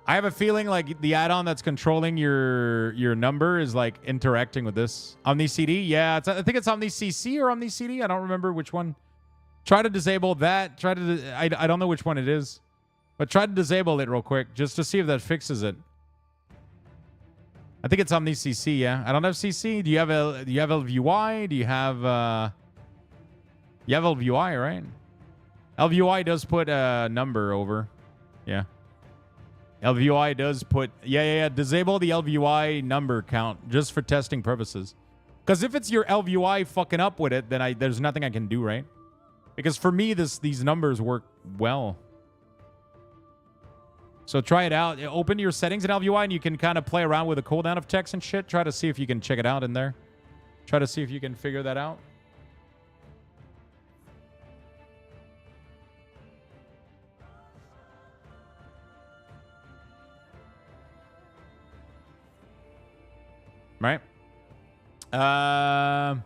I have a feeling like the add-on that's controlling your number is like interacting with this. OmniCD? Yeah, I think it's OmniCC or OmniCD. I don't remember which one. Try to disable that. I don't know which one it is. But try to disable it real quick just to see if that fixes it. I think it's OmniCC, yeah. I don't have CC. Do you have LVUI? Do you have LVUI, right? LVUI does put a number over. Yeah. LVUI does put... Yeah. Disable the LVUI number count just for testing purposes. Because if it's your LVUI fucking up with it, then there's nothing I can do, right? Because for me, these numbers work well. So try it out. Open your settings in LVUI and you can kind of play around with the cooldown of text and shit. Try to see if you can check it out in there. Try to see if you can figure that out. Right? I'll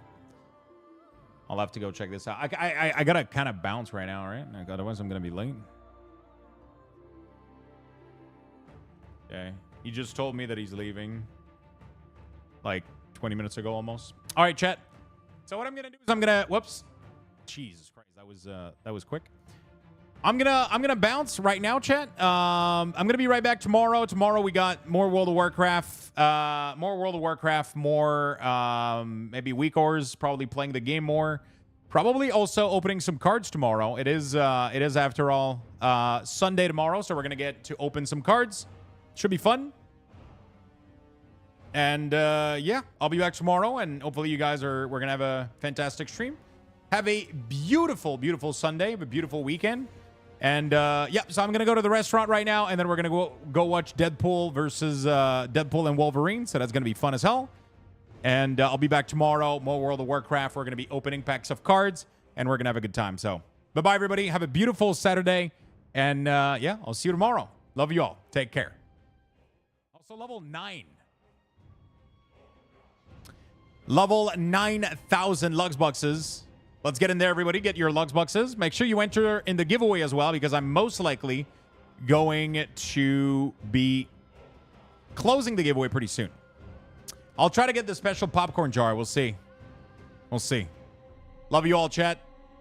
have to go check this out. I gotta kind of bounce right now, right? Otherwise, I'm gonna be late. Okay. He just told me that he's leaving like 20 minutes ago almost. All right, chat. So what I'm gonna do is I'm gonna... Whoops. Jesus Christ, that was quick. I'm gonna bounce right now, chat. I'm gonna be right back tomorrow. Tomorrow we got more World of Warcraft, more maybe WeakAuras, probably playing the game more. Probably also opening some cards tomorrow. It is after all Sunday tomorrow, so we're gonna get to open some cards. Should be fun. And yeah, I'll be back tomorrow, and hopefully you guys we're gonna have a fantastic stream. Have a beautiful, beautiful Sunday, have a beautiful weekend. And yeah, so I'm gonna go to the restaurant right now, and then we're gonna go watch Deadpool versus Deadpool and Wolverine. So that's gonna be fun as hell. And I'll be back tomorrow. More World of Warcraft. We're gonna be opening packs of cards, and we're gonna have a good time. So bye bye, everybody. Have a beautiful Saturday, and yeah, I'll see you tomorrow. Love you all. Take care. Also, level 9. Level 9,000 Lux Boxes. Let's get in there, everybody. Get your Lux Boxes. Make sure you enter in the giveaway as well, because I'm most likely going to be closing the giveaway pretty soon. I'll try to get the special popcorn jar. We'll see. We'll see. Love you all, chat.